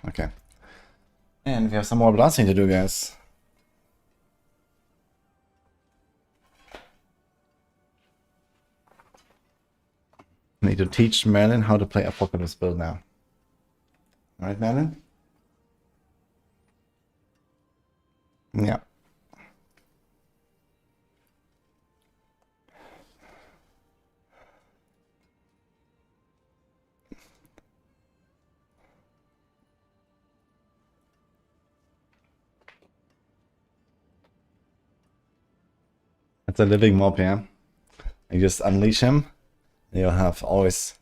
Okay. And we have some more blasting to do, guys. Need to teach Merlin how to play Apocalypse build now. Alright, Merlin? Yeah. It's a living mob, yeah. You just unleash him, and you'll have always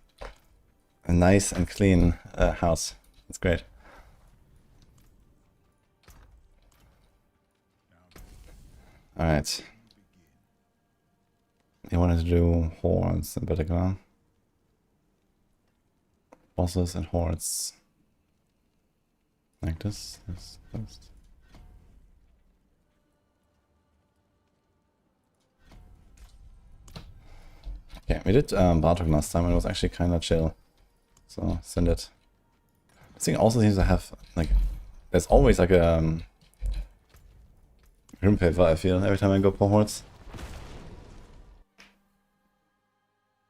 a nice and clean house. It's great. Alright. You wanted to do hordes in particular. Bosses and hordes. Like this first. Yeah, we did Bartok last time and it was actually kinda chill. So send it. This thing also seems to have like there's always like a grim paper I feel every time I go for hordes.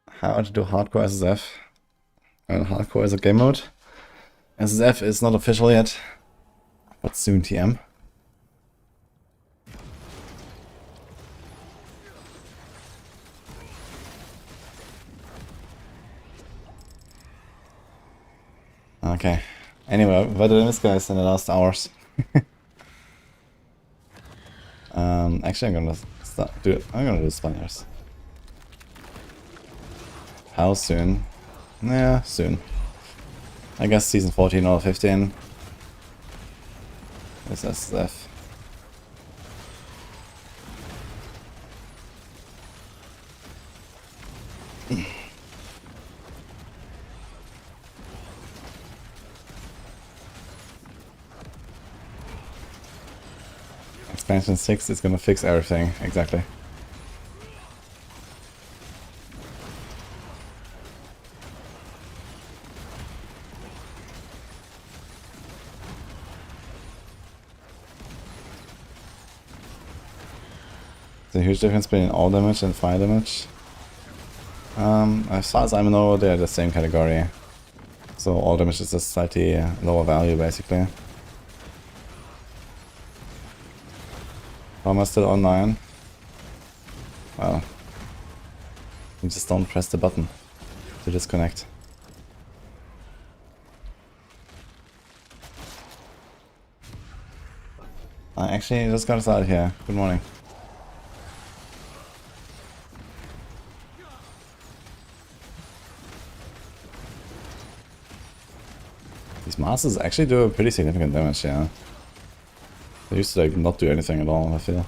How to do hardcore SSF. And hardcore is a game mode. SSF is not official yet, but soon TM. Okay. Anyway, better than this guys in the last hours. Actually, I'm gonna do Spaniards. How soon? Yeah, soon. I guess season 14 or 15. This SSF. Expansion 6 is gonna fix everything, exactly. There's a huge difference between all damage and fire damage. As far as I know, they're the same category. So all damage is just slightly lower value, basically. Am I still online? Well, you just don't press the button to disconnect. I actually just got us out of here. Good morning. These masters actually do pretty significant damage, yeah. They used to like not do anything at all, I feel.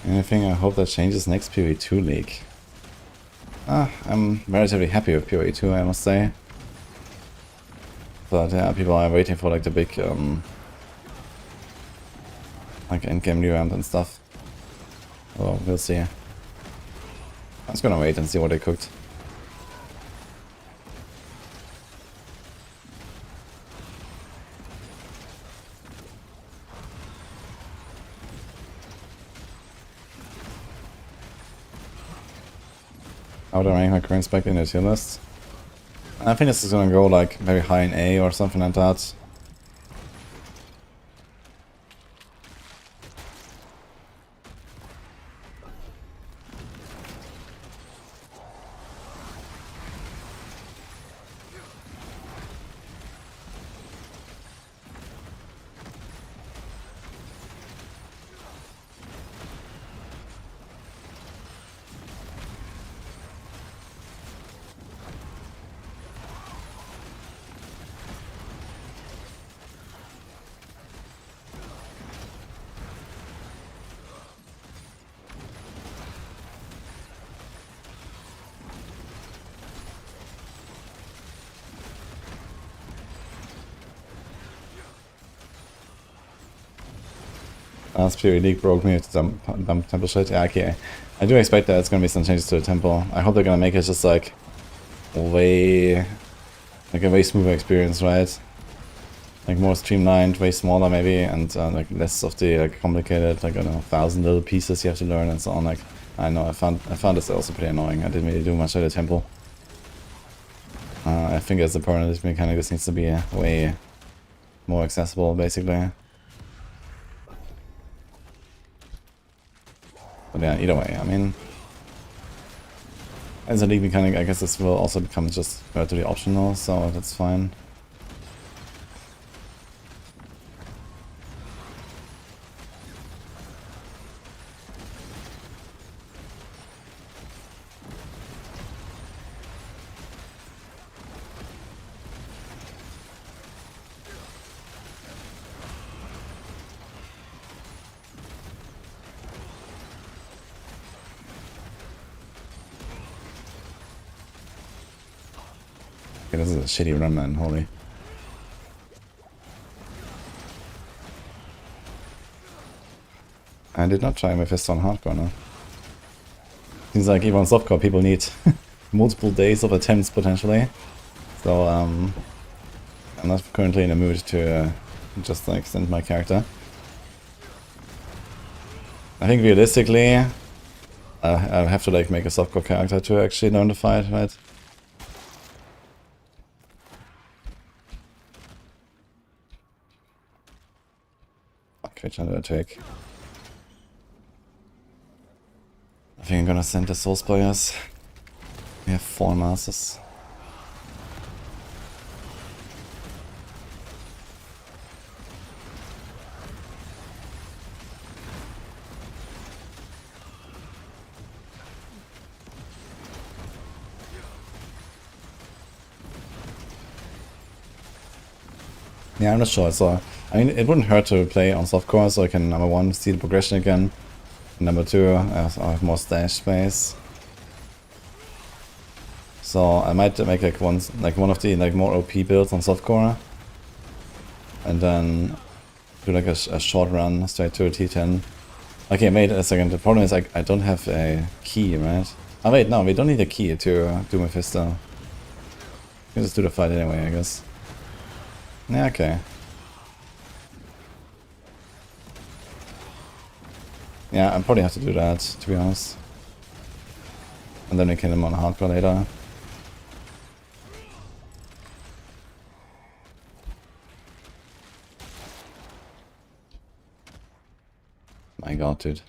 Anything I hope that changes next PoE2 league. I'm relatively happy with PoE2, I must say. But yeah, people are waiting for like the big like endgame revamp and stuff. Oh, we'll see. I'm just gonna wait and see what they cooked. How would I rank my current spec in the tier list? I think this is gonna go like very high in A or something like that. Last PoE league broke me to dump temple shit. Yeah, okay. I do expect that it's gonna be some changes to the tempo. I hope they're gonna make it just like way, like a way smoother experience, right? Like more streamlined, way smaller maybe, and like less of the like complicated, like I don't know, 1,000 little pieces you have to learn and so on. Like I know I found this also pretty annoying. I didn't really do much at the tempo. I think as a opponent, this mechanic just needs to be way more accessible, basically. But yeah, either way, I mean, as a league mechanic, I guess this will also become just relatively optional, so that's fine. Okay, this is a shitty run, man, holy. I did not try my fist on hardcore, no. Seems like even on softcore people need multiple days of attempts, potentially. So, I'm not currently in the mood to just like extend my character. I think realistically, I'll have to like make a softcore character to actually learn the fight, right? Okay, trying to attack. I think I'm gonna send the Soul Spires. We have 4 masters. Yeah, I'm not sure. So, I mean, it wouldn't hurt to play on softcore, so I can, number 1, see the progression again. Number 2, I have more stash space. So I might make like one of the like more OP builds on softcore, and then do like a short run straight to a T10. Okay, wait a second. The problem is I don't have a key, right? Oh wait, no, we don't need a key to do Mephisto. We can just do the fight anyway, I guess. Yeah, okay. Yeah, I probably have to do that, to be honest. And then we kill him on hardcore later. My god, dude.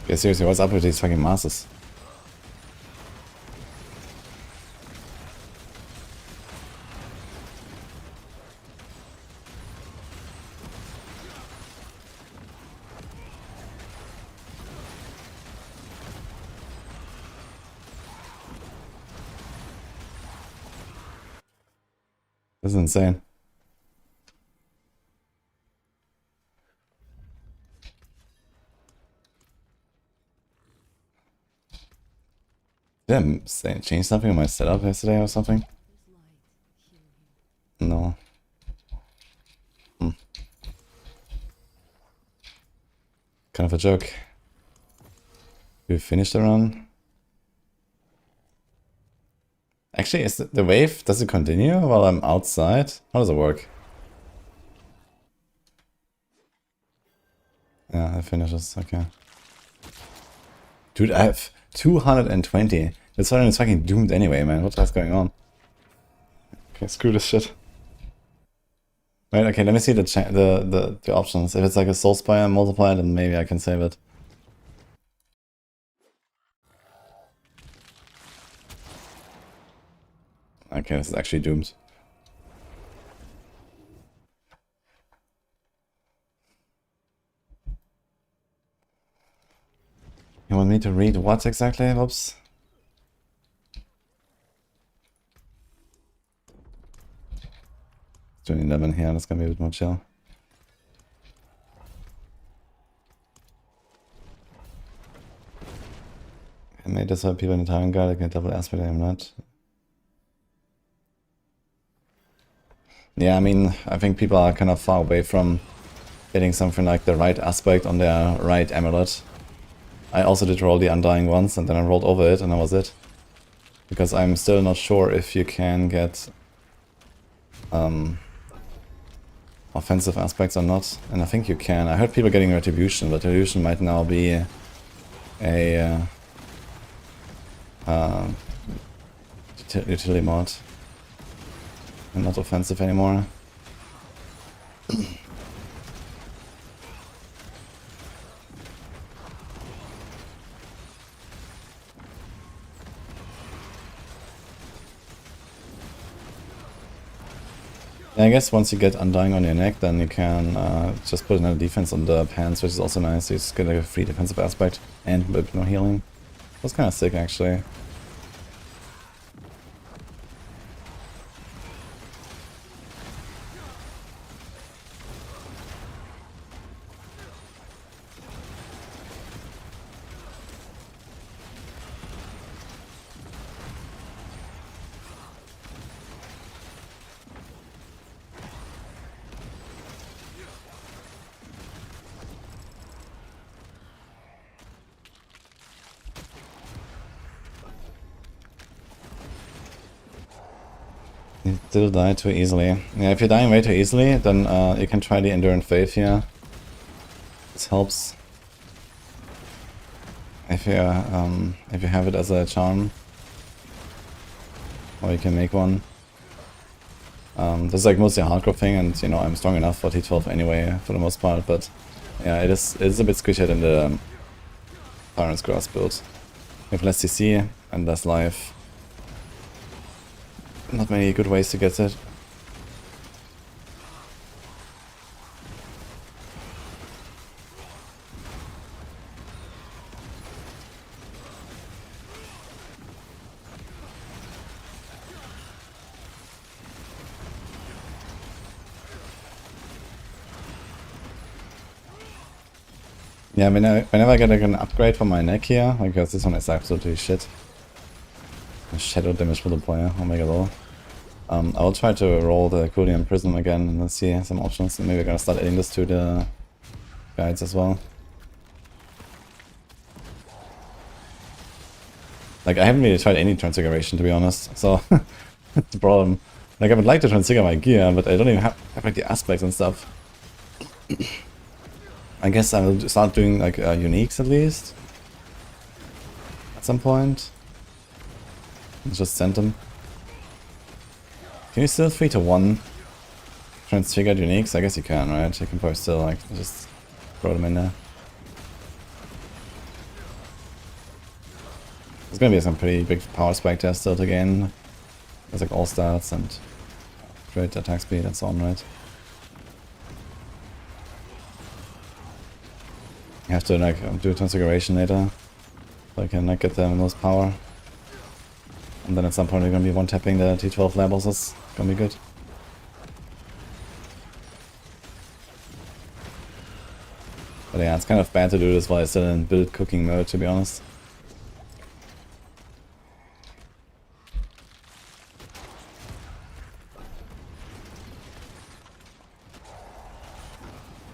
Okay, seriously, what's up with these fucking masters? This is insane. Did I change something on my setup yesterday or something? No. Kind of a joke. We finished the run. Actually, is the wave, does it continue while I'm outside? How does it work? Yeah, it finishes, okay. Dude, I have 220. This one is fucking doomed anyway, man. What the hell's going on? Okay, screw this shit. Wait, okay, let me see the options. If it's like a Soul Spire multiplier, then maybe I can save it. Okay, this is actually doomed. You want me to read what exactly? Whoops. doing 11 here, that's gonna be a bit more chill. I made this people in the time guide, I can double aspect, I'm not. Yeah, I mean, I think people are kind of far away from getting something like the right aspect on their right amulet. I also did roll the Undying once, and then I rolled over it, and that was it. Because I'm still not sure if you can get offensive aspects or not, and I think you can. I heard people getting Retribution, but Retribution might now be a utility mod, and not offensive anymore. I guess once you get Undying on your neck, then you can just put another defense on the pants, which is also nice. You just get like a free defensive aspect and a bit more healing. That's kind of sick, actually. You still die too easily. Yeah, if you're dying way too easily, then you can try the Endurance Faith here. This helps. If you have it as a charm, or you can make one. This is like mostly a hardcore thing, and you know I'm strong enough for T12 anyway for the most part. But yeah, it is a bit squishy in the Tyrant's Grasp build. You have less CC and less life. Not many good ways to get it. Yeah, whenever I get like an upgrade for my neck here, because this one is absolutely shit. Shadow damage multiplier, oh my god. I'll try to roll the Cooldown Prism again and let's see some options. And maybe we're gonna start adding this to the guides as well. Like, I haven't really tried any transfiguration, to be honest, so that's the problem. Like, I would like to transfigure my gear, but I don't even have like the aspects and stuff. I guess I will start doing like uniques at least. At some point. Let's just send them. Can you still 3-to-1 transfigured uniques? I guess you can, right? You can probably still like just throw them in there. There's gonna be some pretty big power spike there still to gain. There's like all stats and great attack speed and so on, right? You have to like do a transfiguration later, so I can like get the most power. And then at some point we're gonna be one-tapping the T12 lab bosses. Gonna be good. But yeah, it's kind of bad to do this while it's still in build cooking mode, to be honest.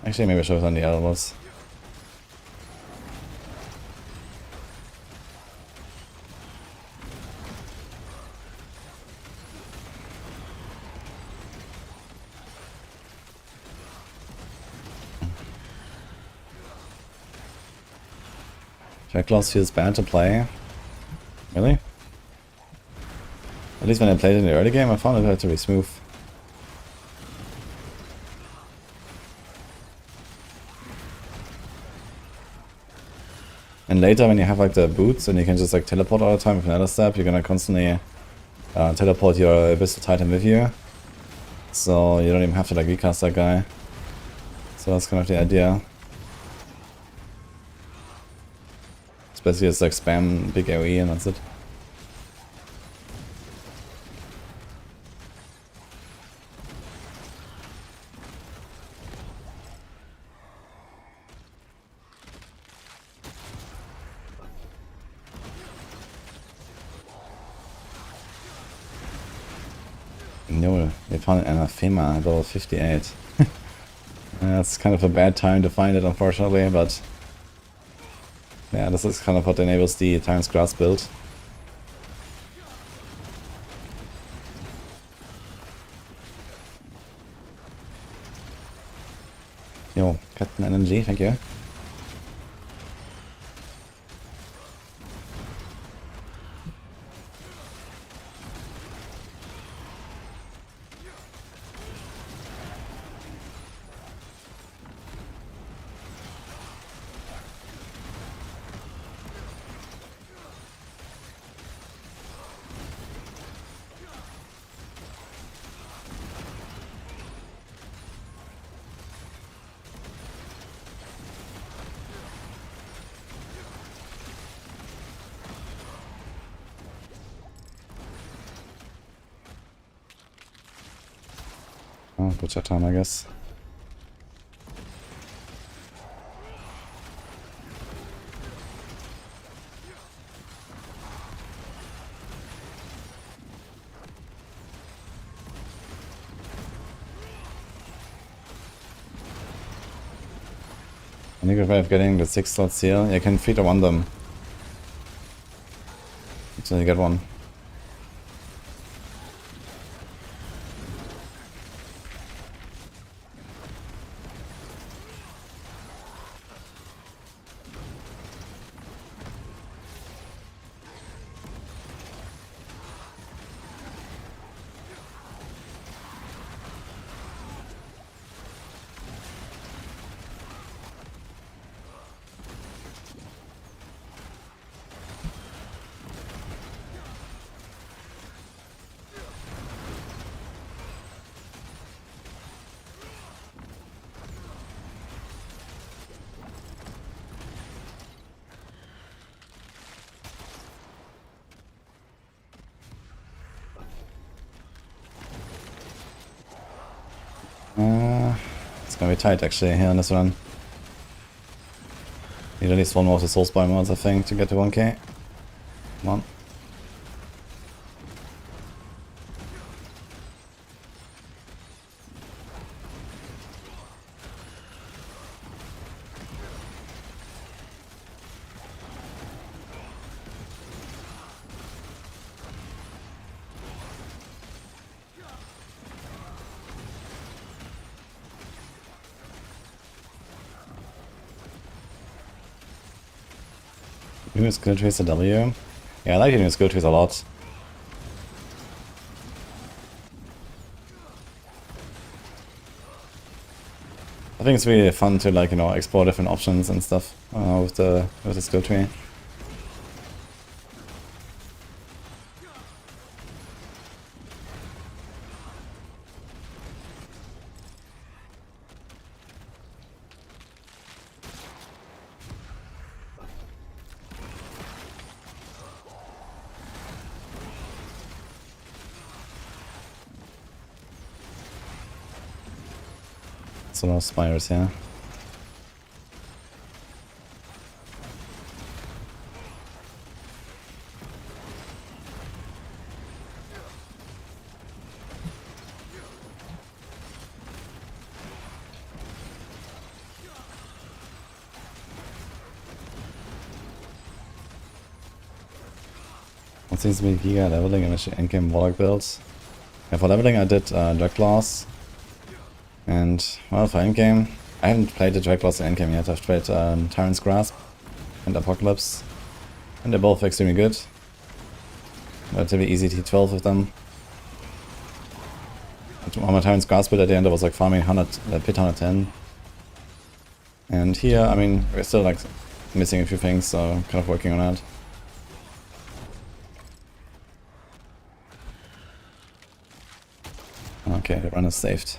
Actually, maybe I should have done the other ones. Jackloss feels bad to play. Really? At least when I played it in the early game, I found it relatively smooth. And later when you have like the boots and you can just like teleport all the time with another step, you're gonna constantly teleport your Abyssal Titan with you. So you don't even have to like recast that guy. So that's kind of the idea. Basically it's like spam big AoE and that's it. No, we found an anathema at level 58. That's kind of a bad time to find it, unfortunately, but yeah, this is kind of what enables the Tyrant's Grasp build. Yo, Captain Energy, thank you. Oh, butcher time, I guess. I think if getting the 6 slots here, you can 3-1 them. Until you get one. It's gonna be tight actually here on this one. Need at least one more of the Soul Spy mods, I think, to get to 1k. Come on. Using skill trees a W. Yeah, I like using skill trees a lot. I think it's really fun to, like, you know, explore different options and stuff with the skill tree. So no spires, yeah. What seems to be Giga leveling and in-game Warlock builds. Yeah, for leveling I did Dragclaws. And, well, for endgame, I haven't played the Dragclaws in endgame yet. I've played Tyrant's Grasp and Apocalypse. And they're both extremely good. Relatively easy T12 with them. On my Tyrant's Grasp build at the end I was like farming 100, pit 110. And here, I mean, we're still like missing a few things, so I'm kind of working on that. Okay, the run is saved.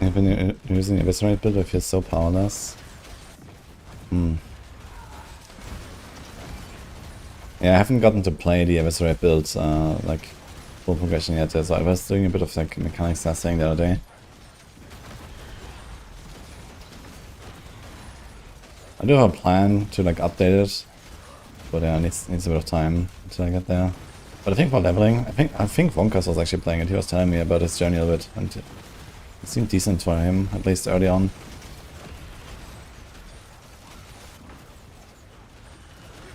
I've been using the Eviscerate build, I feel so powerless. Yeah, I haven't gotten to play the adversary build, like, full progression yet, so I was doing a bit of, like, mechanics testing the other day. I do have a plan to, like, update it, but yeah, it needs a bit of time until I get there. But I think for leveling, I think Wonkas was actually playing it. He was telling me about his journey a bit, and it seemed decent for him, at least early on.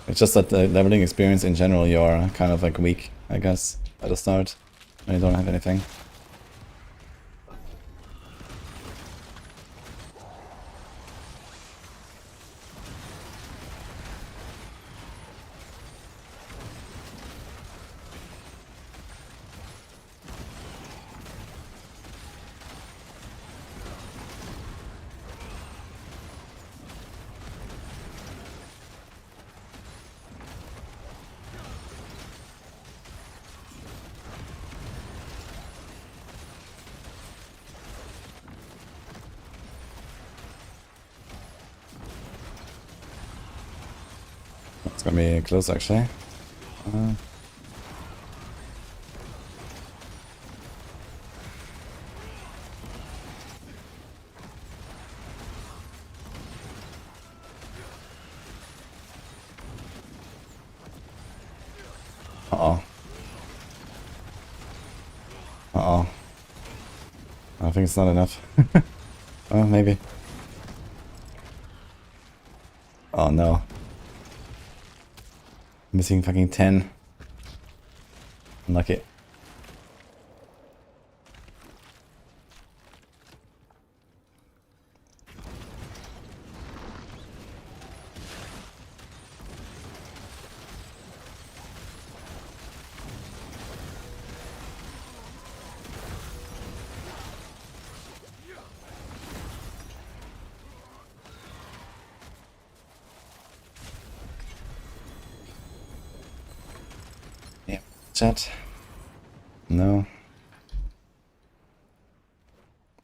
It's just that the leveling experience in general, you're kind of like weak, I guess, at the start, when you don't have anything. It's gonna be close, actually. Uh-oh. Uh-oh. I think it's not enough. Oh, maybe. Oh, no. Missing fucking 10. Unlucky. Yeah. Chat. No.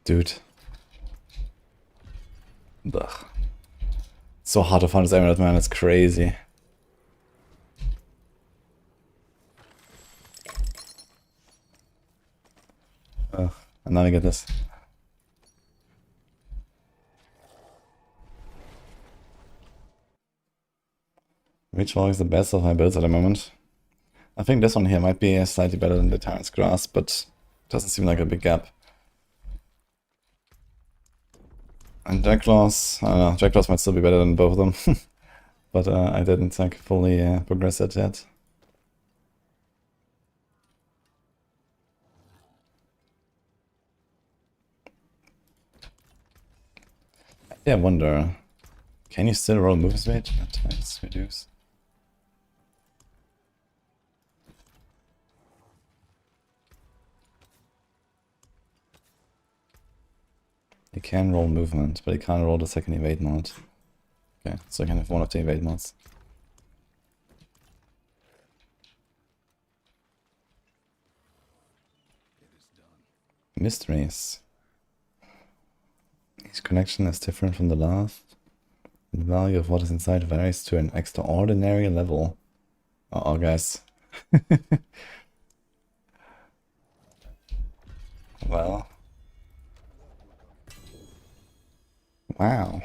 Dude. Ugh. So hard to find this emerald, man. It's crazy. Ugh. And now I get this. Which one is the best of my builds at the moment? I think this one here might be slightly better than the Tyrant's Grasp, but doesn't seem like a big gap. And Jackclaws, I don't know, Jackclaws might still be better than both of them. But I didn't like fully progress it yet. Yeah, I wonder, can you still roll movement speed? Attacks reduce. You can roll movement, but you can't roll the second evade mod. Okay, so I can have one of the evade mods. Mysteries. Each connection is different from the last. The value of what is inside varies to an extraordinary level. Uh-oh, guys. Well. Wow.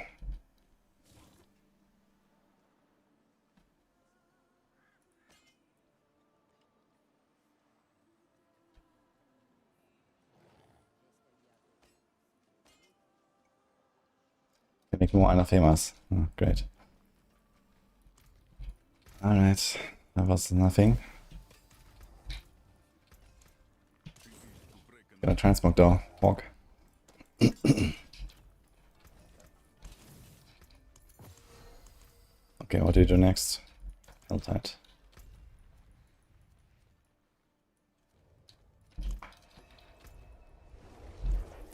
Can make more famous. Oh, great. Alright. That was nothing. Gonna transmog though. Walk. Okay, what do you do next? Helltide.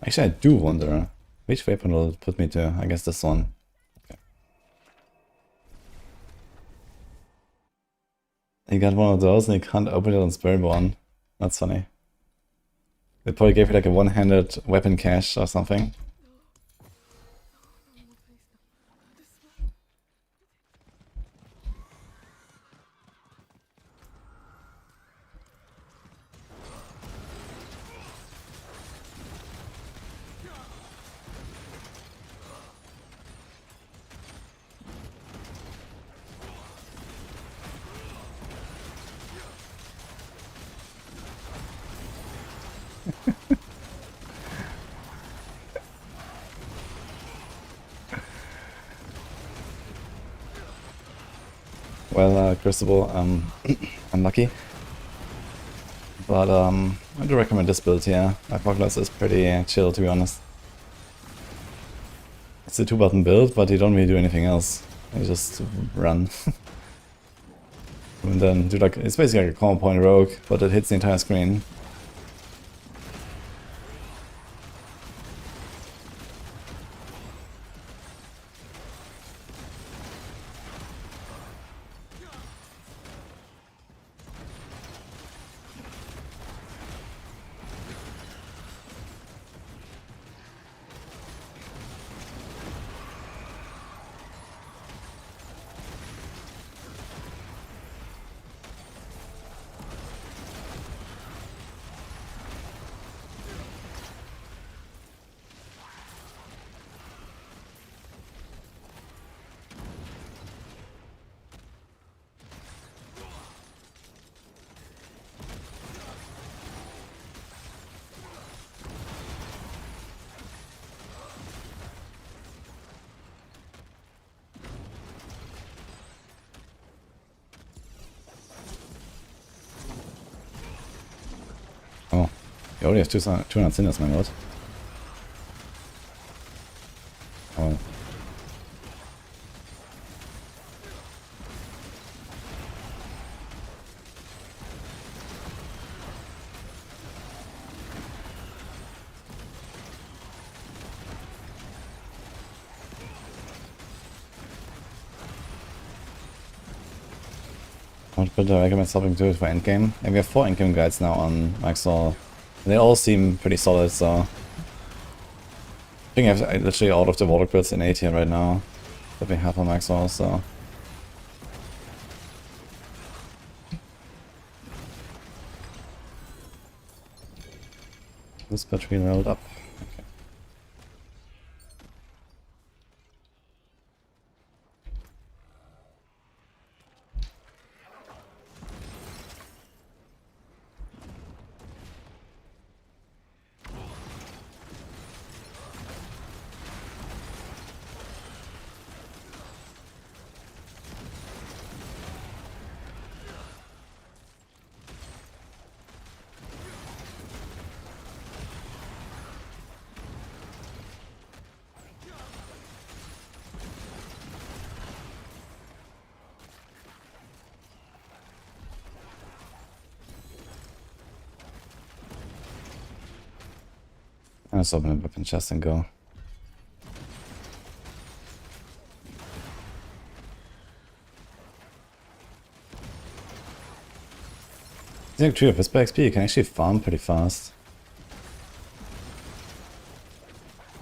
Actually, I do wonder which weapon will put me to, I guess, this one. Okay. You got one of those and you can't open it on Spiritborn. That's funny. They probably gave you like a one-handed weapon cache or something. Well, Crucible, unlucky. But I do recommend this build here. Apocalypse is pretty chill, to be honest. It's a 2-button build, but you don't really do anything else. You just run. And then do like, it's basically like a combo point rogue, but it hits the entire screen. Oh, you already have 200 sinners, my lord. Oh. I would recommend stopping to it for endgame. And we have 4 endgame guides now on Exile. They all seem pretty solid, so I think I have literally all of the Warlock builds in 8 here right now that we have on Exile, so this battery leveled up. Okay. Let's open a weapon chest and go. I think true, if it's by XP you can actually farm pretty fast.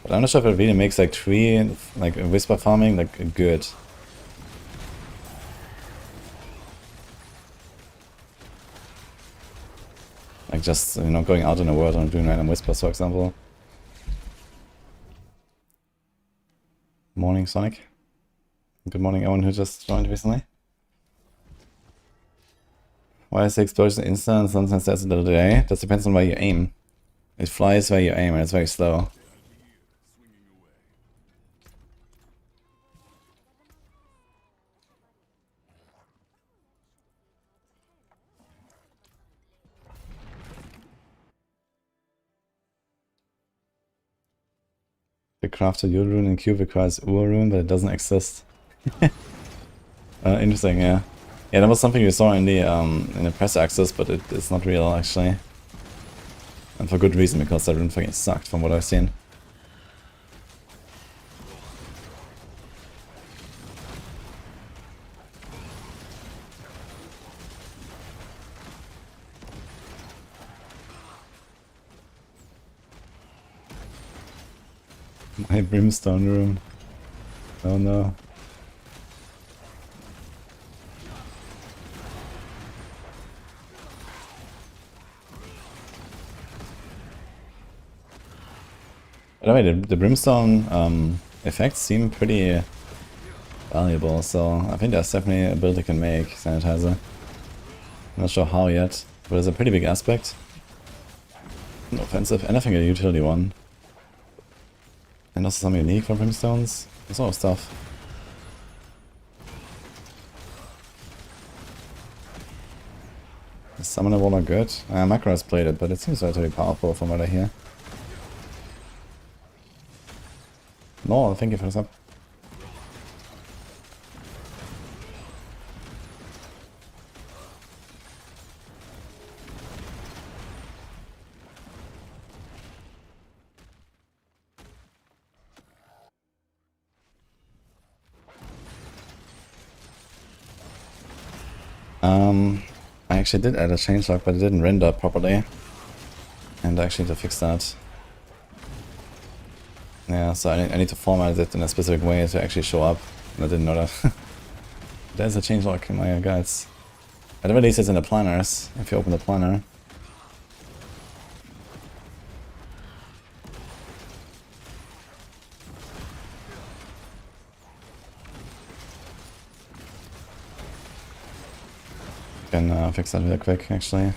But I'm not sure if it really makes like tree, like whisper farming, like good. Like just, you know, going out in the world and doing random whispers, for example. Morning, Sonic. Good morning, everyone who just joined recently. Why is the explosion instant and sometimes there's a little delay? That depends on where you aim. It flies where you aim and it's very slow. The crafted Yul rune in Cube requires Ur rune, but it doesn't exist. Interesting, yeah. Yeah, that was something we saw in the press access, but it's not real actually. And for good reason, because that rune fucking sucked from what I've seen. My brimstone room. Oh no. By the way, the brimstone effects seem pretty valuable, so I think that's definitely a build I can make, Sanitizer. I'm not sure how yet, but it's a pretty big aspect. An offensive, and I think a utility one. And also some unique from Brimstones. This sort of stuff. The Summoner Warlock good. Macro has played it, but it seems relatively powerful from what I hear. No, thank you for the sub. I actually did add a changelog, but it didn't render properly. And I actually need to fix that. Yeah, so I need to format it in a specific way to actually show up. And I didn't know that. There's a changelog in my guides. At the very least it's in the planners, if you open the planner. Can fix that real quick, actually.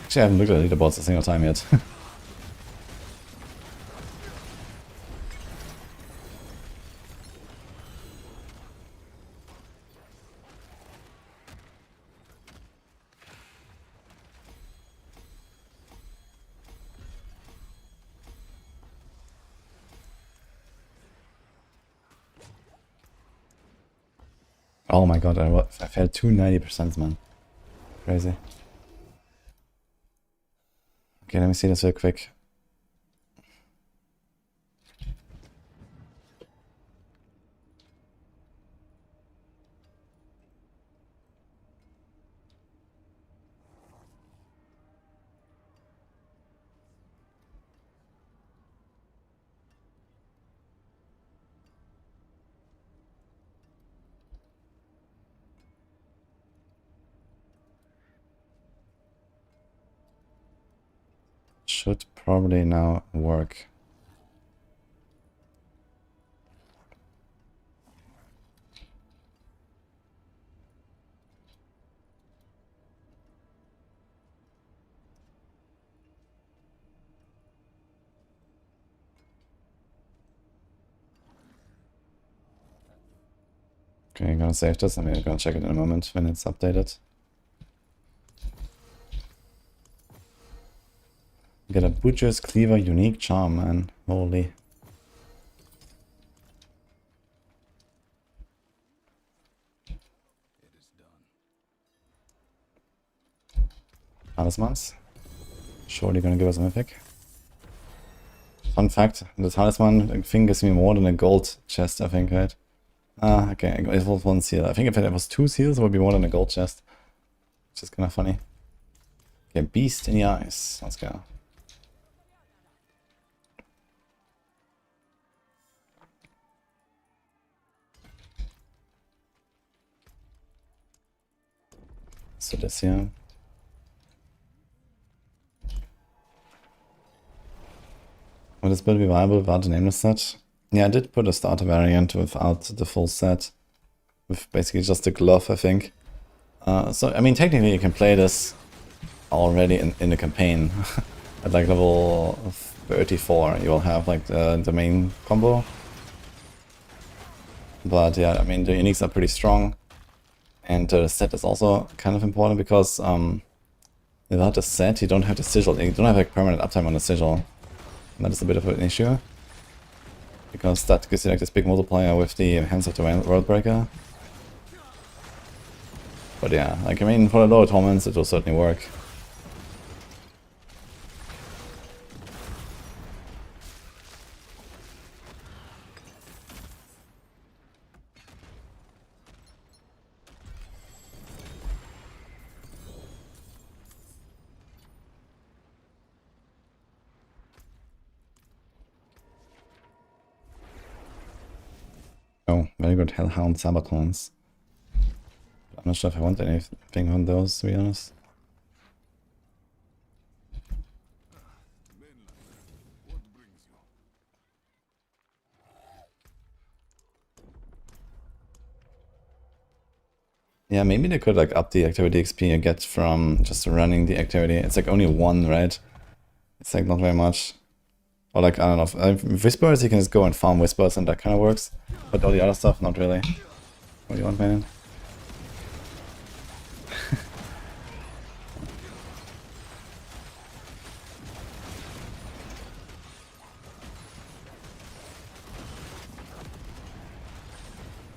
Actually, I haven't looked at the leaderboards a single time yet. Oh my god, I failed 290%, man. Crazy. Okay, let me see this real quick. Should probably now work. Okay, I'm gonna save this. I'm gonna check it in a moment when it's updated. Get a Butcher's Cleaver unique charm, man. Holy. Talismans. Surely gonna give us a mythic. Fun fact, the talisman thing gives me more than a gold chest, I think, right? Ah, okay, it was one seal. I think if it was 2 seals, it would be more than a gold chest. Which is kinda funny. Okay, beast in the eyes. Let's go. So this here. Would this build be viable without the nameless set? Yeah, I did put a starter variant without the full set. With basically just the glove, I think. So, I mean, technically you can play this already in the campaign. At like level 34, you will have like the main combo. But yeah, I mean, the uniques are pretty strong. And the set is also kind of important because without the set, you don't have the sigil. You don't have like permanent uptime on the sigil. And that is a bit of an issue. Because that gives you like this big multiplier with the Hands of the Worldbreaker. But yeah, like I mean, for the lower torments, it will certainly work. Oh, very good Hellhound Sabatons. I'm not sure if I want anything on those, to be honest. Yeah, maybe they could like up the activity XP you get from just running the activity. It's like only 1, right? It's like not very much. Or like, I don't know, Whispers, you can just go and farm Whispers and that kind of works. But all the other stuff, not really. What do you want, man?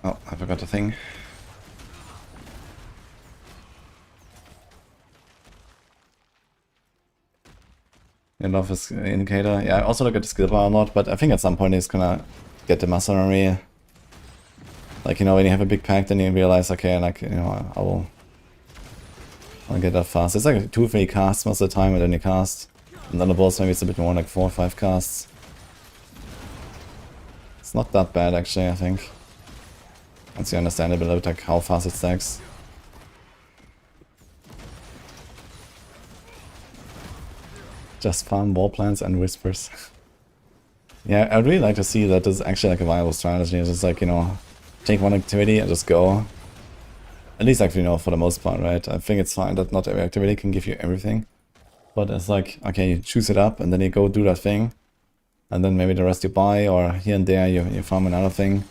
Oh, I forgot the thing. I love his indicator. Yeah, I also look at the skill bar a lot, but I think at some point he's gonna get the mastery. Like, you know, when you have a big pack, then you realize, okay, like, you know, I'll get that fast. It's like 2 or 3 casts most of the time, and then you cast. And then the boss maybe it's a bit more like 4 or 5 casts. It's not that bad actually, I think. Once you understand a bit of like how fast it stacks. Just farm wall plants and whispers. Yeah, I'd really like to see that this is actually like a viable strategy. It's just like, you know, take one activity and just go. At least like, you know, for the most part, right? I think it's fine that not every activity can give you everything. But it's like, okay, you choose it up and then you go do that thing. And then maybe the rest you buy, or here and there you farm another thing.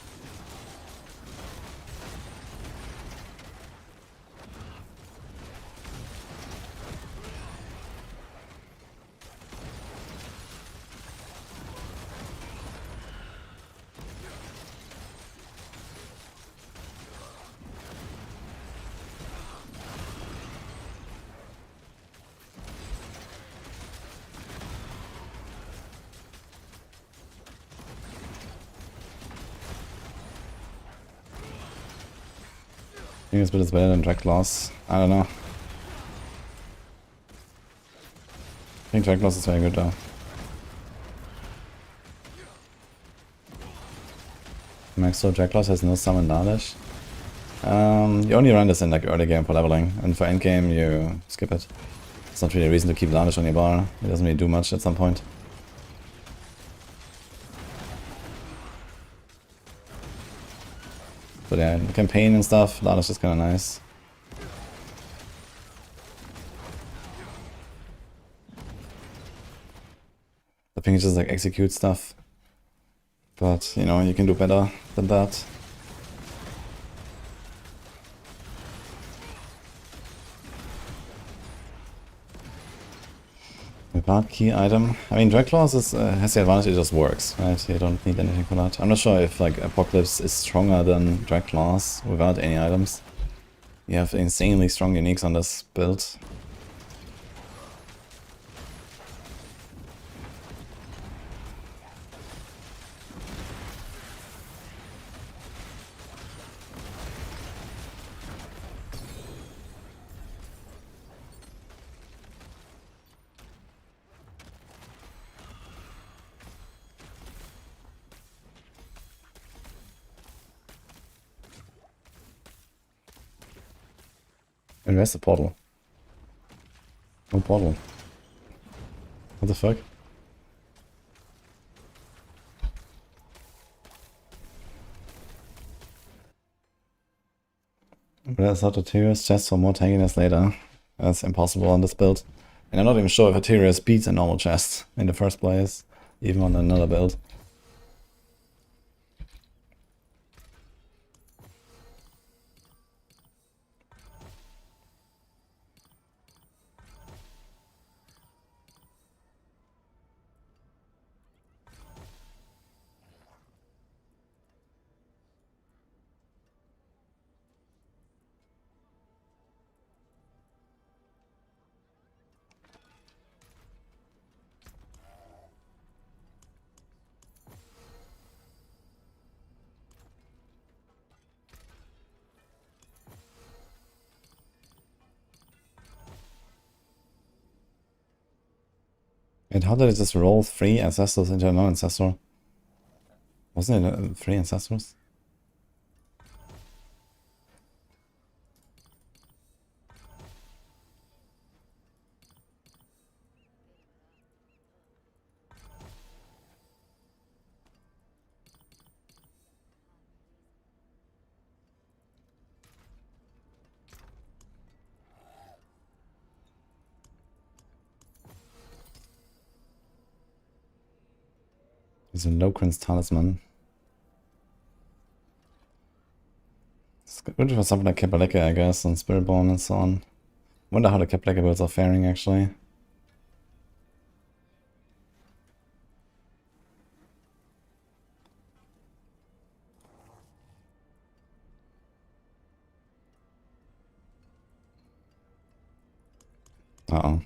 I think this build is better than Draclaws. I don't know. I think Draclaws is very good though. Maxo Draclaws has no summon knowledge. You only run this in like early game for leveling, and for endgame you skip it. It's not really a reason to keep Lavish on your bar. It doesn't really do much at some point. But yeah, the campaign and stuff, Lavish is kind of nice. I think it's just like execute stuff. But, you know, you can do better than that. Without key item. I mean, Draclaws has the advantage it just works, right? You don't need anything for that. I'm not sure if like Apocalypse is stronger than Draclaws without any items. You have insanely strong uniques on this build. And where's the portal? No portal. What the fuck? There's not a Tyrius chest for more tankiness later. That's impossible on this build. And I'm not even sure if a Tyrius beats a normal chest in the first place, even on another build. And how did it just roll 3 ancestors into no ancestor? Wasn't it 3 ancestors? He's a Locrin's Talisman. It's good for something like Kapaleka, I guess, and Spiritborn and so on. Wonder how the Kapaleka builds are faring, actually. Uh-oh.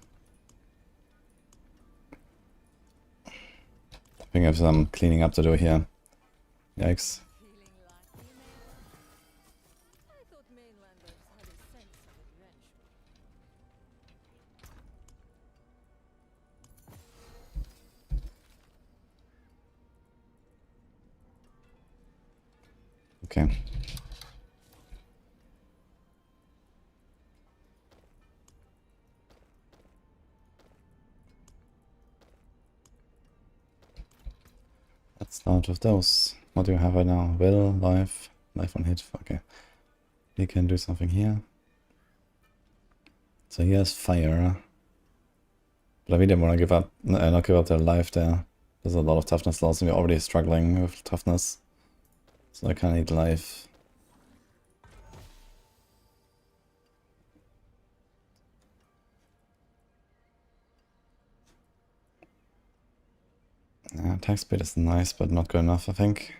I think I have some cleaning up to do here. Yikes. Okay. Let's start with those. What do you have right now? Will, life on hit. Okay. He can do something here. So he has fire. But I really want to give up, not give up their life there. There's a lot of toughness loss and we're already struggling with toughness. So I kind of need life. Yeah, attack speed is nice, but not good enough, I think.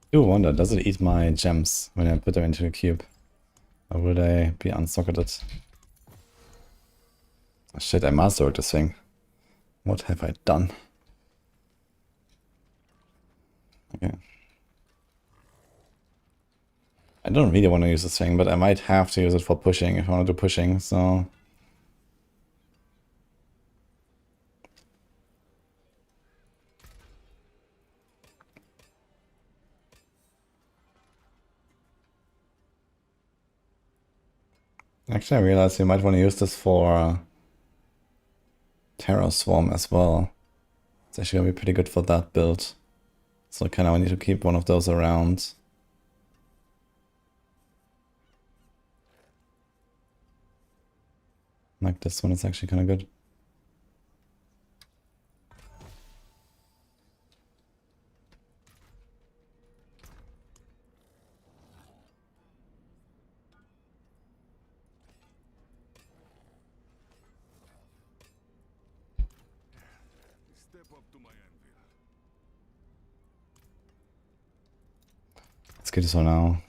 I do wonder, does it eat my gems when I put them into the cube? Or will they be unsocketed? Oh shit, I mastered this thing. What have I done? Okay. I don't really want to use this thing, but I might have to use it for pushing if I want to do pushing, so... Actually, I realized you might want to use this for Terror Swarm as well. It's actually gonna be pretty good for that build. So kind of need to keep one of those around. Like this one is actually kind of good. Let's get this one now.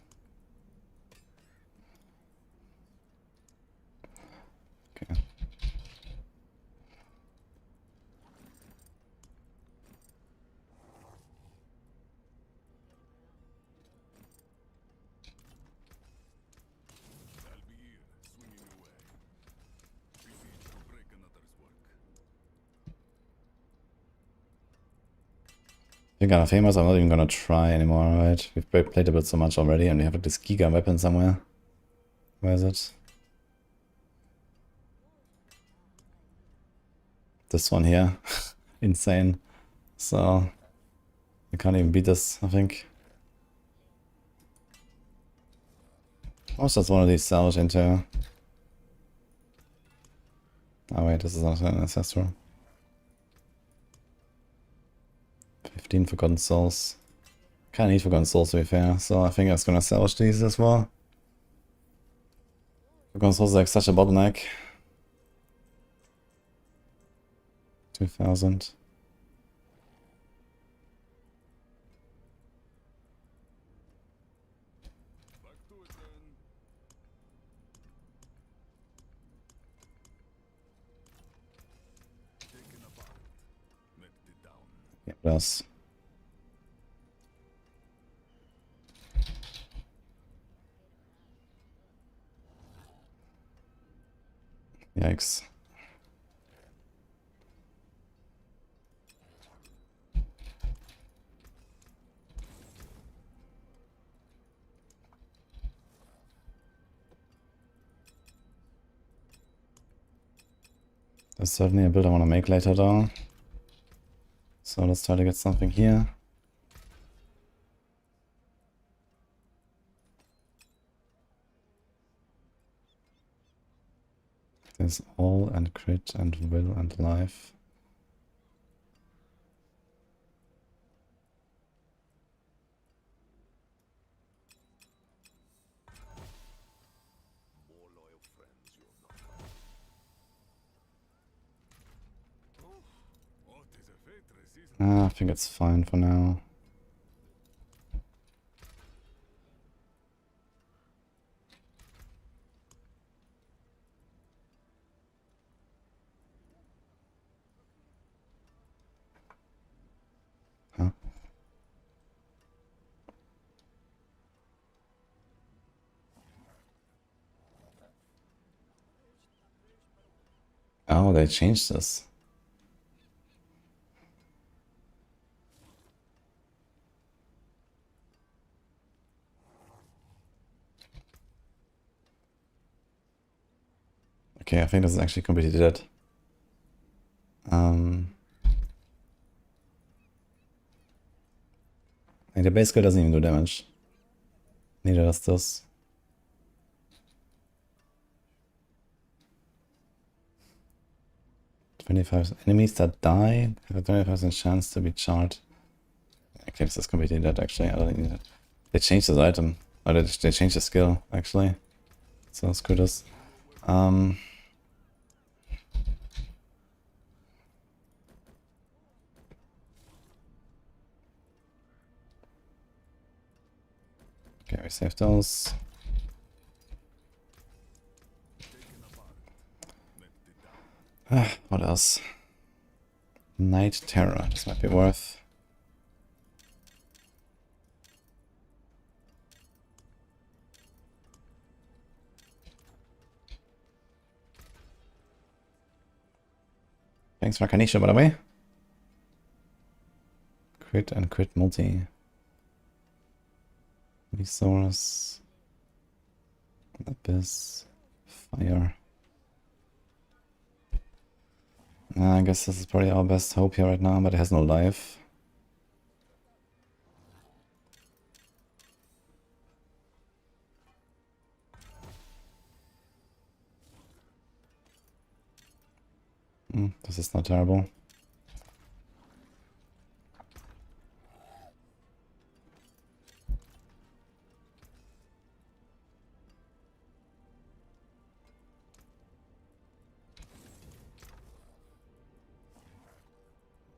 Okay. I think I'm famous, I'm not even gonna try anymore, right? We've played a bit so much already and we have like this Giga weapon somewhere. Where is it? This one here. Insane. So I can't even beat this, I think. What's just one of these salvage into? Oh wait, this is not an ancestral. 15 Forgotten Souls. Kinda need Forgotten Souls to be fair, so I think I was gonna salvage these as well. Forgotten Souls is like such a bottleneck. 2000. Yeah, what else? Yikes. There's certainly a build I want to make later though. So let's try to get something here. There's all and crit and will and life. I think it's fine for now. Huh? Oh, they changed this. Okay, I think this is actually completely dead. Like the base skill doesn't even do damage. Neither does this. "25 enemies that die have a 25% chance to be charred." Okay, this is completely dead actually. I don't need it. They changed this item. Oh, they changed the skill actually. So screw this. Okay, we save those. What else? Night Terror. This might be worth. Thanks for Kanisha, by the way. Crit and crit multi. Resource. Abyss. Fire. I guess this is probably our best hope here right now, but it has no life. This is not terrible.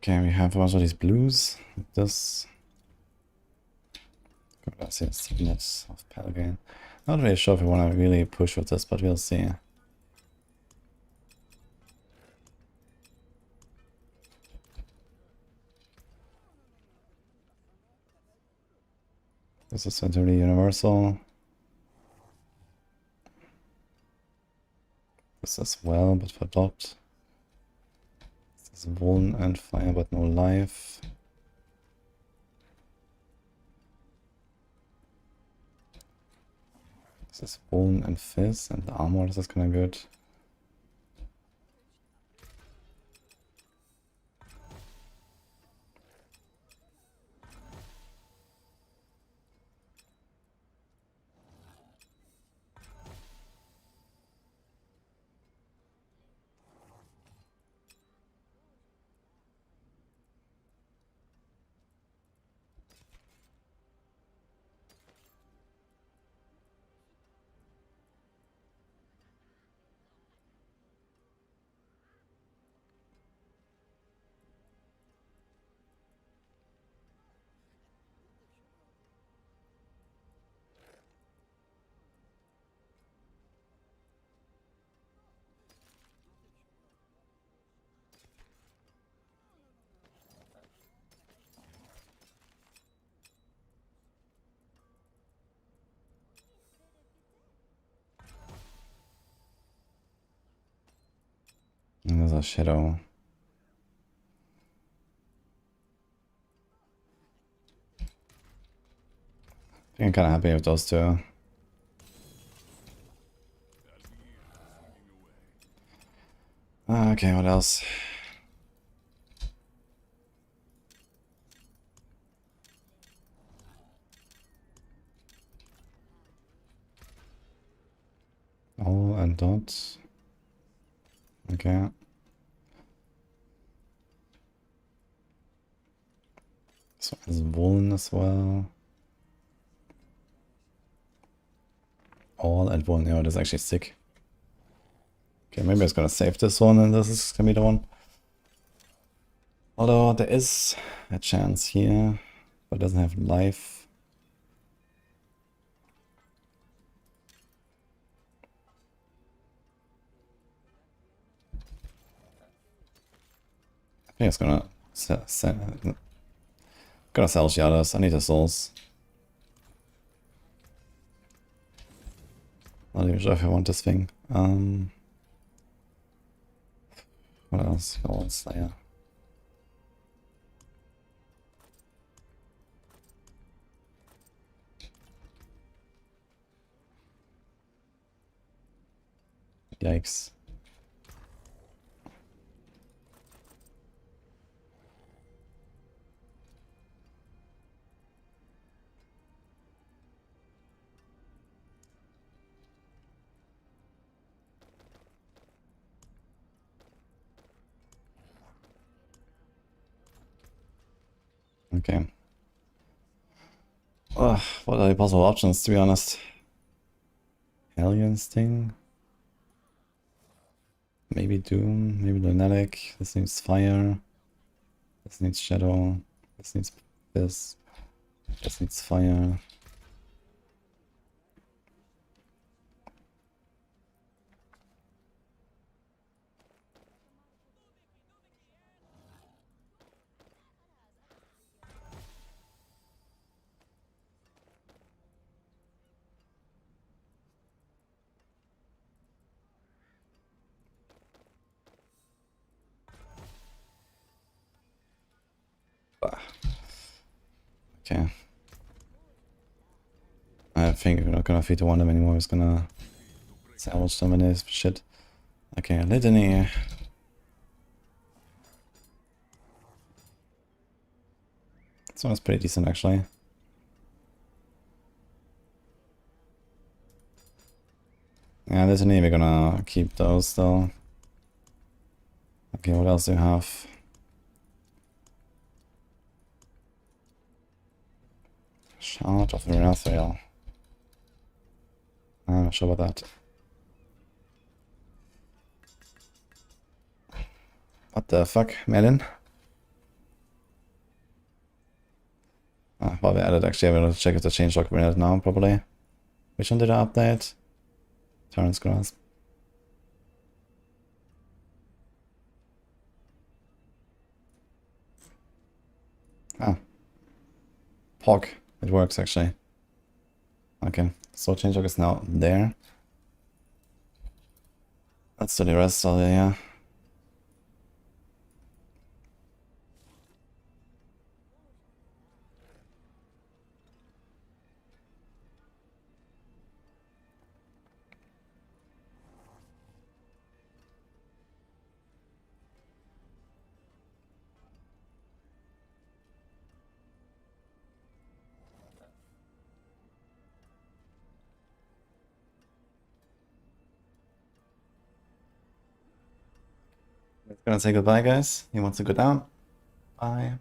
Okay, we have also these blues. This. Let's see, Signet of Pelgain. Not really sure if we want to really push with this, but we'll see. This is entirely universal. This as well, but for dot. This is Vuln and fire, but no life. This is Vuln and fizz and armor. This is kind of good. And there's a shadow. I think I'm kind of happy with those two. Okay, what else? Oh, and dot. Okay. So has woolen as well. All and woolen. Yeah, that's actually sick. Okay, maybe I was gonna save this one and this is gonna be the one. Although there is a chance here, but it doesn't have life. I think it's gonna gonna sell the others. I need the souls. Not even sure if I want this thing. What else? Oh, Slayer. Yikes. Okay. Ugh, what are the possible options, to be honest? Alien Sting? Maybe Doom, maybe Lunatic. This needs fire. This needs shadow. This needs this. This needs fire. Okay. I think we're not gonna feed the one of them anymore. We're just gonna salvage some of this shit. Okay, Litany. This one is pretty decent, actually. Yeah, Litany, we're gonna keep those, though. Okay, what else do you have? Shard of the Wrathrail. I'm not sure about that. What the fuck, Melon? Well, we added actually. I'm gonna check if the change log we added now, probably. Which one did I update? Torrent's Grasp. Ah. POG. It works actually. Okay, so change log is now there. Let's do the rest of it, yeah. It's gonna say goodbye, guys. He wants to go down. Bye.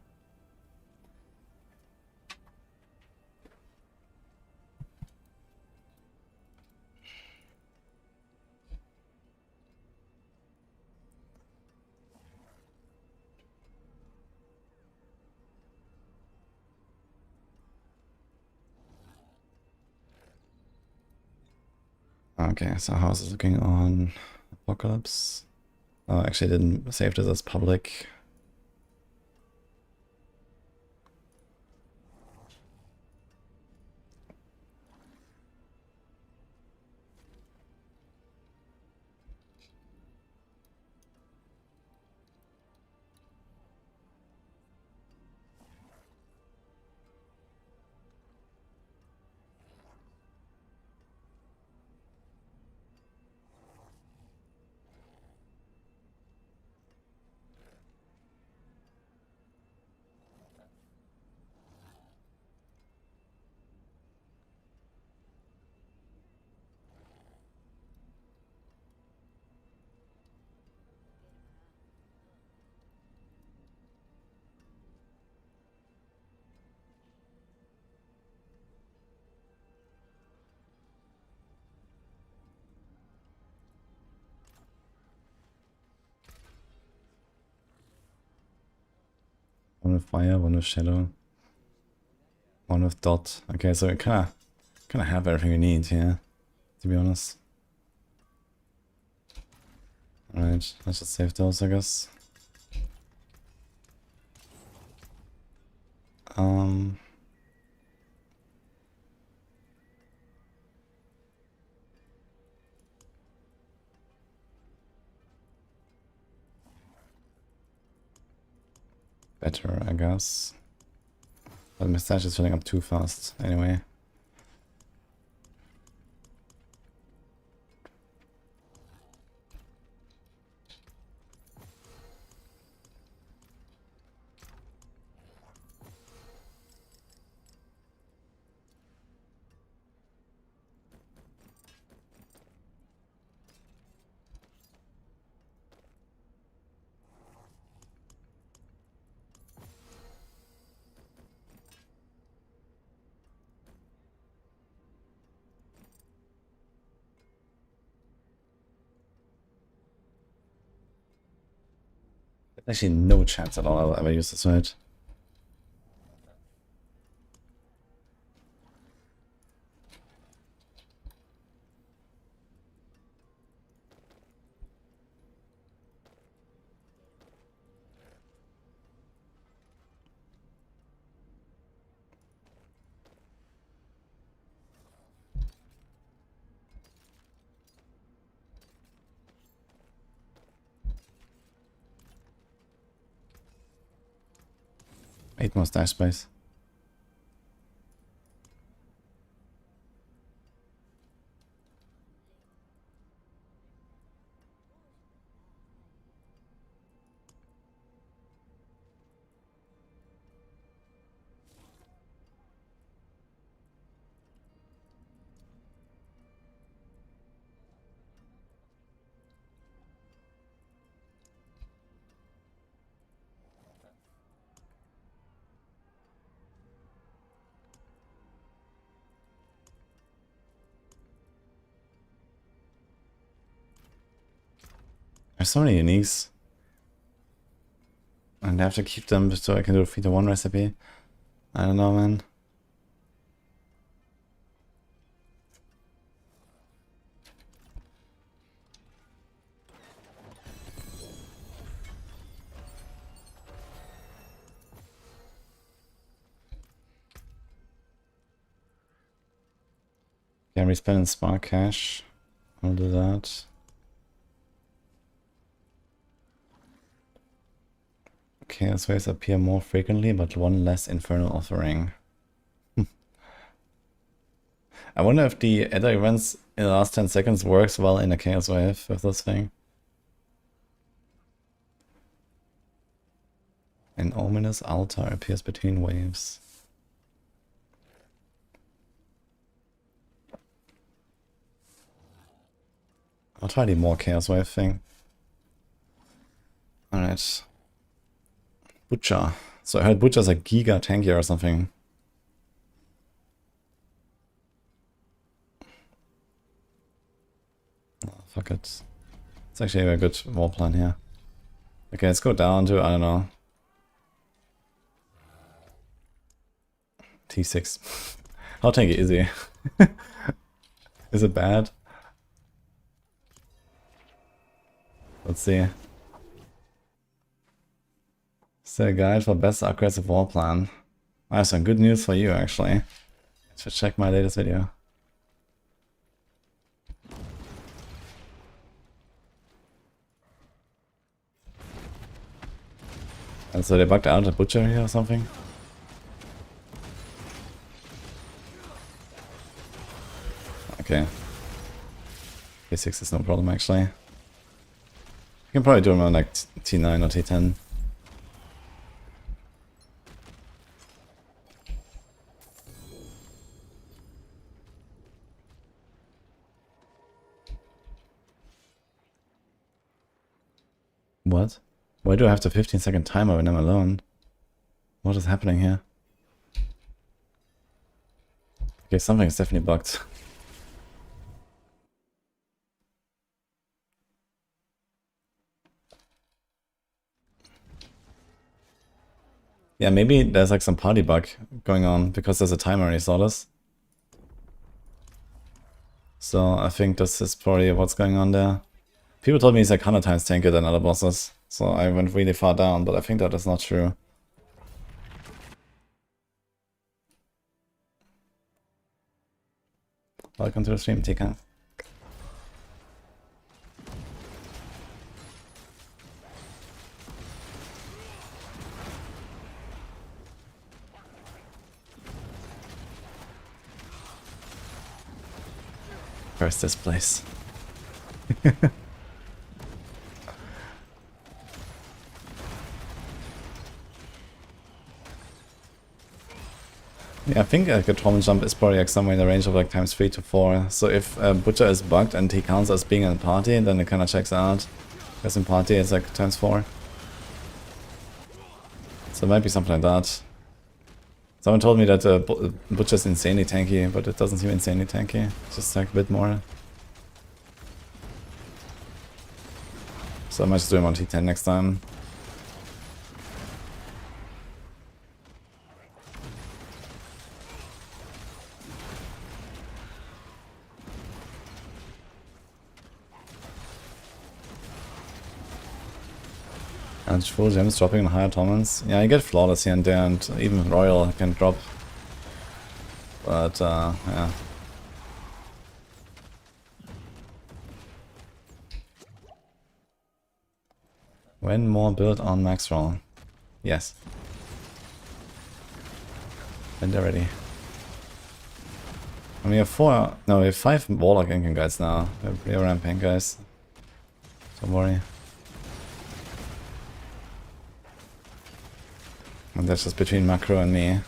Okay, so how's this looking on Apocalypse? Oh, actually didn't save this as public. with fire, one with shadow, one with dot. Okay, so we kind of have everything we need here, to be honest. Alright, let's just save those, I guess. Better, I guess. But Mustache is filling up too fast, anyway. There's actually no chance at all I'll ever use this right. Eight more stash space. There's so many uniques. And I have to keep them so I can do a 3-to-1 recipe. I don't know, man. Can we spend in Spark Cash? I'll do that. Chaos waves appear more frequently, but one less infernal offering. I wonder if the other events in the last 10 seconds works well in a Chaos wave with this thing. An ominous altar appears between waves. I'll try the more Chaos wave thing. Alright. Butcher. So I heard Butcher's a giga tankier or something. Oh, fuck it. It's actually a good war plan here. Okay, let's go down to, I don't know, T6. How tanky is he? Is it bad? Let's see. Is there a guide for best aggressive war plan? I have some good news for you, actually. You should check my latest video. And so they bugged out a butcher here or something? Okay. K6 is no problem, actually. You can probably do them on like T9 or T10. What? Why do I have the 15-second timer when I'm alone? What is happening here? Okay, something is definitely bugged. Yeah, maybe there's like some party bug going on because there's a timer and he saw this. So I think this is probably what's going on there. People told me he's like 100 times tankier than other bosses. So I went really far down, but I think that is not true. Welcome to the stream, TK. Where's this place? Yeah, I think like a Torment Jump is probably like somewhere in the range of like times 3 to 4. So if Butcher is bugged and he counts as being in a party, then it kind of checks out. Because in party it's like times 4. So it might be something like that. Someone told me that Butcher's insanely tanky, but it doesn't seem insanely tanky. It's just like a bit more. So I might just do him on T10 next time. And full gems dropping in higher torments. Yeah, you get flawless here and there, and even royal can drop. But yeah. When more build on max roll? Yes. When they're ready. And we have 5 Warlock Incan guys now. We're pretty ramping guys. Don't worry. And that's just between Macro and me.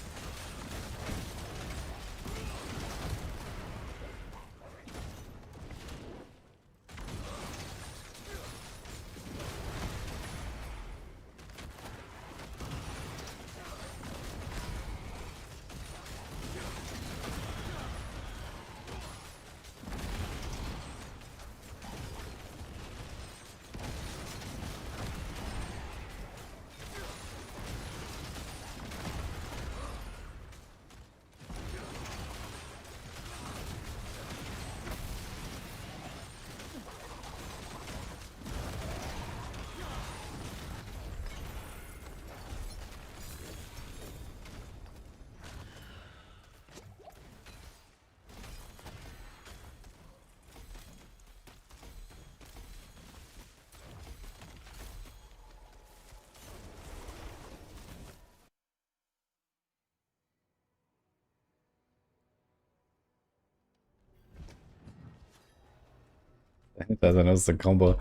That was the combo.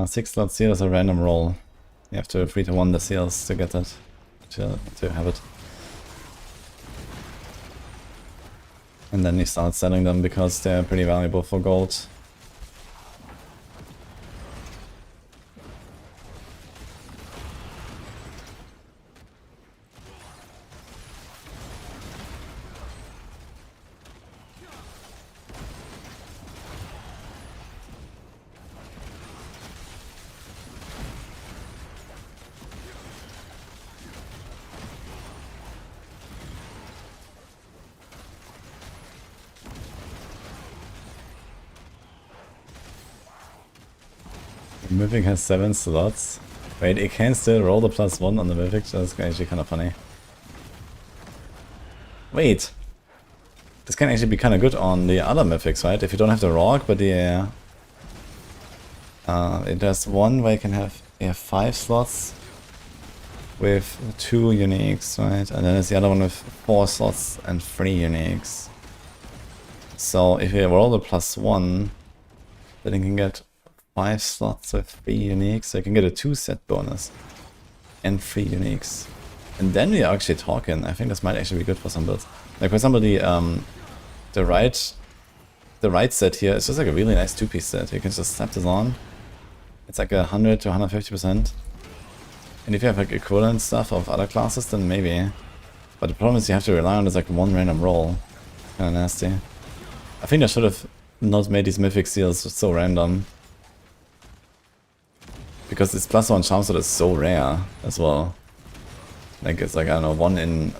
Six slot seal is a random roll. You have to 3-1 the seals to get that, to have it. And then you start selling them because they're pretty valuable for gold. Mythic has 7 slots. Wait, it can still roll the +1 on the Mythic? That's actually kind of funny. Wait! This can actually be kind of good on the other Mythics, right? If you don't have the Rock, but the... there's one where you can have 5 slots with 2 uniques, right? And then there's the other one with 4 slots and 3 uniques. So if you roll the +1, then you can get 5 slots with 3 uniques, so you can get a 2-set bonus and 3 uniques. And then we are actually talking. I think this might actually be good for some builds. Like for example, the right set here is just like a really nice 2-piece set. You can just slap this on. It's like 100 to 150%. And if you have like equivalent stuff of other classes, then maybe. But the problem is you have to rely on this like one random roll. Kind of nasty. I think I should have not made these mythic seals so random. Because this +1 charm slot is so rare as well. Like it's like, I don't know, 1 in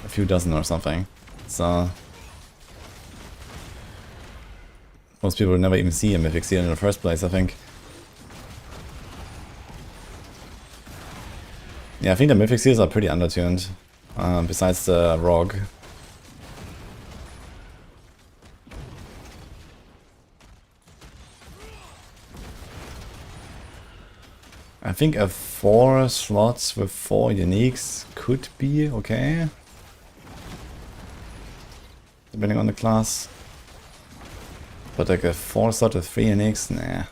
a few dozen or something. So most people would never even see a mythic seal in the first place, I think. Yeah, I think the mythic seals are pretty undertuned, besides the rogue. I think a 4 slots with 4 uniques could be okay, depending on the class. But like a 4 slot with 3 uniques, nah.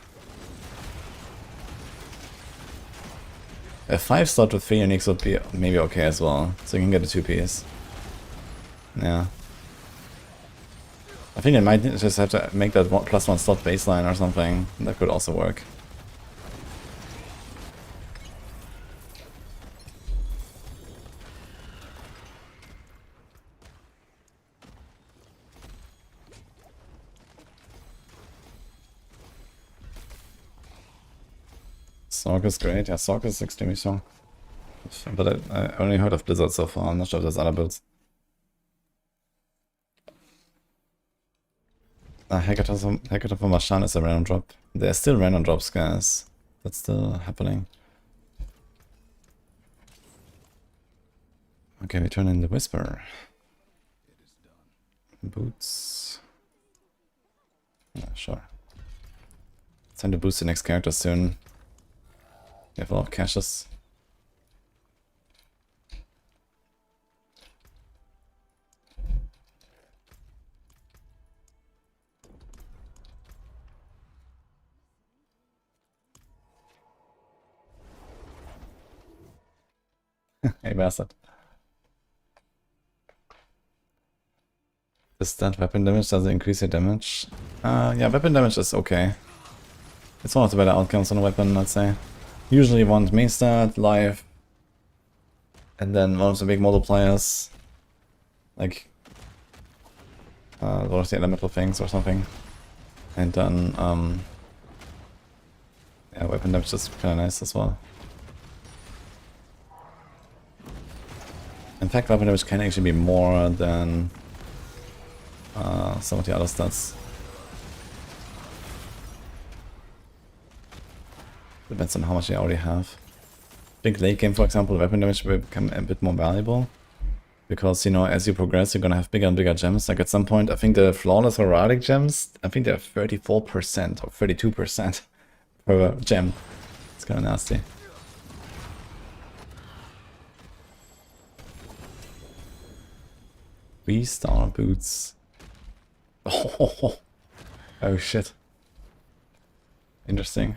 A 5 slot with 3 uniques would be maybe okay as well, so you can get a 2-piece. Yeah. I think I might just have to make that +1 slot baseline or something. That could also work. Sorg is great. Yeah, Sorg is extremely strong. But I only heard of Blizzard so far. I'm not sure if there's other builds. Hackathon for Marshan is a random drop. There are still random drops, guys. That's still happening. Okay, we turn in the Whisper. Boots. Yeah, sure. It's time to boost the next character soon. We have a lot of caches. Hey, bastard. Does that weapon damage? Does it increase your damage? Yeah, weapon damage is okay. It's one of the better outcomes on a weapon, I'd say. Usually want main stat, life, and then one of the big multipliers, like one of the elemental things or something. And then, yeah, weapon damage is kind of nice as well. In fact, weapon damage can actually be more than some of the other stats. Depends on how much they already have. I think late game, for example, the weapon damage will become a bit more valuable. Because, you know, as you progress, you're gonna have bigger and bigger gems. Like at some point, I think the flawless heraldic gems, I think they're 34% or 32% per gem. It's kind of nasty. Three-star boots. Oh shit. Interesting.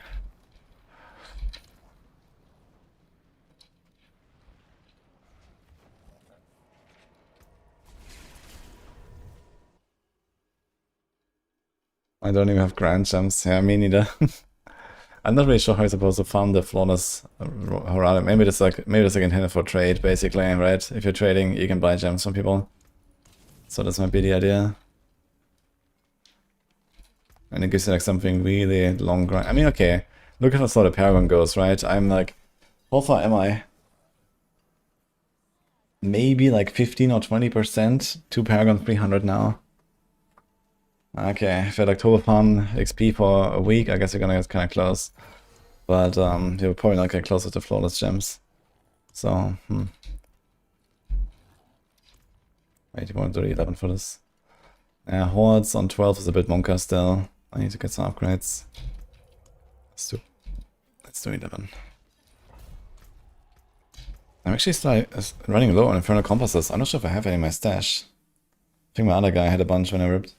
I don't even have grand gems. Yeah, me neither. I'm not really sure how you're supposed to farm the flawless heraldic. Maybe it's like intended for trade, basically, right? If you're trading, you can buy gems from people. So this might be the idea. And it gives you like something really long grind. I mean, okay, look at how the Paragon goes, right? I'm like, how far am I? Maybe like 15 or 20% to Paragon 300 now. Okay, if you had October farm XP for a week, I guess you're gonna get kind of close. But you'll probably not get closer to flawless gems. So, Wait, you want to do 11 for this? Yeah, Hordes on 12 is a bit monka still. I need to get some upgrades. Let's do 11. I'm actually still running low on Infernal Compasses. I'm not sure if I have any in my stash. I think my other guy had a bunch when I ripped.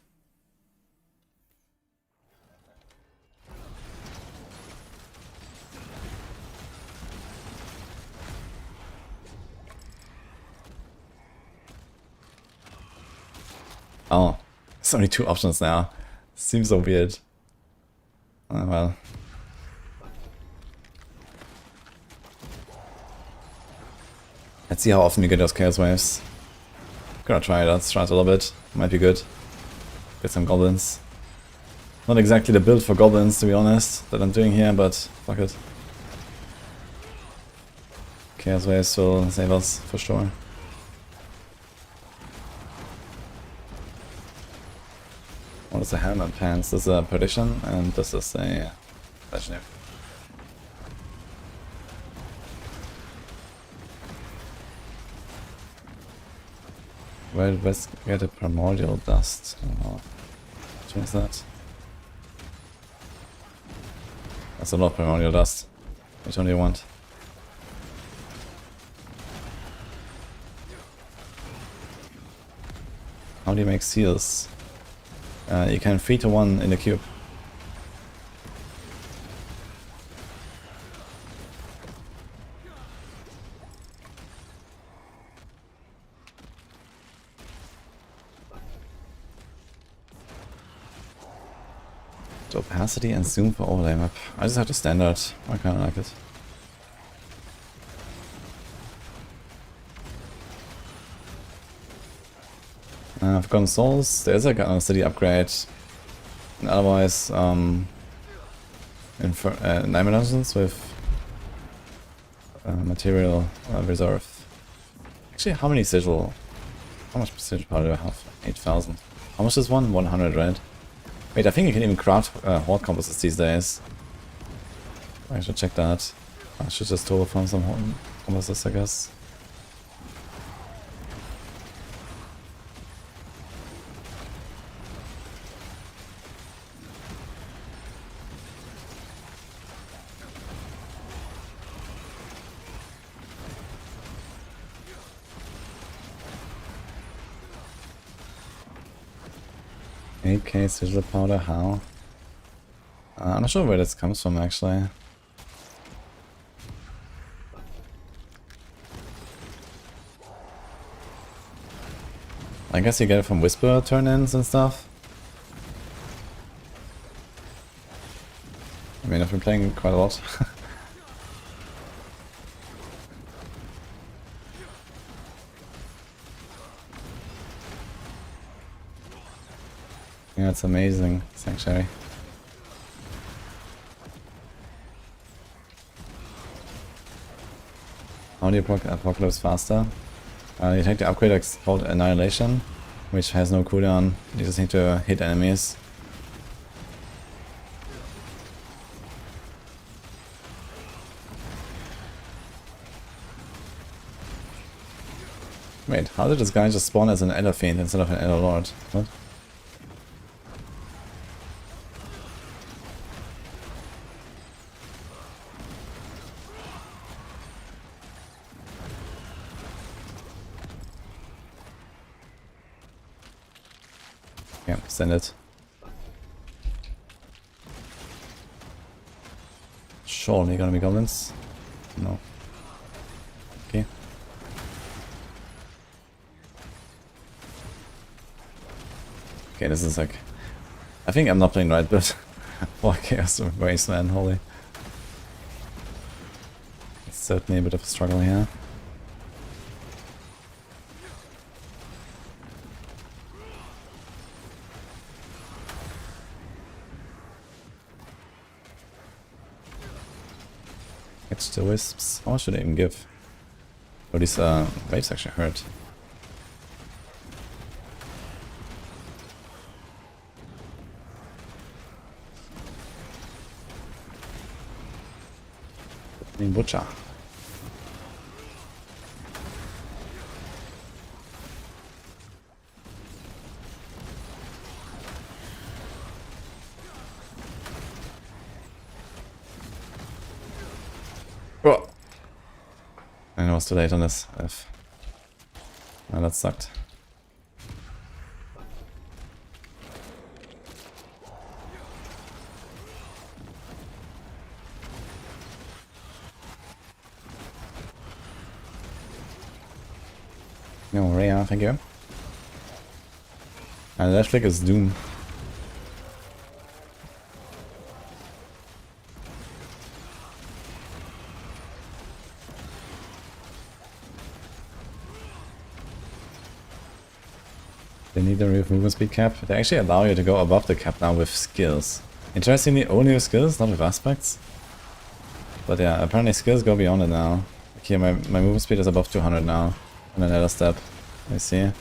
Oh, there's only 2 options now. Seems so weird. Oh, well. Let's see how often we get those Chaos Waves. Gonna try it, let's try it a little bit. Might be good. Get some goblins. Not exactly the build for goblins, to be honest, that I'm doing here, but fuck it. Chaos Waves will save us, for sure. What is the helmet pants? This is a perdition, and this is a legendary. Where did West get a primordial dust? Oh, which is that? That's a lot of primordial dust. Which one do you want? How do you make seals? You can 3-to-1 in the cube. The opacity and zoom for overlay map. I just have the standard. I kinda like it. I've gotten souls. There's a city upgrade. And otherwise, Nightmare Dungeons with material reserve. Actually, how many sigil? How much sigil power do I have? 8,000. How much is one? 100, right? Wait, I think you can even craft horde compasses these days. I should check that. I should just turbo farm some horde compasses, I guess. AK sigil powder, how? I'm not sure where this comes from actually. I guess you get it from Whisper turn-ins and stuff. I mean, I've been playing quite a lot. Yeah, it's amazing, Sanctuary. How do you Apocalypse faster? You take the upgrade called Annihilation, which has no cooldown. You just need to hit enemies. Wait, how did this guy just spawn as an Elder Fiend instead of an Elder Lord? What? Yeah, send it. Surely gonna be goblins? No. Okay. Okay, this is like... I think I'm not playing right, but... for Chaos Wasteland, holy. It's certainly a bit of a struggle here. Catch the wisps. How much should I even give? Oh, these waves actually hurt. Butcher. Oh. I know I was too late on this. Oh, that sucked. No, Rhea, thank you. And left click is Doom. They need to remove movement speed cap. They actually allow you to go above the cap now with skills. Interestingly, only with skills, not with aspects. But yeah, apparently skills go beyond it now. Okay, my movement speed is above 200 now. And another step. I see.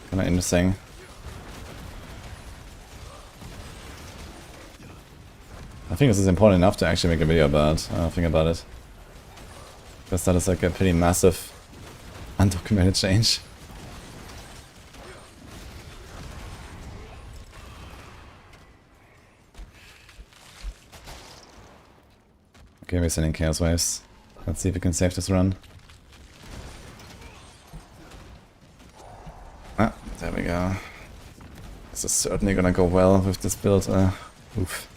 Kinda interesting. I think this is important enough to actually make a video about. Think about it. Because that is like a pretty massive undocumented change. Okay, we're sending Chaos Waves. Let's see if we can save this run. Ah, there we go. This is certainly gonna go well with this build. Oof.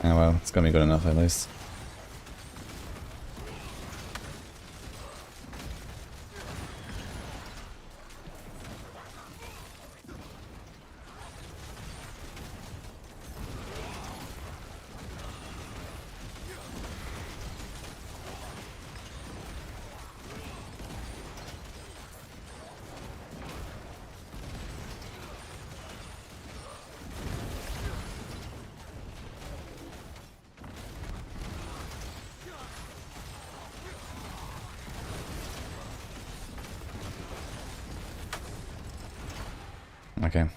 Oh well, it's gonna be good enough at least. Okay.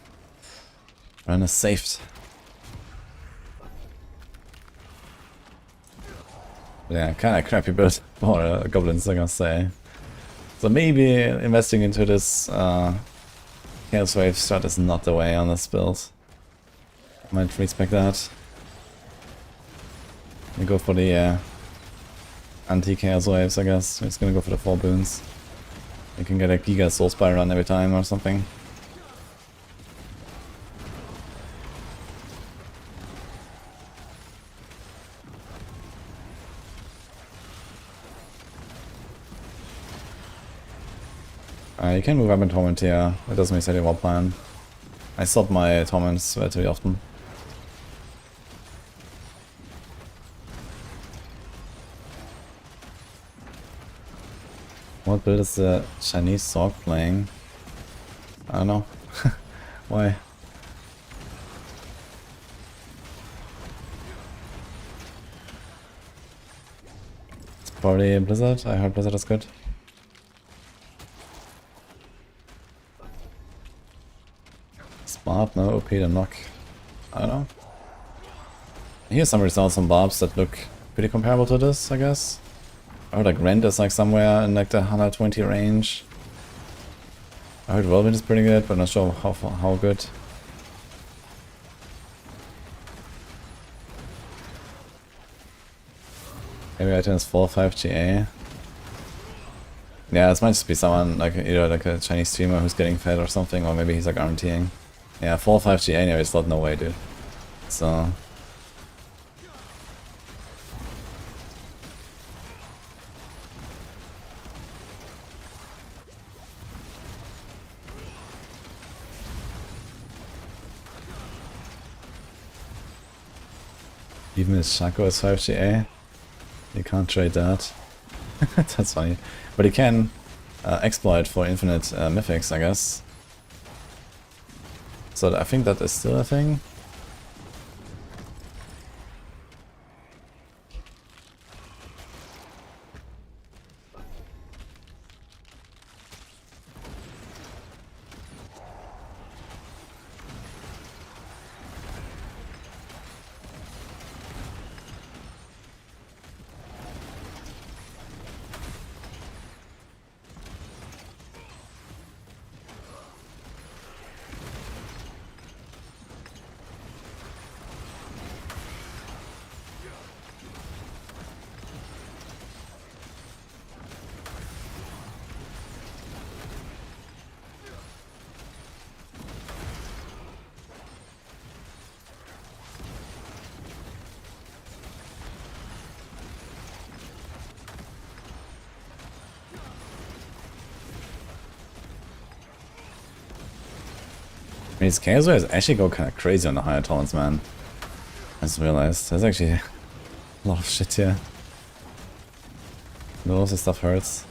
Run is saved. Yeah, kinda crappy build for goblins, I gotta say. So maybe investing into this Chaos Wave strat is not the way on this build. Might respect that. We go for the anti-Chaos Waves, I guess. We're just gonna go for the 4 boons. You can get a Giga Soul Spire run every time or something. You can move up in Torment here. That doesn't make any war plan. I stop my Torments relatively often. What build is the Chinese Sorc playing? I don't know. Why? It's probably Blizzard. I heard Blizzard is good. Barb, no OP to knock. I don't know. Here's some results on Barbs that look pretty comparable to this, I guess. I heard like Rend is like somewhere in like the 120 range. I heard Whirlwind is pretty good, but not sure how good. Maybe item is 4 or 5 GA. Yeah, this might just be someone like either like a Chinese streamer who's getting fed or something, or maybe he's like RNTing. Yeah, 4 or 5 GA anyway, it's not no way, dude. So even his Shaco is 5 GA. You can't trade that. That's funny. But he can exploit for infinite mythics, I guess. So I think that is still a thing. mean, his Kazuya actually go kind of crazy on the higher tolerance, man. I just realized there's actually a lot of shit here. No, this stuff hurts.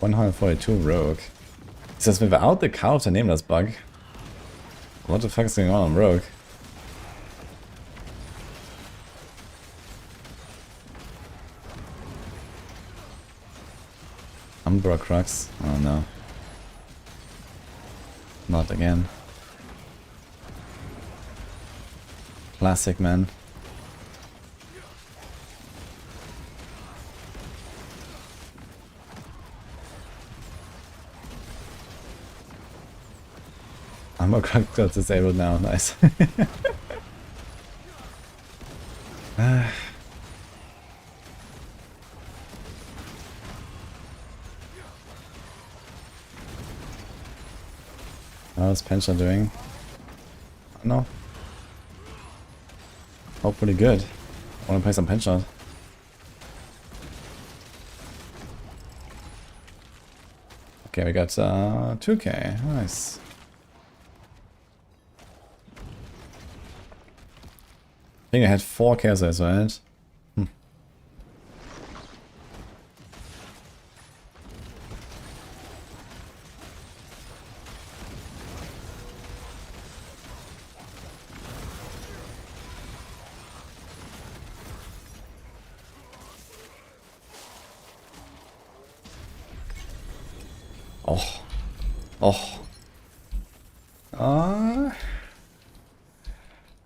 $142 Rogue. It says without the cow to nameless bug. What the fuck is going on Rogue? Umbra Crux? Oh no. Not again. Classic, man. Umbra Crux got disabled now, nice. How's Pencha doing? No. Hopefully good. I wanna play some Pencha. Okay, we got 2k. Nice. I think I had 4 Kazas, right?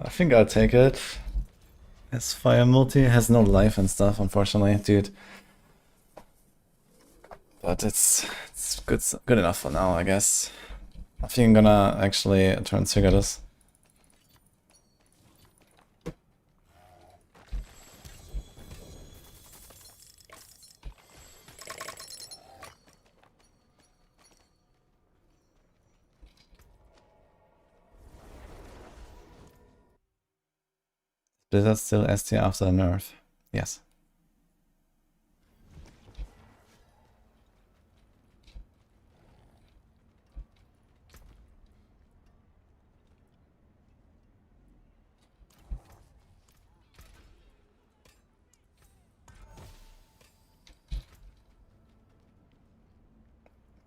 I think I'll take it. His fire multi has no life and stuff, unfortunately, dude. But it's good enough for now, I guess. I think I'm gonna actually try and figure this. Is that still ST after the nerf? Yes.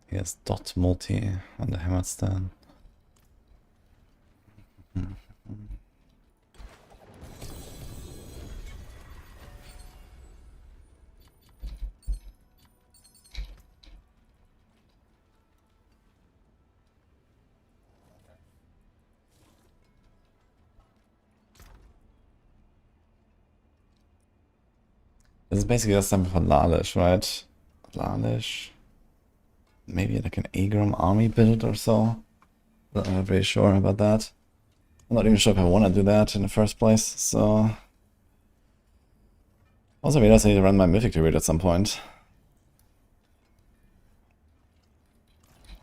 He has dot multi on the hammer stand. This is basically just something for Lalish, right? Lalish. Maybe like an Agram army build or so. I'm not very sure about that. I'm not even sure if I want to do that in the first place, so... Also realize I need to run my Mythic to read at some point.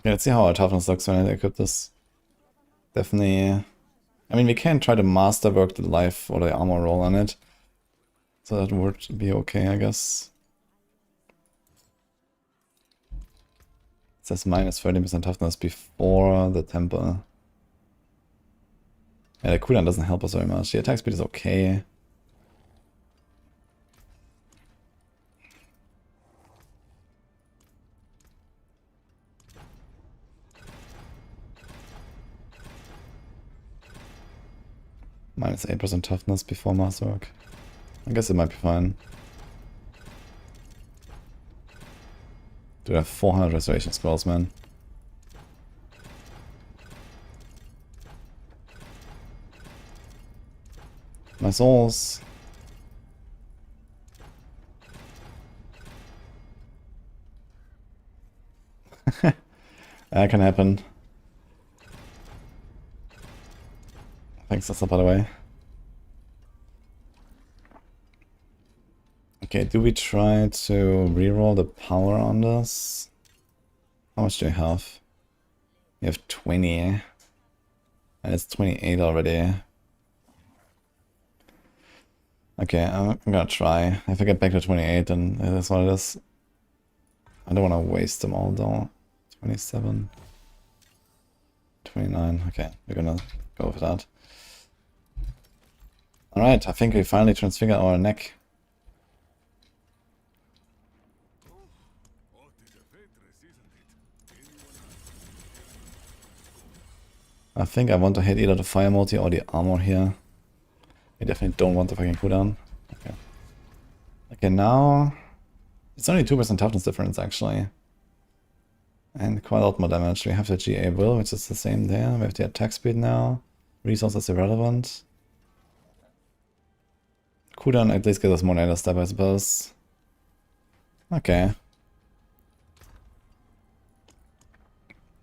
Yeah, let's see how our toughness looks when I equip this. Definitely... I mean, we can try to masterwork the life or the armor roll on it. So that would be okay, I guess. It says minus 30% toughness before the temple. Yeah, the cooldown doesn't help us very much. The attack speed is okay. Minus 8% toughness before masterwork. I guess it might be fine. Dude, I have 400 restoration scrolls, man. My souls. That can happen. Thanks, that's up, by the way. Okay, do we try to reroll the power on this? How much do you have? You have 20. And it's 28 already. Okay, I'm gonna try. If I get back to 28, then that's what it is. I don't want to waste them all though. 27. 29. Okay, we're gonna go with that. Alright, I think we finally transfigure our neck. I think I want to hit either the fire multi or the armor here. I definitely don't want the fucking cooldown. Okay. Okay, now it's only 2% toughness difference actually. And quite a lot more damage. We have the GA will, which is the same there. We have the attack speed now. Resources irrelevant. Cooldown at least gives us more nader step, I suppose. Okay.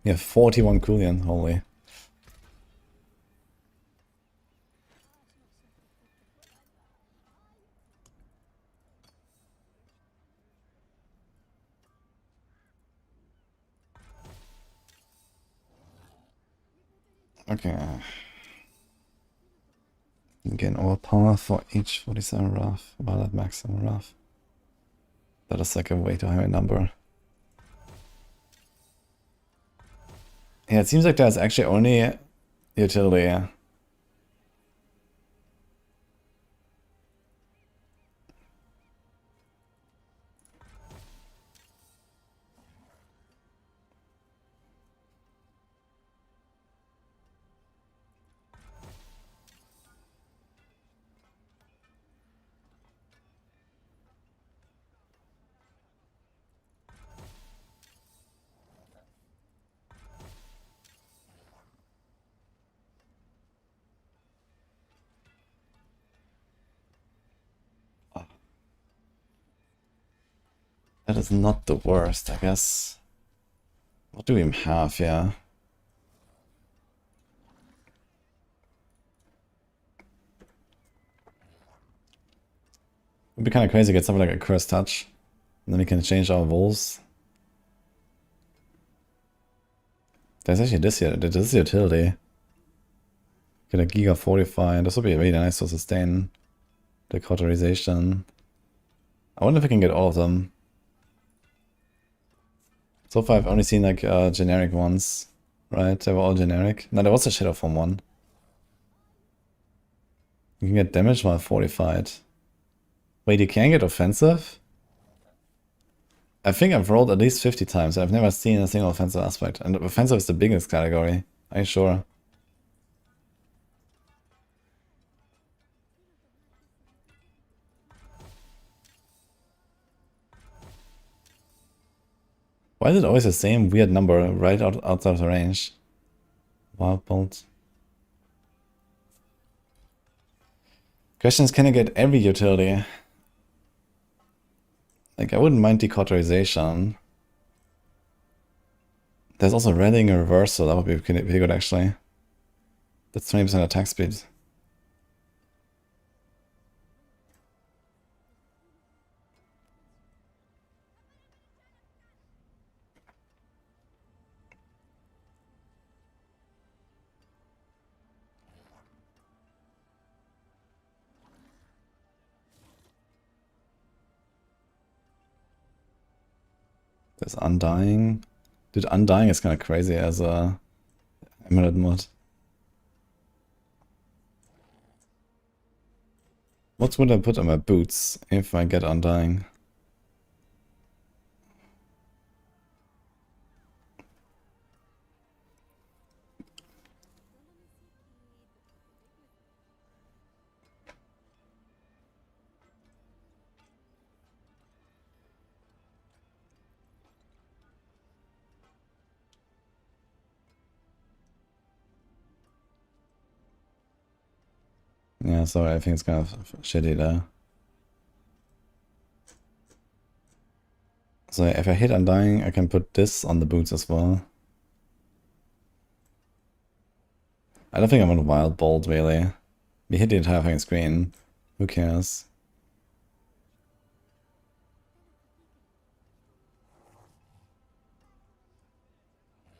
We have 41 cooldown, holy. Okay. Gain overpower for each 47 rough, about at maximum rough. That is like a way too high number. Yeah, it seems like there's actually only utility. That is not the worst, I guess. What do we have here? It'd be kind of crazy to get something like a Curse Touch. And then we can change our wolves. There's actually this here. This is utility. Get a Giga Fortify. This would be really nice to sustain the cauterization. I wonder if we can get all of them. So far I've only seen like generic ones. Right? They were all generic. No, there was a Shadow Form one. You can get damage while fortified. Wait, you can get offensive? I think I've rolled at least 50 times. I've never seen a single offensive aspect. And offensive is the biggest category. Are you sure? Why is it always the same weird number right outside of the range? Wild Bolt. Question is, can I get every utility? Like, I wouldn't mind decauterization. There's also Redding and Reversal. That would be pretty good, actually. That's 20% attack speed. There's Undying. Dude, Undying is kind of crazy as a Emerald mod. What would I put on my boots if I get Undying? Yeah, sorry, I think it's kind of shitty there. So if I hit Undying, I can put this on the boots as well. I don't think I want Wild Bolt, really. We hit the entire fucking screen. Who cares?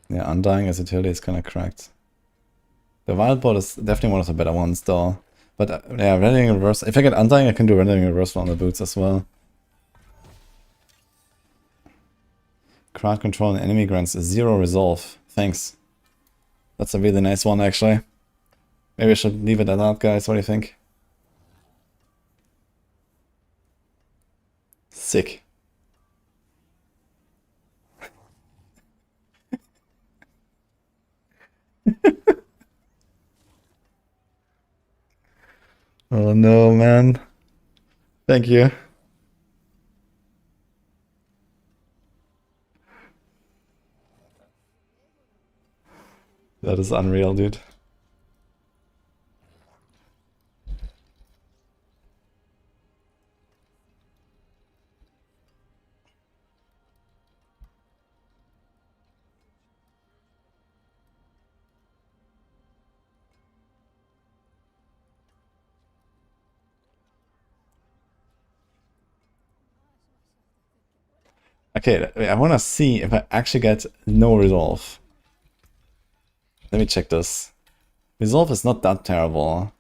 Yeah, Undying as utility is kind of cracked. The wild bolt is definitely one of the better ones though. But yeah, rendering reverse. If I get undying, I can do rendering reversal on the boots as well. Crowd control and enemy grants 0 resolve. Thanks. That's a really nice one actually. Maybe I should leave it at that, guys. What do you think? Sick. Oh no, man. Thank you. That is unreal, dude. Okay, I want to see if I actually get no resolve. Let me check this. Resolve is not that terrible.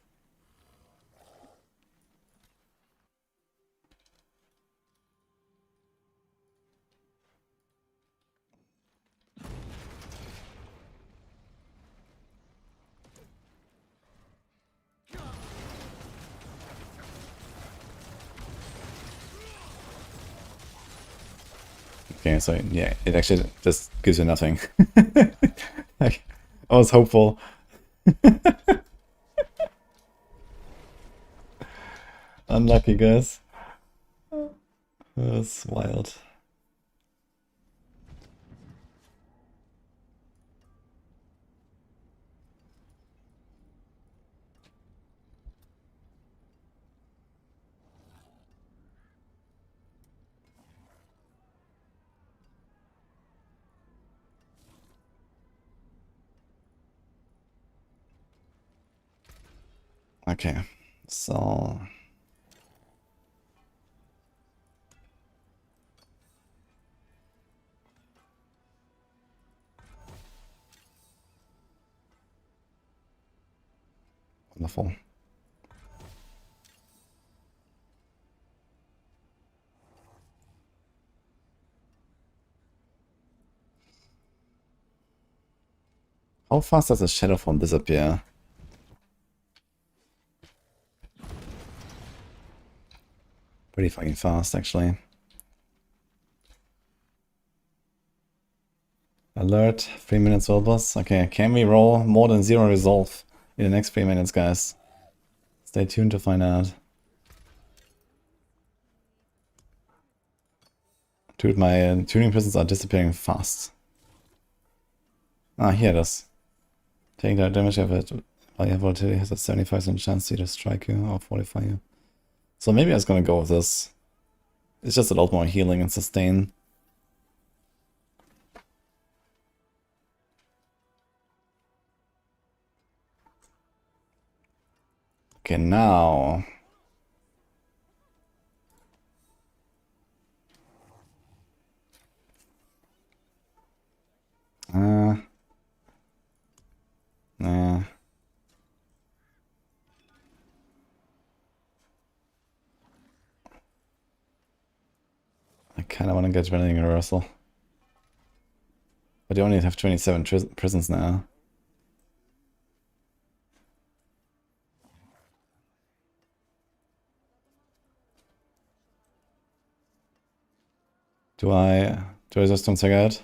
Okay, so yeah, it actually just gives you nothing. I was hopeful. Unlucky, guys. That's wild. Okay, so wonderful. How fast does the shadow form disappear? Pretty fucking fast, actually. Alert, 3 minutes world boss. Okay, can we roll more than 0 resolve in the next 3 minutes, guys? Stay tuned to find out. Dude, my tuning prisons are disappearing fast. Ah, here it is. Taking that damage of it while your volatility has a 75% chance to either strike you or fortify you. So maybe I was gonna go with this. It's just a lot more healing and sustain. Okay, now... Nah. I kinda wanna get running reversal. But you only have 27 prisons now. Do I just don't check out?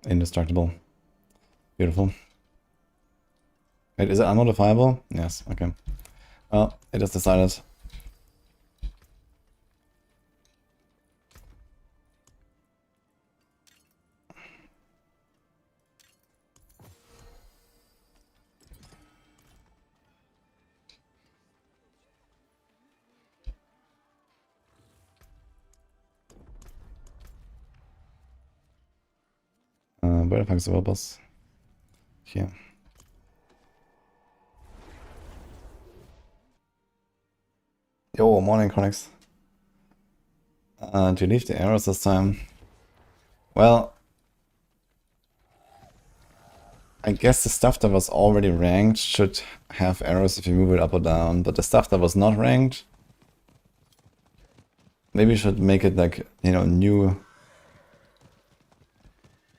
Indestructible. Beautiful. Wait, is it unmodifiable? Yes, okay. Well, it is decided. Where the fuck is the world boss? Here. Oh, morning, Chronix. Do you leave the arrows this time? Well, I guess the stuff that was already ranked should have arrows if you move it up or down, but the stuff that was not ranked, maybe you should make it like, you know, new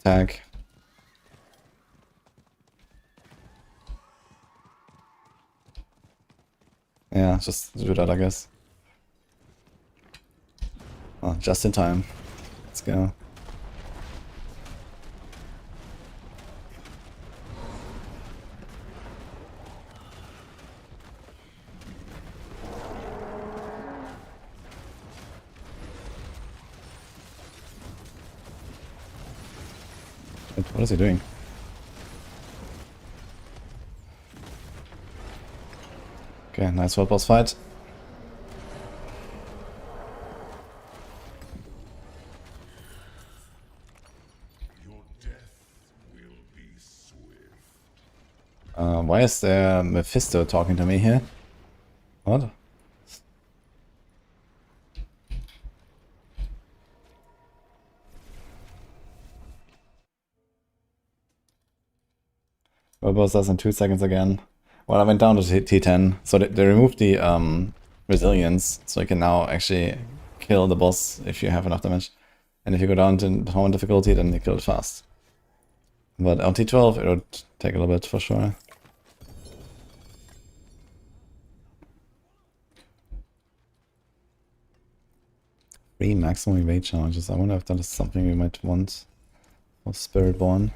tag. Yeah, just do that, I guess. Oh, just in time. Let's go. Wait, what is he doing? Okay, nice world boss fight. Why is there Mephisto talking to me here? What? World boss does in 2 seconds again. Well, I went down to T10, so they removed the resilience, so you can now actually kill the boss if you have enough damage. And if you go down to common difficulty, then you kill it fast. But on T12, it would take a little bit for sure. Three maximum evade challenges. I wonder if that is something we might want for Spiritborn.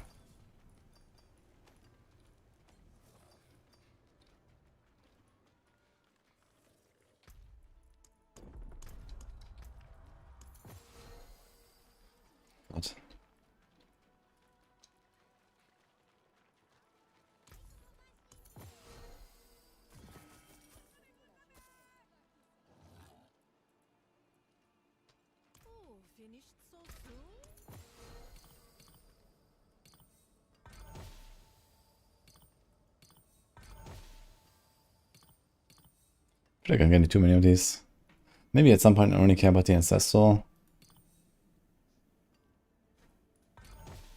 What? I feel like I'm getting too many of these. Maybe at some point I only care about the Ancestral.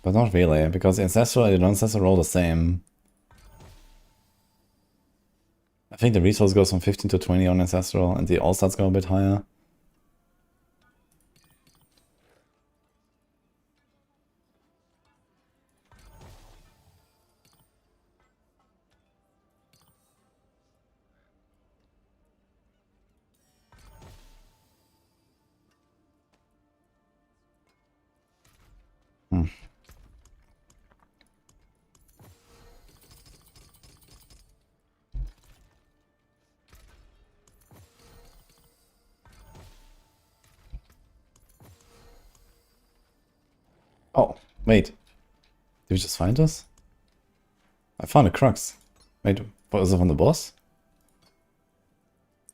But not really, because the Ancestral and the non-Ancestral roll the same. I think the resource goes from 15 to 20 on Ancestral, and the All-Stars go a bit higher. Oh, wait. Did we just find us? I found a crux. Wait, what is it from the boss?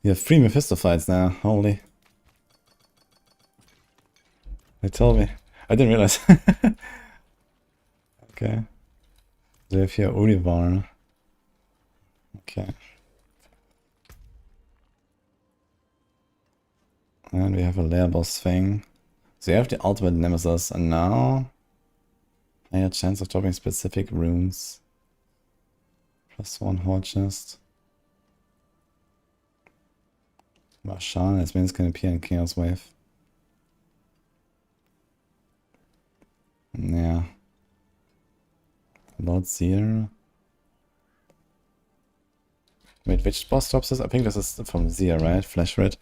You have 3 Mephisto fights now, holy. They told me. I didn't realize. Okay. They have here Olivar. Okay. And we have a lair boss thing. So you have the ultimate nemesis, and now higher chance of dropping specific runes. +1 horde chest. Marshan, as minions can appear in Chaos Wave. Yeah. Lord Seer. Wait, which boss drops this? I think this is from Seer, right? Flash Red.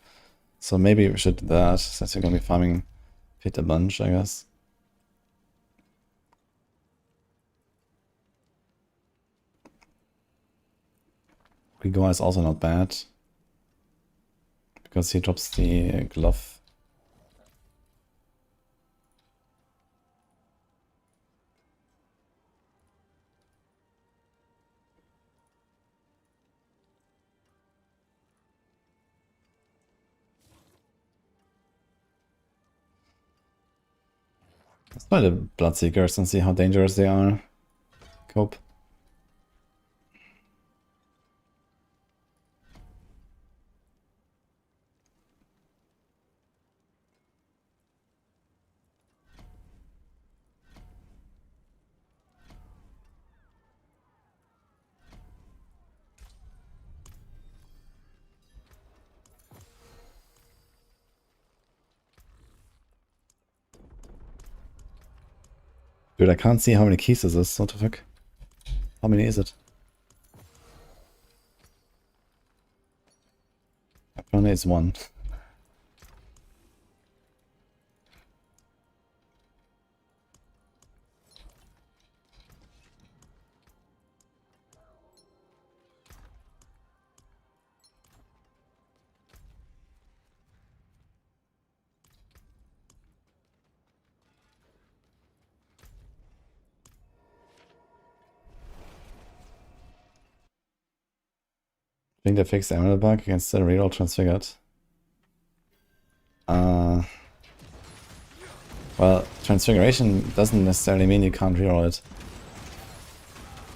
So maybe we should do that, since we're gonna be farming Pit a bunch, I guess. Grigor is also not bad, because he drops the glove. Let's try the Bloodseekers and see how dangerous they are. Cope. Dude, I can't see how many keys this is. What the fuck? How many is it? Apparently it's 1. I think they fixed the emerald bug against the reroll transfigured. Well, transfiguration doesn't necessarily mean you can't reroll it.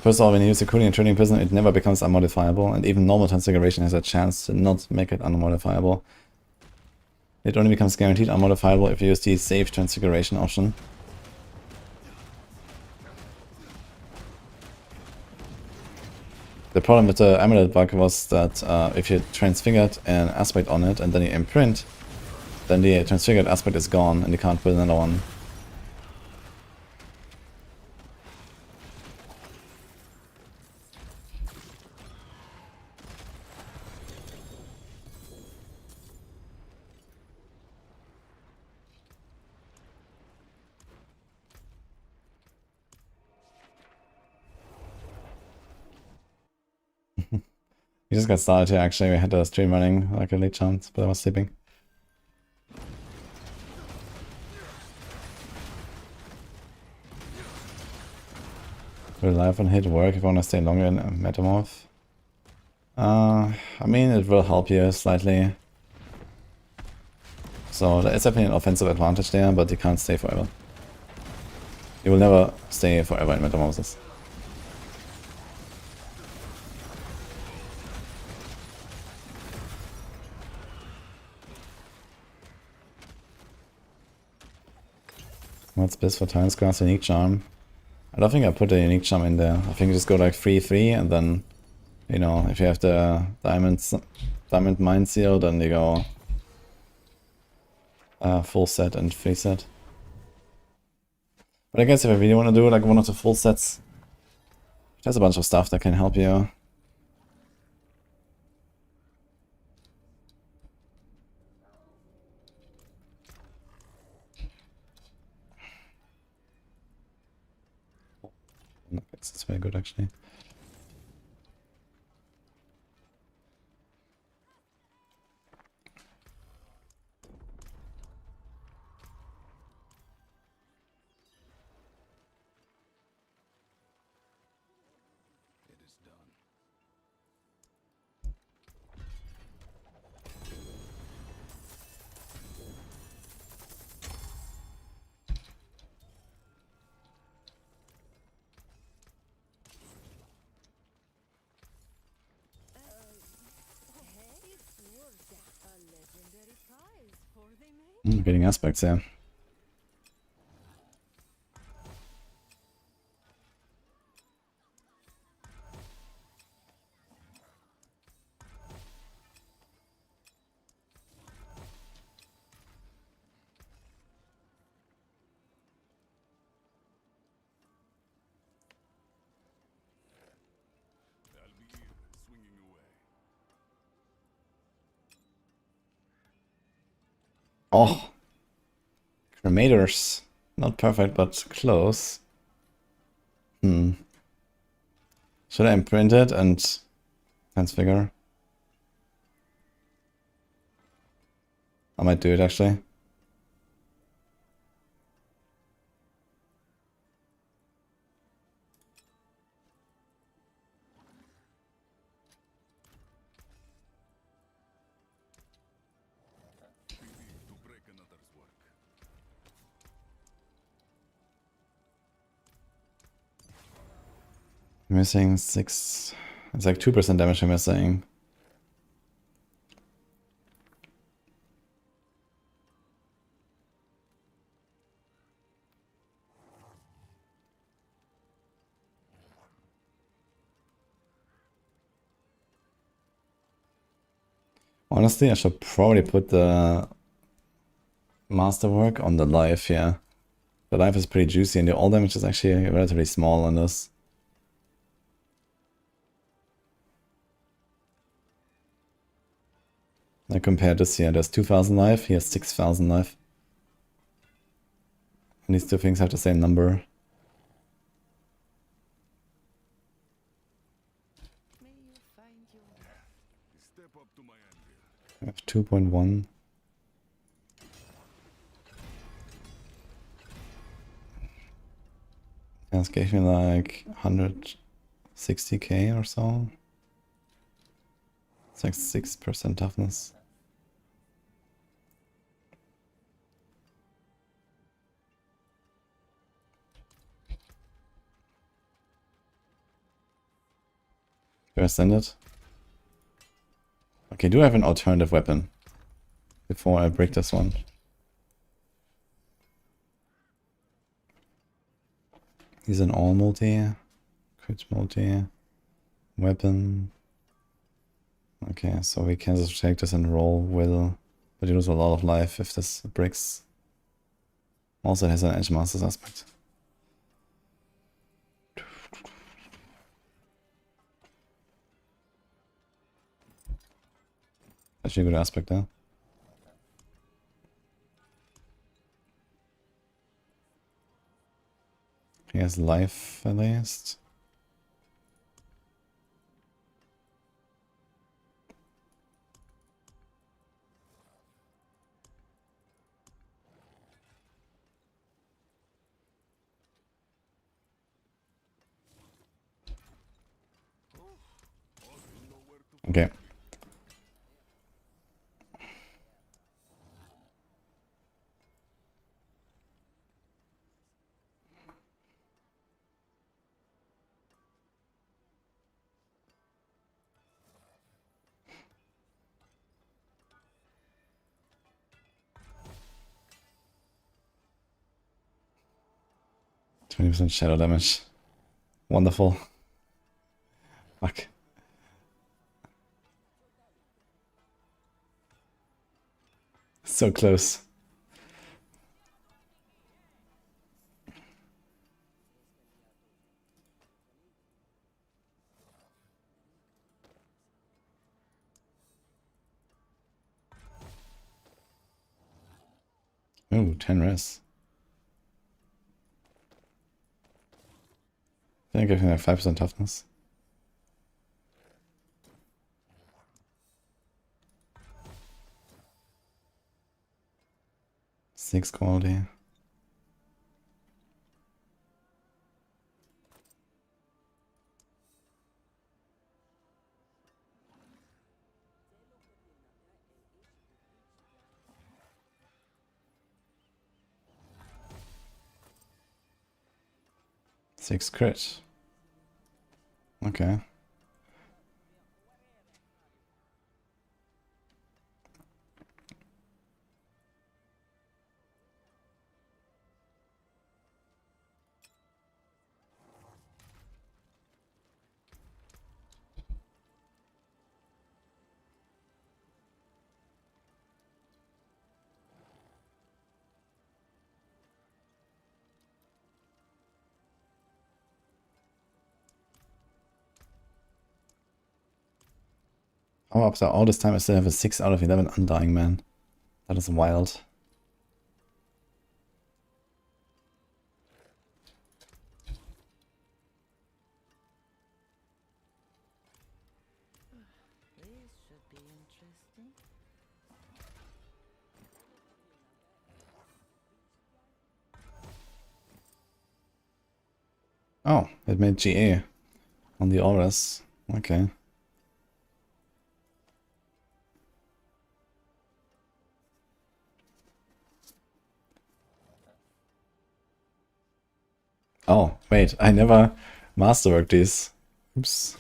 First of all, when you use the cooling and turning prism, it never becomes unmodifiable, and even normal transfiguration has a chance to not make it unmodifiable. It only becomes guaranteed unmodifiable if you use the save transfiguration option. The problem with the amulet bug was that if you transfigured an aspect on it and then you imprint, then the transfigured aspect is gone and you can't put another one. We just got started here actually, we had a stream running like a late chance, but I was sleeping. Will live on hit work if you want to stay longer in Metamorph? I mean, it will help you slightly. So there is definitely an offensive advantage there, but you can't stay forever. You will never stay forever in Metamorphosis. What's best for Times Class Unique Charm? I don't think I put a Unique Charm in there. I think you just go like 3-3 and then, you know, if you have the Diamond Mind Seal, then you go full set and 3 set. But I guess if I really want to do like one of the full sets, there's a bunch of stuff that can help you. That's very good actually. Getting aspects, yeah. Oh, Cremators. Not perfect, but close. Should I imprint it and transfigure? I might do it actually. Missing 6. It's like 2% damage I'm missing. Honestly, I should probably put the masterwork on the live here. The life is pretty juicy, and the all damage is actually relatively small on this. I compared this here, there's 2000 life, he has 6000 life. And these two things have the same number. I have 2.1. This gave me like 160k or so. It's like 6% toughness. Do I send it? Okay, do I have an alternative weapon before I break this one? He's an all multi, crit multi, weapon. Okay, so we can just take this and roll will, but you lose a lot of life if this breaks. Also, it has an Edge Masters aspect. Actually a good aspect there. He has life at least. Okay. %20 shadow damage. Wonderful. Fuck. So close. Ooh, 10 res. I think I can have 5% toughness. Six quality. Six crit. Okay. Oh, after all this time I still have a 6 out of 11 Undying, man. That is wild. Oh, it made GA on the auras. Okay. Oh, wait, I never masterworked these. Oops.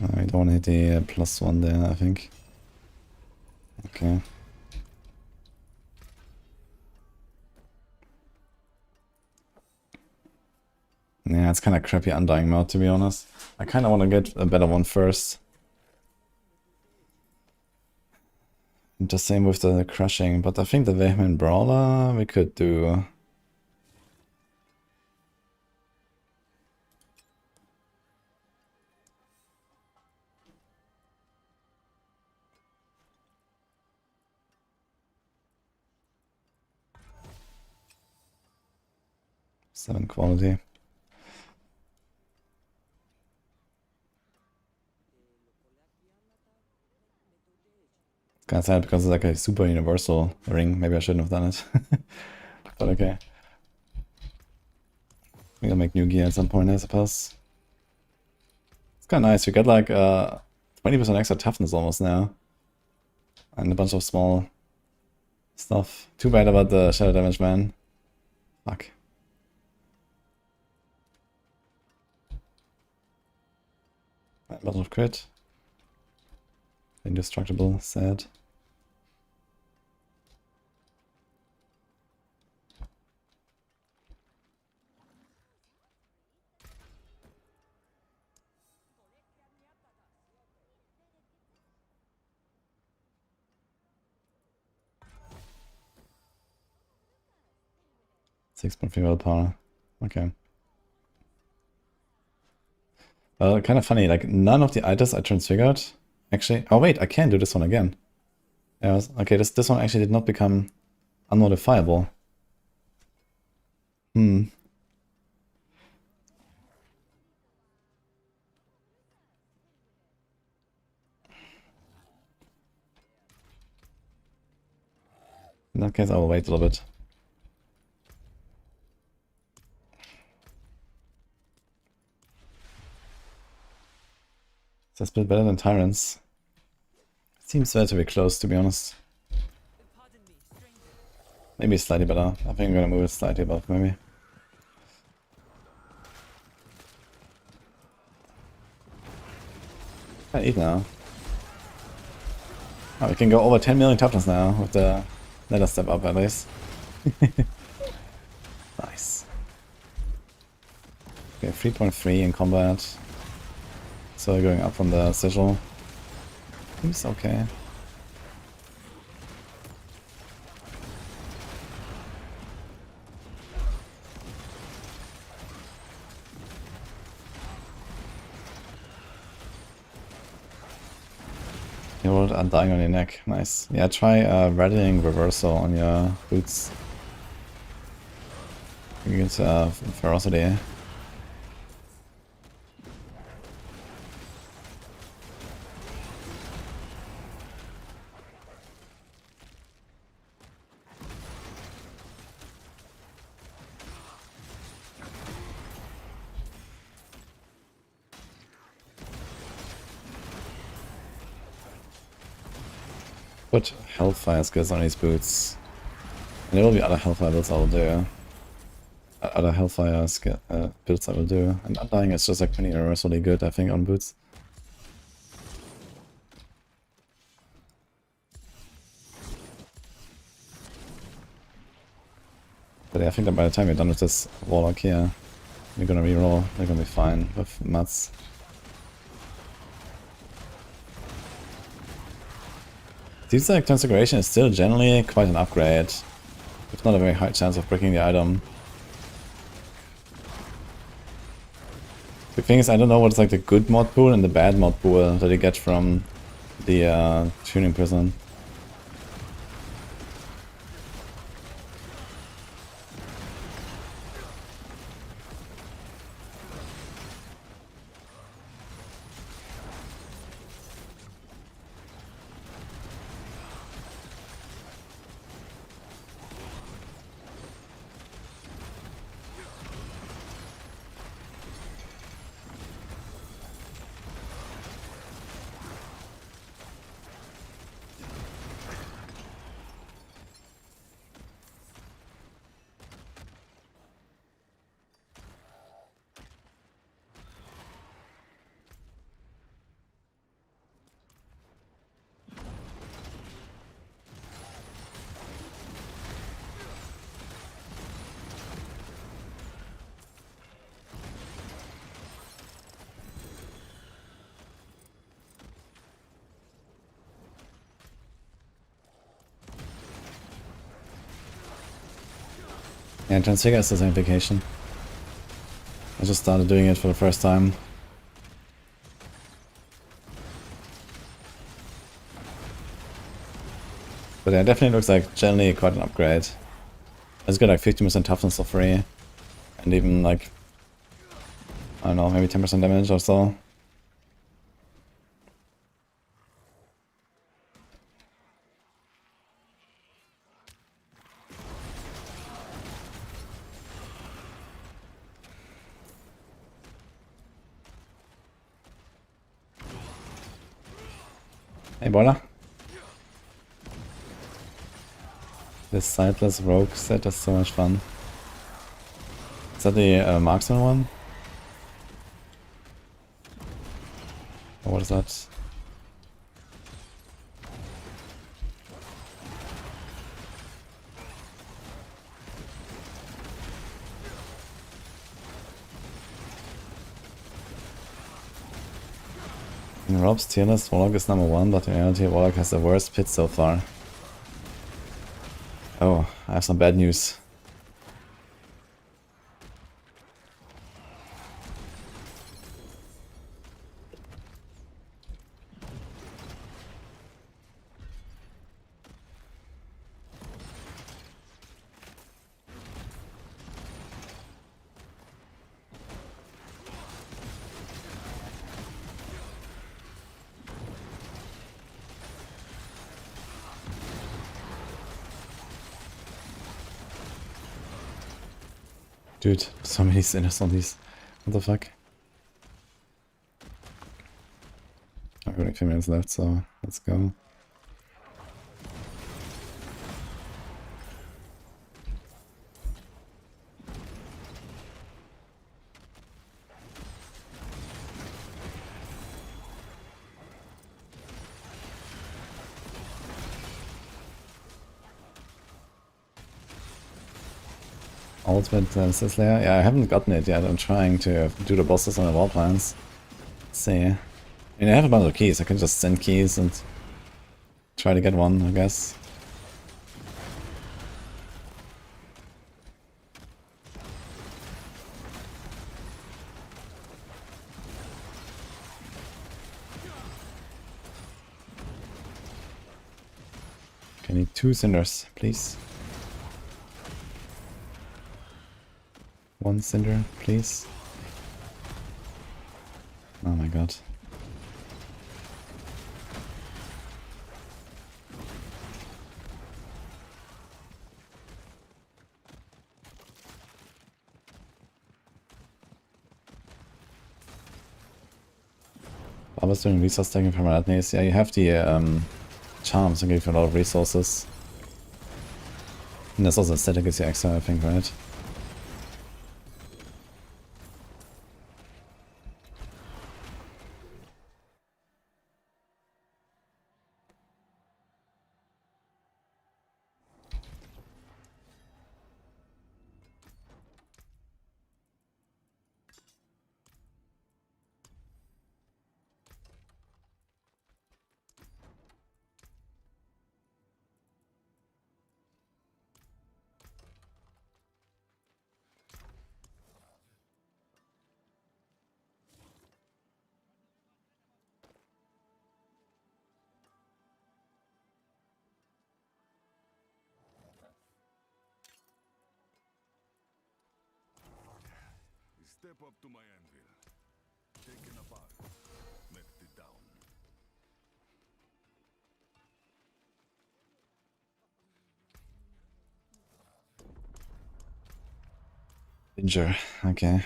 I don't hit the +1 there, I think. Okay. Yeah, it's kind of crappy Undying mode, to be honest. I kind of want to get a better one first. Just same with the crushing, but I think the Vehement Brawler we could do. Seven quality. Kind of sad because it's like a super universal ring. Maybe I shouldn't have done it. But okay. We'll make new gear at some point, I suppose. It's kind of nice. We get like 20% extra toughness almost now. And a bunch of small stuff. Too bad about the shadow damage, man. Fuck. A lot of crit. Indestructible, sad. .3 willpower. Okay. Kind of funny, like none of the items I transfigured actually. Oh wait, I can do this one again. Yeah, okay, this one actually did not become unmodifiable. Hmm. In that case, I will wait a little bit. Is this bit better than Tyrants? Seems relatively close, to be honest. Maybe slightly better. I think I'm gonna move it slightly above, maybe. I eat now. Oh, we can go over 10 million toughness now with the nether step up at least. Nice. Okay, 3.3 in combat. So going up from the sigil. Seems okay. You're undying on your neck. Nice. Yeah, try rallying reversal on your boots. You get ferocity. Put Hellfire skills on these boots. And there will be other Hellfire builds I will do. Other Hellfire builds I will do. And Undying is just like pretty universally good, I think, on boots. But yeah, I think that by the time we're done with this Warlock here, we're gonna reroll. We're gonna be fine with mats. Seems like Transfiguration is still generally quite an upgrade, with not a very high chance of breaking the item. The thing is, I don't know what's like the good mod pool and the bad mod pool that you get from the tuning prison. Yeah, Transfigure is the same vacation. I just started doing it for the first time. But yeah, it definitely looks like generally quite an upgrade. It's got like 50% toughness for free. And even like, I don't know, maybe 10% damage or so. Hey, boiler. This sightless rogue set is so much fun. Is that the marksman one? Or what is that? In Rob's tier list, Warlock is number 1, but in reality Warlock has the worst pit so far. Oh, I have some bad news. Dude, so many sinners on these. What the fuck? I've got like 3 minutes left, so let's go. Ultimate Slayer? Yeah, I haven't gotten it yet. I'm trying to do the bosses on the wall plans. Let's see. I mean, I have a bunch of keys. I can just send keys and try to get one, I guess. I need 2 cinders, please. 1 cinder, please. Oh my god. I was doing resource taking permanently. Yeah, you have the charms and give you a lot of resources. And there's also a set that gives you extra, I think, right? Step up to my anvil. Taken apart. Melted down. Ginger, okay.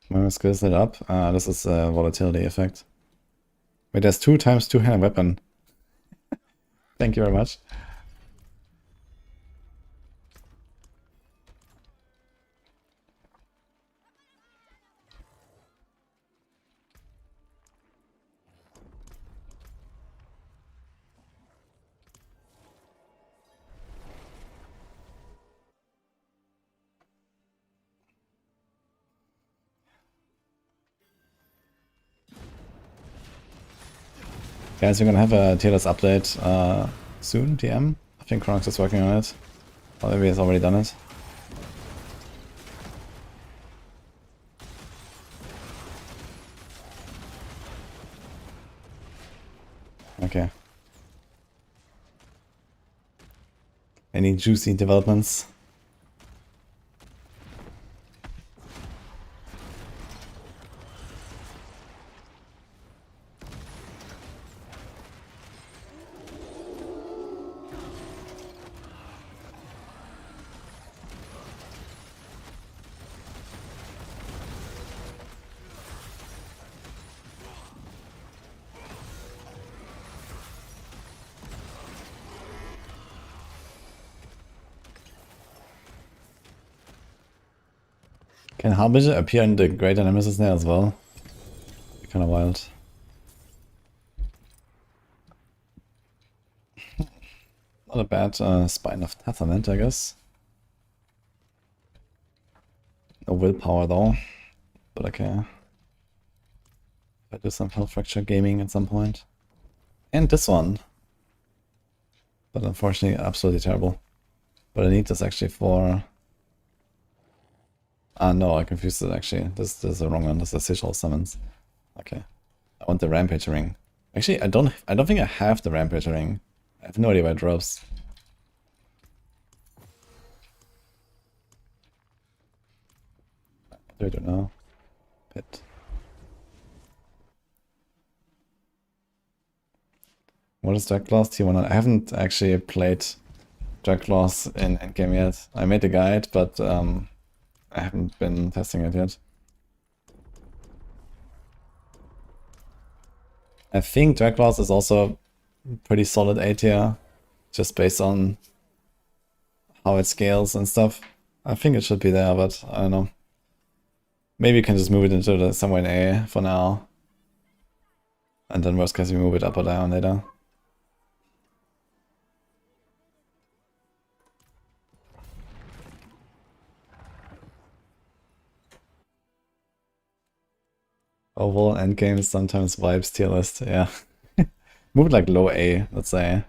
My skills lit up. This is a volatility effect. Wait, there's 2 times 2-handed weapon. Thank you very much. Guys, we're gonna have a TLS update soon, TM. I think Chronix is working on it. Or maybe he's already done it. Okay. Any juicy developments? Can Harbinger appear in the Greater Nemesis there as well? Kinda wild. Not a bad Spine of Testament, I guess. No willpower though, but okay. I do some health fracture gaming at some point. And this one. But unfortunately absolutely terrible. But I need this actually for... Ah no, I confused it actually. This is the wrong one. This is Sigil Summons. Okay. I want the Rampage ring. Actually, I don't think I have the Rampage ring. I have no idea where it drops. I don't know. Pit. What is Dragclaws T1? I haven't actually played Dragclaws in endgame yet. I made a guide, but I haven't been testing it yet. I think Dragclaws is also pretty solid A tier, just based on how it scales and stuff. I think it should be there, but I don't know. Maybe you can just move it into the somewhere in A for now. And then worst case we move it up or down later. Overall endgame sometimes vibes tier list, yeah. Move it like low A, let's say.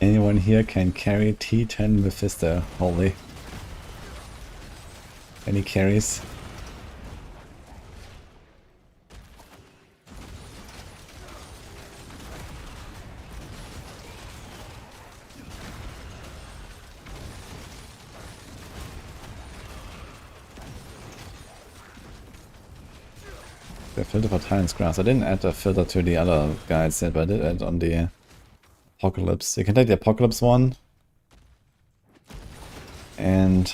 Anyone here can carry T10 Mephisto, holy. Any carries? The filter for Tyrant's Grass. I didn't add a filter to the other guides yet, but I did add on the Apocalypse. You can take the Apocalypse one. And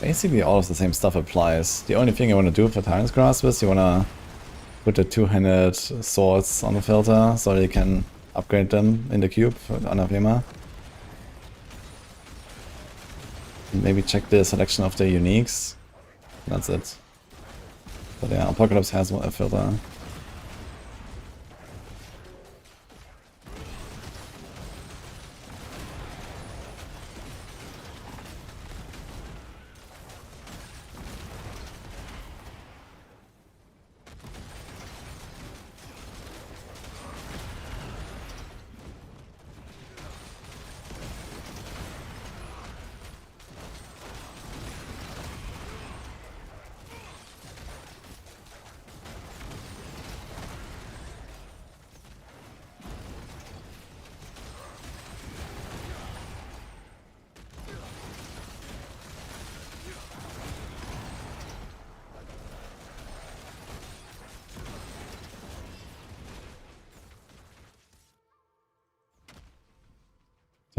basically all of the same stuff applies. The only thing I want to do for Tyrant's Grasp is you want to put the two-handed swords on the filter so you can upgrade them in the cube for Anathema. And maybe check the selection of the uniques. That's it. But yeah, Apocalypse has a filter.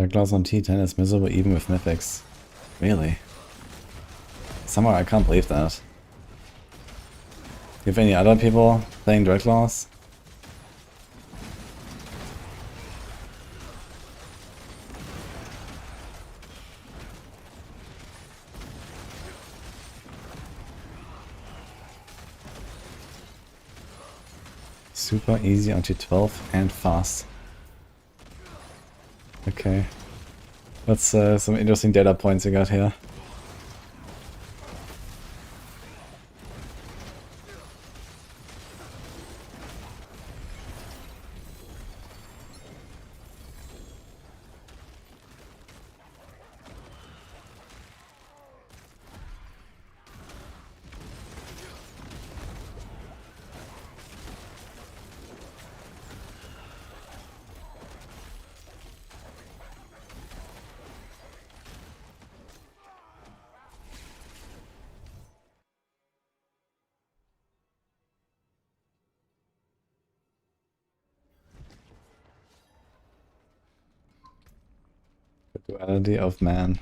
Their class on T10 is miserable even with mythics. Really? Somehow I can't believe that. Do you have any other people playing Dread Claws? Super easy on T12 and fast. Okay. That's some interesting data points we got here. The duality of man.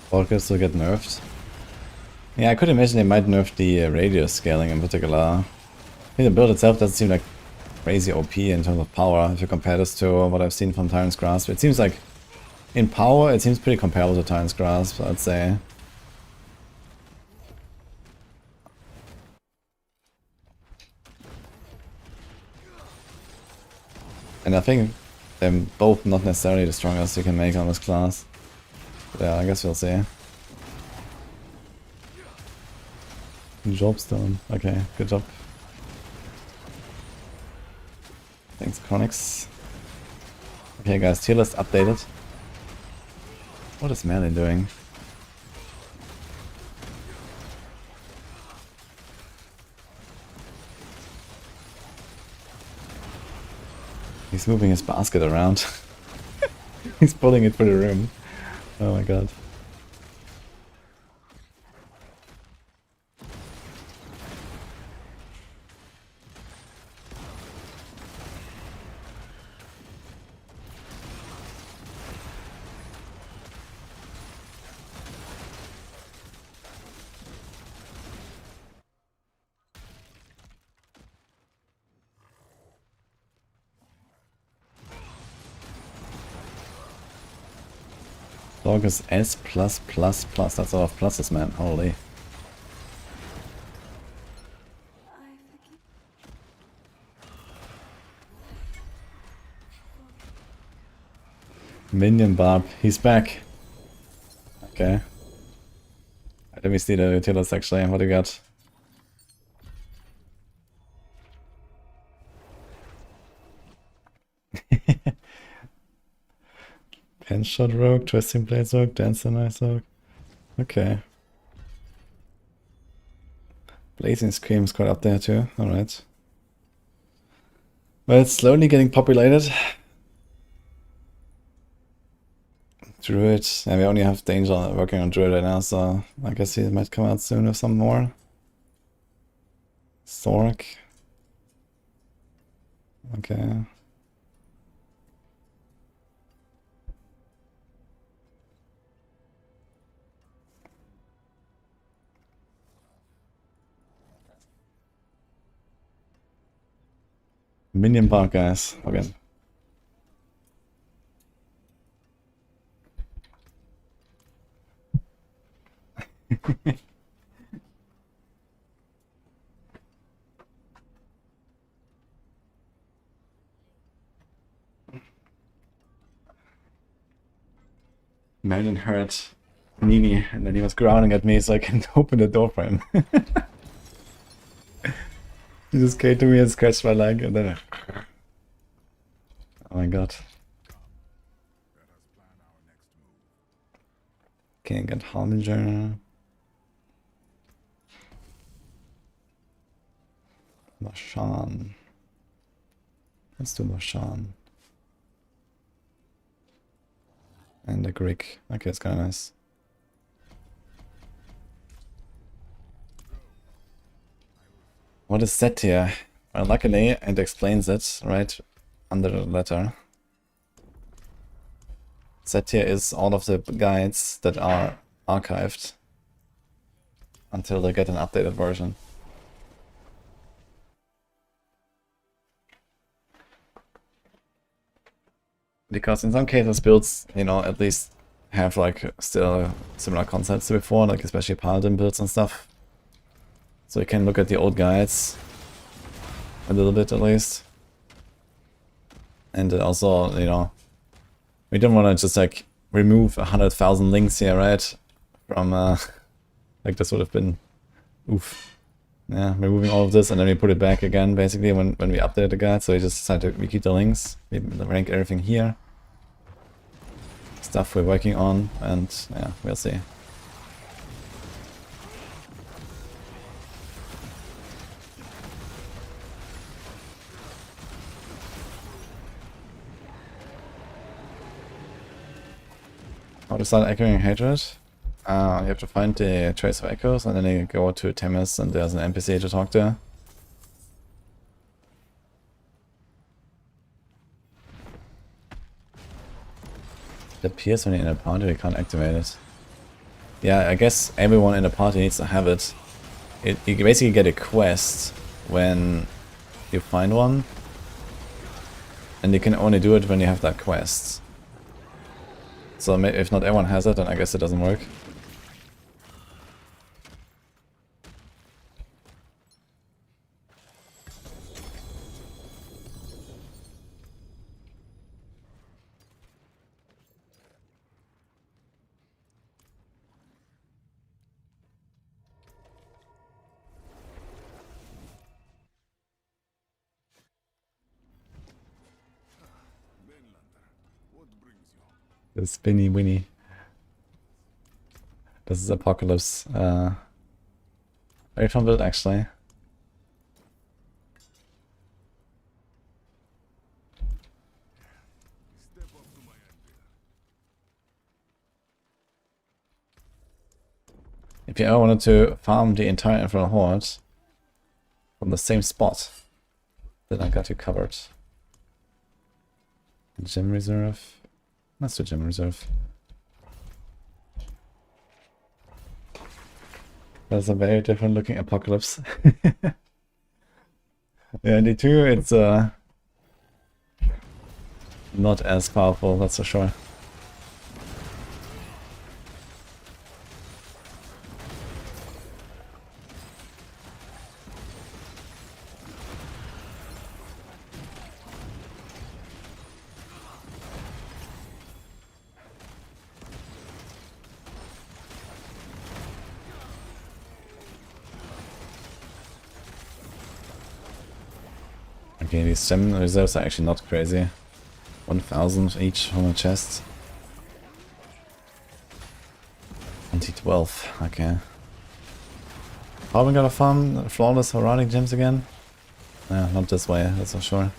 Focus will get nerfed. Yeah, I could imagine they might nerf the radius scaling in particular. I think the build itself doesn't seem like crazy OP in terms of power if you compare this to what I've seen from Tyrant's Grasp. It seems like, in power, it seems pretty comparable to Tyrant's Grasp, I'd say. And I think they're both not necessarily the strongest you can make on this class. But yeah, I guess we'll see. Jobstone. Okay, good job. Thanks, Chronix. Okay, guys, tier list updated. What is Merlin doing? He's moving his basket around. He's pulling it through the room. Oh my god. Dog is S+++. That's a lot of pluses, man. Holy. Minion Barb, he's back. Okay. Let me see the utilities actually. What do you got? Pen Shot Rogue, Twisting Blades Rogue, Dancing Ice Rogue. Okay. Blazing Scream's quite up there too. Alright. Well, it's slowly getting populated. Druid. And we only have Danger working on Druid right now, so I guess he might come out soon with some more. Stork. Okay. Minion Barb, guys. Okay. Merlin heard Nini, and then he was growling at me so I can open the door for him. He just came to me and scratched my leg, and then... Oh my god. Okay, get Harbinger. Marshan. Let's do Marshan. And a Greek. Okay, it's kind of nice. What is set here? Well, luckily, it explains it right under the letter. Set here is all of the guides that are archived until they get an updated version. Because in some cases builds, you know, at least have like still similar concepts to before, like especially paladin builds and stuff. So you can look at the old guides a little bit at least. And also, you know, we don't want to just like remove 100,000 links here, right? From like this would have been oof. Yeah, removing all of this and then we put it back again basically when we update the guide. So we just decided we keep the links, we rank everything here. Stuff we're working on, and yeah, we'll see. How to start echoing hatred? You have to find the trace of echoes and then you go to Temis and there's an NPC to talk to. It appears when you're in a party, you can't activate it. Yeah, I guess everyone in the party needs to have it. You basically get a quest when you find one. And you can only do it when you have that quest. So if not everyone has it, then I guess it doesn't work. The spinny winny. This is Apocalypse. Very fun build actually. If you ever wanted to farm the entire Infernal Horde from the same spot, then I got you covered. Gem Reserve. Let's do Gem Reserve. That's a very different looking Apocalypse. Yeah, D2, it's not as powerful, that's for sure. Okay, these gem reserves are actually not crazy. 1,000 each from a chest. And T12, okay. How are we gonna farm flawless heraldic gems again? Not this way, that's for sure.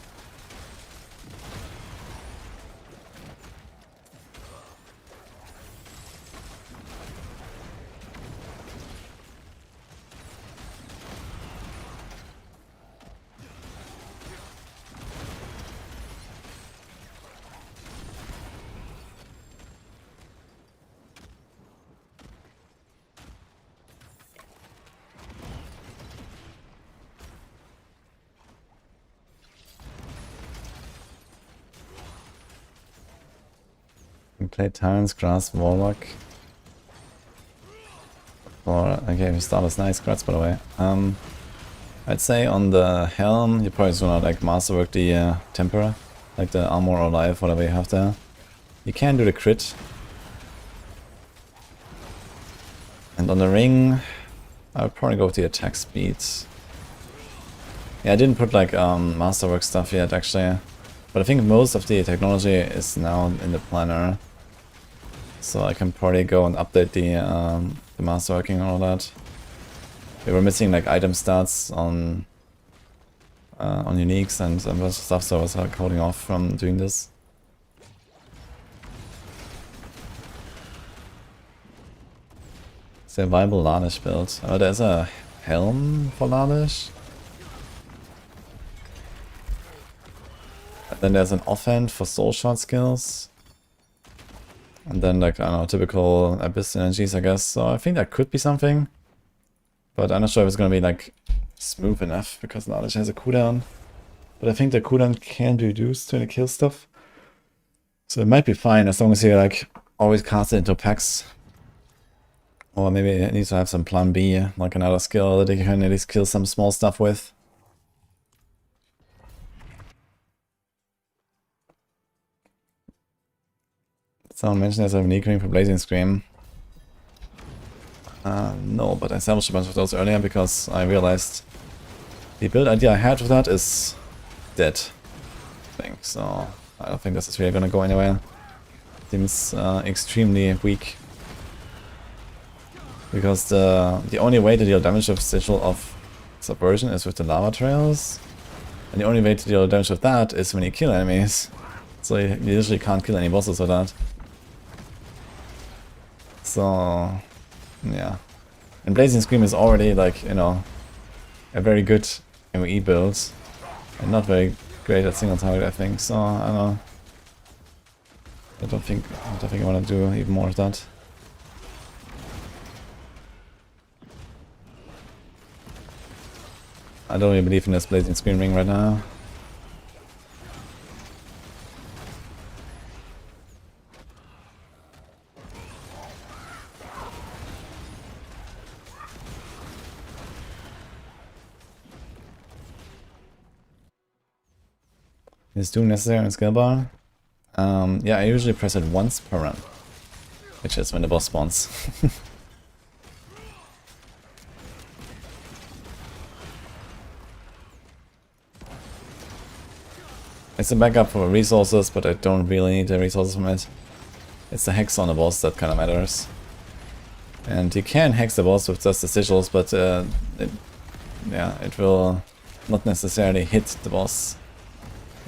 We played Tyrant's Grass Warlock. Or okay, we start as nice crats by the way. I'd say on the helm you probably just wanna like masterwork the temper, like the armor or life, whatever you have there. You can do the crit. And on the ring, I would probably go with the attack speed. Yeah, I didn't put like masterwork stuff yet actually, but I think most of the technology is now in the planner. So I can probably go and update the masterworking and all that. We were missing like item stats on uniques and a bunch of stuff, so I was like holding off from doing this. It's a viable Larnish build. Oh, there's a helm for Larnish. And then there's an offhand for soul shot skills. And then like, I don't know, typical Abyss energies, I guess. So I think that could be something. But I'm not sure if it's gonna be like smooth enough, because Larnish has a cooldown. But I think the cooldown can be reduced when it kills stuff. So it might be fine as long as you like always cast it into packs. Or maybe it needs to have some plan B, like another skill that you can at least kill some small stuff with. Someone mentioned there's a unique ring for Blazing Scream. No, but I salvaged a bunch of those earlier because I realized the build idea I had with that is dead. I think, so I don't think this is really gonna go anywhere. Seems extremely weak. Because the only way to deal damage with Sigil of Subversion is with the lava trails. And the only way to deal damage with that is when you kill enemies. So you usually can't kill any bosses with that. So yeah. And Blazing Scream is already like, you know, a very good MOE build. And not very great at single target, I think. So I don't know. I don't think I wanna do even more of that. I don't really believe in this Blazing Screen ring right now. Is Doom necessary on skill bar? Yeah, I usually press it once per run, which is when the boss spawns. It's a backup for resources, but I don't really need the resources from it. It's the hex on the boss that kind of matters. And you can hex the boss with just the sigils, but it will not necessarily hit the boss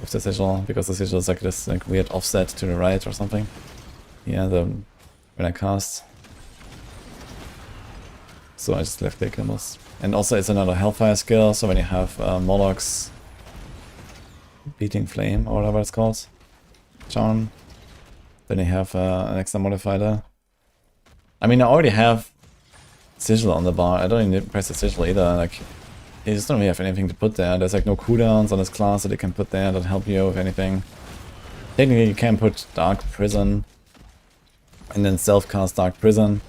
with the sigil, because the sigil is like this like weird offset to the right or something. Yeah, when I cast. So I just left click the boss. And also it's another Hellfire skill, so when you have Moloch's Beating Flame, or whatever it's called, charm, then you have an extra modifier. I mean, I already have Sigil on the bar. I don't even press the Sigil either. Like, you just don't really have anything to put there. There's like no cooldowns on this class that you can put there that help you with anything. Technically, you can put Dark Prison and then self-cast Dark Prison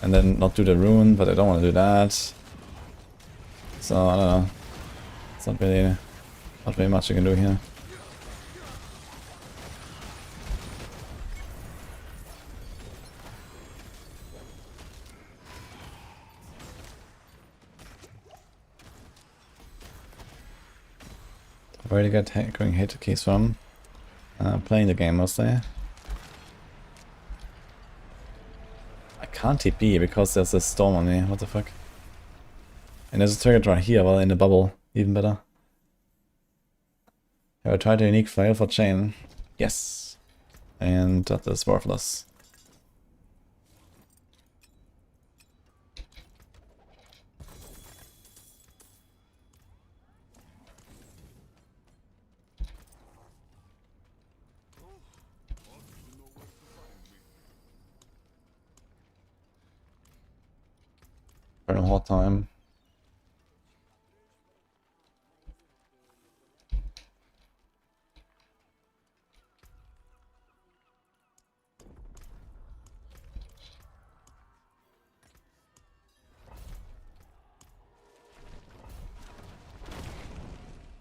and then not do the rune, but I don't want to do that. So I don't know. It's not very much you can do here. Where do you get going hit keys from? Playing the game mostly. I can't TP because there's a storm on me. What the fuck? And there's a target right here, well, in the bubble. Even better. Have I tried a unique flail for chain? Yes. And that is worthless. Very hard time.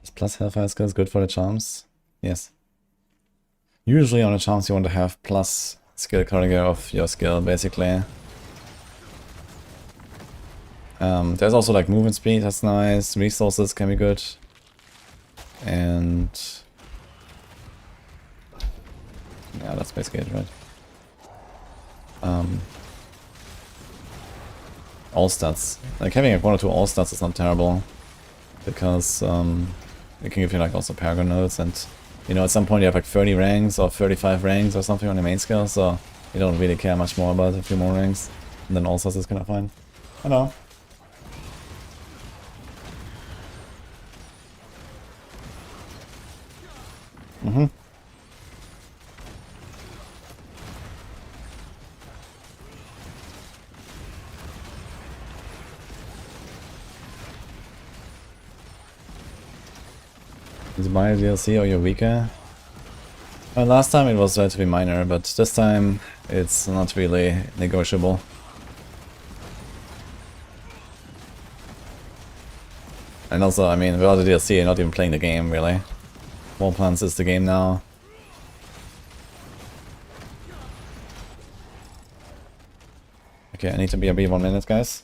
Is plus Hellfire skills good for the charms? Yes. Usually on the charms you want to have plus skill counter of your skill, basically. There's also like movement speed, that's nice. Resources can be good. And yeah, that's basically it, right? All stats. Like having like 1 or 2 all stats is not terrible. Because it can give you like also Paragon nodes, and you know at some point you have like 30 ranks or 35 ranks or something on the main skill, so you don't really care much more about a few more ranks. And then all stats is kind of fine. I know. Is buy a DLC or you're weaker? Last time it was relatively minor, but this time it's not really negotiable. And also, I mean, without the DLC, you're not even playing the game, really. War Plants is the game now. Okay, I need to BRB 1 minute, guys.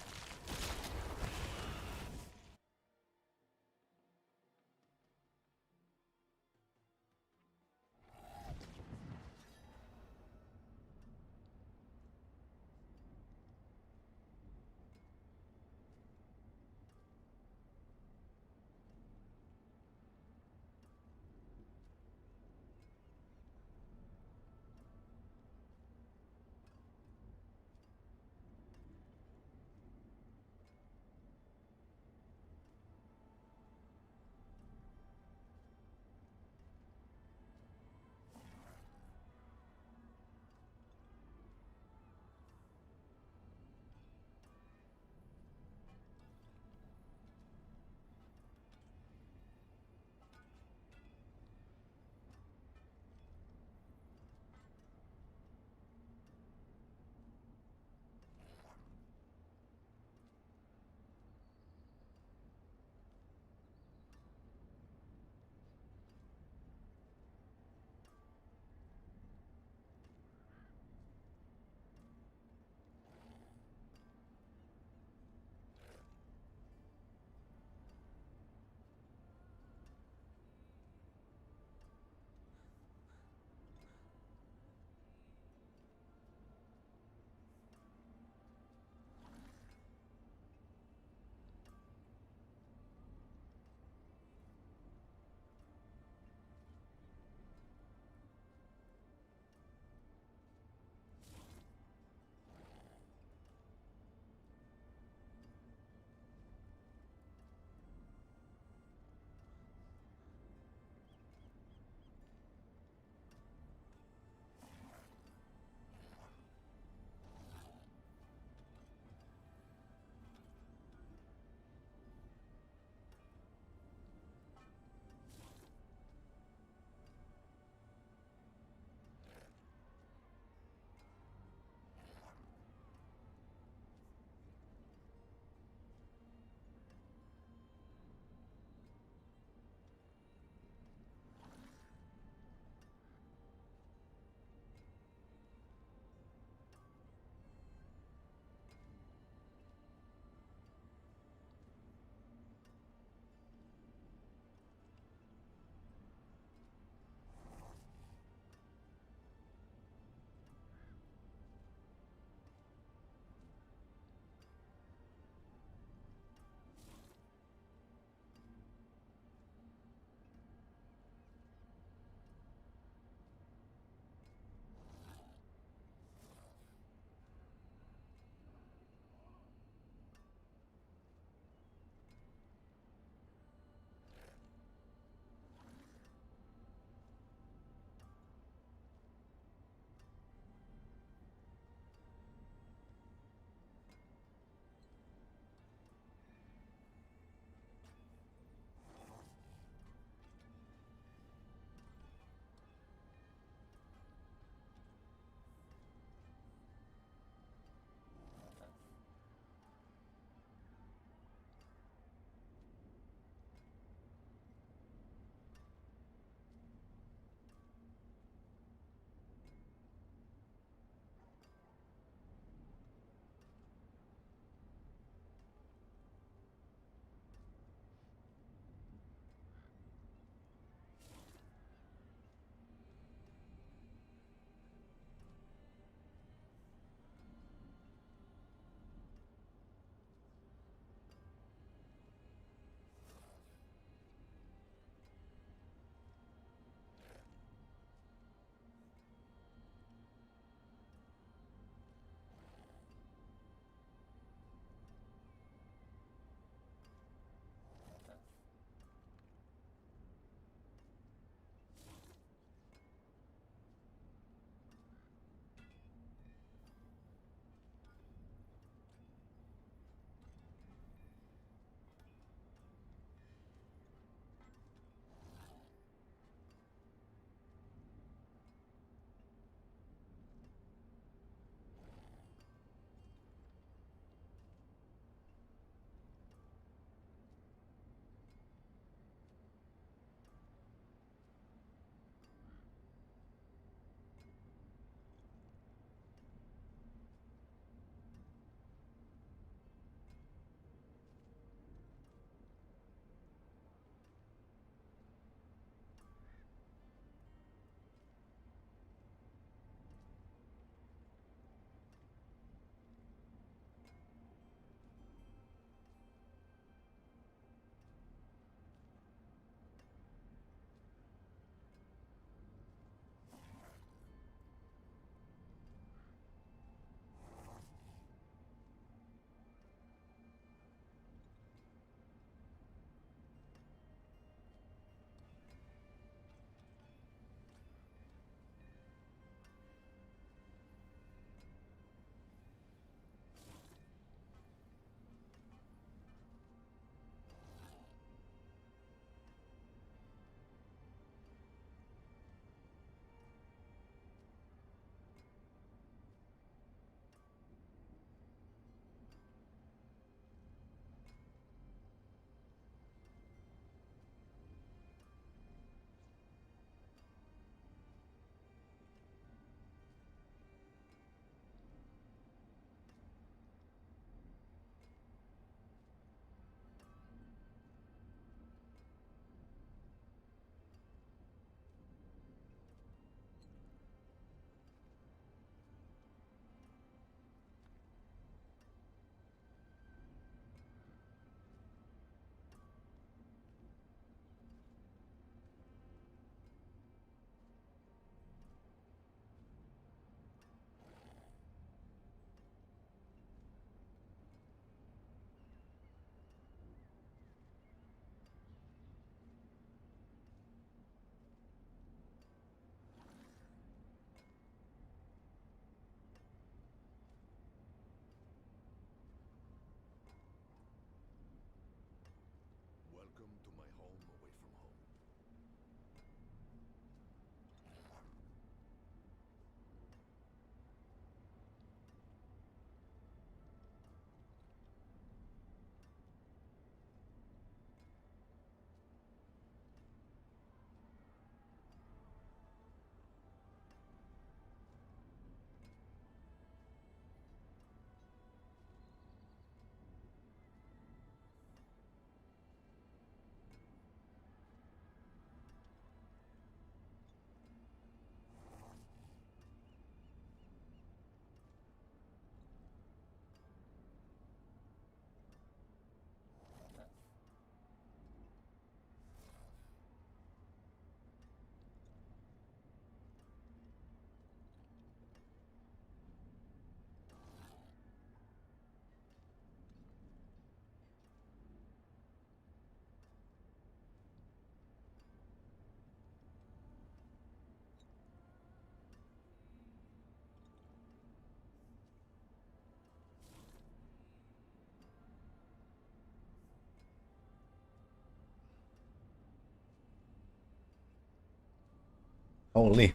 Holy.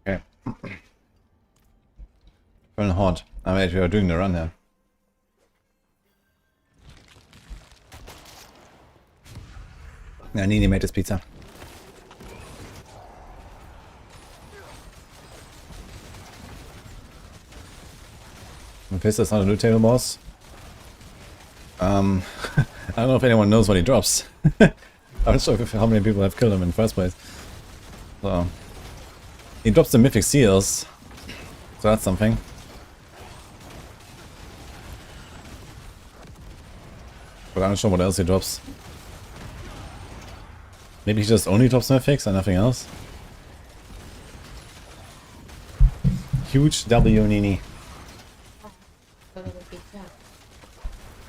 Okay. Feeling hot. I mean, we are doing the run here. Yeah, Nini made this pizza. Mephisto's not a new table boss. I don't know if anyone knows what he drops. I'm not sure how many people have killed him in the first place. So he drops the mythic seals, so that's something. But I'm not sure what else he drops. Maybe he just only drops mythics and nothing else. Huge W, Nini.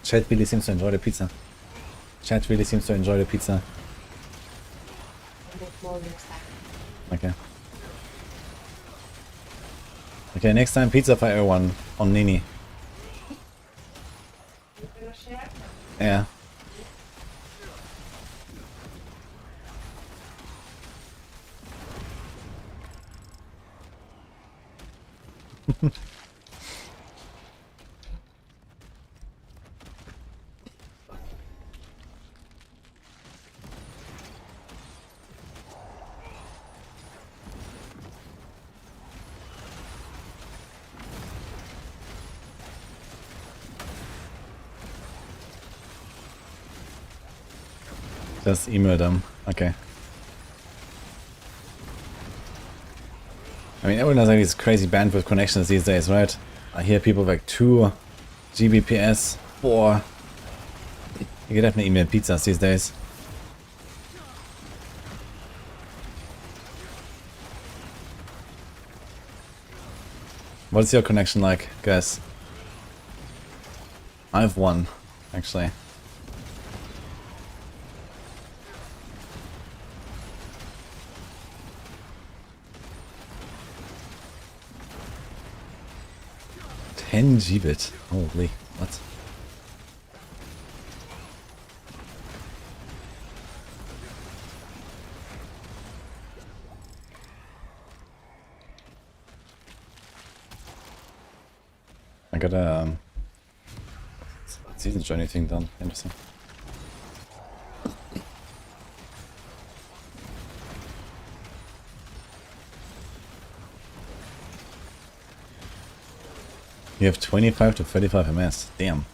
Chat really seems to enjoy the pizza. Chat really seems to enjoy the pizza. Okay. Okay, next time pizza for everyone on Nini. Yeah. Just email them. Okay. I mean, everyone has like these crazy bandwidth connections these days, right? I hear people with like 2 Gbps, 4. You can definitely email pizzas these days. What's your connection like, guys? I have 1, actually. Gbit. Holy, what? I got a season journey thing done. Interesting. You have 25 to 35 MS. Damn.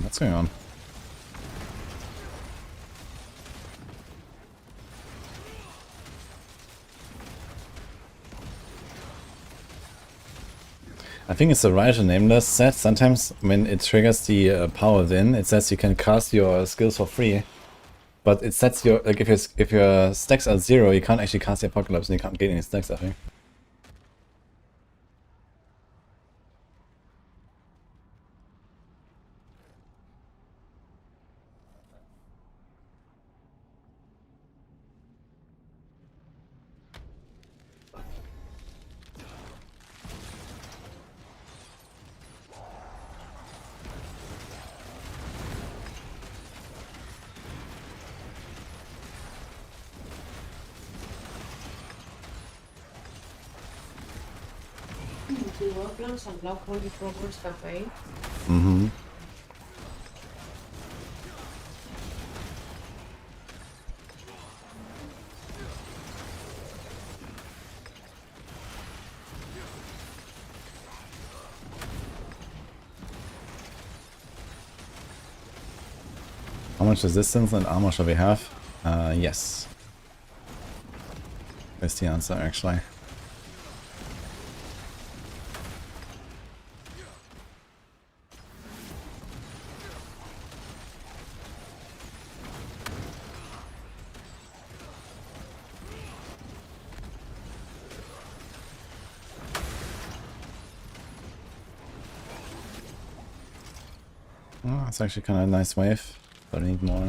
What's going on? I think it's the right to name this set. Sometimes when it triggers the power then, it says you can cast your skills for free. But it sets your, like if your stacks are 0, you can't actually cast the Apocalypse and you can't gain any stacks, I think. Mm-hmm. How much resistance and armor shall we have? Yes. That's the answer, actually. Oh, it's actually kind of a nice wave, but I need more.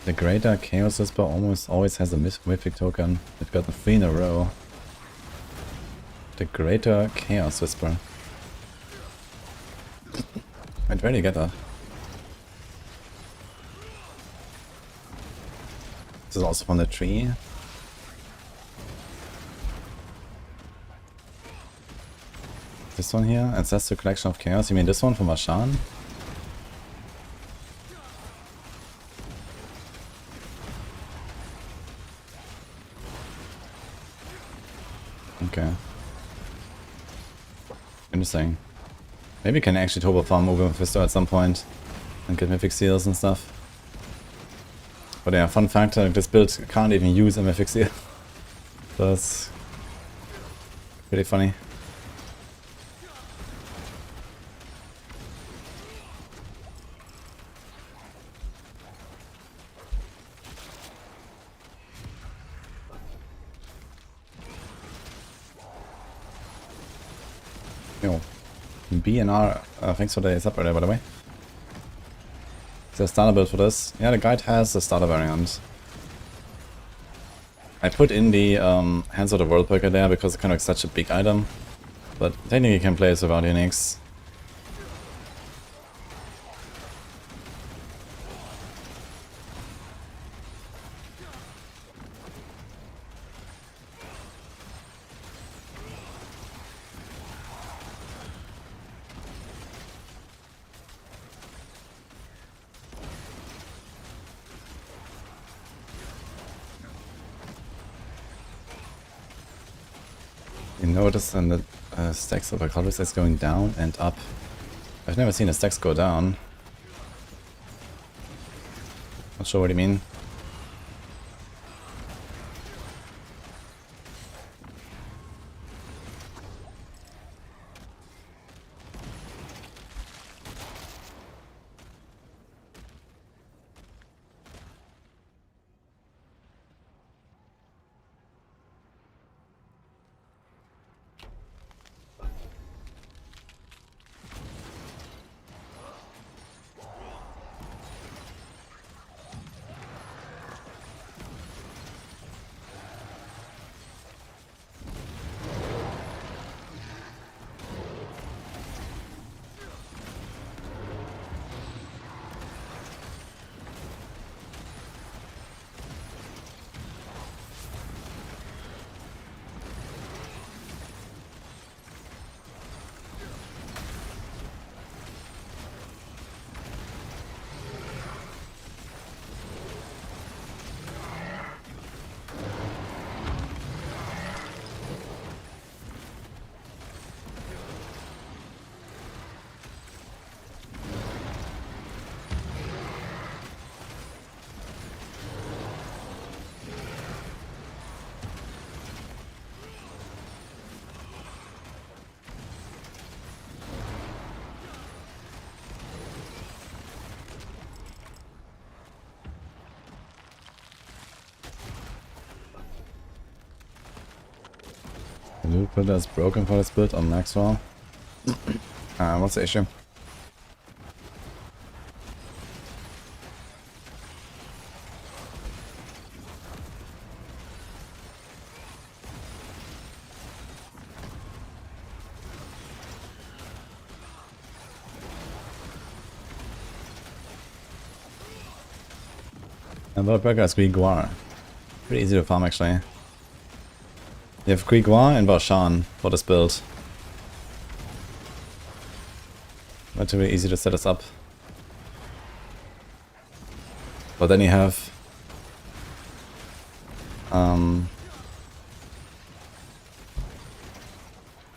The Greater Chaos Whisper almost always has a mythic token. It got 3 in a row. The Greater Chaos Whisper. I'd really get that. This is also from the tree. This one here, Ancestral Collection of Chaos. You mean this one from Ashan? Okay. Interesting. Maybe we can actually turbo farm over Mephisto at some point and get mythic seals and stuff. But yeah, fun fact, this build can't even use a mythic seal. That's pretty funny. Yo, BNR, thanks for the sub earlier, by the way. Is there a starter build for this? Yeah, the guide has a starter variant. I put in the Hands of the World Breaker there because it's kind of such a big item. But technically you can play it without Unix. You notice in the stacks of Exile is going down and up. I've never seen the stacks go down. Not sure what you mean. The loot builder is broken for this build on Maxwell. What's the issue? But Burger is Grimoire. Pretty easy to farm actually. You have Grimoire and Barshan for this build. Relatively easy to set us up. But then you have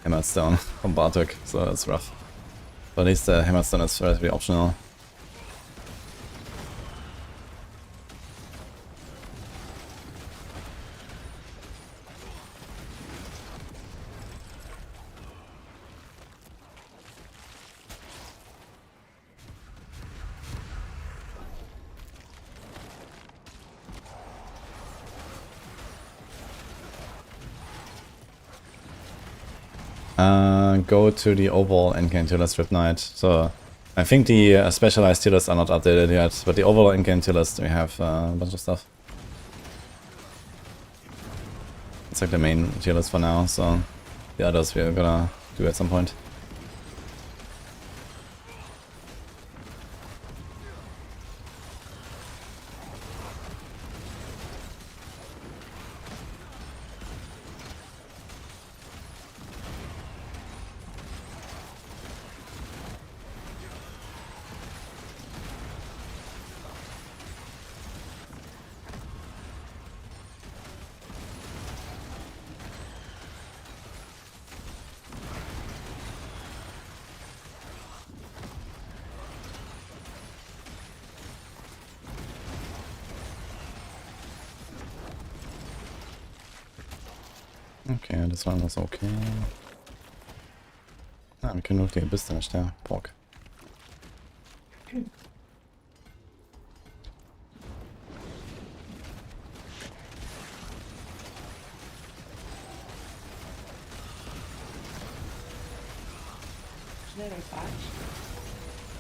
Hammerstone from Bartok, so that's rough. But at least the Hammerstone is relatively optional. Go to the overall in-game tier list, Rip Knight. So I think the specialized tier lists are not updated yet, but the overall in-game tier list we have a bunch of stuff. It's like the main tier list for now, so the others we're gonna do at some point. Okay, das war alles okay. Ah, wir können nur die Abyss nicht, ja. Bock.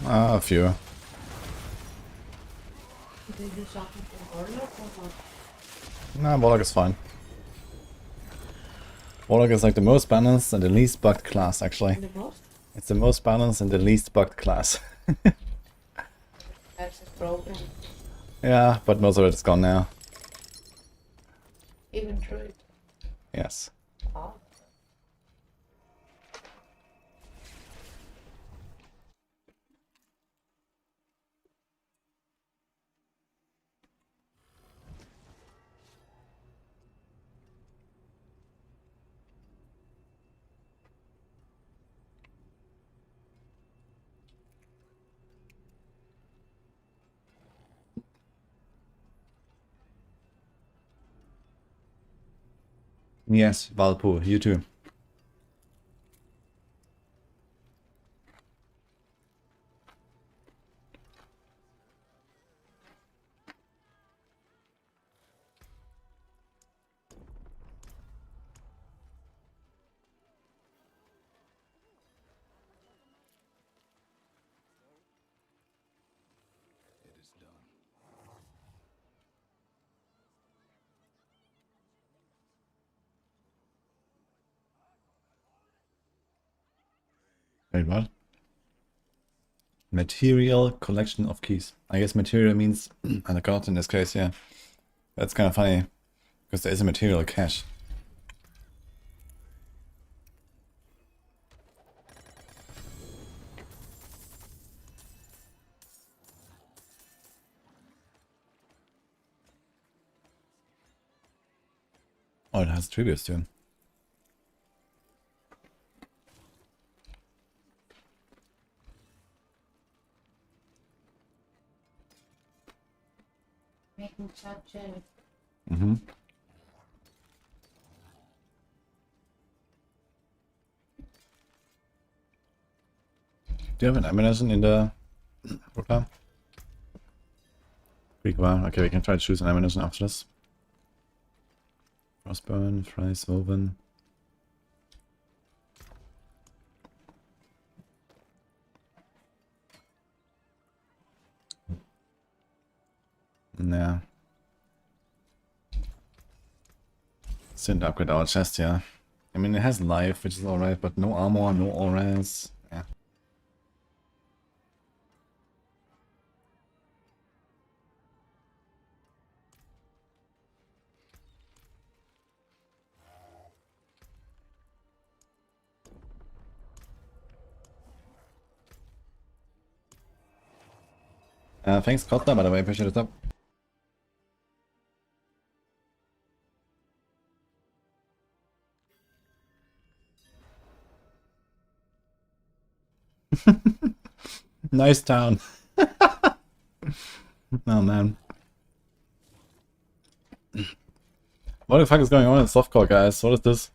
A few. Did you do something for Warlock or not? Nah, Warlock is fine. Warlock is like the most balanced and the least bugged class, actually. The most? It's the most balanced and the least bugged class. That's a problem. Yeah, but most of it is gone now. Even through it. Yes. Oh. Yes, Valpo, you too. Wait, what? Material collection of keys. I guess material means a god in this case, yeah. That's kind of funny, because there is a material cache. Oh, it has tributes too. Making such a... Mm-hmm. Do you have an ammunition in the Rooker? Greek war. Okay, we can try to choose an ammunition after this. Frostburn, Fries, Woven. Yeah. Still to upgrade our chest, yeah. I mean, it has life, which is alright, but no armor, no auras. Yeah. Thanks, Costa, by the way. Appreciate it. Up. Nice town. Oh man. What the fuck is going on in softcore, guys? What is this?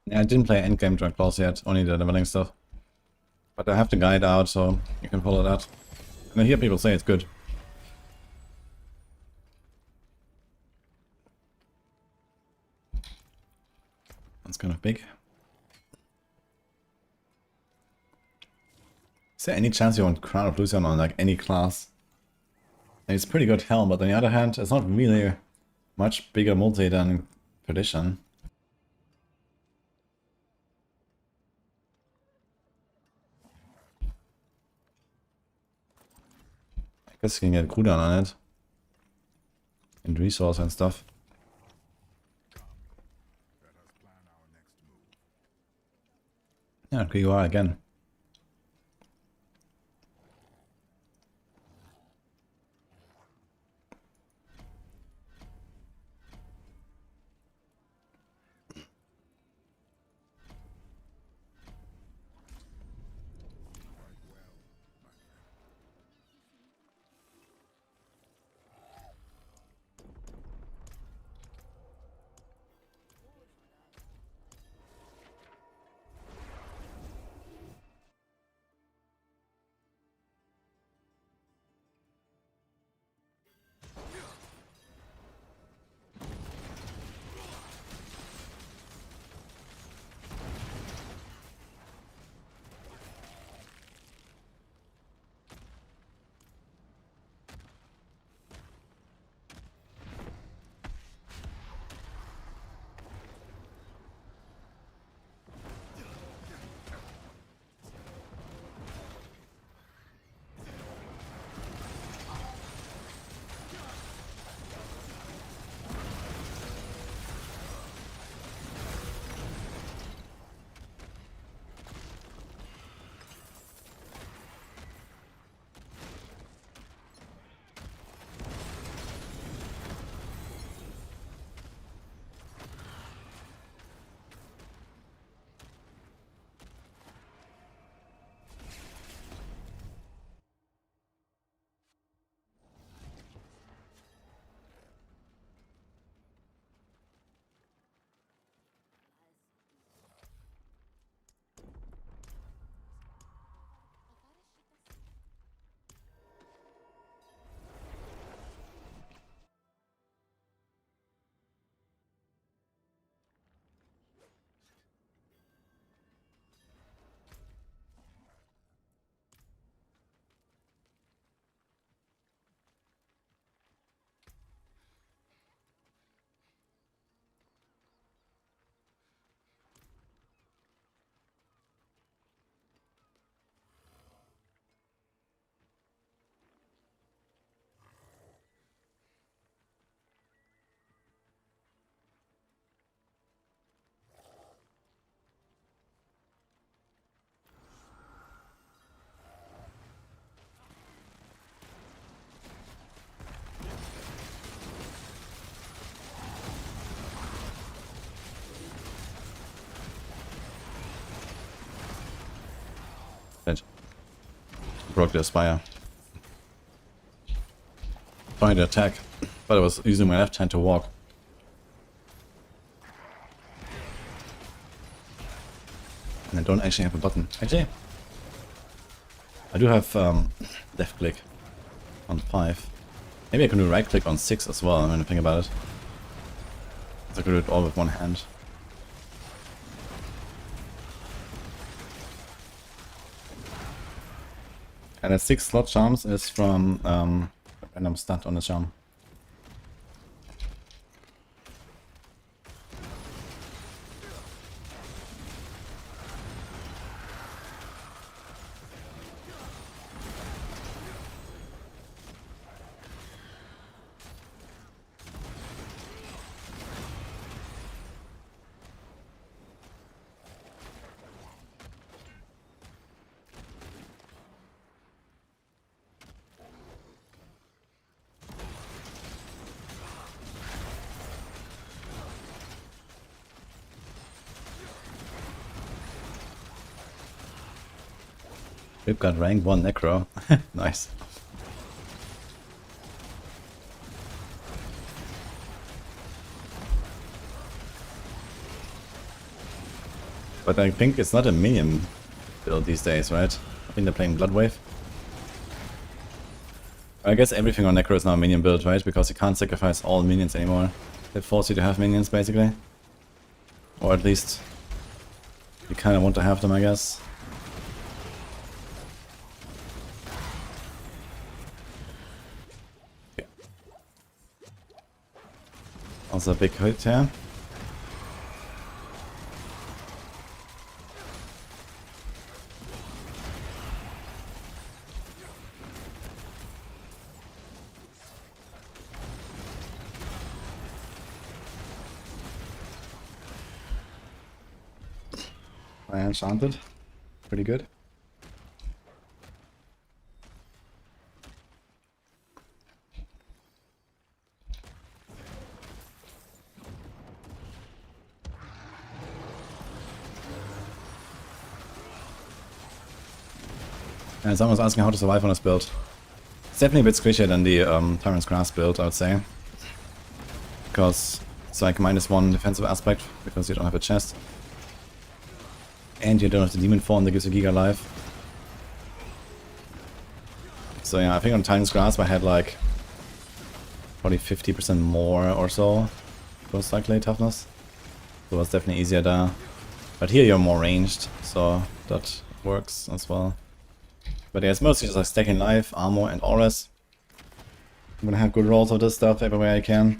Yeah, I didn't play endgame drag claws yet, only the leveling stuff. But I have the guide out, so you can follow that. And I hear people say it's good. That's kind of big. Is there any chance you want Crown of Lucian on like any class? And it's pretty good helm, but on the other hand, it's not really much bigger multi than Perdition. I guess you can get cooldown on it. And resource and stuff. Yeah, here you are again. That broke the spire. Trying to attack, but I was using my left hand to walk. And I don't actually have a button. Actually, I do have left click on 5. Maybe I can do right click on 6 as well, I'm gonna think about it. So I could do it all with one hand. And the 6 slot charms is from random stat on the charm. We've got rank 1 Necro. Nice. But I think it's not a minion build these days, right? I think they're playing Bloodwave. I guess everything on Necro is now a minion build, right? Because you can't sacrifice all minions anymore. They force you to have minions, basically. Or at least you kind of want to have them, I guess. Also a big hit here. I enchanted. Pretty good. And someone's asking how to survive on this build. It's definitely a bit squishier than the Tyrant's Grasp build, I would say. Because it's like -1 defensive aspect, because you don't have a chest. And you don't have the Demon Form that gives you Giga Life. So yeah, I think on Tyrant's Grasp I had like probably 50% more or so, most likely, toughness. So it was definitely easier there. But here you're more ranged, so that works as well. But yeah, it's mostly just like stacking life, armor, and auras. I'm gonna have good rolls of this stuff everywhere I can.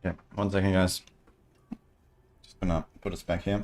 Okay, 1 second, guys. Just gonna put us back here.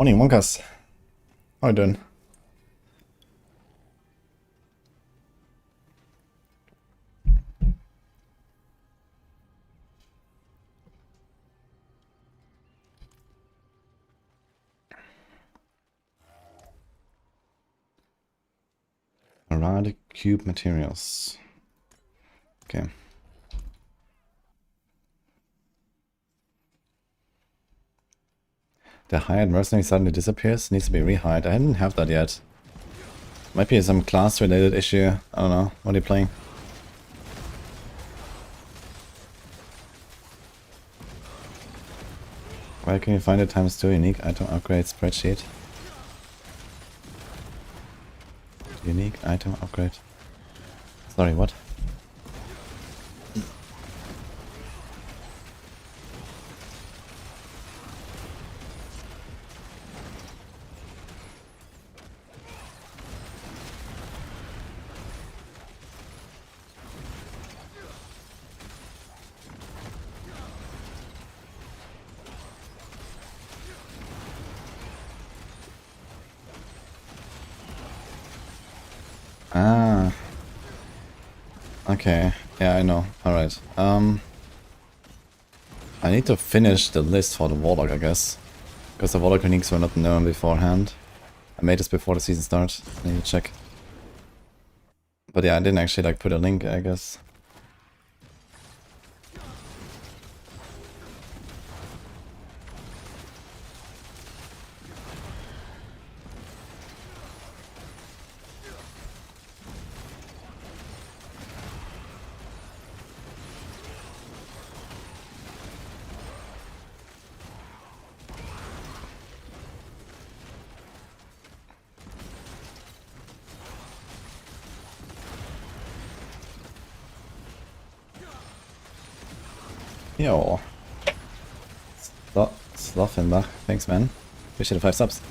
Morning, Monkas. How you doing? Erratic cube materials. Okay. The hired mercenary suddenly disappears. Needs to be rehired. I didn't have that yet. Might be some class related issue. I don't know. What are you playing? Where can you find it ×2 unique item upgrade spreadsheet? Unique item upgrade. Sorry, what? Ah. Okay. Yeah, I know. Alright. I need to finish the list for the Warlock, I guess. Because the Warlock uniques were not known beforehand. I made this before the season starts. I need to check. But yeah, I didn't actually like put a link, I guess. Yo. Slothenbach. Thanks, man. Appreciate the 5 subs.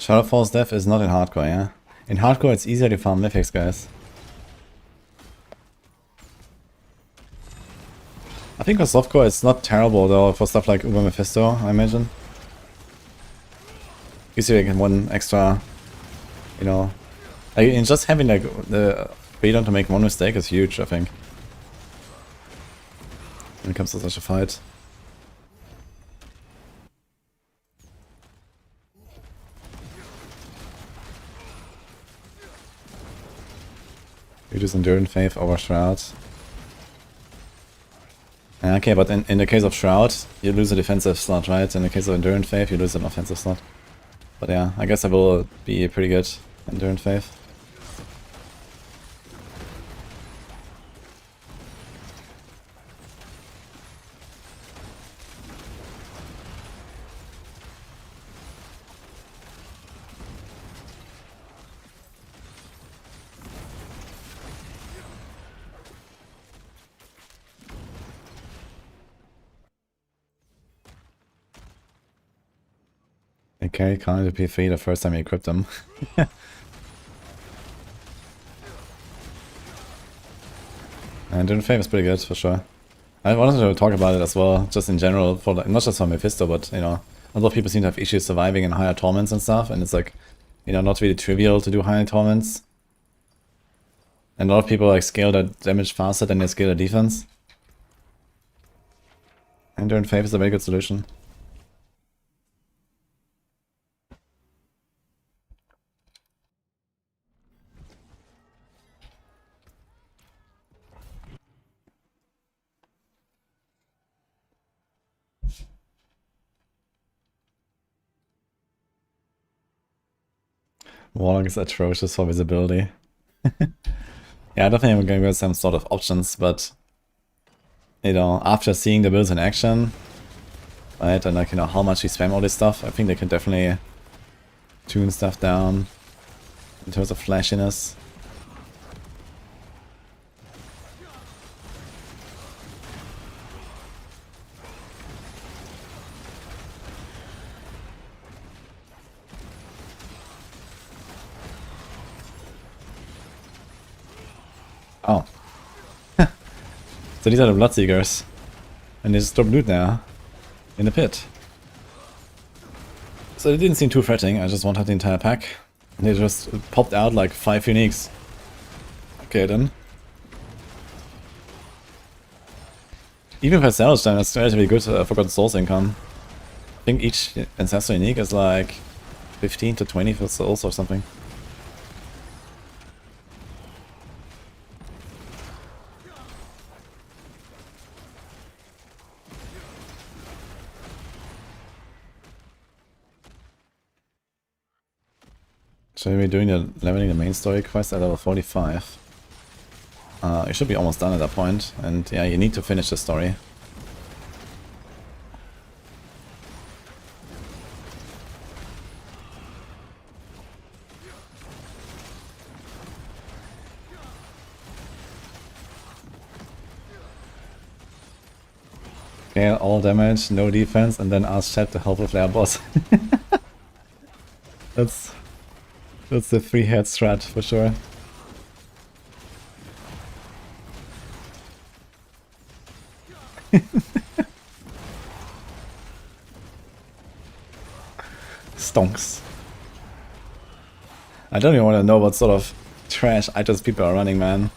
Shadowfall's death is not in hardcore, yeah? In hardcore it's easier to farm mythics, guys. I think for softcore it's not terrible though for stuff like Uber Mephisto, I imagine. Gives you like one extra, you know... Like, in just having like the freedom to make one mistake is huge, I think. When it comes to such a fight. You just Endurance Faith over Shroud. Okay, but in the case of Shroud, you lose a defensive slot, right? In the case of Endurance Faith, you lose an offensive slot. But yeah, I guess I will be pretty good Endurance Faith. Okay, can't be free the first time you equip them. And Endurance Faith is pretty good for sure. I wanted to talk about it as well, just in general, for like, not just for Mephisto, but you know, a lot of people seem to have issues surviving in higher torments and stuff, and it's like, you know, not really trivial to do higher torments. And a lot of people like scale their damage faster than they scale their defense. Endurance Faith is a very good solution. Warlock is atrocious for visibility. Yeah, I definitely am going to get some sort of options, but you know, after seeing the builds in action, right, and like, you know, how much we spam all this stuff, I think they can definitely tune stuff down in terms of flashiness. Oh. So these are the Bloodseekers. And they just drop loot now. In the pit. So they didn't seem too threatening, I just wanted the entire pack. And they just popped out like 5 uniques. Okay then. Even if I salvage them, that's relatively good Forgotten Souls income. I think each Ancestor unique is like 15 to 20 for souls or something. So we're doing the leveling the main story quest at level 45. You should be almost done at that point, and yeah, you need to finish the story. Okay, all damage, no defense, and then ask chat to help with their boss. That's the 3-head strat for sure. Stonks. I don't even want to know what sort of trash items people are running, man.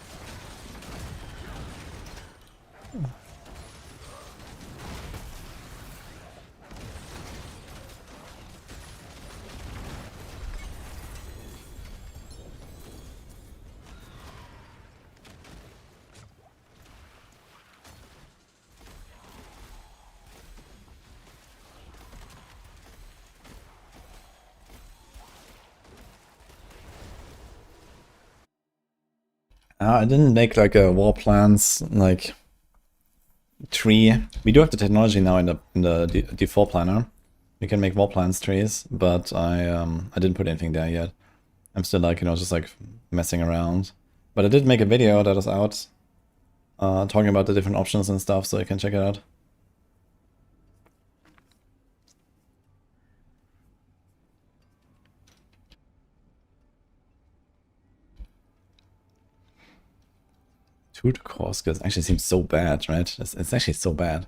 I didn't make like a war plans like tree. We do have the technology now in the D4 planner. We can make war plans trees, but I didn't put anything there yet. I'm still like, you know, just like messing around. But I did make a video that is out talking about the different options and stuff, so you can check it out. 2 core skills actually seems so bad, right? It's actually so bad.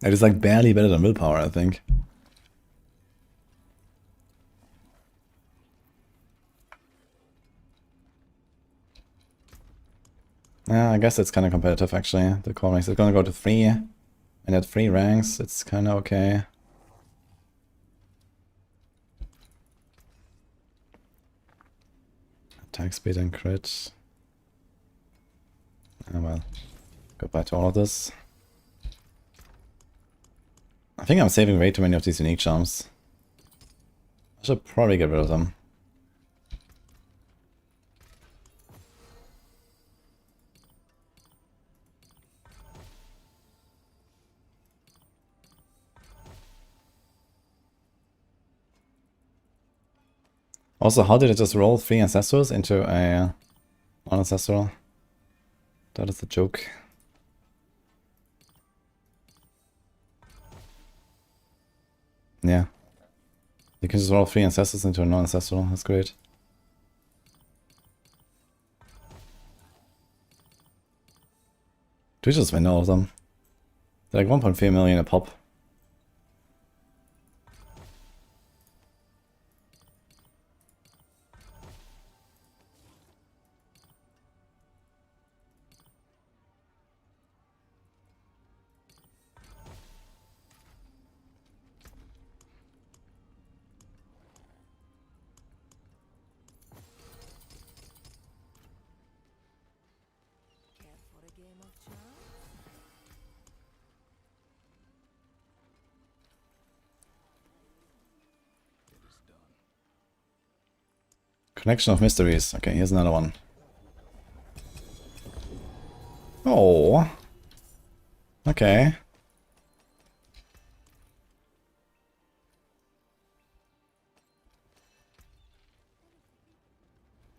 It is like barely better than willpower, I think. Yeah, I guess it's kind of competitive actually. The core ranks. It's gonna go to 3, and at 3 ranks, it's kind of okay. Attack speed and crit. Oh well. Goodbye to all of this. I think I'm saving way too many of these unique charms. I should probably get rid of them. Also, how did I just roll 3 ancestors into a 1 ancestral? That is a joke. Yeah. You can just roll 3 ancestors into a non-ancestral. That's great. Do we just win all of them? They're like 1.3 million a pop. Connection of Mysteries. Okay, here's another one. Oh. Okay.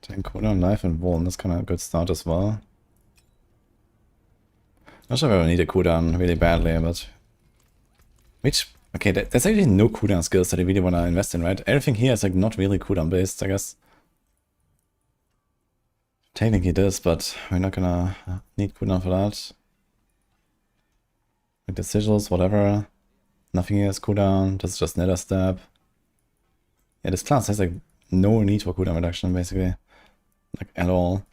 10 cooldown, life and Wall. That's kind of a good start as well. Not sure if I need a cooldown really badly, but... Which... Okay, there's actually no cooldown skills that I really want to invest in, right? Everything here is like not really cooldown based, I guess. Technically it is, but we're not gonna need cooldown for that. Like the sigils, whatever. Nothing here is cooldown, that's just nether stab. Yeah, this class has like no need for cooldown reduction, basically. Like, at all.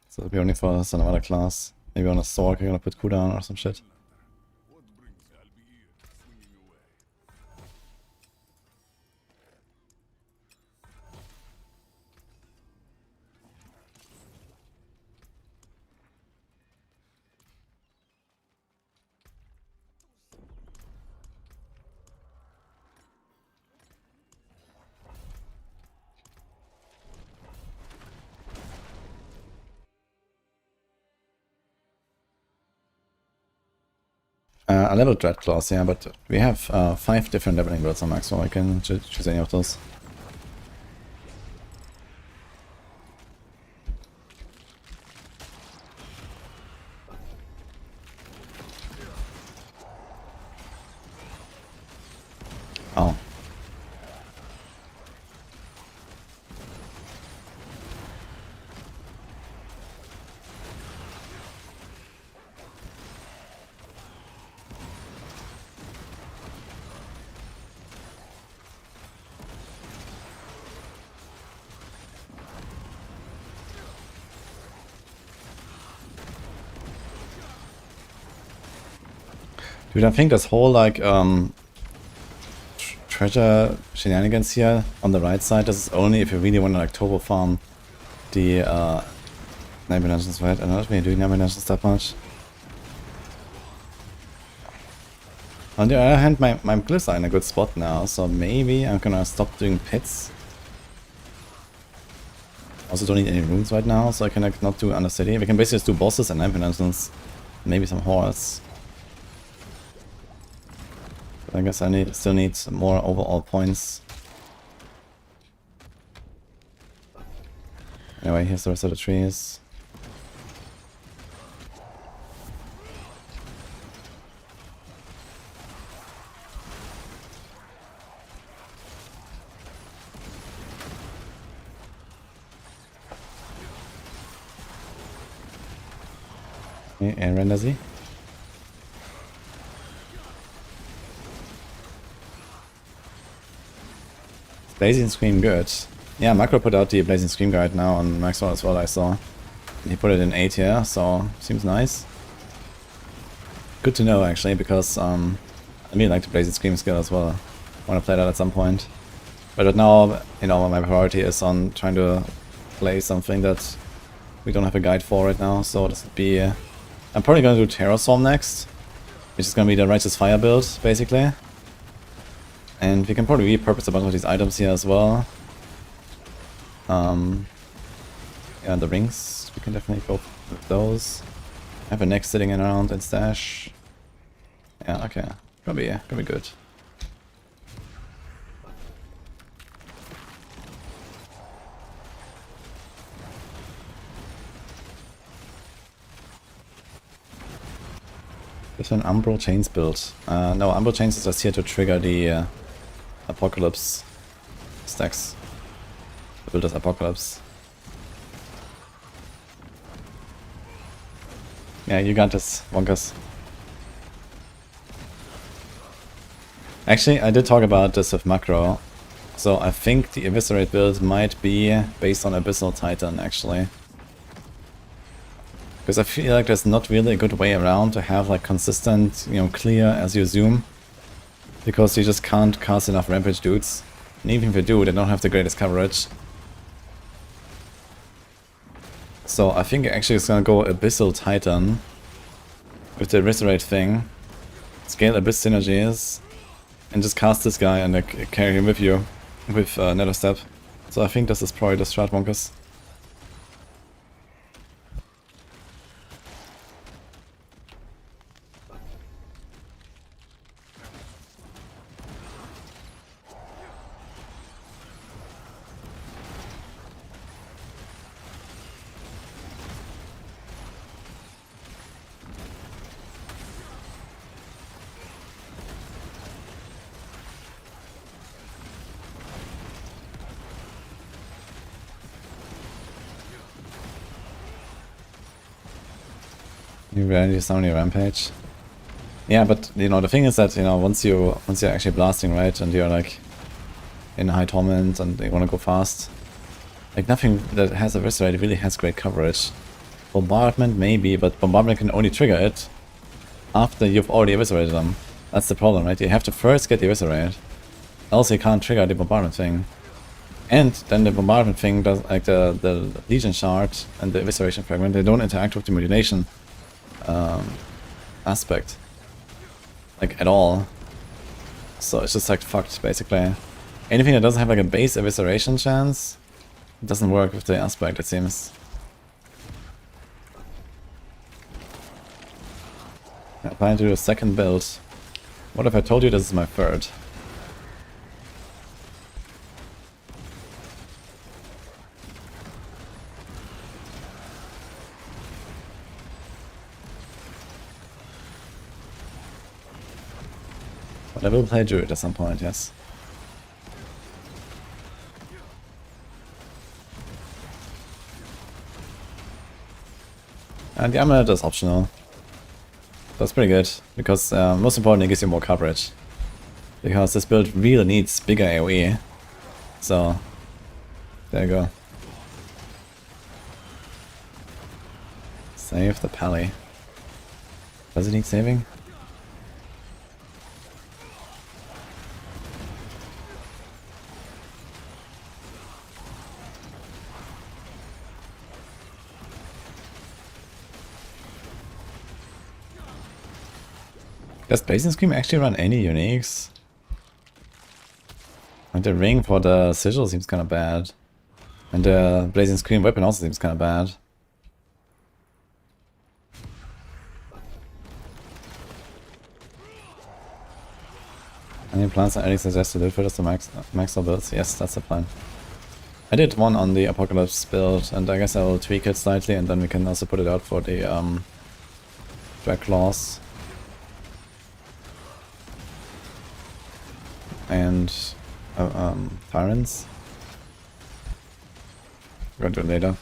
So it'll be only for some other class. Maybe on a sword you're gonna put cooldown or some shit. What brings you? I'll be here, swinging away. A level dread clause, yeah, but we have 5 different leveling builds on max, so I can choose any of those. Oh. Dude, I think this whole like treasure shenanigans here on the right side, this is only if you really want to like turbo farm the neighbor dungeons, right? I don't really do neighbor dungeons that much. On the other hand, my glyphs are in a good spot now, so maybe I'm gonna stop doing pits. Also don't need any runes right now, so I can like not do Undercity. We can basically just do bosses and neighbor dungeons, maybe some hordes. I guess I still need more overall points. Anyway, here's the rest of the trees. And Rendazi. Blazing Scream good. Yeah, Macro put out the Blazing Scream guide now on Maxwell as well, I saw. He put it in 8 here, so seems nice. Good to know actually, because I really like the Blazing Scream skill as well. I want to play that at some point. But right now, you know, my priority is on trying to play something that we don't have a guide for right now, so this would be... I'm probably going to do Terrastorm next, which is going to be the Righteous Fire build, basically. And we can probably repurpose a bunch of these items here as well. Yeah, the rings, we can definitely go with those. I have a neck sitting around in stash. Yeah, okay. Gonna be good. There's an Umbral Chains build. No, Umbral Chains is just here to trigger the Apocalypse stacks. To build this Apocalypse. Yeah, you got this, Wonkas. Actually, I did talk about this with Macro. So I think the Eviscerate build might be based on Abyssal Titan, actually. Because I feel like there's not really a good way around to have like consistent, you know, clear as you zoom. Because you just can't cast enough Rampage dudes. And even if you do, they don't have the greatest coverage. So I think actually it's gonna go Abyssal Titan with the Eviscerate thing, scale Abyss synergies, and just cast this guy and like, carry him with you with Nether Step. So I think this is probably the strat, Wonkus. You ready to summon your Rampage? Yeah, but you know the thing is that, you know, once you're actually blasting, right, and you're like in high torment and you want to go fast, like nothing that has Eviscerate really has great coverage. Bombardment maybe, but Bombardment can only trigger it after you've already eviscerated them. That's the problem, right? You have to first get the Eviscerate, else you can't trigger the Bombardment thing. And then the Bombardment thing does, like the Legion Shard and the Evisceration Fragment, they don't interact with the Mutilation aspect, like at all. So it's just like fucked, basically. Anything that doesn't have like a base evisceration chance doesn't work with the aspect, it seems. I plan to do a second build. What if I told you this is my third? But I will play Druid at some point, yes. And the amulet is optional. That's pretty good, because most importantly it gives you more coverage. Because this build really needs bigger AoE. So, there you go. Save the Pally. Does it need saving? Does Blazing Scream actually run any uniques? And the ring for the sigil seems kind of bad. And the Blazing Scream weapon also seems kind of bad. Any plans that Eric suggested to for us to max our builds? Yes, that's the plan. I did one on the Apocalypse build, and I guess I will tweak it slightly, and then we can also put it out for the Drag Claws. And Tyrants. We're gonna do it later.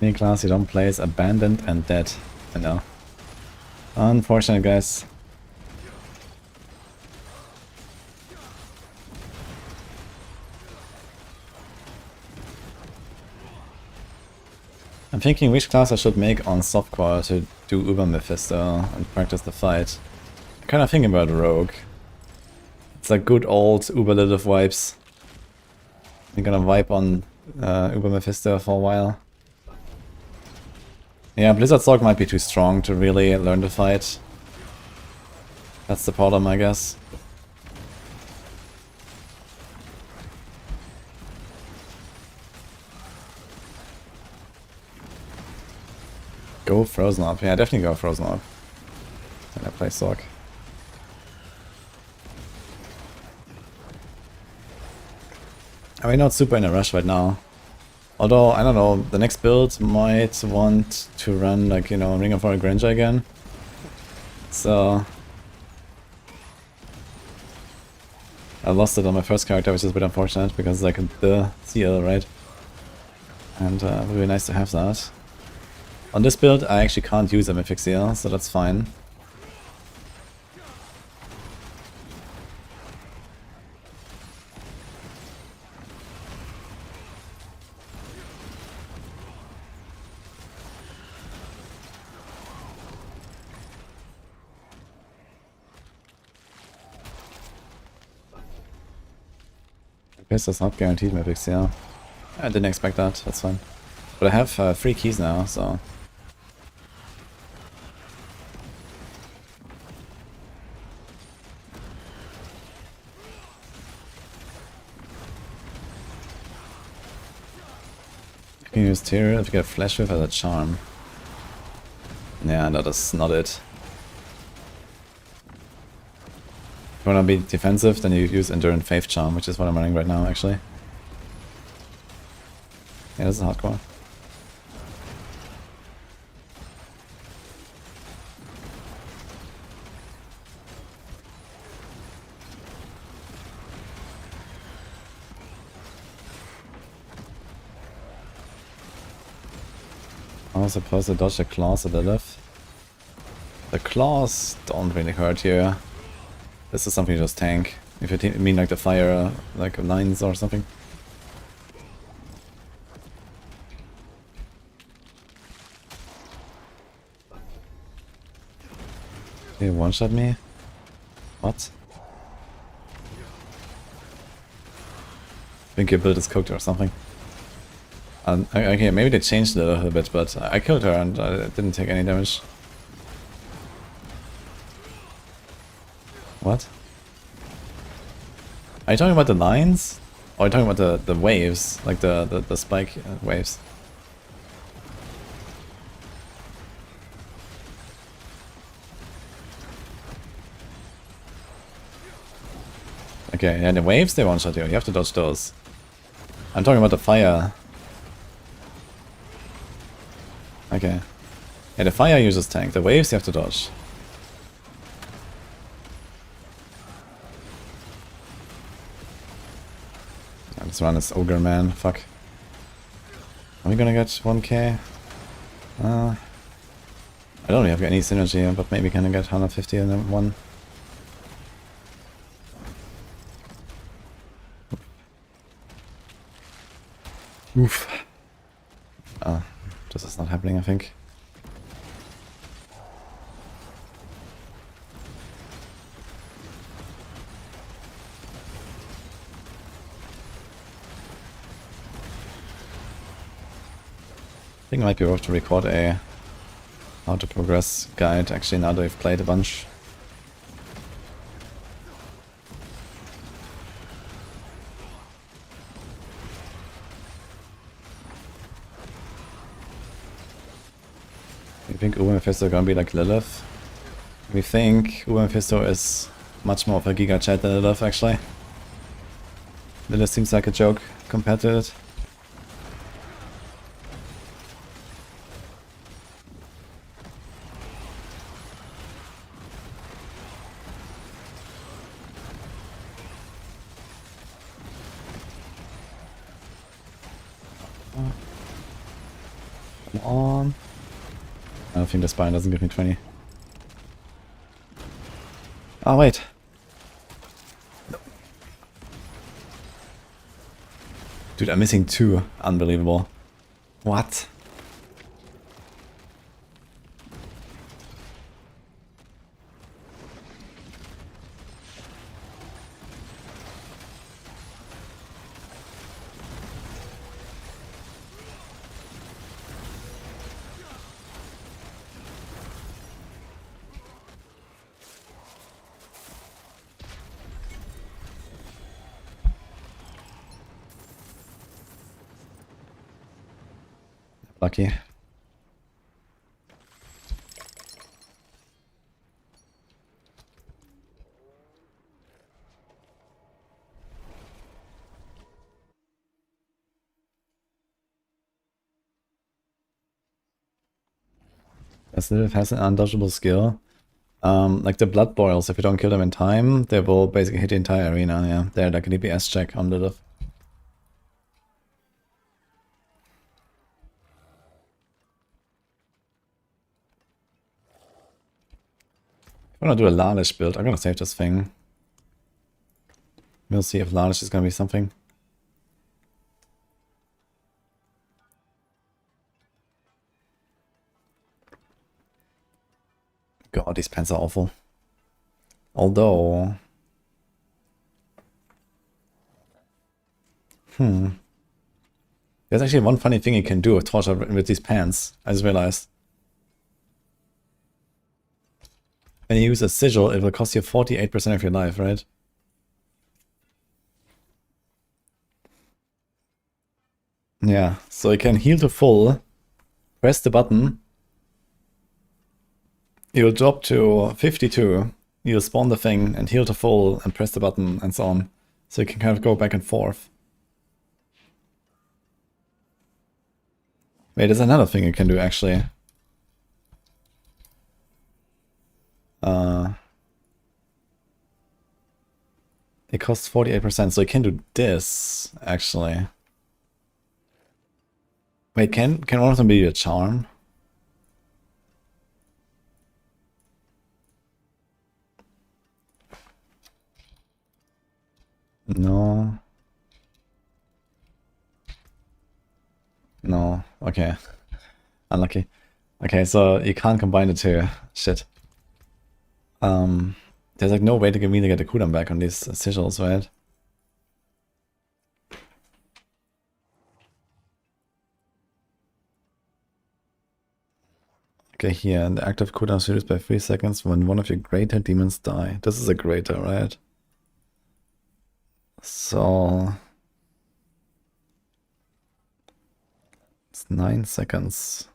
Any class you don't play is abandoned and dead. I know. Unfortunate, guys. I'm thinking which class I should make on softcore to do Uber Mephisto and practice the fight. I'm kind of thinking about Rogue. It's like good old Uber Lilith vibes. I'm gonna vibe on Uber Mephisto for a while. Yeah, Blizzard Sorg might be too strong to really learn to fight. That's the problem, I guess. Go Frozen Up. Yeah, definitely go Frozen Up when I play Sorg. I'm really not super in a rush right now. Although, I don't know, the next build might want to run, like, you know, Ring of Fire Granger again. So... I lost it on my first character, which is a bit unfortunate, because it's like the CL, right? And it would be nice to have that. On this build, I actually can't use a Mythic CL, so that's fine. Guess that's not guaranteed Mythic CL. I didn't expect that, that's fine. But I have 3 keys now, so... I can use Tyr if you get Flash Whip as a charm. Yeah, that is not it. If you wanna be defensive, then you use Endurance Faith Charm, which is what I'm running right now, actually. Yeah, this is hardcore. I was supposed to dodge the claws at the left. The claws don't really hurt here. This is something you just tank. If you mean like the fire, like lines or something. They one-shot me? What? I think your build is cooked or something. Okay, maybe they changed it a little bit, but I killed her and I didn't take any damage. What? Are you talking about the lines? Or are you talking about the waves? Like the spike waves? Okay, yeah, the waves they one-shot you. You have to dodge those. I'm talking about the fire. Okay. Yeah, the fire uses tank. The waves you have to dodge. Let's run this ogre man. Fuck. Are we gonna get 1k? I don't really have any synergy, but maybe can I get 150 in then one. Oof. This is not happening, I think. I think it might be worth to record a how to progress guide, actually, now that we've played a bunch. You think Uber Mephisto gonna be like Lilith? We think Uber Mephisto is much more of a Giga Chat than Lilith, actually. Lilith seems like a joke compared to it. think the spine doesn't give me 20. Oh, wait. Dude, I'm missing 2. Unbelievable. What? Lucky. It has an undodgeable skill. Like the blood boils, if you don't kill them in time, they will basically hit the entire arena, yeah. They're like an DPS check on Lilith. I'm gonna do a Lalish build. I'm gonna save this thing. We'll see if Lalish is gonna be something. God, these pants are awful. Although... There's actually one funny thing you can do with Torture with these pants, I just realized. When you use a sigil, it will cost you 48% of your life, right? Yeah, so you can heal to full, press the button, you'll drop to 52, you'll spawn the thing and heal to full and press the button and so on. So you can kind of go back and forth. Wait, there's another thing you can do actually. It costs 48%, so you can do this, actually. Wait, can one of them be a charm? No. No, okay. Unlucky. Okay, so you can't combine the two. Shit. There's like no way to me to get the cooldown back on these sigils, right? Okay, here, the active cooldown is reduced by 3 seconds when one of your greater demons die. This is a greater, right? So... it's 9 seconds.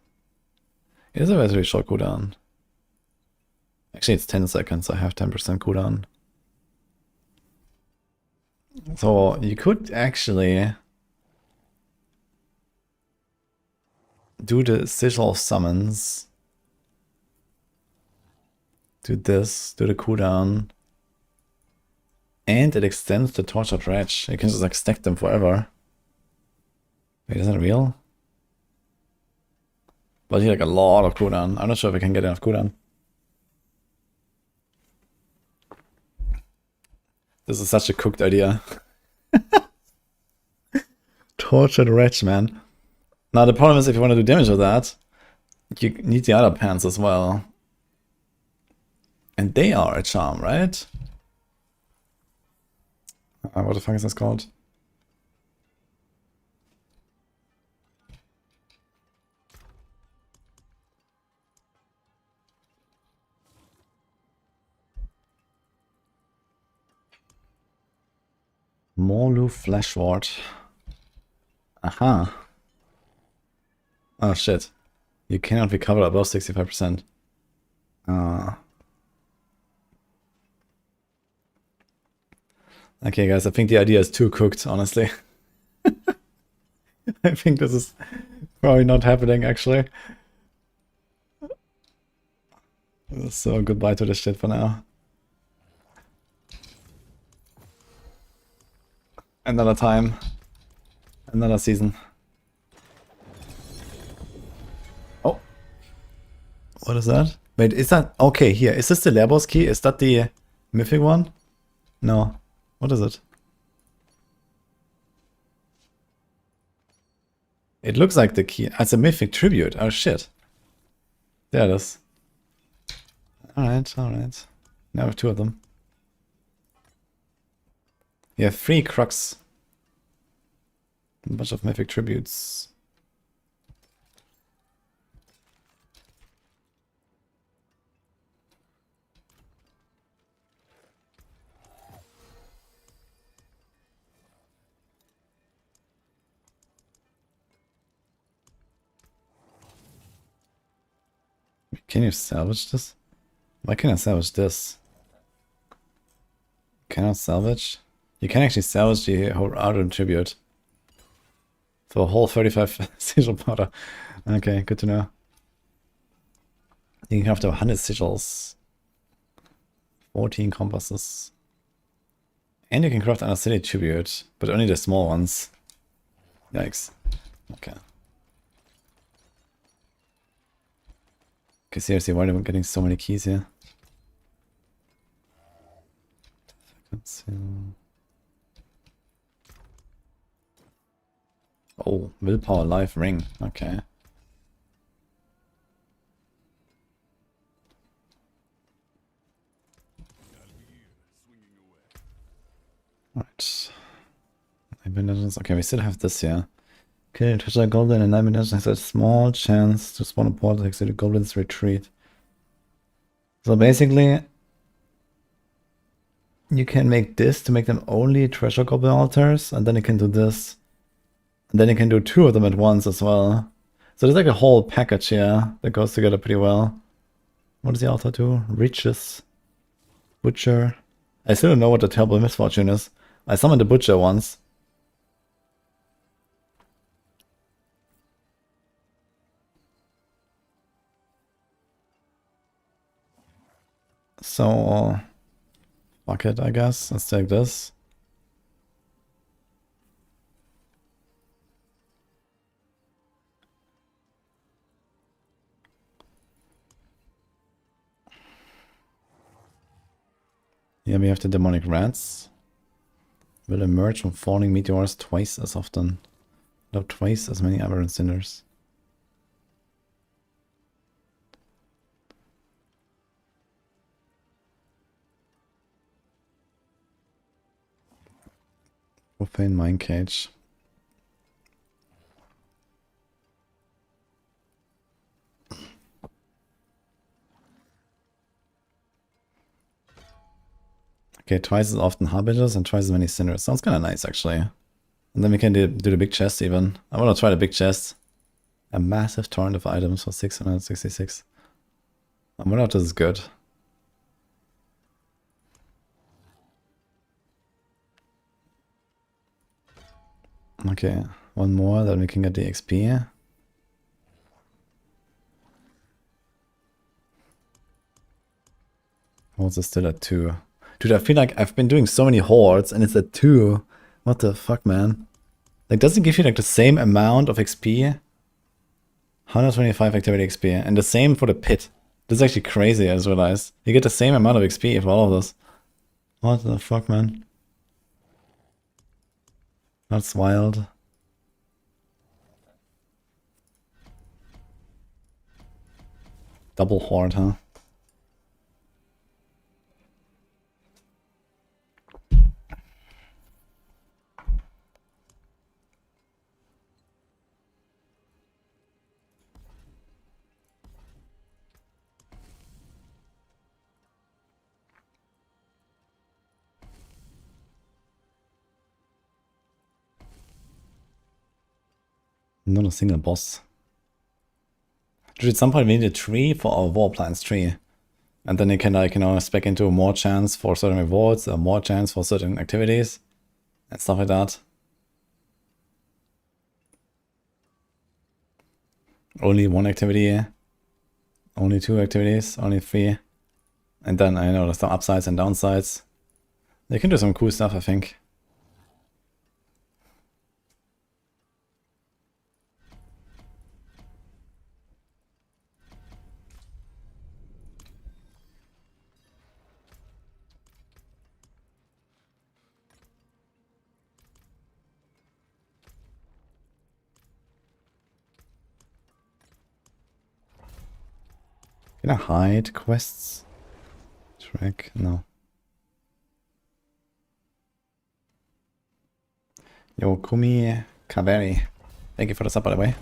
It is a very short cooldown. Actually, it's 10 seconds. I have 10% cooldown. So you could actually do the sigil summons. Do this, do the cooldown. And it extends the Tortured Wretch. You can just like stack them forever. Wait, is that real? But you like a lot of cooldown. I'm not sure if I can get enough cooldown. This is such a cooked idea. Tortured Wretch, man. Now the problem is if you want to do damage with that, you need the other pants as well. And they are a charm, right? What the fuck is this called? Morlu Fleshward. Aha. Oh shit. You cannot recover above 65%. Okay guys, I think the idea is too cooked, honestly. I think this is probably not happening actually. So goodbye to this shit for now. Another time. Another season. Oh. What is that? Wait, is that... Okay, here. Is this the Labos key? Is that the mythic one? No. What is it? It looks like the key. It's a mythic tribute. Oh, shit. There it is. Alright, alright. Now we have 2 of them. You have 3 crux. A bunch of mythic tributes. Can you salvage this? Why can't I salvage this? Cannot salvage? You can actually salvage the whole Ardent tribute. For a whole 35 sigil powder. Okay, good to know. You can craft 100 sigils. 14 compasses. And you can craft an Acidic tribute, but only the small ones. Yikes. Okay. Okay, seriously, why are we getting so many keys here? Oh, willpower life ring. Okay. Alright. 9 dungeons. Okay, we still have this here. Okay, treasure goblin and 9 dungeons has a small chance to spawn a portal to exit the goblin's retreat. So basically, you can make this to make them only treasure goblin altars, and then you can do this. And then you can do 2 of them at once as well. So there's like a whole package here that goes together pretty well. What does the altar do? Riches. Butcher. I still don't know what the terrible misfortune is. I summoned the butcher once. So, fuck it, I guess. Let's take this. Yeah, we have the demonic rats. Will emerge from falling meteors twice as often. No, twice as many aberrant cinders. Profane Mind Cage. Okay, twice as often harbingers and twice as many cinders. Sounds kind of nice, actually. And then we can do the big chest even. I want to try the big chest. A massive torrent of items for 666. I wonder if this is good. Okay, one more, then we can get the XP. Also still at 2. Dude, I feel like I've been doing so many hordes and it's at 2. What the fuck, man? Like, does it give you like the same amount of XP? 125 activity XP. And the same for the pit. This is actually crazy, I just realized. You get the same amount of XP for all of this. What the fuck, man? That's wild. Double horde, huh? Not a single boss. Dude, at some point we need a tree for our war plans tree. And then you can, like, you know, spec into more chance for certain rewards, or more chance for certain activities, and stuff like that. Only 1 activity, only 2 activities, only 3. And then, I know, there's some upsides and downsides. They can do some cool stuff, I think. Can I hide quests? Track? No. Yo, Kumi Kaveri. Thank you for the sub, by the way.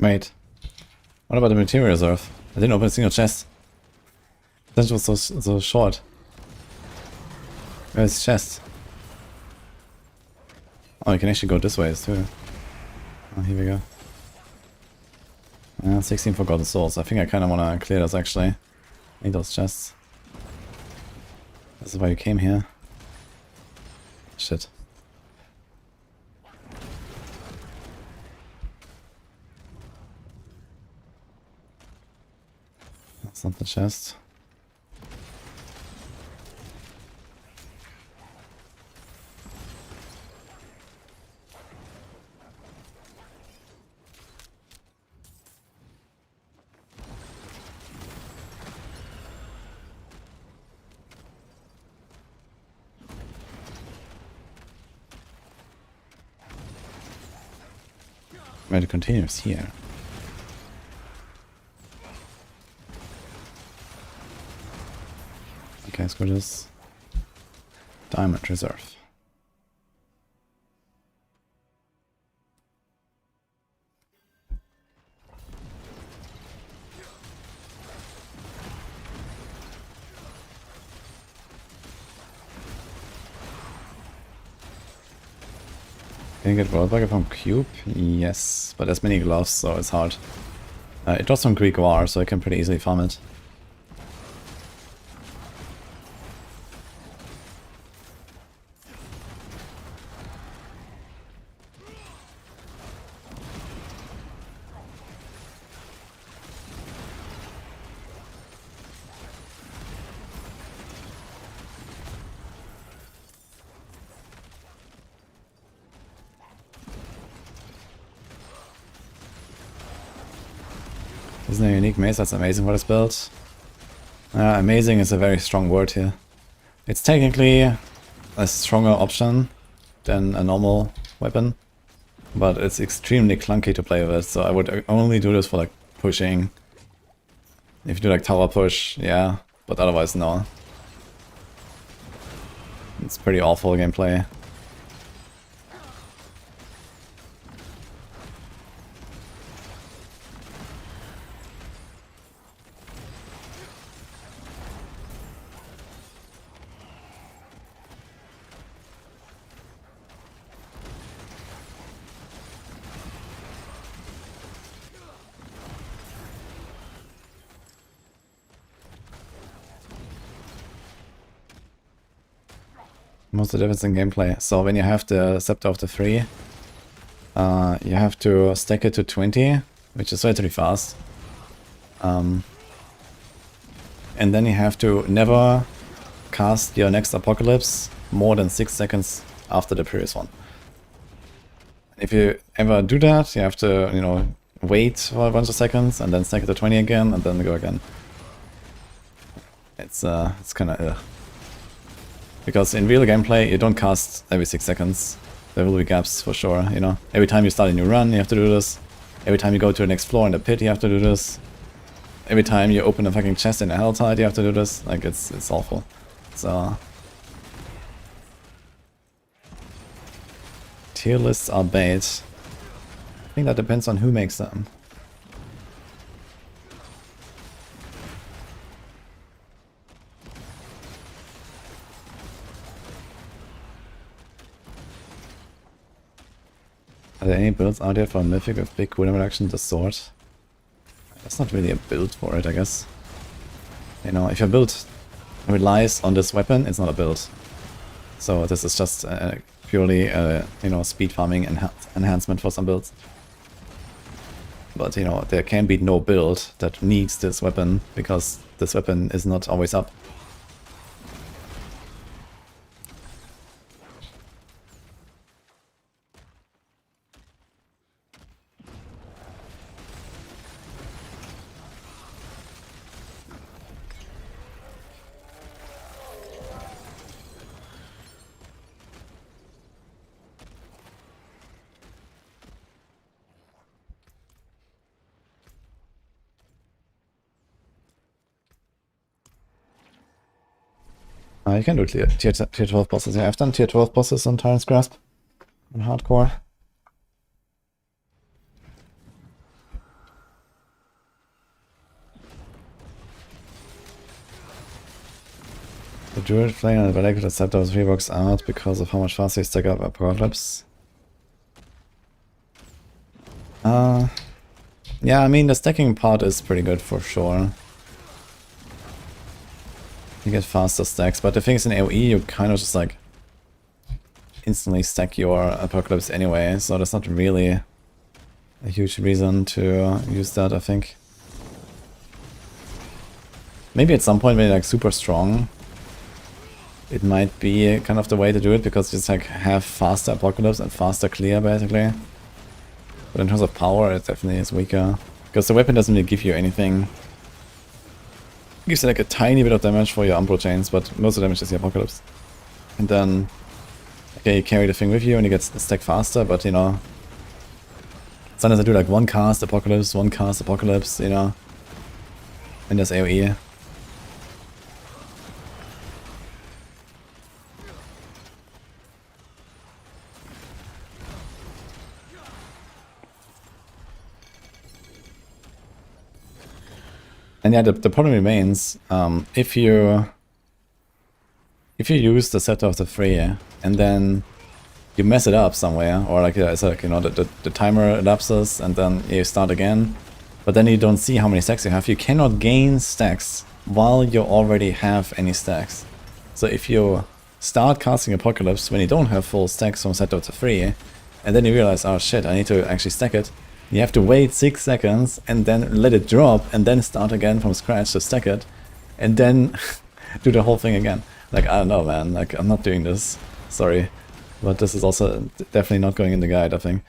Wait. What about the material reserve? I didn't open a single chest. That was so short. Where's the chest? Oh, you can actually go this way too. Oh, here we go. 16 forgotten souls. I think I kind of want to clear this actually. Need those chests. This is why you came here. Shit. That's not the chest. Where it continues here. Okay, let's go to this diamond reserve. Can you get world bugger from Cube? Yes, but there's many gloves, so it's hard. It drops from Greek War, so I can pretty easily farm it. Isn't a unique mace that's amazing for this build? Amazing is a very strong word here. It's technically a stronger option than a normal weapon, but it's extremely clunky to play with, so I would only do this for like pushing. If you do like tower push, yeah, but otherwise no. It's pretty awful gameplay. Most of the difference in gameplay. So when you have the Scepter of the Three, you have to stack it to 20, which is relatively fast. And then you have to never cast your next Apocalypse more than 6 seconds after the previous one. If you ever do that, you have to, you know, wait for a bunch of seconds and then stack it to 20 again and then go again. It's kind of because in real gameplay, you don't cast every 6 seconds. There will be gaps for sure, you know. Every time you start a new run, you have to do this. Every time you go to the next floor in the pit, you have to do this. Every time you open a fucking chest in a Helltide, you have to do this. Like, it's awful. So... tier lists are bait. I think that depends on who makes them. Are there any builds out there for a mythic with big cooldown reduction? The sword? That's not really a build for it, I guess. You know, if your build relies on this weapon, it's not a build. So this is just purely you know, speed farming enhancement for some builds. But you know, there can be no build that needs this weapon because this weapon is not always up. You can do tier 12 bosses. Yeah, I've done tier 12 bosses on Tyrant's Grasp. On hardcore. The Druid playing on the Valakut Scepter was 3 bucks out because of how much faster you stack up Apocalypse. Yeah, I mean, the stacking part is pretty good for sure. You get faster stacks, but the thing is in AoE you kind of just like instantly stack your Apocalypse anyway, so there's not really a huge reason to use that, I think. Maybe at some point when you're like super strong, it might be kind of the way to do it, because you just like have faster Apocalypse and faster clear basically. But in terms of power it definitely is weaker, because the weapon doesn't really give you anything. Gives you like a tiny bit of damage for your Umbral Chains, but most of the damage is the Apocalypse. And then, okay, you carry the thing with you and you get stacked faster, but you know, sometimes I do like one cast Apocalypse, you know, and there's AoE. And yeah, the problem remains, if you use the Scepter of the Free and then you mess it up somewhere, or like it's like, you know, the timer elapses and then you start again, but then you don't see how many stacks you have, you cannot gain stacks while you already have any stacks. So if you start casting Apocalypse when you don't have full stacks from Scepter of the Free, and then you realize, oh shit, I need to actually stack it, you have to wait 6 seconds and then let it drop and then start again from scratch to stack it and then do the whole thing again. Like, I don't know, man, like, I'm not doing this, sorry, but this is also definitely not going in the guide, I think.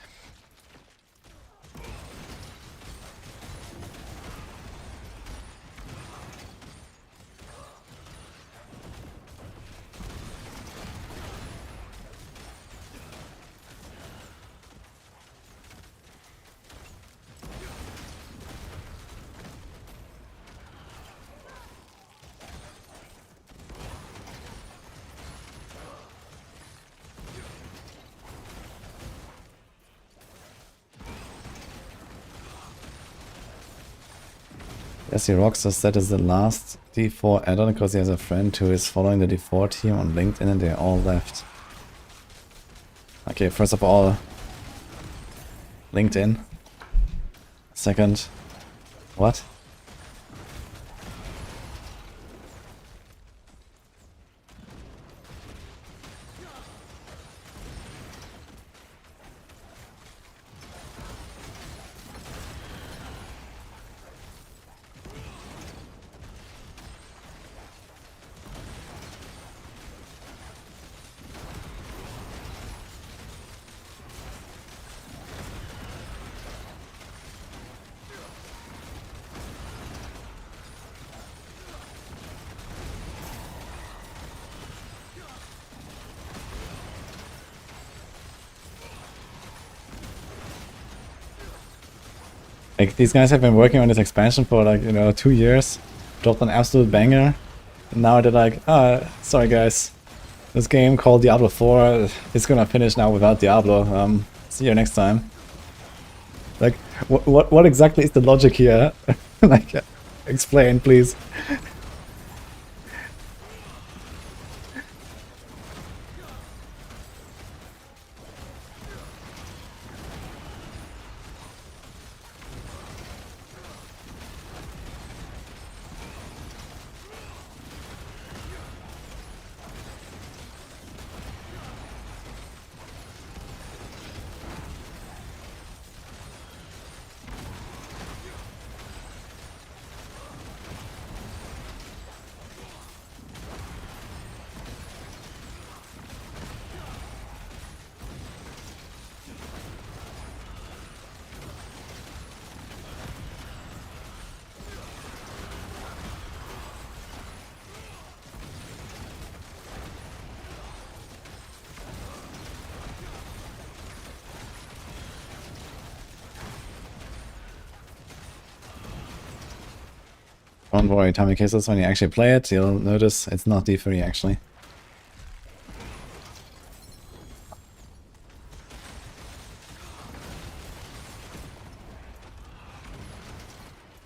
Yes, he rocks us. That is the last D4 add-on because he has a friend who is following the D4 team on LinkedIn and they all left. Okay, first of all, LinkedIn. Second, what? Like, these guys have been working on this expansion for like, you know, 2 years. Dropped an absolute banger. And now they're like, sorry guys. This game called Diablo 4 is gonna finish now without Diablo. See you next time. Like, what exactly is the logic here? Like, explain, please. Don't worry, timing cases, when you actually play it, you'll notice it's not D3 actually.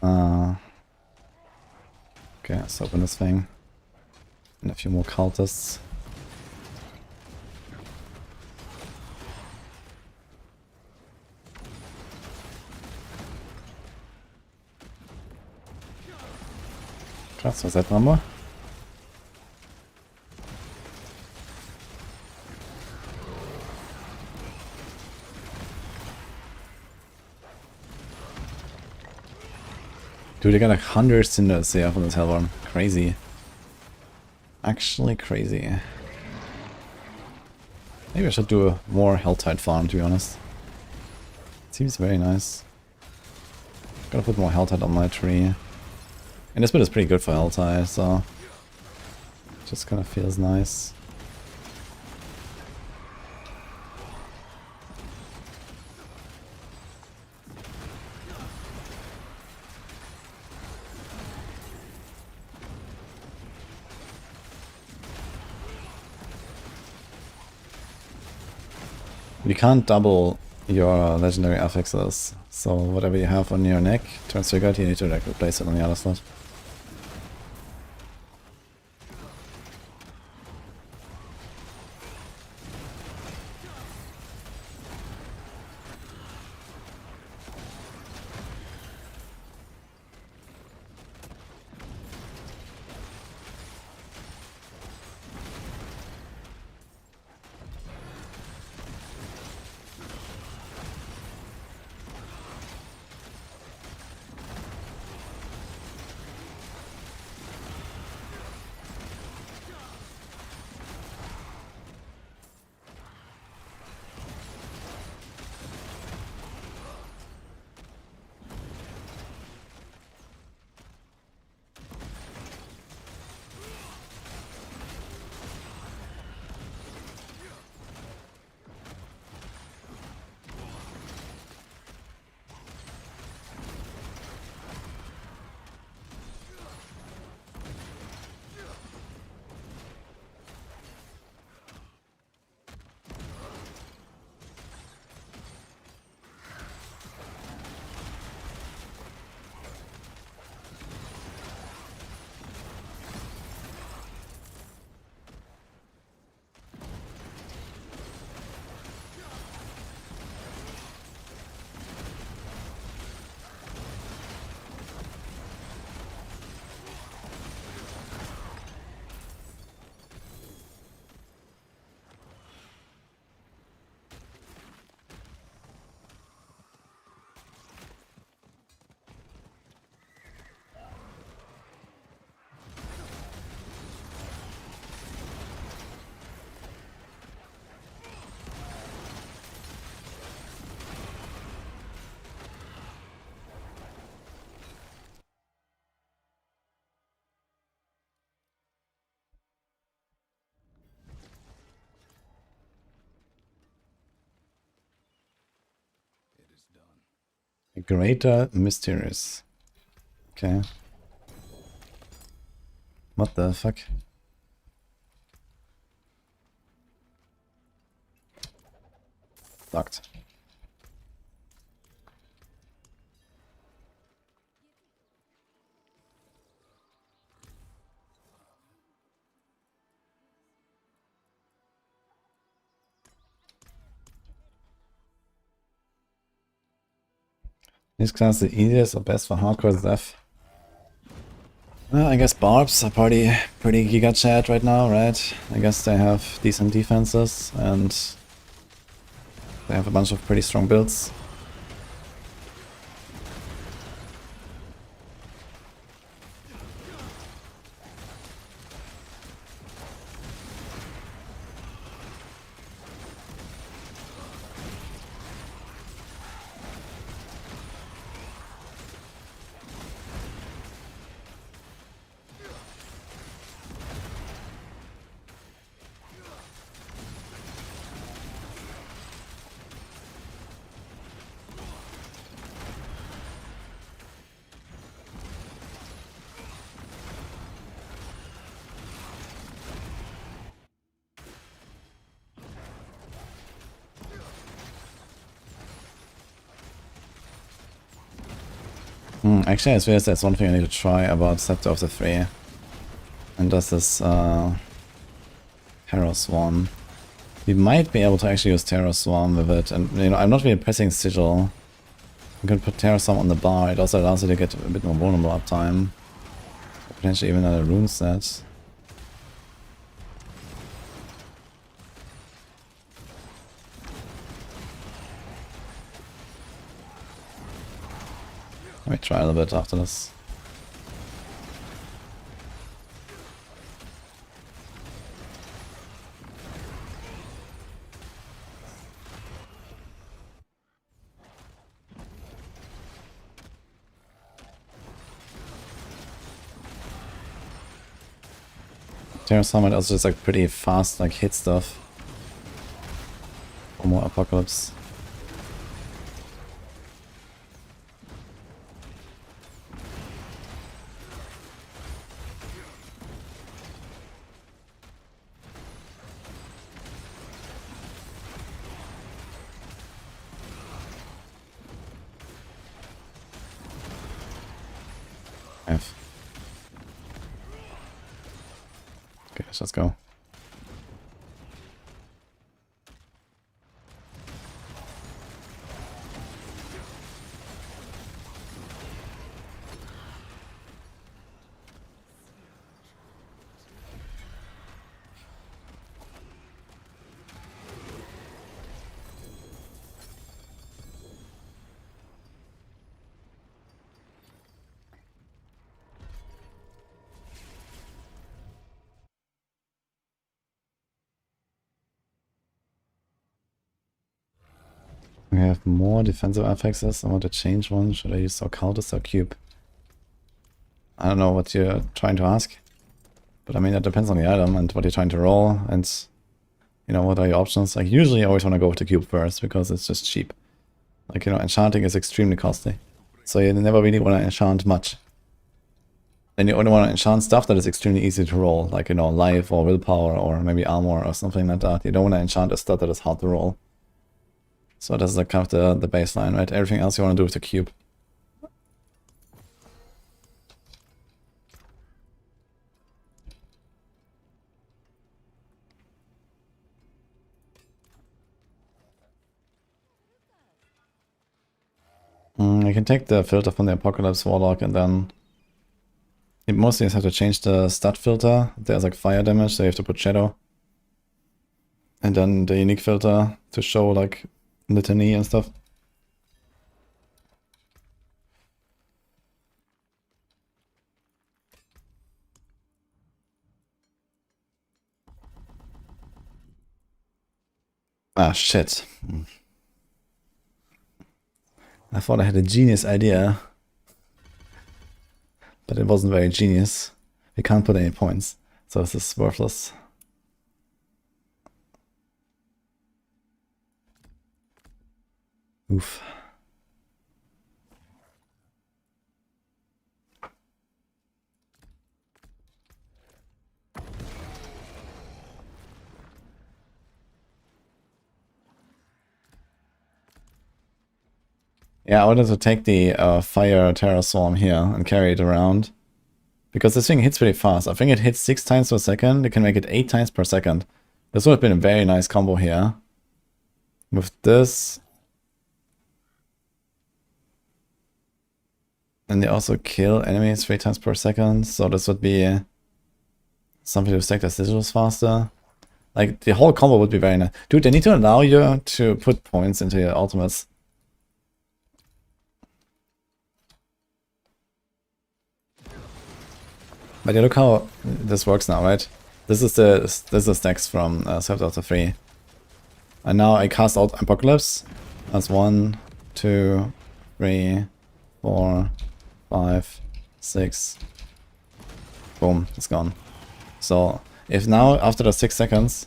Okay, let's open this thing. And a few more cultists. Krass, was that number? Dude, they got like 100 cinders here for this hellworm. Crazy. Actually crazy. Maybe I should do a more Helltide farm, to be honest. Seems very nice. Gotta put more Helltide on my tree. And this bit is pretty good for Helltide, so... just kind of feels nice. You can't double your legendary affixes, so whatever you have on your neck turns triggered, you need to like replace it on the other slot. Greater Mysterious. Okay. What the fuck? Locked. These class the easiest or best for hardcore Zeph? Well, I guess Barbs are pretty giga chat right now, right? I guess they have decent defenses and they have a bunch of pretty strong builds. Actually, I swear that's one thing I need to try about Scepter of the Three. And that's this Terror Swarm. We might be able to actually use Terror Swarm with it, and you know, I'm not really pressing Sigil. I'm gonna put Terror Swarm on the bar, it also allows you to get a bit more vulnerable uptime. Potentially even another rune set. Let me try a little bit after this. Terror Swarm might also just like pretty fast like hit stuff. For more Apocalypse. F. Okay, let's go. We have more defensive affixes. I want to change one. Should I use Occultist or Cube? I don't know what you're trying to ask. But I mean, that depends on the item and what you're trying to roll. And, you know, what are your options. Like, usually I always want to go with the Cube first because it's just cheap. Like, you know, enchanting is extremely costly. So you never really want to enchant much. Then you only want to enchant stuff that is extremely easy to roll. Like, you know, life or willpower or maybe armor or something like that. You don't want to enchant a stat that is hard to roll. So that's like kind of the baseline, right? Everything else you want to do with the cube. You can take the filter from the Apocalypse Warlock and then you mostly just have to change the stat filter. There's like fire damage, so you have to put shadow. And then the unique filter to show like litany and stuff. Ah, shit. I thought I had a genius idea. But it wasn't very genius. We can't put any points. So this is worthless. Oof. Yeah, I wanted to take the Fire Terror Swarm here and carry it around. Because this thing hits pretty fast. I think it hits 6 times per second. You can make it 8 times per second. This would have been a very nice combo here. With this. And they also kill enemies 3 times per second. So this would be something to stack the sigils faster. Like, the whole combo would be very nice. Dude, they need to allow you to put points into your ultimates. But you look how this works now, right? This is the stacks from Scepter of the 3. And now I cast out Apocalypse. That's 1, 2, 3, 4, 5, 6. Boom, it's gone. So if now after the 6 seconds,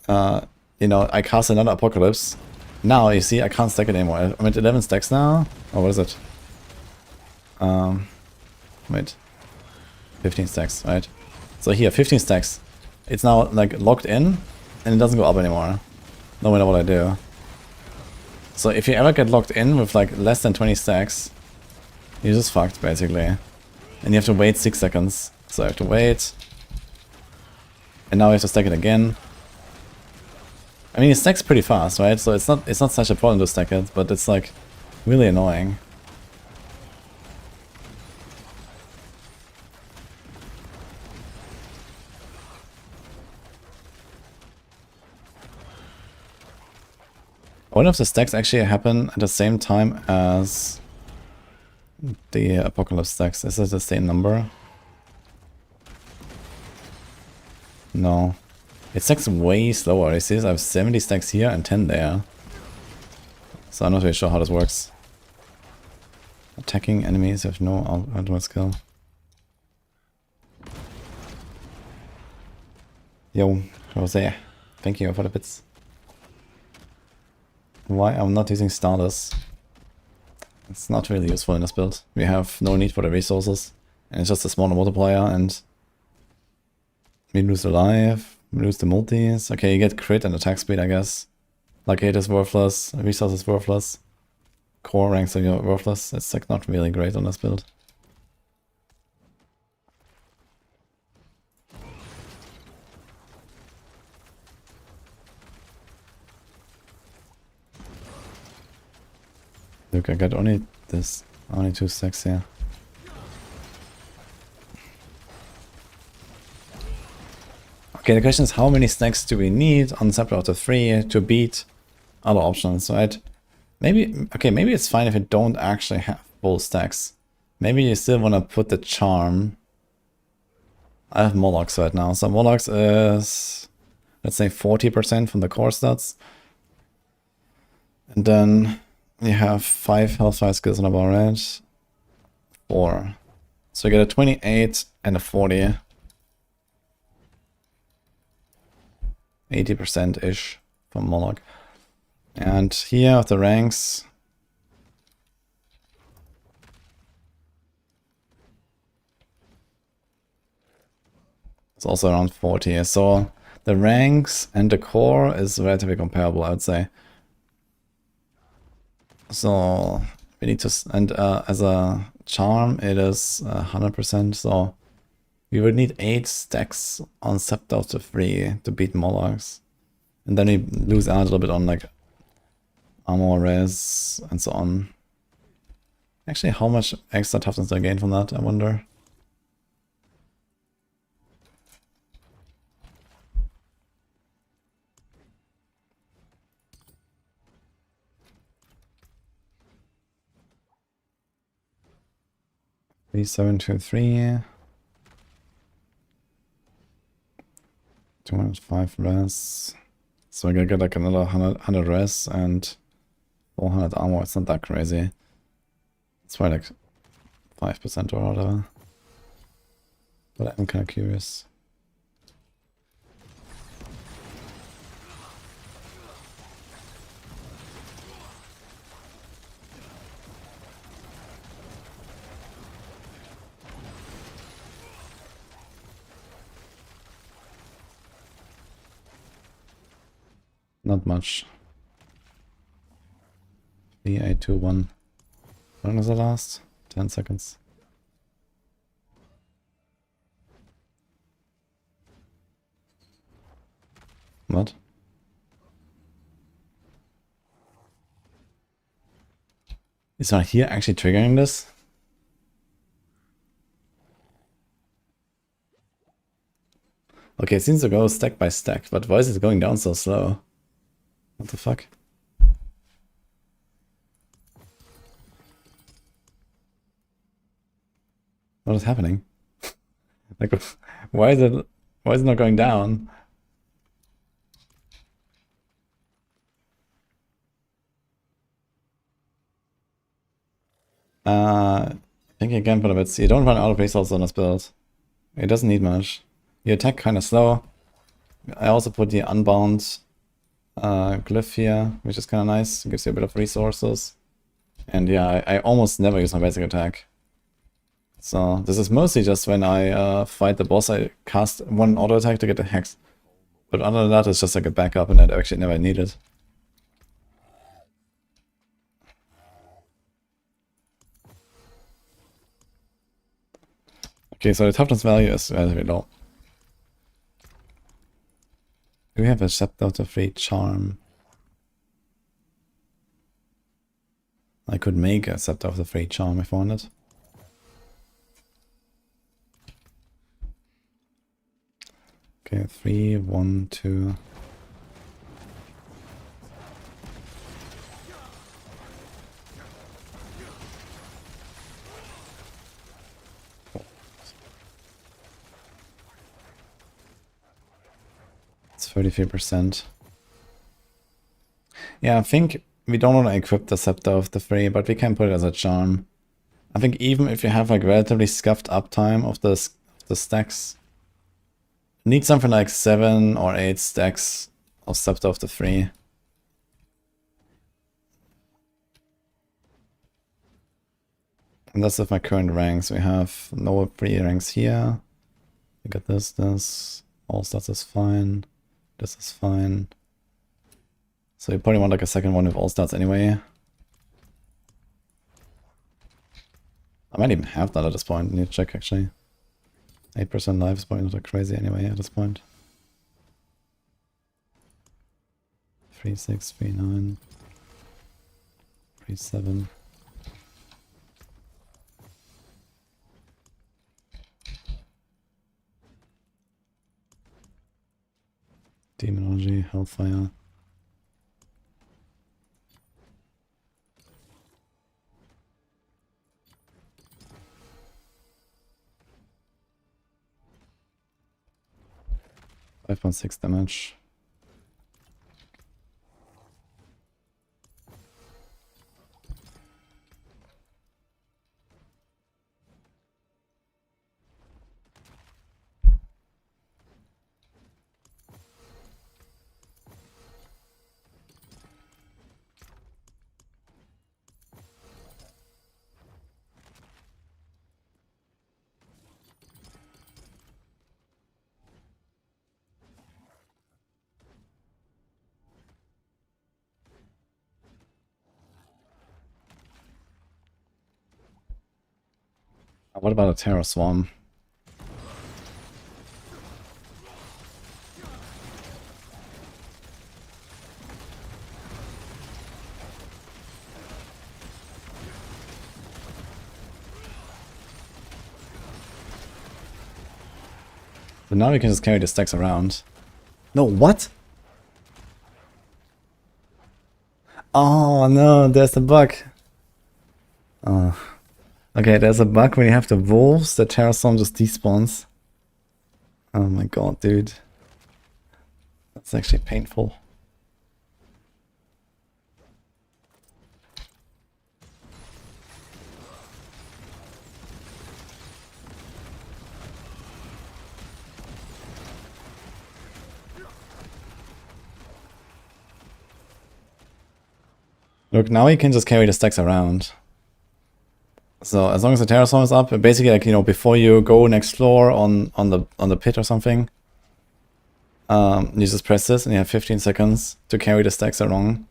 you know, I cast another Apocalypse. Now you see I can't stack it anymore. I'm at 11 stacks now. Oh, what is it? Wait. 15 stacks, right? So here, 15 stacks. It's now like locked in and it doesn't go up anymore. No matter what I do. So if you ever get locked in with like less than 20 stacks, you're just fucked basically. And you have to wait 6 seconds. So I have to wait. And now I have to stack it again. I mean, it stacks pretty fast, right? So it's not such a problem to stack it, but it's like really annoying. I wonder if the stacks actually happen at the same time as the Apocalypse stacks. Is it the same number? No. It stacks way slower. You see this? I have 70 stacks here and 10 there. So I'm not really sure how this works. Attacking enemies have no ultimate skill. Yo, Jose, thank you for the bits. Why I'm not using starters? It's not really useful in this build. We have no need for the resources. And it's just a smaller multiplier and we lose the life, we lose the multis. Okay, you get crit and attack speed, I guess. Like it is worthless, resource is worthless. Core ranks are worthless. It's like not really great on this build. Look, I got only 2 stacks here. Okay, the question is how many stacks do we need on Scepter of the 3 to beat other options, right? Maybe, okay, maybe it's fine if you don't actually have full stacks. Maybe you still want to put the charm. I have Morlocks right now, so Morlocks is, let's say 40% from the core stats. And then you have 5 Hellfire skills on the bar, right? 4. So you get a 28 and a 40. 80%-ish from Warlock. And here with the ranks, it's also around 40. So the ranks and the core is relatively comparable, I would say. So we need to, and as a charm, it is 100%. So we would need 8 stacks on Scepter of the 3 to beat Morlocks. And then we lose out a little bit on like armor res and so on. Actually, how much extra toughness do I gain from that, I wonder? Three, 7, 2, 3. 205 res. So I gotta get like another 100 res and 400 armor. It's not that crazy. It's probably like 5% or whatever. But I'm kind of curious. Not much. 3, 8, 2, 1. When was the last? 10 seconds. What? Is not here actually triggering this? Okay, it seems to go stack by stack, but why is it going down so slow? What the fuck? What is happening? Like, why is it not going down? I think you can put a bit. You don't run out of resources on this build. It doesn't need much. You attack kind of slow. I also put the unbound glyph here, which is kind of nice. It gives you a bit of resources. And yeah, I almost never use my basic attack. So this is mostly just when I fight the boss, I cast one auto attack to get the hex. But other than that, it's just like a backup, and I actually never need it. Okay, so the toughness value is relatively low. Do we have a Scepter of the Free Charm? I could make a Scepter of the Free Charm if I wanted. Okay, 3, 1, 2. It's 33%. Yeah, I think we don't want to equip the Scepter of the Free, but we can put it as a charm. I think even if you have like relatively scuffed uptime of the stacks, you need something like 7 or 8 stacks of Scepter of the Free. And that's with my current ranks. We have lower free ranks here. We got this, all stats is fine. This is fine. So you probably want like a second one with all stats anyway. I might even have that at this point. I need to check actually. 8% life is probably not that crazy anyway at this point. 3, 6, 3, 9. 3, 7. Demonology, Hellfire. .6 damage. What about a Terror Swarm? So now we can just carry the stacks around. No, what? Oh no, there's a bug. Oh. Okay, there's a bug when you have the wolves, the Terror Storm just despawns. Oh my god, dude. That's actually painful. Look, now you can just carry the stacks around. So as long as the Terror Storm is up, basically like, you know, before you go next floor on the pit or something, you just press this and you have 15 seconds to carry the stacks along.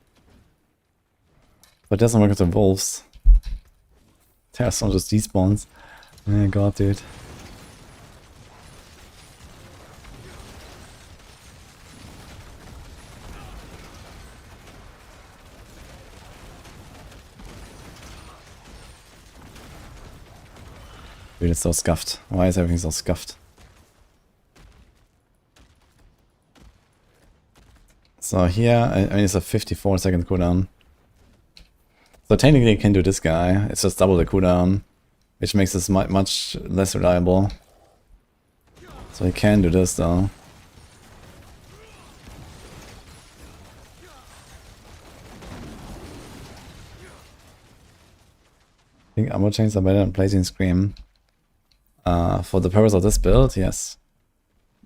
But doesn't work with the wolves. Terrastorm just despawns. Oh my god, dude. Dude, it's so scuffed. Why is everything so scuffed? So here, I mean, it's a 54-second cooldown. So technically, you can do this guy. It's just double the cooldown, which makes this much less reliable. So you can do this though. I think ammo chains are better than Blazing Scream. For the purpose of this build, yes.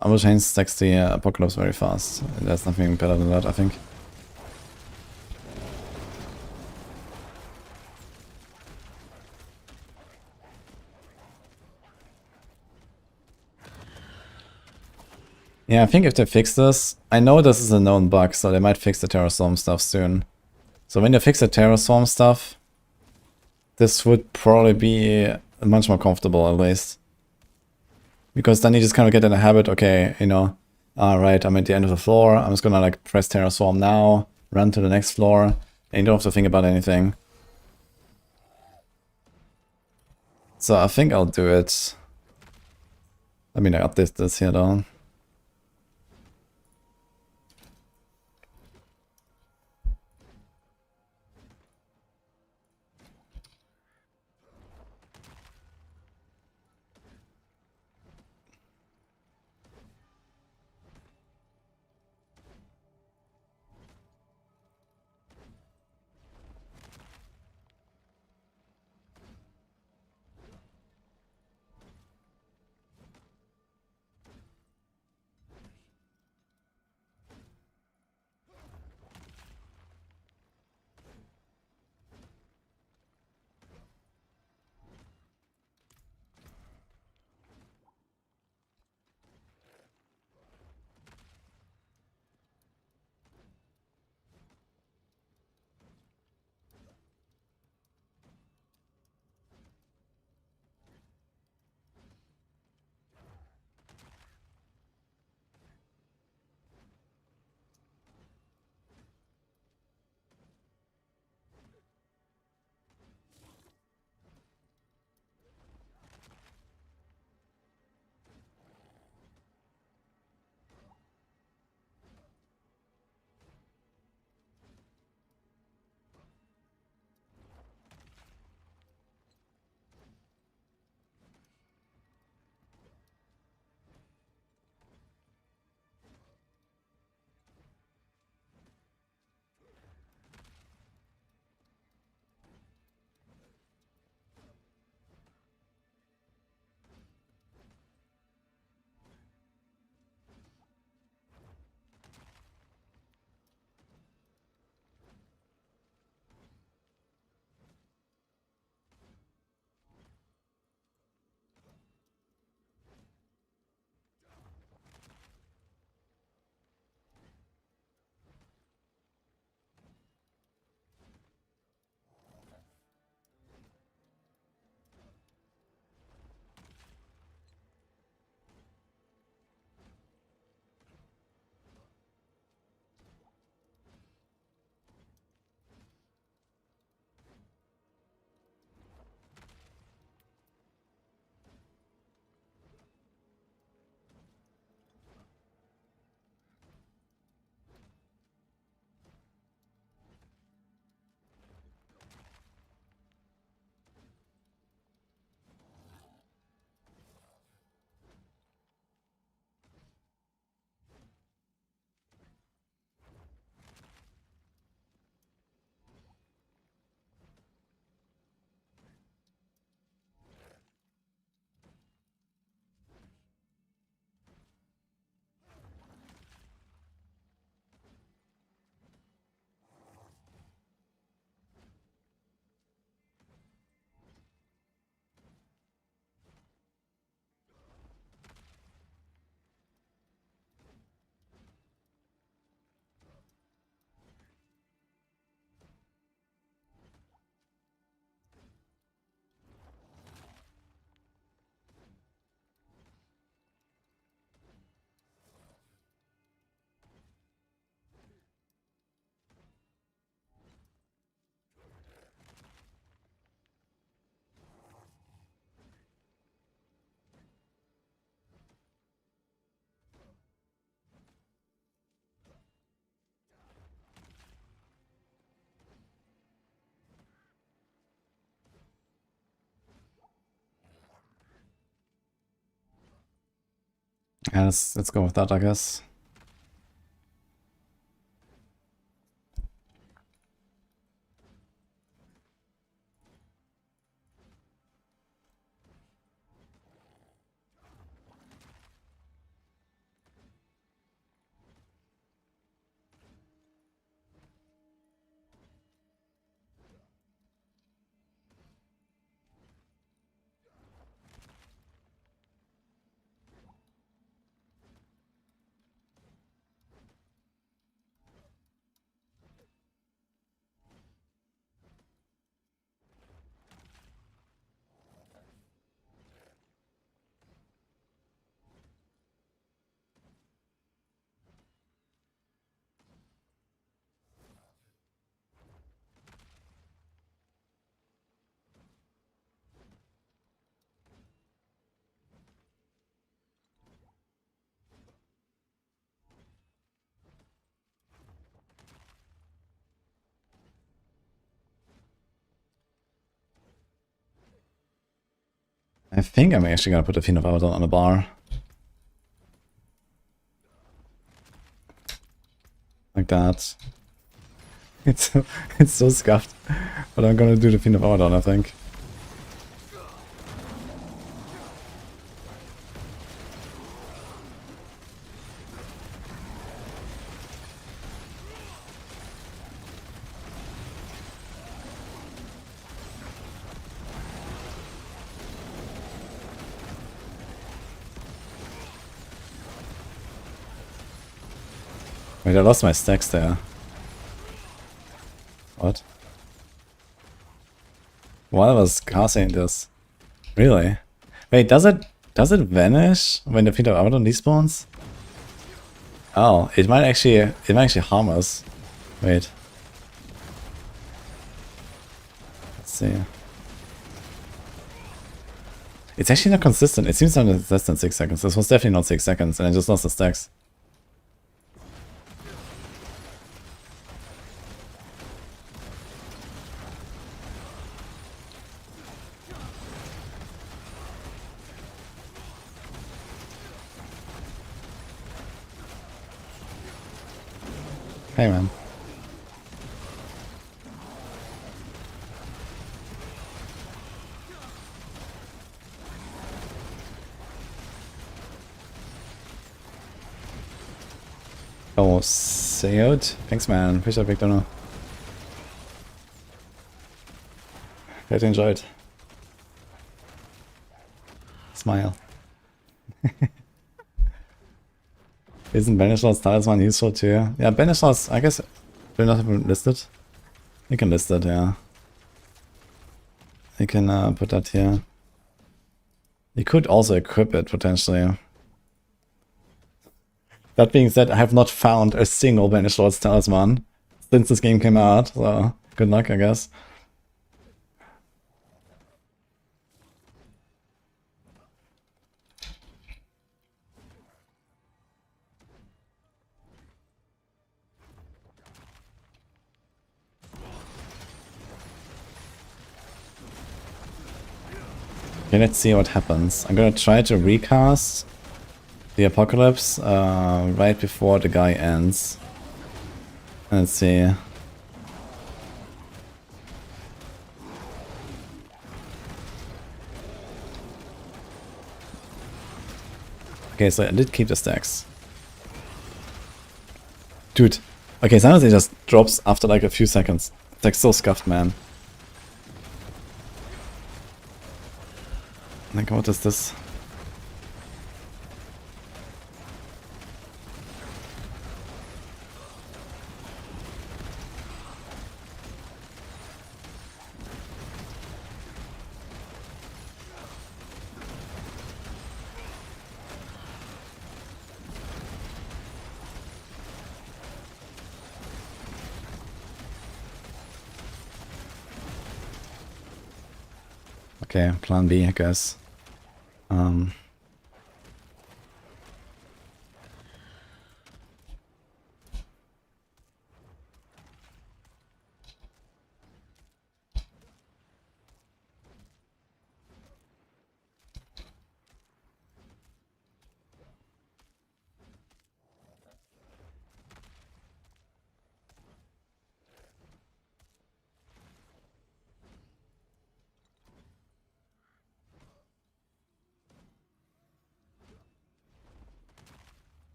Ammo chains stacks the Apocalypse very fast. There's nothing better than that, I think. Yeah, I think if they fix this, I know this is a known bug, so they might fix the Terrastorm stuff soon. So when they fix the Terrastorm stuff, this would probably be much more comfortable at least. Because then you just kind of get in a habit, okay, you know, alright, I'm at the end of the floor, I'm just gonna like press Terrastorm now, run to the next floor, and you don't have to think about anything. So I think I'll do it. Let me update this here though. Yeah, let's go with that, I guess. I think I'm actually gonna put a Fiend of Abaddon on a bar. Like that. It's so scuffed. But I'm gonna do the Fiend of Abaddon, I think. Wait, I lost my stacks there. What? Why was casting this? Really? Wait, does it vanish when the Fiend of Abaddon despawns? Oh, it might actually harm us. Wait. Let's see. It's actually not consistent. It seems like it's less than 6 seconds. This was definitely not 6 seconds, and I just lost the stacks. Hey, man. Oh, Seod? Thanks, man. Appreciate big donor. Glad you enjoyed. Smile. Isn't Banishloss Talisman useful too? Yeah, Banishloss, I guess, will not have been listed. You can list it, yeah. You can put that here. You could also equip it, potentially. That being said, I have not found a single Banishloss Talisman since this game came out, so good luck, I guess. Okay, let's see what happens. I'm gonna try to recast the Apocalypse right before the guy ends. Let's see. Okay, so I did keep the stacks. Dude. Okay, sometimes it just drops after like a few seconds. It's like so scuffed, man. Like, what is this? Okay, plan B, I guess.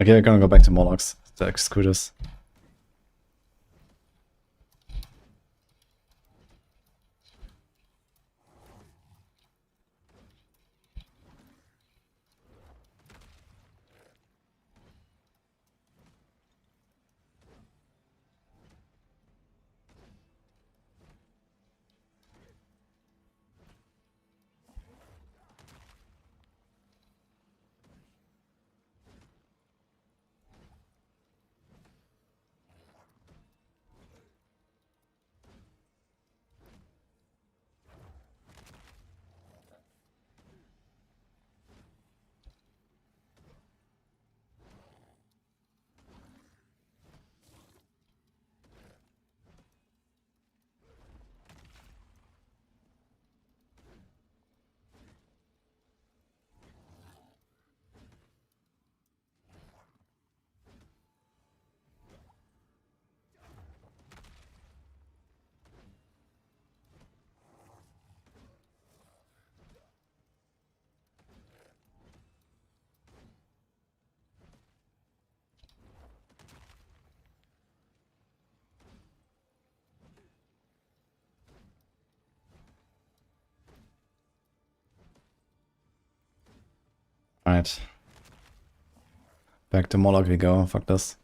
Okay, we're gonna go back to Morlocks, the Executors. Alright. Back to Morlock we go, fuck this.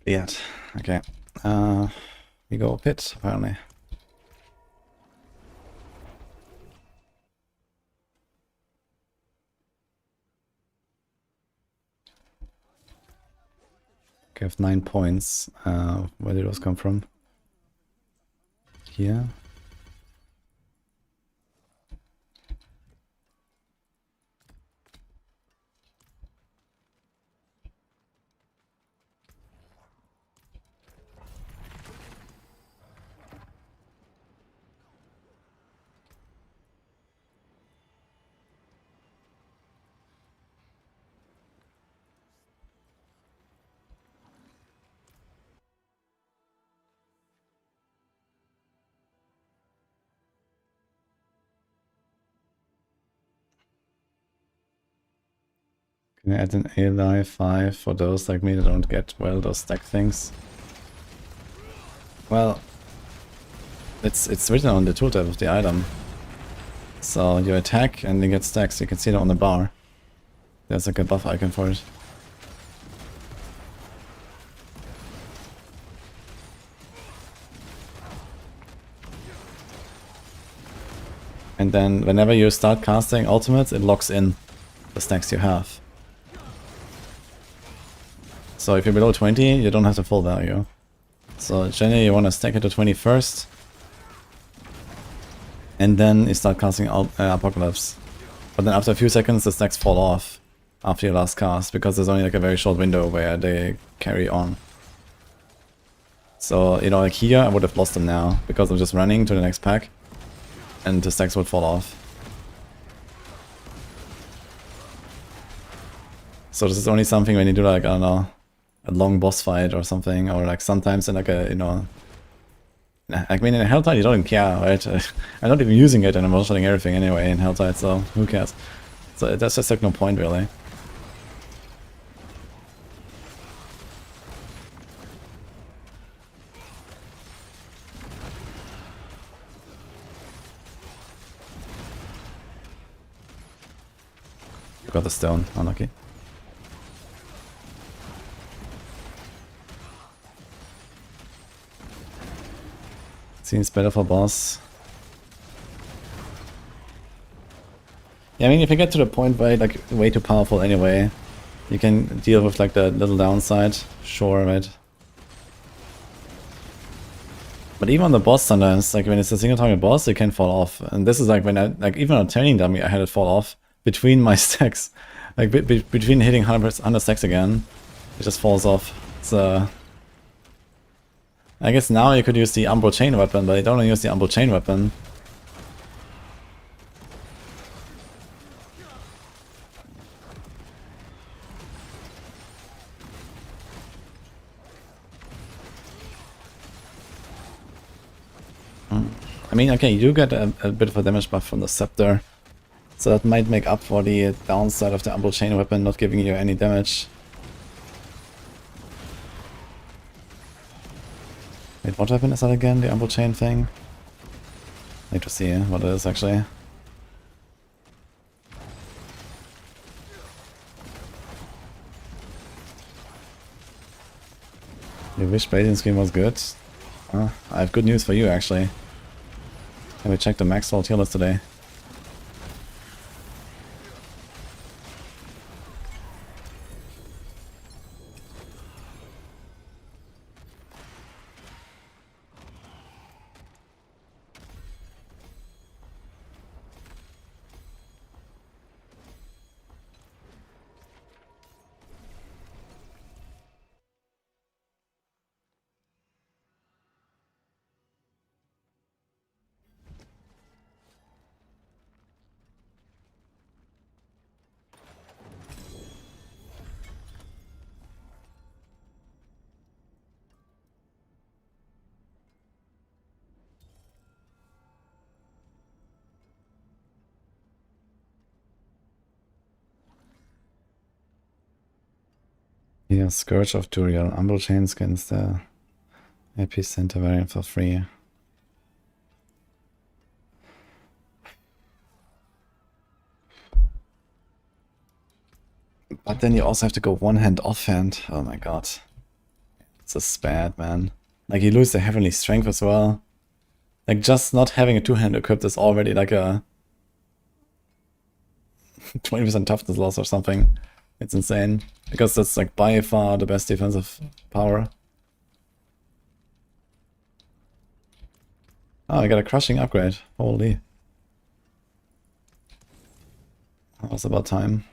Yeah, okay. We go pit, apparently. Okay, I have 9 points. Where did those come from? Here. Can I add an ally 5 for those like me that don't get, well, those stack things? Well, it's written on the tooltip of the item. So you attack and you get stacks. You can see that on the bar. There's like a buff icon for it. And then whenever you start casting ultimates, it locks in the stacks you have. So if you're below 20, you don't have the full value. So generally you want to stack it to 20 first. And then you start casting Apocalypse. But then after a few seconds the stacks fall off after your last cast, because there's only like a very short window where they carry on. So, you know, like here I would have lost them now, because I'm just running to the next pack and the stacks would fall off. So this is only something when you do like, I don't know, a long boss fight or something, or like sometimes in like a, you know, I mean in Helltide you don't even care, right? I'm not even using it and I'm one-shotting everything anyway in Helltide, so who cares? So that's just like no point really. Got the stone, unlucky. Seems better for boss. Yeah, I mean, if you get to the point where like way too powerful anyway, you can deal with like the little downside. Sure, right? But even on the boss sometimes, like when it's a single target boss, it can fall off. And this is like when I, like even on turning dummy, I had it fall off between my stacks. Like between hitting 100 stacks again, it just falls off. So I guess now you could use the Umbral Chain Weapon, but I don't want to use the Umbral Chain Weapon. I mean, okay, you do get a bit of a damage buff from the Scepter, so that might make up for the downside of the Umbral Chain Weapon not giving you any damage. Wait, what weapon is that again? The Umbral Chain thing? Need to see what it is actually. You wish Blazing Scream was good? I have good news for you actually. Can we check the Maxwell tier list today? Yeah, Scourge of Duriel. Umbral Chain skins the Epicenter variant for free. But then you also have to go one hand offhand. Oh my god. It's just bad, man. Like you lose the Heavenly Strength as well. Like just not having a two-hand equipped is already like a 20% toughness loss or something. It's insane. Because that's like by far the best defensive power. Oh, I got a crushing upgrade. Holy. That was about time.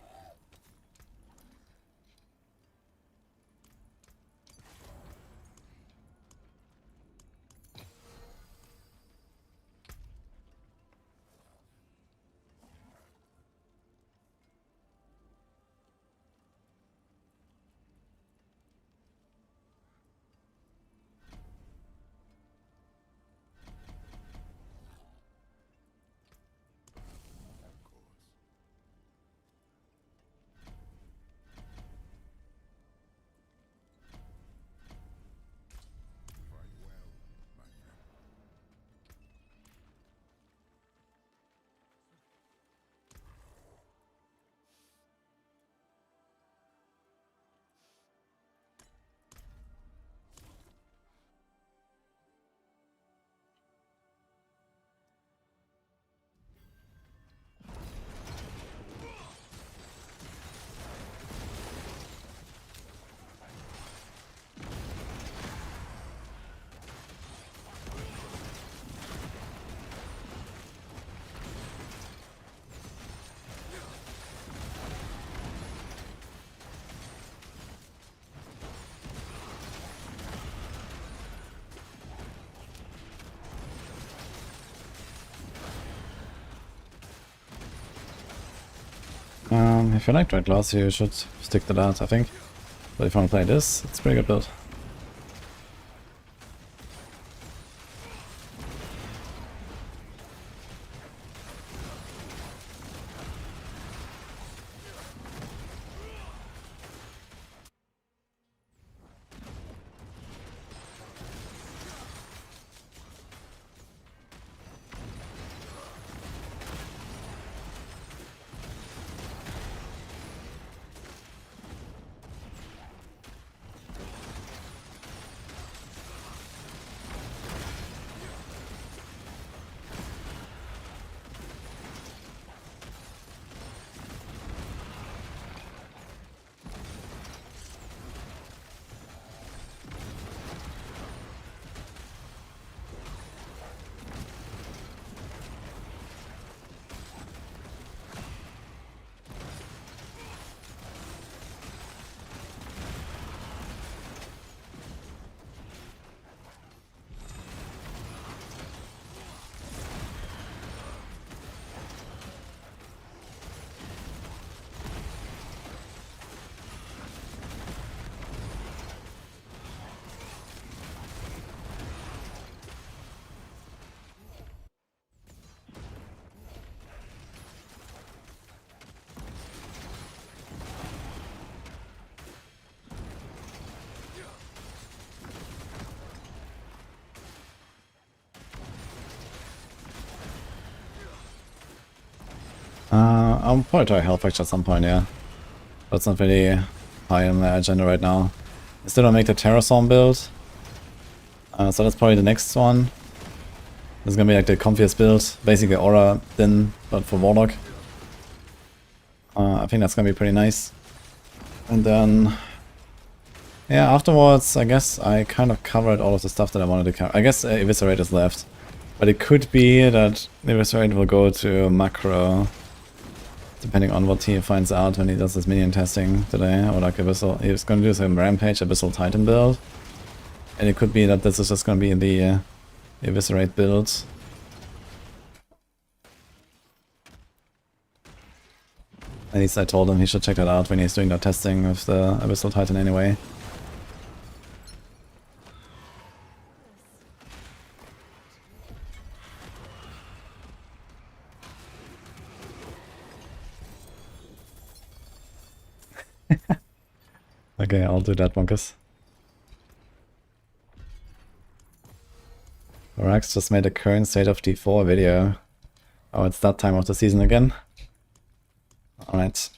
If you like Dread Glass, you should stick to that, I think. But if you want to play this, it's a pretty good build. I'll probably try health patch at some point, yeah. But it's not really high on the agenda right now. I still don't make the Terrastorm build. So that's probably the next one. This is gonna be like the comfiest build. Basically Aura Din, but for Warlock. I think that's gonna be pretty nice. And then... yeah, afterwards, I guess I kind of covered all of the stuff that I wanted to cover. I guess Eviscerate is left. But it could be that Eviscerate will go to Macro, depending on what he finds out when he does his minion testing today. Or like Abyssal. He's going to do some Rampage, Abyssal Titan build. And it could be that this is just going to be the Eviscerate build. At least I told him he should check that out when he's doing the testing of the Abyssal Titan anyway. Okay, I'll do that, Bunkus. Rax just made a current state of D4 video. Oh, it's that time of the season again. Alright.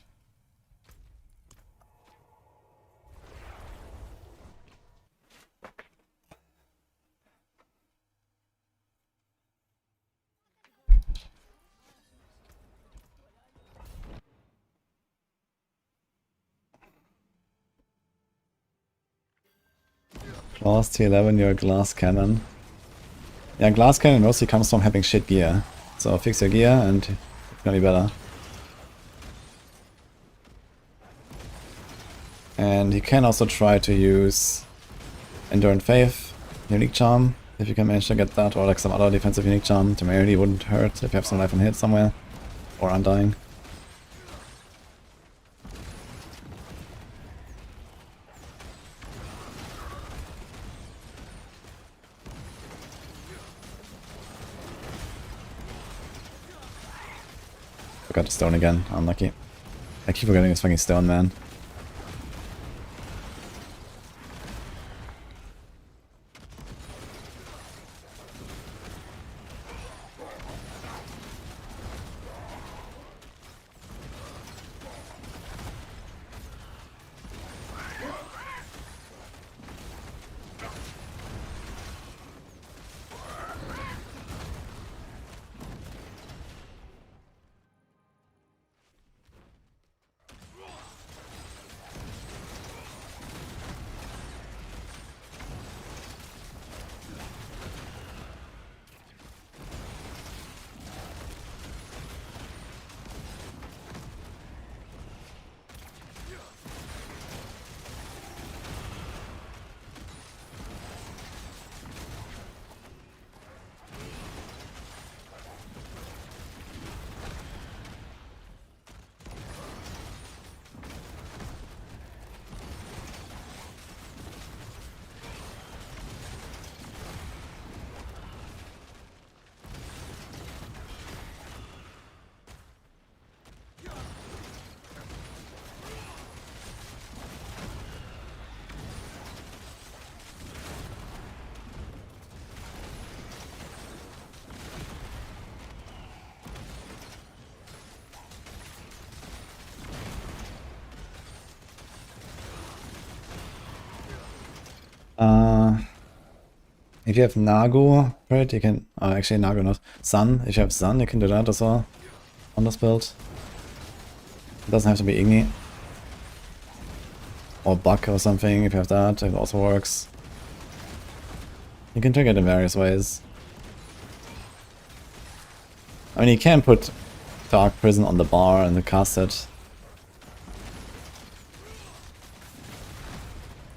Claws T11, you're a glass cannon. Yeah, glass cannon mostly comes from having shit gear. So fix your gear and it's gonna be better. And you can also try to use Endurant Faith, Unique Charm, if you can manage to get that, or like some other defensive Unique Charm. Temerity wouldn't hurt if you have some life on hit somewhere. Or Undying. Forgot the stone again, unlucky. I keep forgetting this fucking stone, man. If you have Nagu, right, you can, actually Nagu not, Sun, if you have Sun, you can do that as well, on this build. It doesn't have to be Igni. Or Buck or something, if you have that, it also works. You can trigger it in various ways. I mean, you can put Dark Prison on the bar and cast it.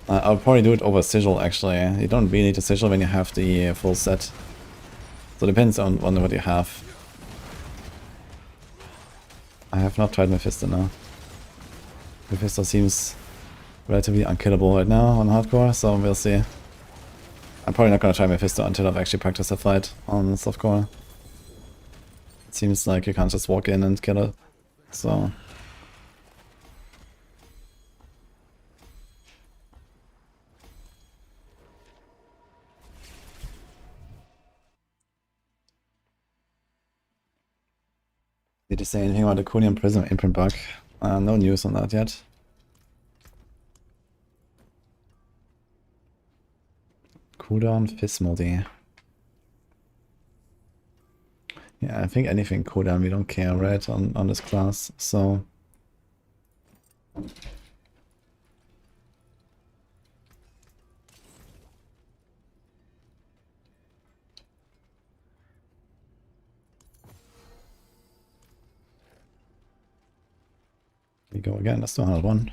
I'll probably do it over Sigil, actually. You don't really need to Sigil when you have the full set. So it depends on what you have. I have not tried Mephisto now. Mephisto seems relatively unkillable right now on hardcore, so we'll see. I'm probably not gonna try Mephisto until I've actually practiced a fight on softcore. It seems like you can't just walk in and kill it, so... Did you say anything about the Conium Prism imprint bug? No news on that yet. Cooldown Fismody. Yeah, I think anything cooldown we don't care, right, on this class, so... We go again, let's do 101.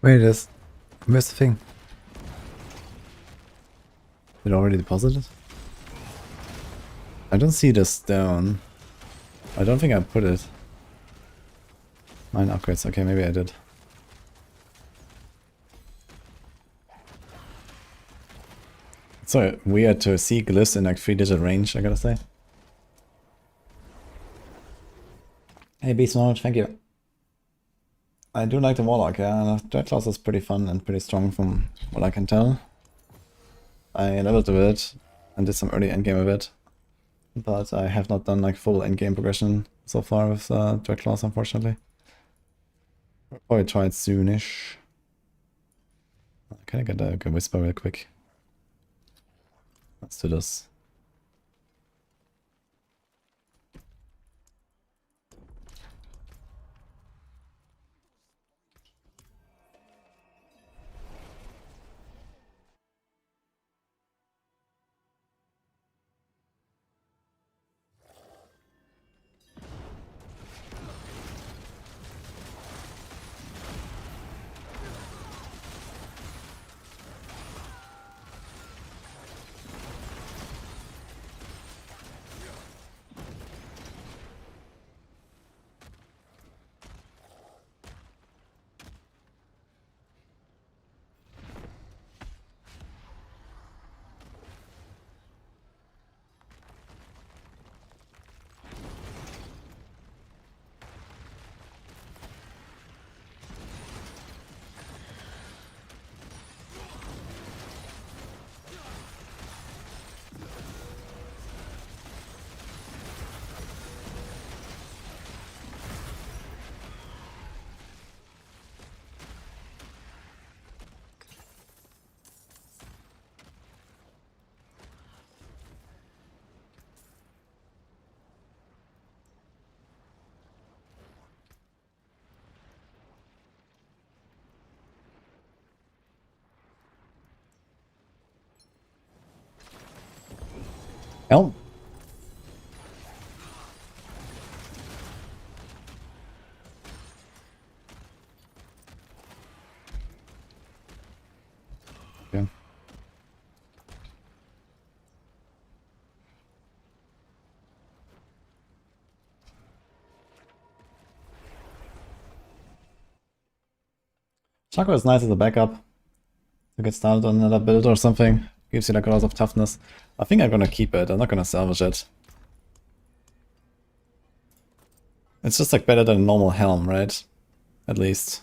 Wait, where's the thing? Did it already deposited? I don't see the stone. I don't think I put it. Mine upgrades, okay, maybe I did. It's so weird to see glyphs in like 3-digit range, I gotta say. Hey Beast Mode, thank you. I do like the Warlock, yeah. That class is pretty fun and pretty strong from what I can tell. I leveled a bit and did some early endgame of it. But I have not done like full endgame progression so far with Dread Claws, unfortunately. I'll probably try it soonish. Can I get a good whisper real quick? Let's do this. Oh. Okay. Chaco is nice as a backup to get started on another build or something. Gives you like a lot of toughness. I think I'm gonna keep it. I'm not gonna salvage it. It's just like better than a normal helm, right? At least.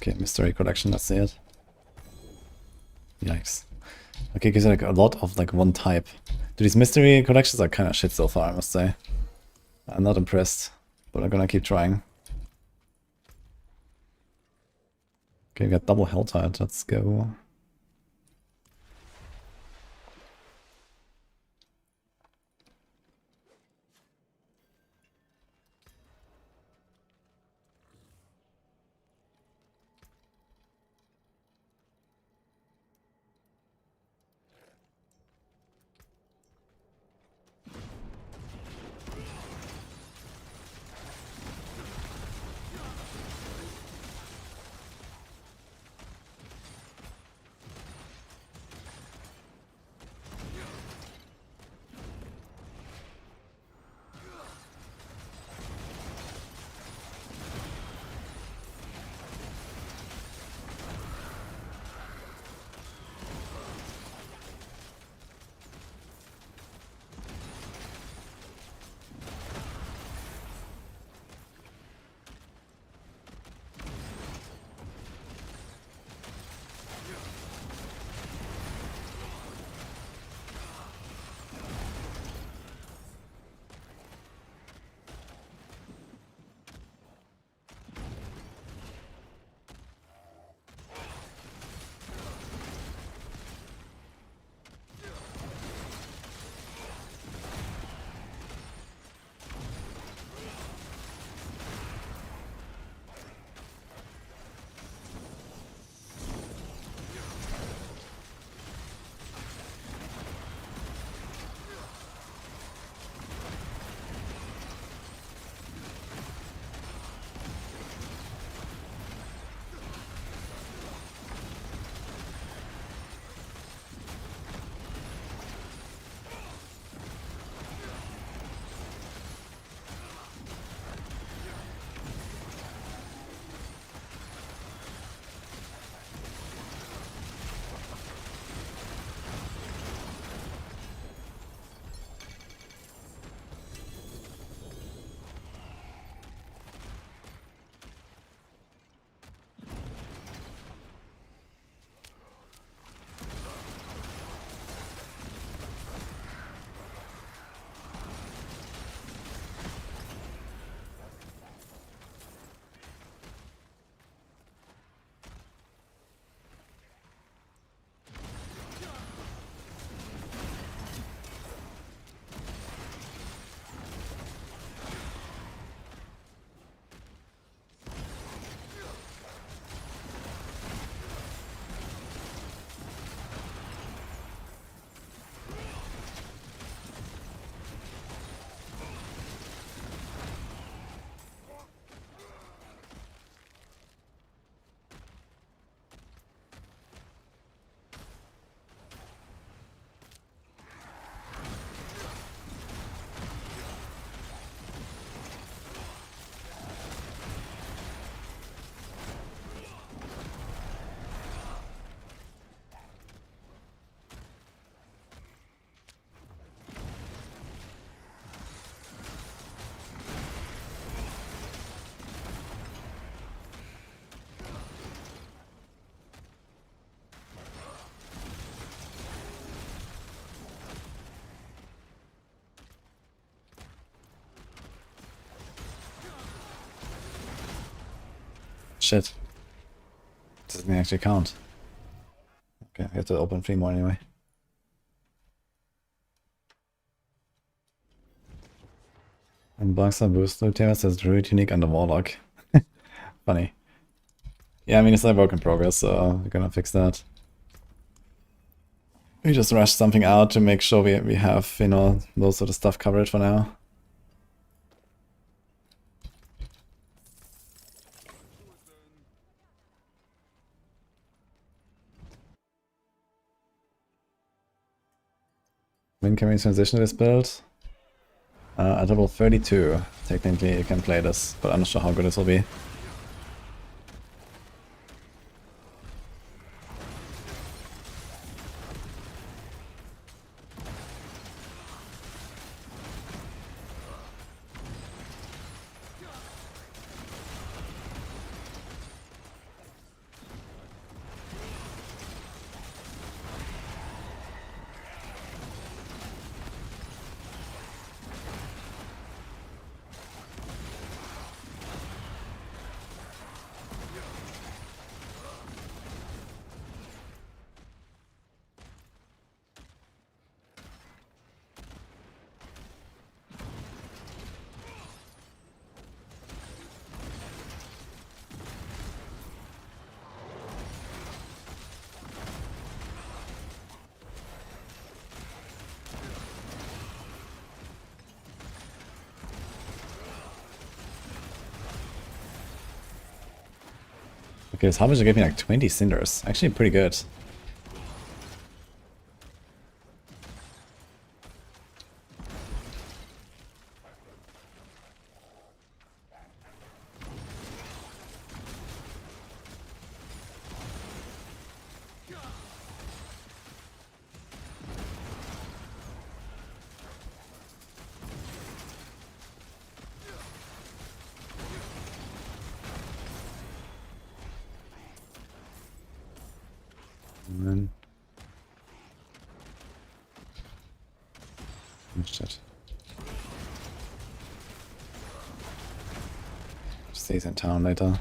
Okay, mystery collection, let's see it. Yikes. Okay, gives you like a lot of like one type. Dude, these mystery collections are kind of shit so far, I must say. I'm not impressed, but I'm gonna keep trying. Okay, we got double Helltide, let's go. shit. Doesn't actually count. Okay, I have to open 3 more anyway. And Boxer boost Lutera says Druid unique under Warlock. Funny. Yeah, I mean, it's a work in progress, so we're gonna fix that. We just rushed something out to make sure we have, you know, most of the stuff covered for now. When can we transition this build? At level 32, technically you can play this, but I'm not sure how good this will be. Okay, this Harvester gave me like 20 cinders. Actually pretty good. And then... oh shit. Stays in town later.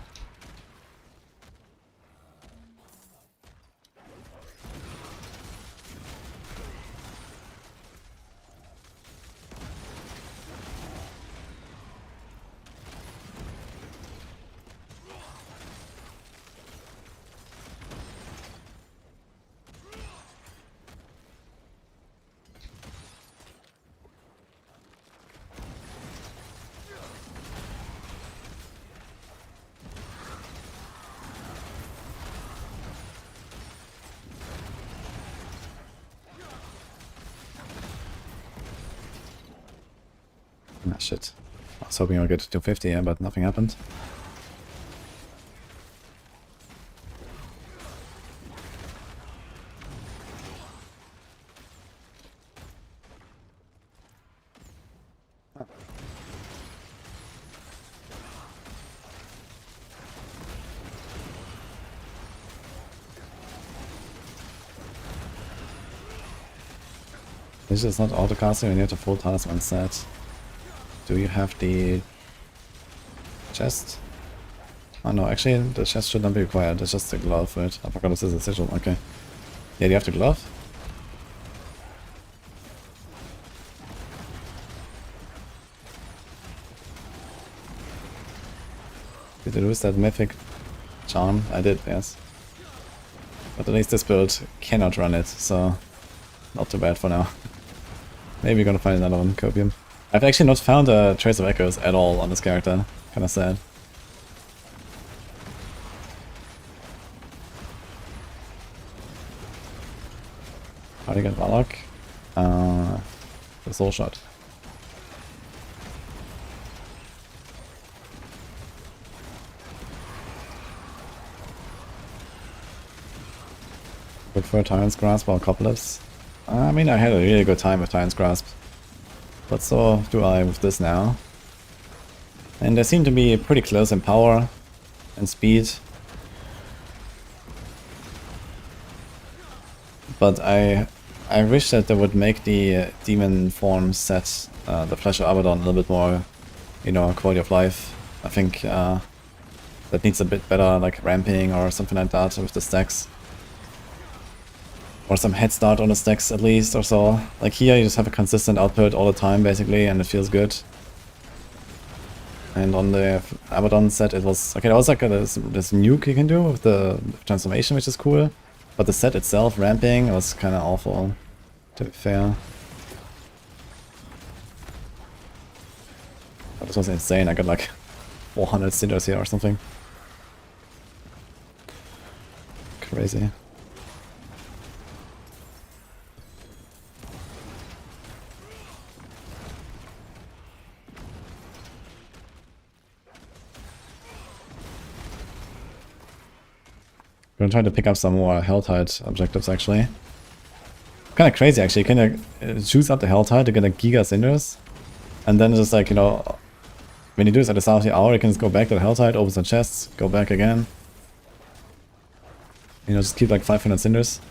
Ah, shit. I was hoping I'll get to 250 here, but nothing happened. This is not autocasting when you have the full talisman set. Do you have the chest? Oh no, actually the chest should not be required, it's just the glove for it. I forgot this is a sigil, okay. Yeah, do you have the glove? Did you lose that mythic charm? I did, yes. But at least this build cannot run it, so not too bad for now. Maybe we're gonna find another one, Copium. I've actually not found a Trace of Echoes at all on this character. Kinda sad. How do you get Warlock? The Soul Shot. Good for a Tyrant's Grasp or Copylus. I mean, I had a really good time with Tyrant's Grasp. But so do I with this now. And they seem to be pretty close in power and speed. But I wish that they would make the demon form set, the Flesh of Abaddon, a little bit more, you know, quality of life. I think that needs a bit better like ramping or something like that with the stacks. Or some head start on the stacks at least or so. Like here you just have a consistent output all the time basically and it feels good. And on the Abaddon set it was... Okay, there was like this nuke you can do with the transformation, which is cool. But the set itself, ramping, was kind of awful, to be fair. But this was insane, I got like 400 cinders here or something. Crazy. I'm gonna try to pick up some more Helltide objectives actually. Kinda crazy actually, you can choose out the Helltide to get a Giga Cinders. And then just like, you know, when you do this at the start of the hour, you can just go back to the Helltide, open some chests, go back again. You know, just keep like 500 Cinders.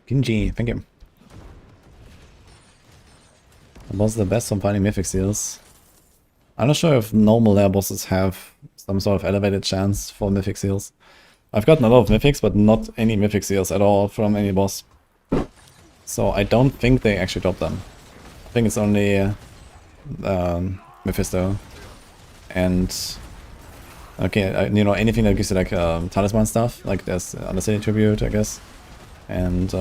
Ginji, thank you. Was the best from finding mythic seals. I'm not sure if normal lair bosses have some sort of elevated chance for mythic seals. I've gotten a lot of mythics, but not any mythic seals at all from any boss. So I don't think they actually drop them. I think it's only Mephisto. And okay, you know, anything that gives you like talisman stuff, like there's Undercity Tribute, I guess. And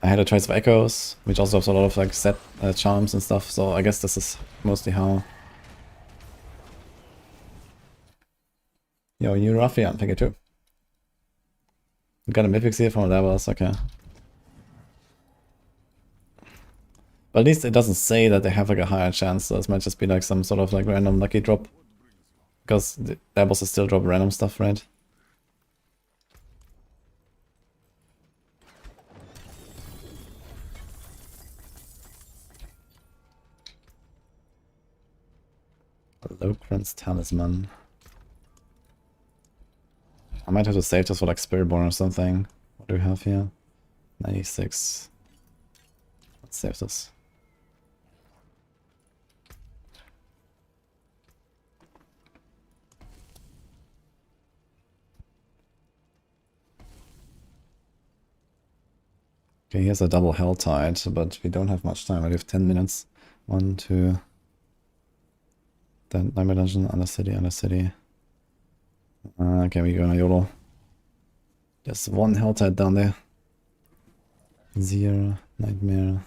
I had a Trace of Echoes, which also has a lot of like set charms and stuff, so I guess this is mostly how. Yo, you Ruffian, thank you too. You got a mythic seal from levels, okay. But at least it doesn't say that they have like a higher chance, so this might just be like some sort of like random lucky drop. Because the bosses still drop random stuff, right? Locran's Talisman. I might have to save this for like Spiritborn or something. What do we have here? 96. Let's save this. Okay, here's a double Helltide, but we don't have much time. We have 10 minutes. 1, 2... Then Nightmare Dungeon, Undercity. Okay, we go on a YOLO. There's one Helltide down there. 0, Nightmare.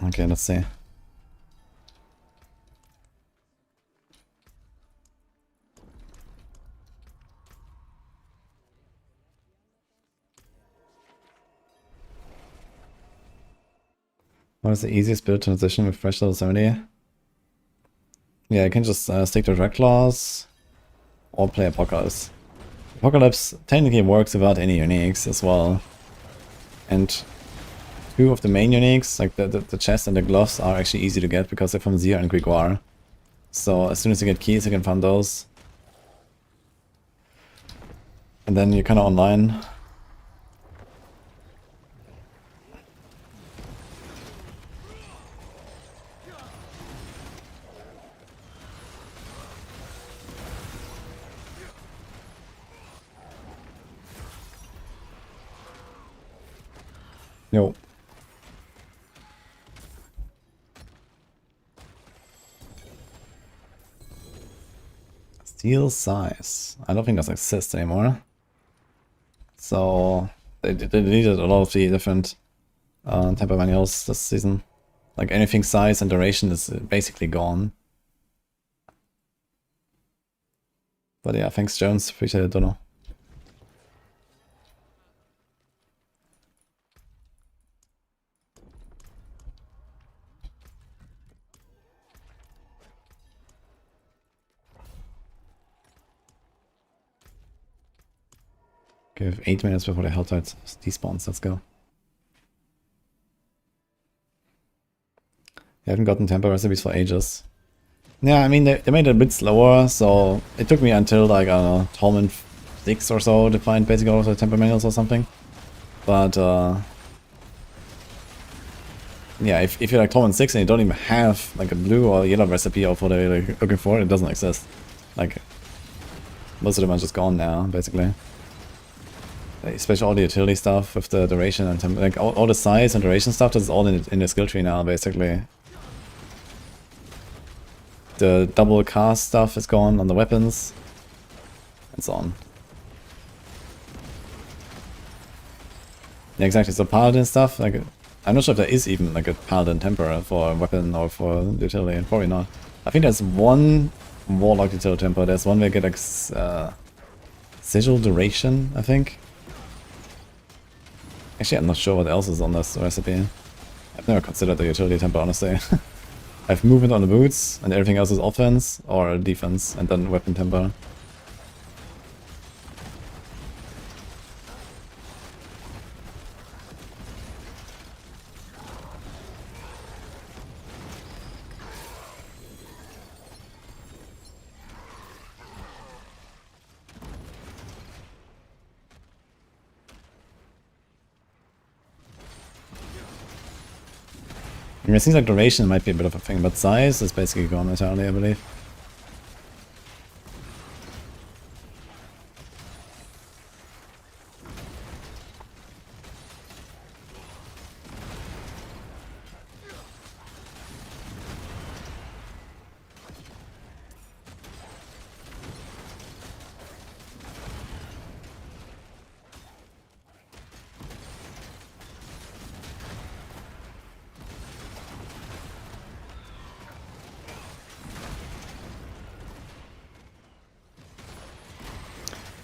Okay, let's see. What is the easiest build transition with fresh level 70? Yeah, I can just stick to Draclaws or play Apocalypse. Apocalypse technically works without any uniques as well. And two of the main uniques, like the chest and the gloves, are actually easy to get because they're from Zir and Grégoire. So as soon as you get keys, you can farm those. And then you're kind of online. Yo. Steel size. I don't think that exists anymore. So they deleted a lot of the different type of manuals this season. Like anything size and duration is basically gone. But yeah, thanks Jones, appreciate it, don't know. Okay, we have 8 minutes before the Helltide despawns, let's go. I haven't gotten temper recipes for ages. Yeah, I mean, they made it a bit slower, so it took me until, like, I don't know, Torment 6 or so to find basic orders or temper manuals or something. But, yeah, if you're like Torment 6 and you don't even have, like, a blue or yellow recipe of what you're like, looking for, it doesn't exist. Like, most of them are just gone now, basically. Especially all the utility stuff with the duration and like all the size and duration stuff, that's all in the skill tree now, basically. The double cast stuff is gone on the weapons, and so on. Yeah, exactly. So paladin stuff, like, I'm not sure if there is even like a paladin temper for a weapon or for utility, probably not. I think there's one Warlock utility temper. There's one where you get like sigil duration, I think. Actually, I'm not sure what else is on this recipe. I've never considered the utility temper, honestly. I have movement on the boots, and everything else is offense or defense, and then weapon temper. I mean, it seems like duration might be a bit of a thing, but size is basically gone entirely, I believe.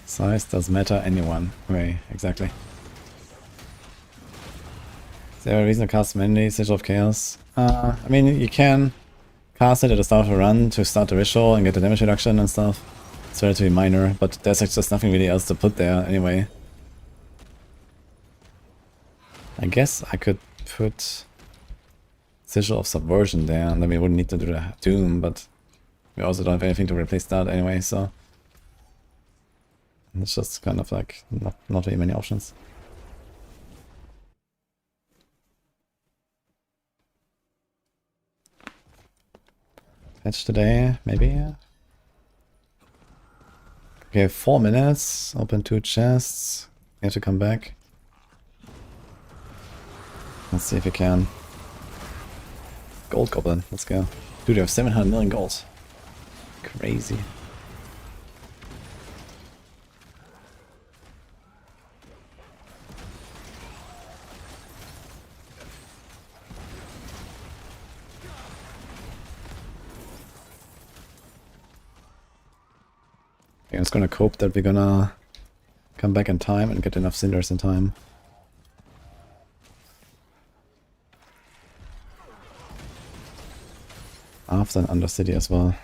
Size does matter anyone. Way, exactly. Is there a reason to cast manually Sigil of Chaos? I mean, you can cast it at the start of a run to start the ritual and get the damage reduction and stuff. It's relatively minor, but there's like just nothing really else to put there anyway. I guess I could put Sigil of Subversion there, and then we wouldn't need to do the Doom, but we also don't have anything to replace that anyway, so... It's just kind of like not very many options. Patch today, maybe? Okay, 4 minutes, open 2 chests, we have to come back. Let's see if we can. Gold Goblin, let's go. Dude, you have 700 million gold. Crazy. I'm just gonna hope that we're gonna come back in time and get enough cinders in time. After an Undercity as well.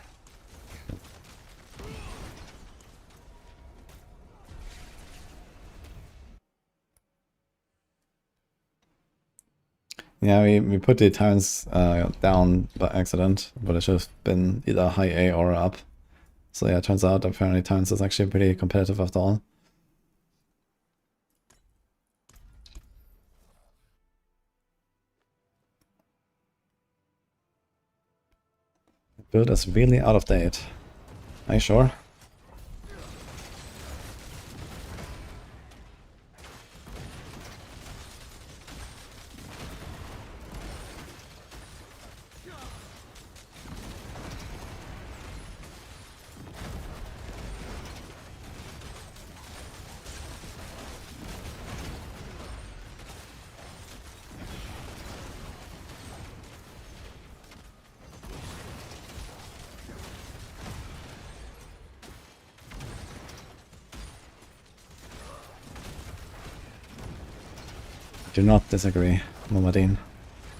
Yeah, we put the tyrants down by accident, but it should have been either high A or up. So yeah, it turns out apparently Tyrants is actually pretty competitive after all. The build is really out of date. Are you sure? Do not disagree, Momadine.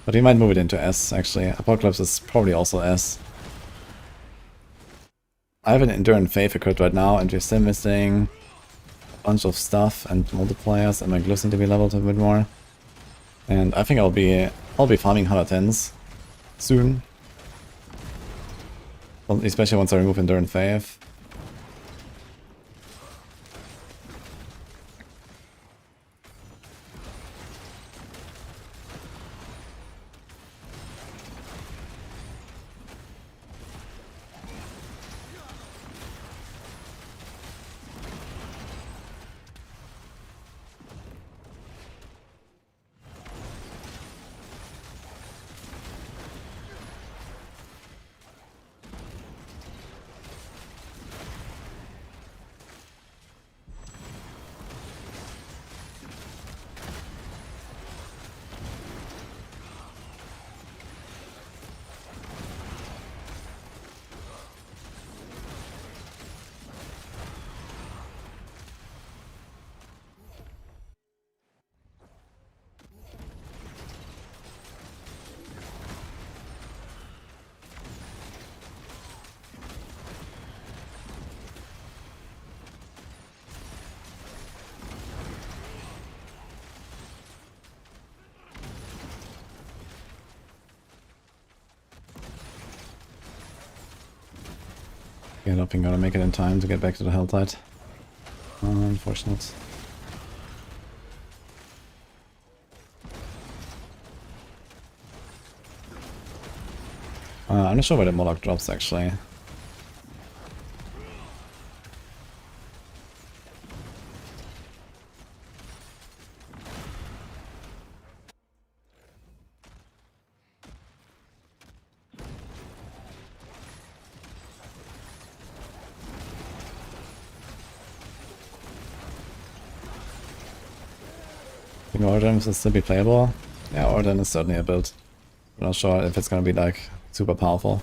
But we might move it into S, actually. Apocalypse is probably also S. I have an Endurance Faith equipped right now, and we're still missing a bunch of stuff and multipliers, and my glyphs need to be leveled a bit more. And I think I'll be farming 110s soon. Well, especially once I remove Endurance Faith. Yeah, I don't think I'm gonna make it in time to get back to the Helltide. Unfortunate. I'm not sure where the Warlock drops actually. I think Origin will still be playable. Yeah, Origin is certainly a build. I'm not sure if it's gonna be like super powerful.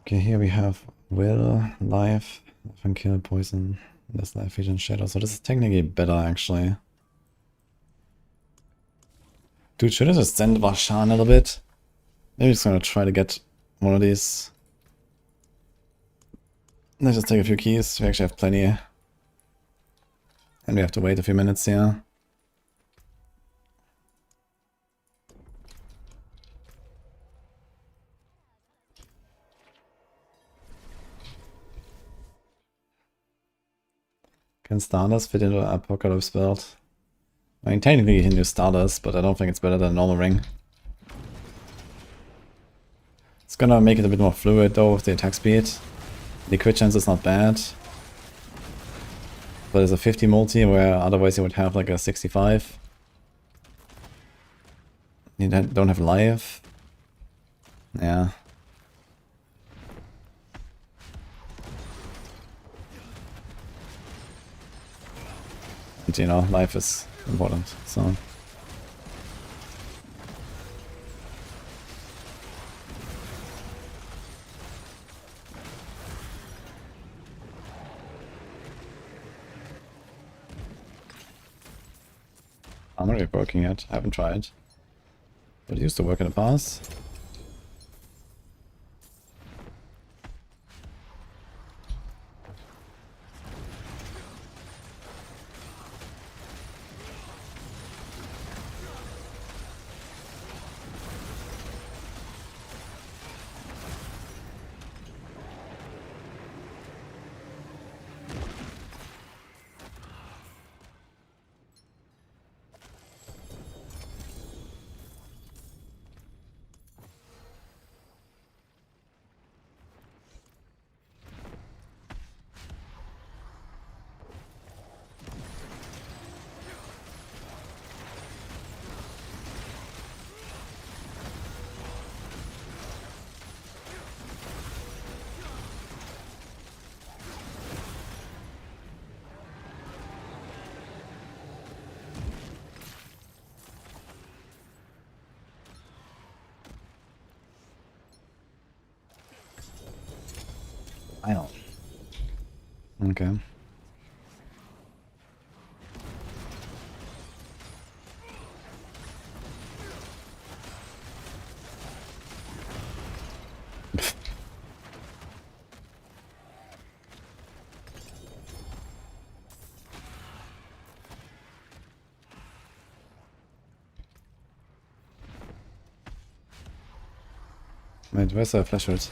Okay, here we have Will, Life, Life Kill, Poison, Less Life, Vision, Shadow. So this is technically better actually. Dude, should I just send Varshan a little bit? Maybe just gonna try to get one of these. Let's just take a few keys. We actually have plenty. And we have to wait a few minutes here. Can Stardust fit into an Apocalypse build? I mean, technically you can use Stardust, but I don't think it's better than a normal ring. It's gonna make it a bit more fluid though with the attack speed. The crit chance is not bad. But it's a 50 multi where otherwise you would have like a 65. You don't have life. Yeah. And you know, life is important, so. I'm not really working yet, I haven't tried. But it used to work in the past. I don't. Okay. Wait, where's the flash root?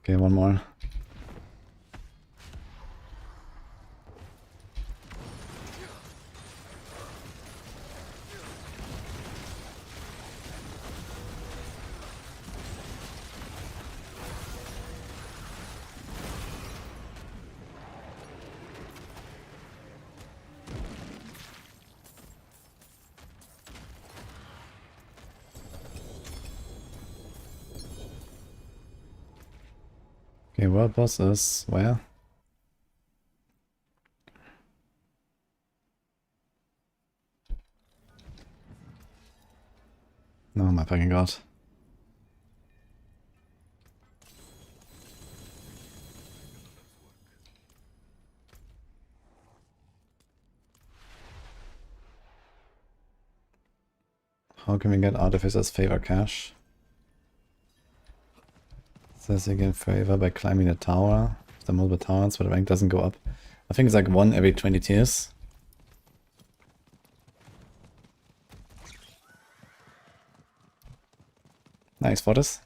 Okay, one more. Okay, world boss is where? No, my fucking god. How can we get Artificer's Favor cash? Says you get favor by climbing the tower. If the multiple towers, but the rank doesn't go up. I think it's like 1 every 20 tiers. Nice for this.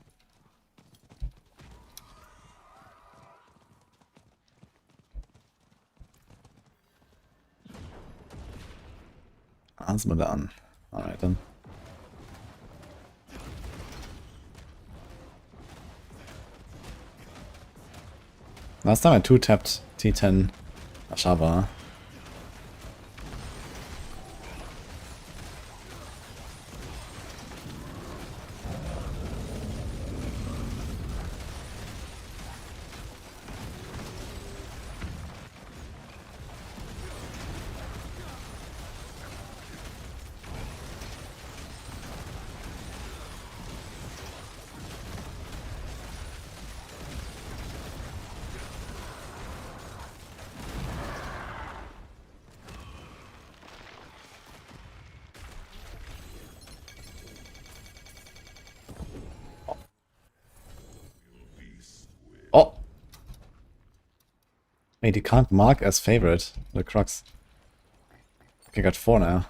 Alles mal done. Alright then. Last time I 2-tapped T10 Ashaba. Oh! Wait, he can't mark as favorite, the Crux. Okay, got 4 now.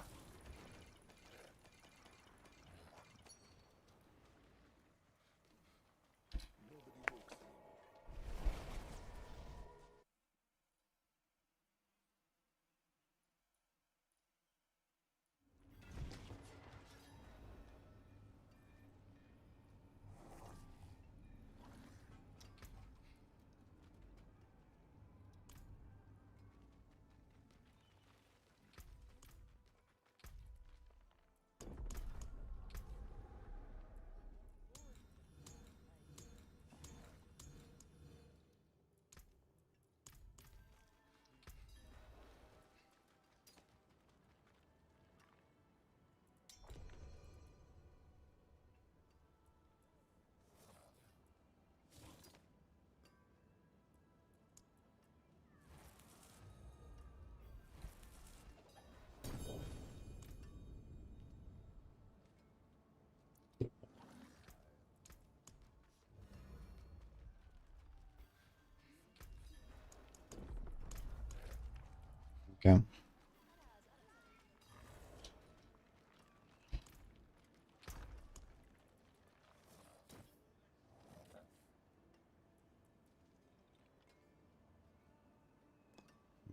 Okay.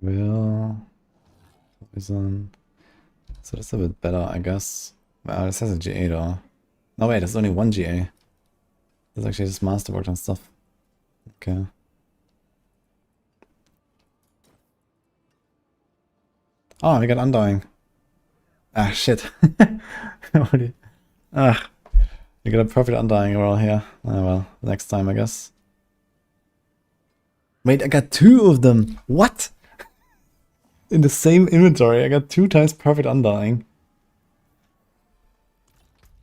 Will poison. So that's a bit better, I guess. Wow, this has a GA though. No wait, there's only 1 GA. That's actually just masterwork and stuff. Okay. Oh, we got Undying. Ah, shit. Ah, we got a perfect Undying roll here. Ah, well, next time, I guess. Wait, I got 2 of them. What? In the same inventory, I got 2 times perfect Undying.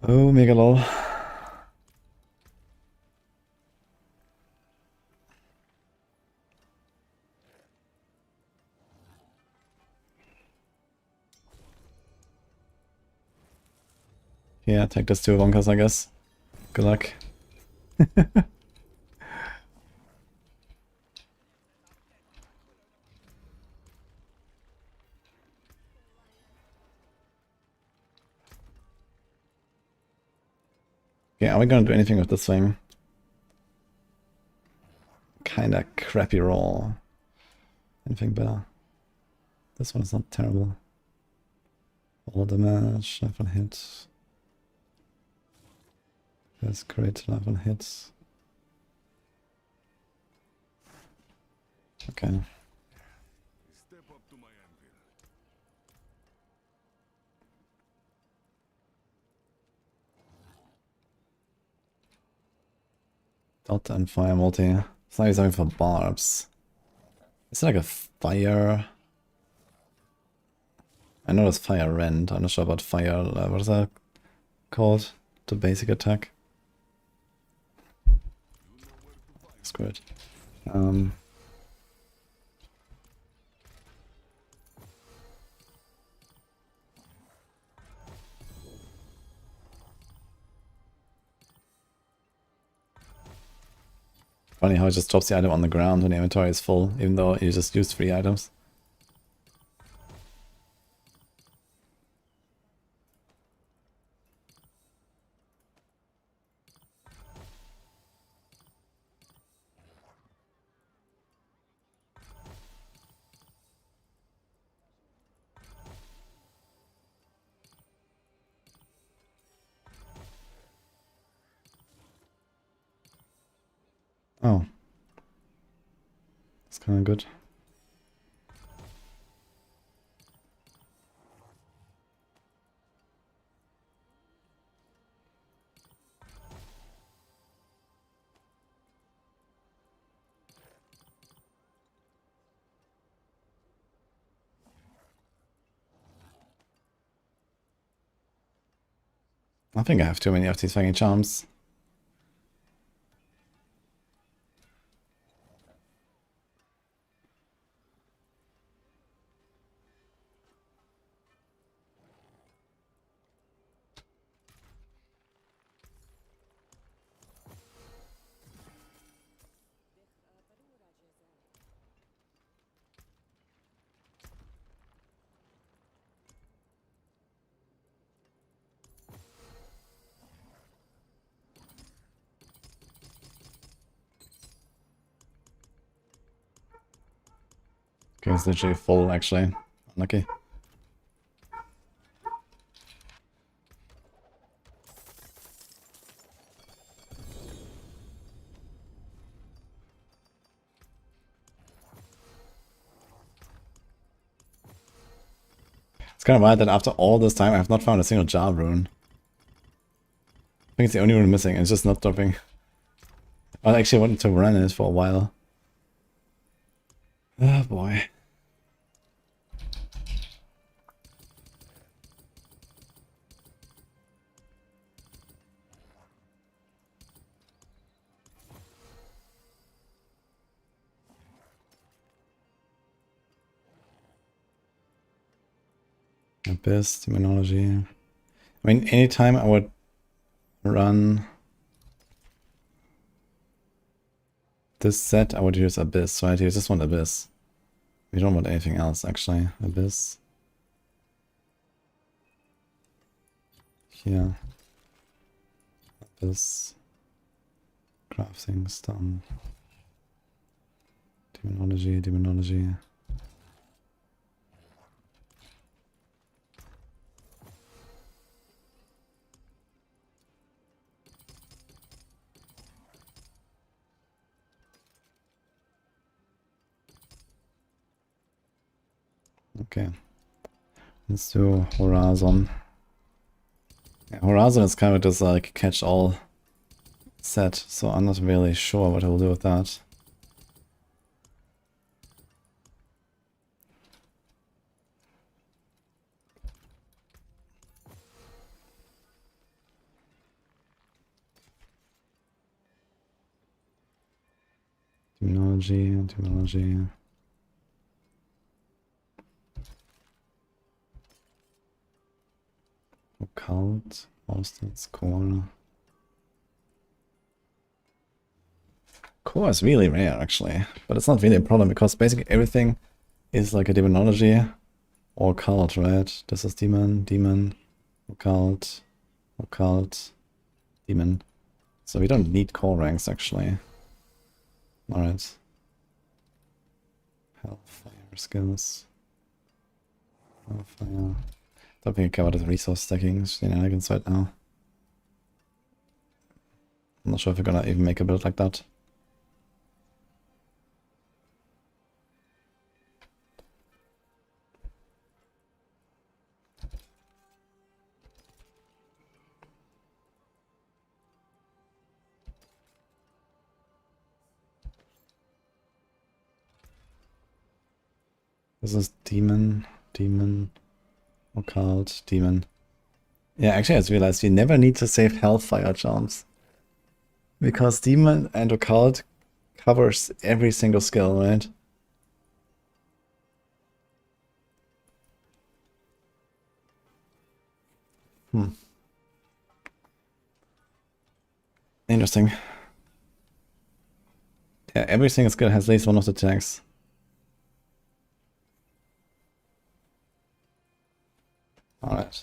Oh, mega lol. Yeah, take this 2 Wonkas, I guess. Good luck. Okay, are we gonna do anything with this thing? Kinda crappy roll. Anything better? This one is not terrible. All damage, life on hit. That's great, life on hits. Okay. Step up to my anvil. Dot and fire multi. It's not something for barbs. Is it like a fire? I know it's fire rend. I'm not sure about fire. What is that called? The basic attack. That's good. Funny how it just drops the item on the ground when the inventory is full, even though you just used 3 items. Oh. That's kind of good. I think I have too many of these fucking charms. Okay, it's literally full actually. Unlucky. It's kind of wild that after all this time I have not found a single jar rune. I think it's the only rune missing, it's just not dropping. I actually wanted to run it for a while. Oh boy. Abyss, Demonology. I mean, anytime I would run this set, I would use Abyss, right? You just want Abyss. We don't want anything else, actually. Abyss. Here. Abyss. Crafting, stun. Demonology, Demonology. Okay. Let's do Horizon. Yeah, Horizon is kind of just like catch-all set, so I'm not really sure what I will do with that. Demonology. Occult, Austin's Core. Core is really rare actually, but it's not really a problem because basically everything is like a demonology or occult, right? This is demon, occult, demon. So we don't need core ranks actually. Alright. Hellfire skills. Hellfire. Don't think I covered the resource stacking shenanigans right now. I'm not sure if we're gonna even make a build like that. This is demon, occult, demon. Yeah, actually I just realized you never need to save Hellfire charms. Because demon and occult covers every single skill, right? Interesting. Yeah, every single skill has at least one of the tags. Alright.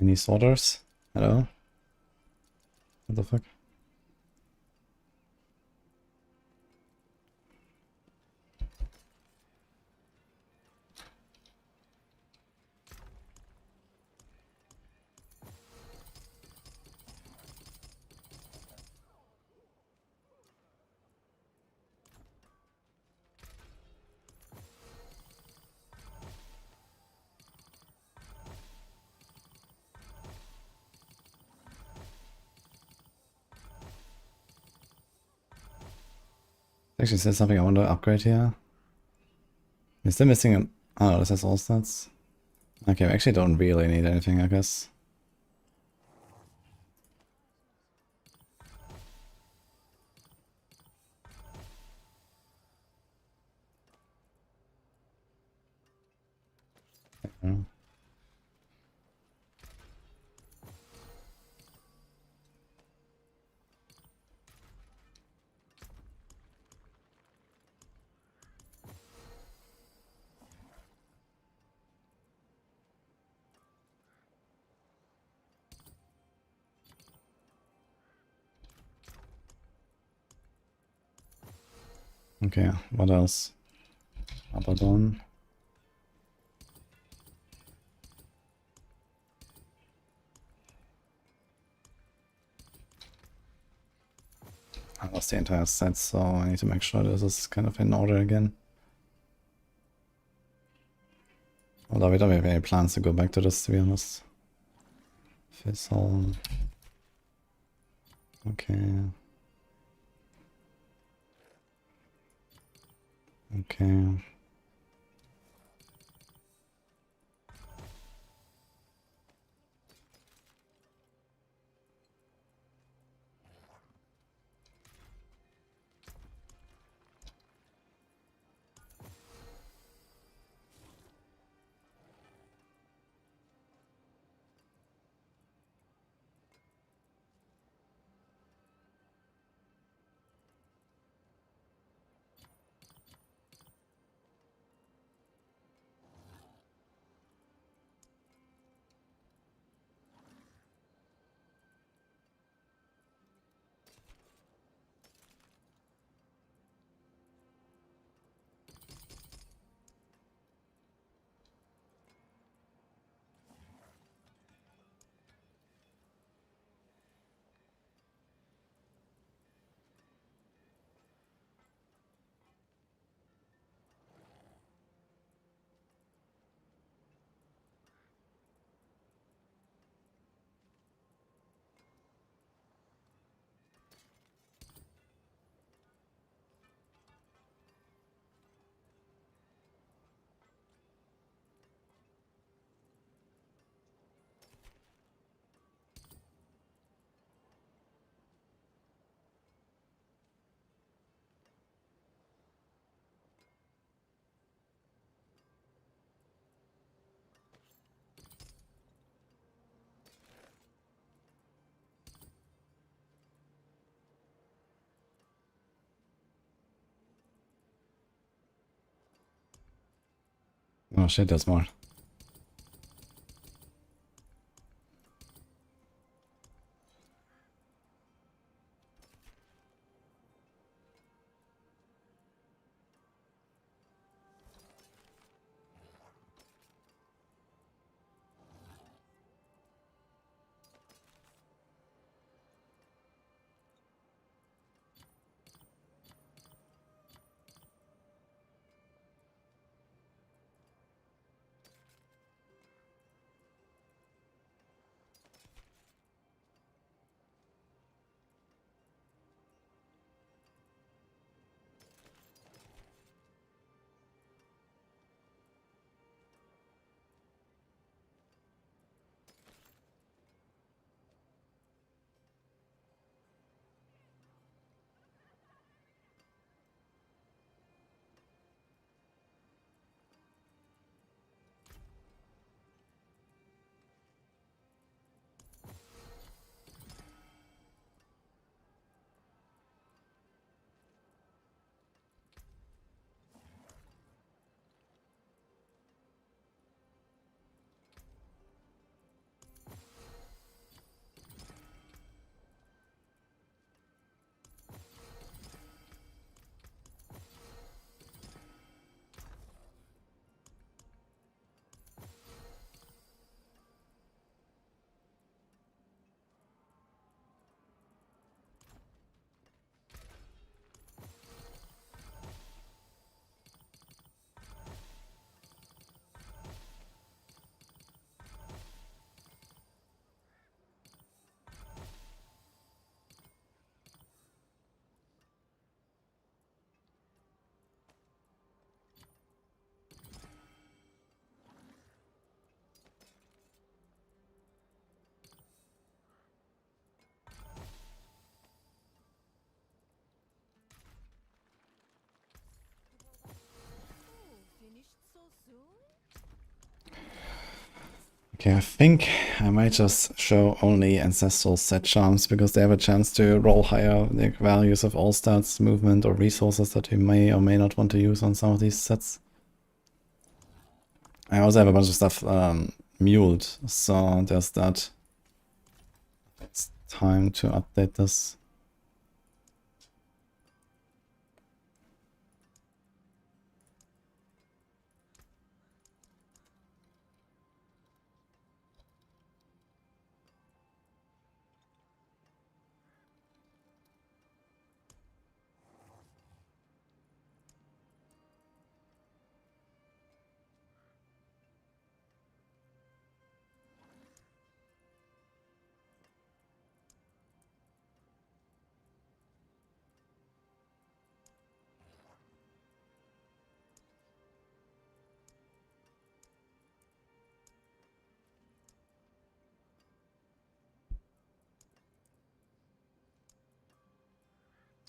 Any sorters? Hello? What the fuck? Actually, is there something I want to upgrade here? Is there missing an... Oh, this has all stats. Okay, we actually don't really need anything, I guess. Yeah. Okay, what else? Abaddon. I lost the entire set, so I need to make sure this is kind of in order again. Although we don't have any plans to go back to this, to be honest. Fizzle. Okay. Okay. Oh shit, there's more. Okay, I think I might just show only ancestral set charms because they have a chance to roll higher the values of all stats, movement, or resources that you may or may not want to use on some of these sets. I also have a bunch of stuff muled, so there's that. It's time to update this.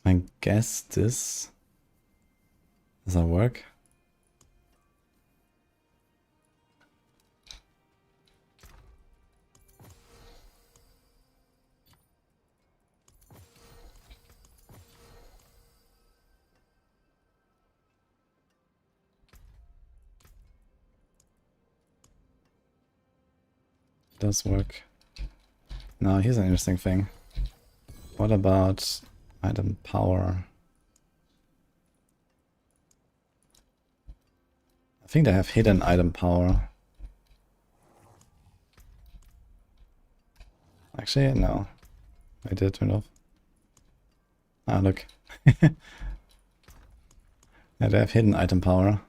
I guess this does that work? Does work. Now here's an interesting thing. What about item power? I think they have hidden item power. Actually, no. I did turn it off. Ah, look. Yeah, they have hidden item power.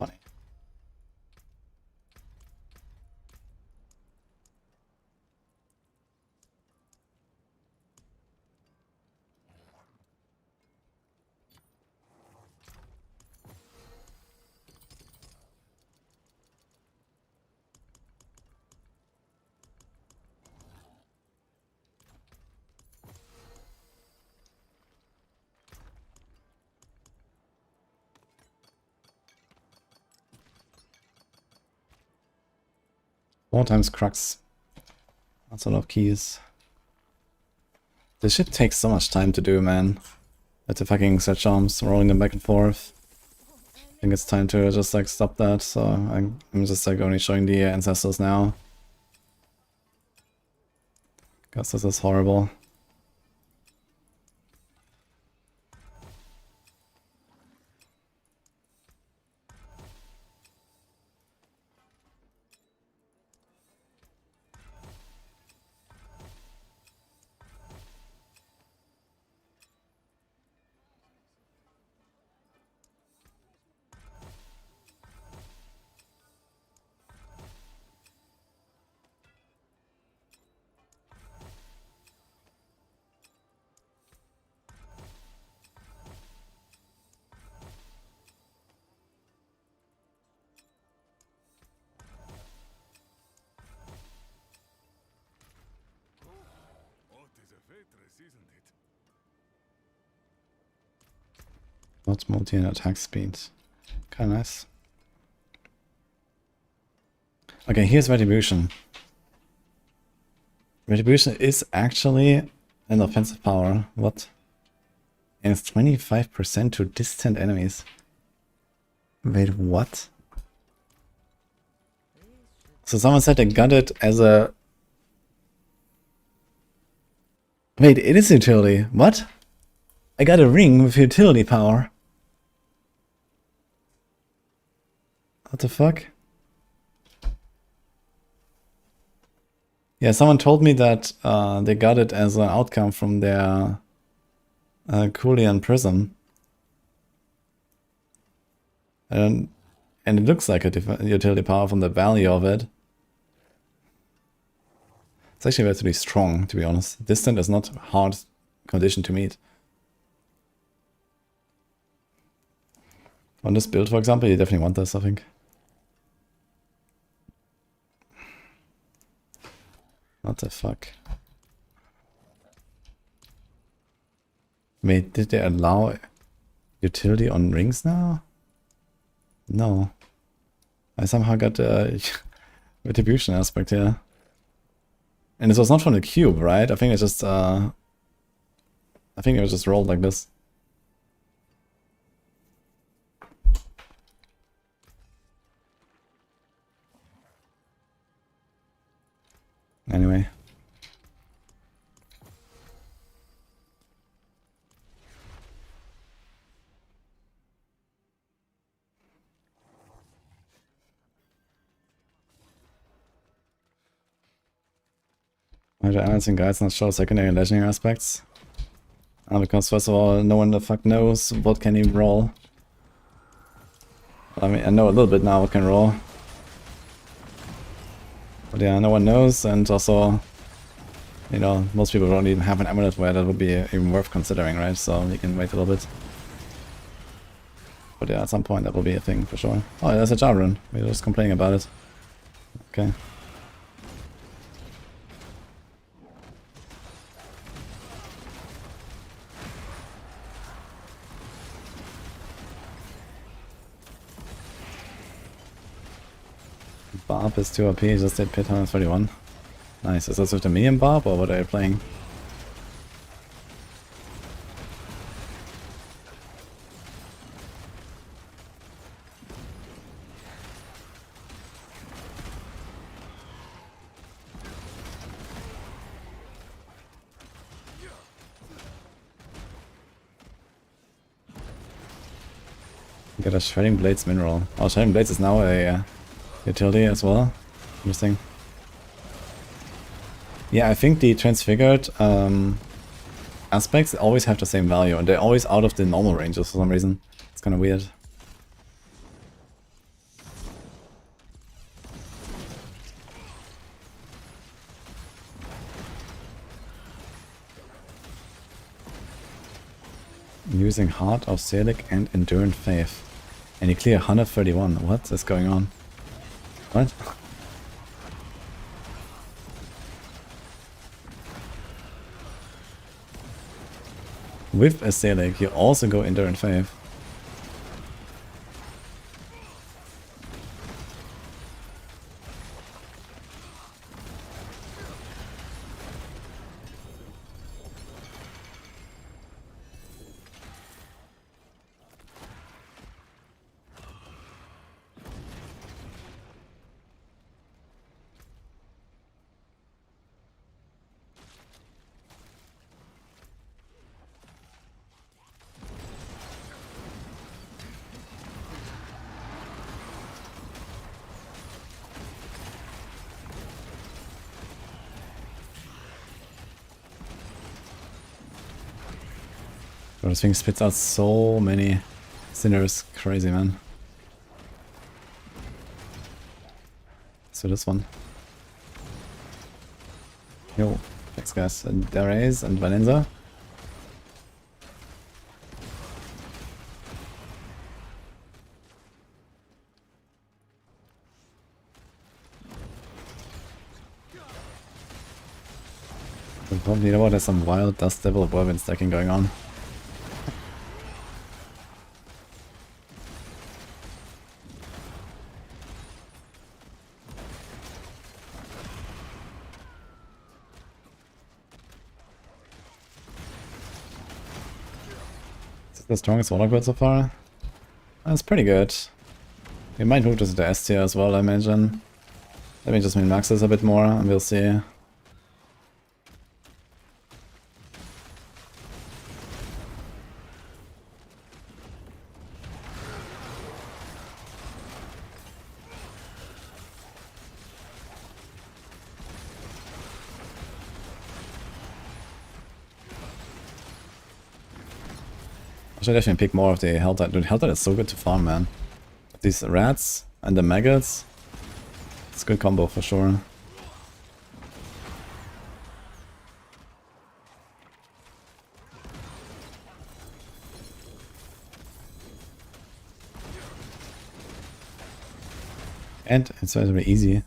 Funny. Four times crux. That's a lot of keys. This shit takes so much time to do, man. At the fucking set arms, rolling them back and forth. I think it's time to just like stop that, so I'm just like only showing the ancestors now. Because this is horrible. What is a waitress, isn't it? Not multi and attack speed. Kinda nice. Okay, here's Retribution. Retribution is actually an offensive power. What? And it's 25% to distant enemies. Wait, what? So someone said they got it as a... Wait, it is utility. What? I got a ring with utility power. What the fuck? Yeah, someone told me that they got it as an outcome from their Coolian Prism. And it looks like a utility power from the value of it. It's actually relatively strong, to be honest. Distant is not a hard condition to meet. On this build, for example, you definitely want this, I think. What the fuck? Wait, did they allow utility on rings now? No. I somehow got a retribution aspect here. And this was not from the cube, right? I think it just I think it was just rolled like this. Anyway. Why do analyzing guides not show secondary and legendary aspects? Because first of all, no one the fuck knows what can he roll. I mean, I know a little bit now what can roll. But yeah, no one knows, and also, you know, most people don't even have an amulet where that would be even worth considering, right? So you can wait a little bit. But yeah, at some point that will be a thing for sure. Oh, there's a jar rune. We were just complaining about it. Okay. Barb is 2 OP, just did pit 131. Nice. Is this with the medium barb or what are you playing? Get a Shredding Blades mineral. Oh, Shredding Blades is now a utility as well. Interesting. Yeah, I think the transfigured aspects always have the same value, and they're always out of the normal ranges for some reason. It's kind of weird. Using Heart of Selic and Enduring Faith. And you clear 131. What is going on? What? With a Selic, you also go Enduring Faith. Bro, this thing spits out so many cinders. Crazy, man. So this one. Yo, thanks guys. And Deraze and Valenza. Probably, you know what, there's some wild Dust Devil Whirlwind stacking going on. Is this the strongest Warlock build so far? That's pretty good. We might move this to S tier as well, I imagine. Let me just min-max this a bit more and we'll see. I should definitely pick more of the Helltide. Dude, Helltide is so good to farm, man. These rats and the maggots. It's a good combo for sure. And it's very easy.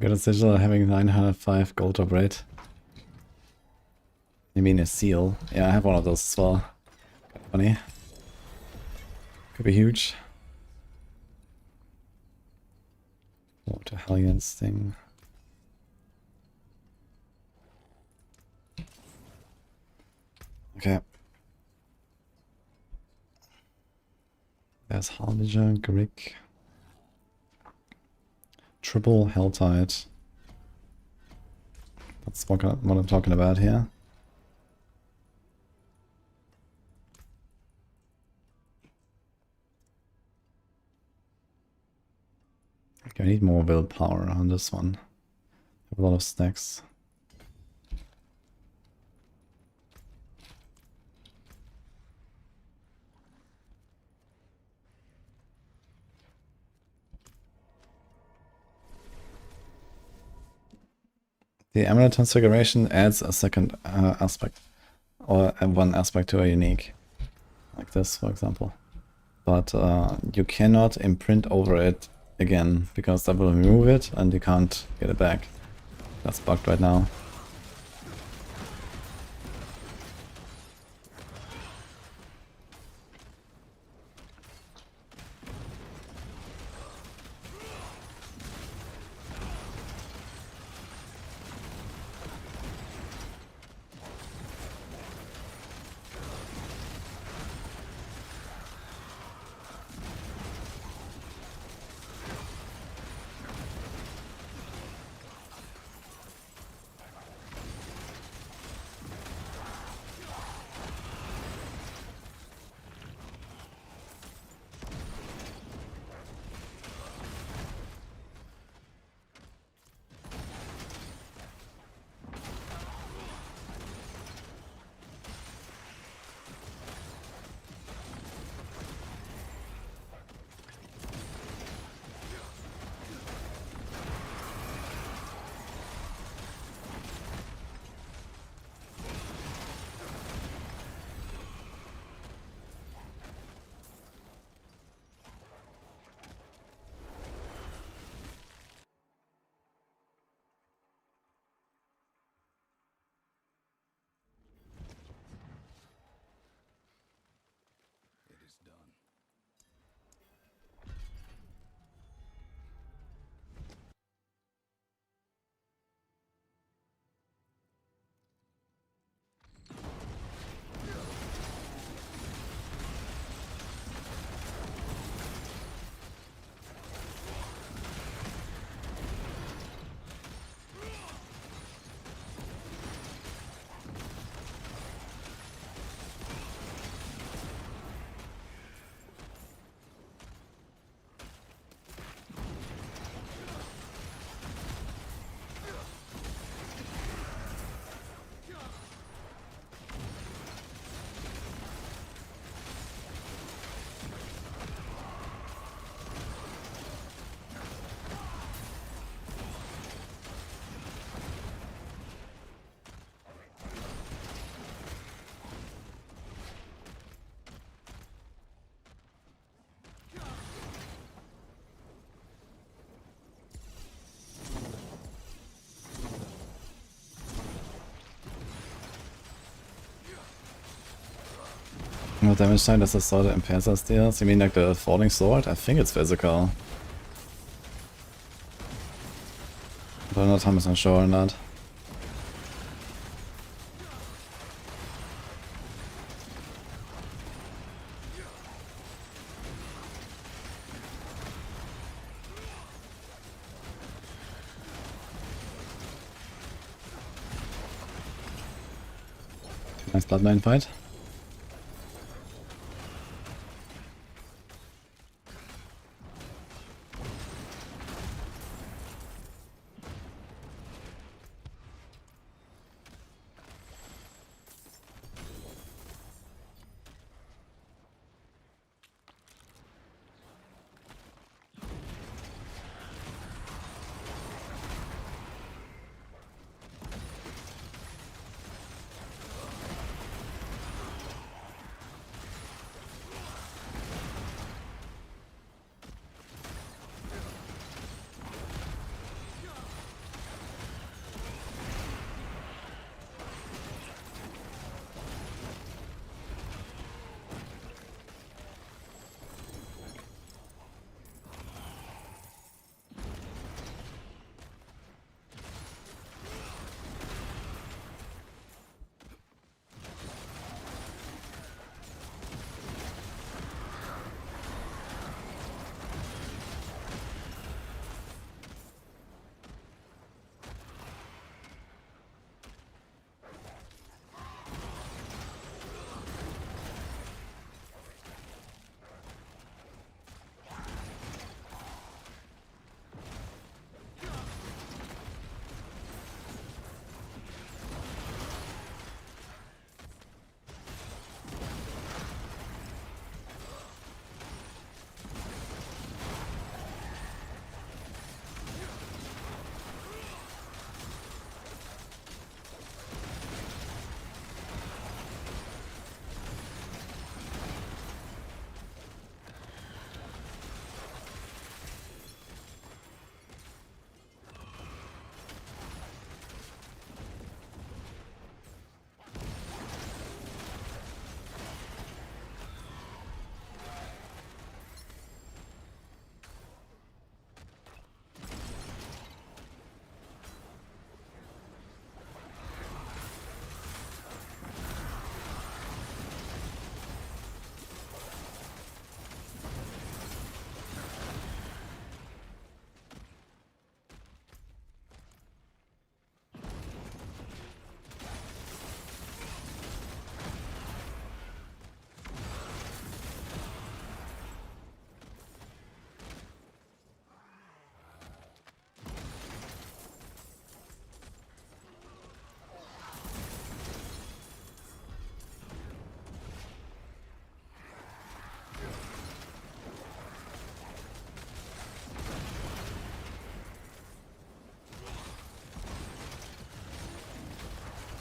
Got a sigil having 905 gold top rate. You mean a seal? Yeah, I have one of those as well. Kind of funny. Could be huge. Water Hellions thing. Okay. There's Harbinger, Grick. Triple Helltide. That's what I'm talking about here. Okay, I need more willpower on this one. I have a lot of stacks. The Emerald Transfiguration adds a second aspect, or one aspect to a unique, like this for example. But you cannot imprint over it again, because that will remove it and you can't get it back. That's bugged right now. What damage type does the sword in Persa deal? You mean like the falling sword? I think it's physical. But I'm not 100% sure on that. Nice bloodline fight.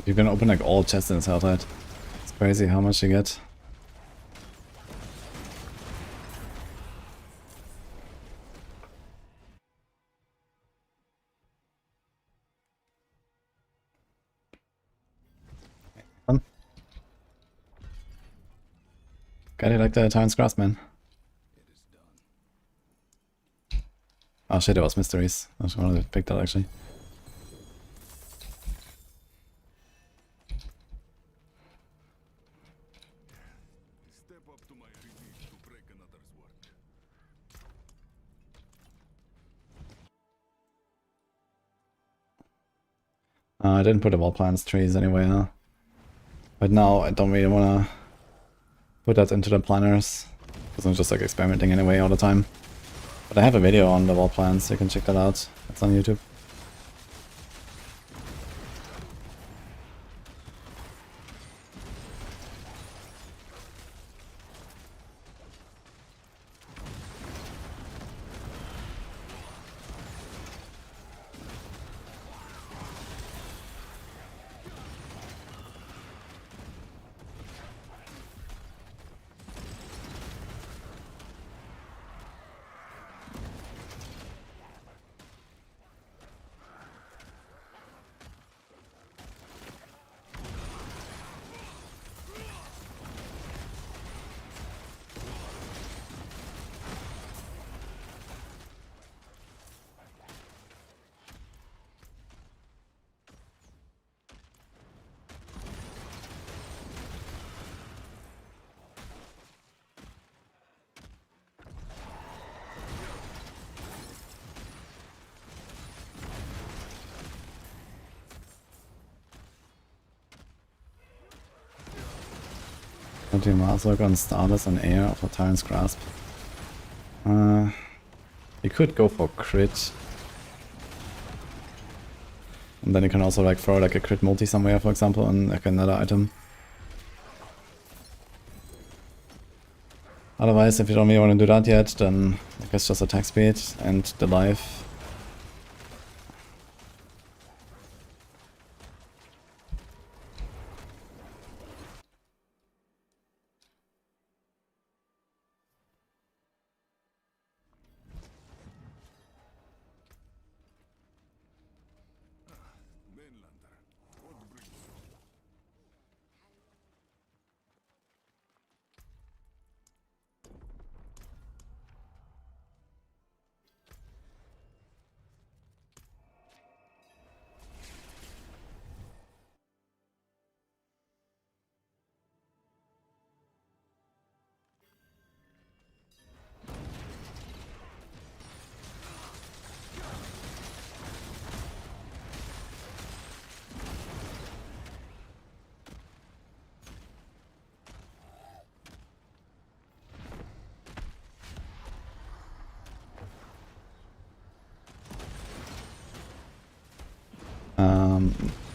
You can open like all chests in this Helltide. It's crazy how much you get. Fun. Got it like the Tyrant's Grasp, man. Oh shit, it was Mysteries. I just wanted to pick that actually. Step up to my duty to break another's work. I didn't put the wall plants trees anyway, huh? But now I don't really wanna put that into the planners, because I'm just like experimenting anyway all the time. But I have a video on the wall plants, so you can check that out. It's on YouTube. Marzog on Starless and Air for Tyrant's Grasp. You could go for crit. And then you can also like throw like a crit multi somewhere, for example, and like another item. Otherwise, if you don't really want to do that yet, then I guess just attack speed and the life. Mainlander, what brings you?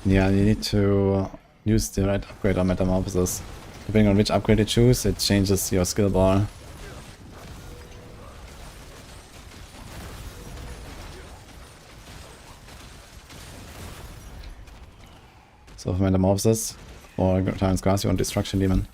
Yeah, you need to use the right upgrade on Metamorphosis. Depending on which upgrade you choose, it changes your skill bar. So for Metamorphosis, or Tyrant's Grasp, you want Destruction Demon.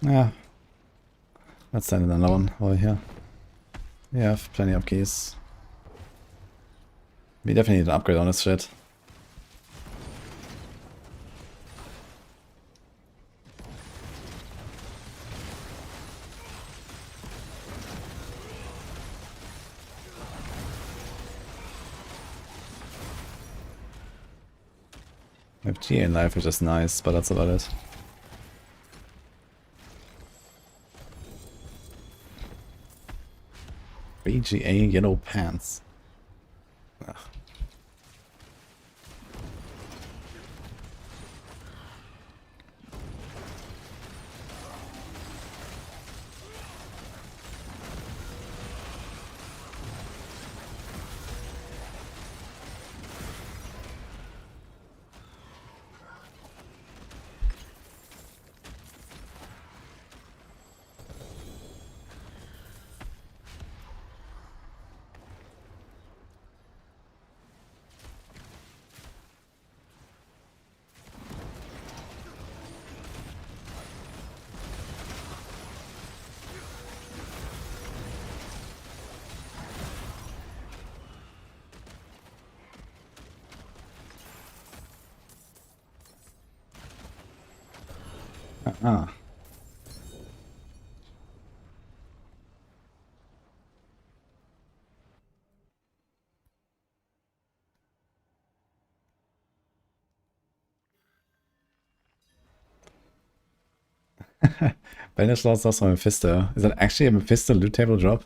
Yeah. Let's send another one over here. We have plenty of keys. We definitely need an upgrade on this shit. We have GA in life, which is nice, but that's about it. BGA yellow pants. Ugh. Ah. Banish Lord's also Mephisto. Is that actually a Mephisto loot table drop?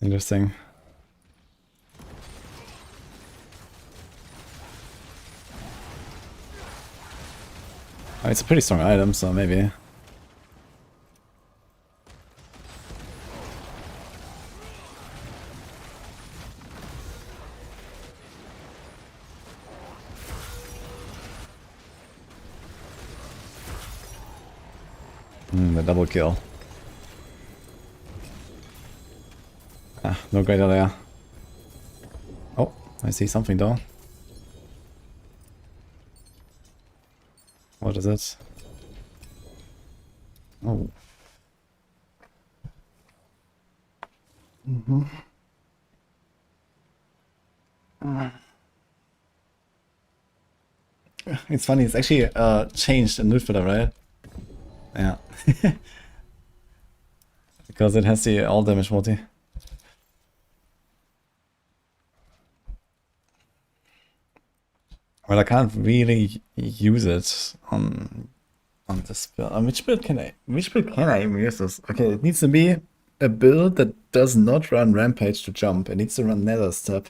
Interesting. Oh, it's a pretty strong item, so maybe. The double kill. Ah, no greater there. Oh, I see something though. What is it? Oh. It's funny, it's actually changed in Lootfiller, right? Yeah. Because it has the all damage multi. Well, I can't really use it on this build. On which build can I even use this? Okay, it needs to be a build that does not run Rampage to jump. It needs to run Nether Step.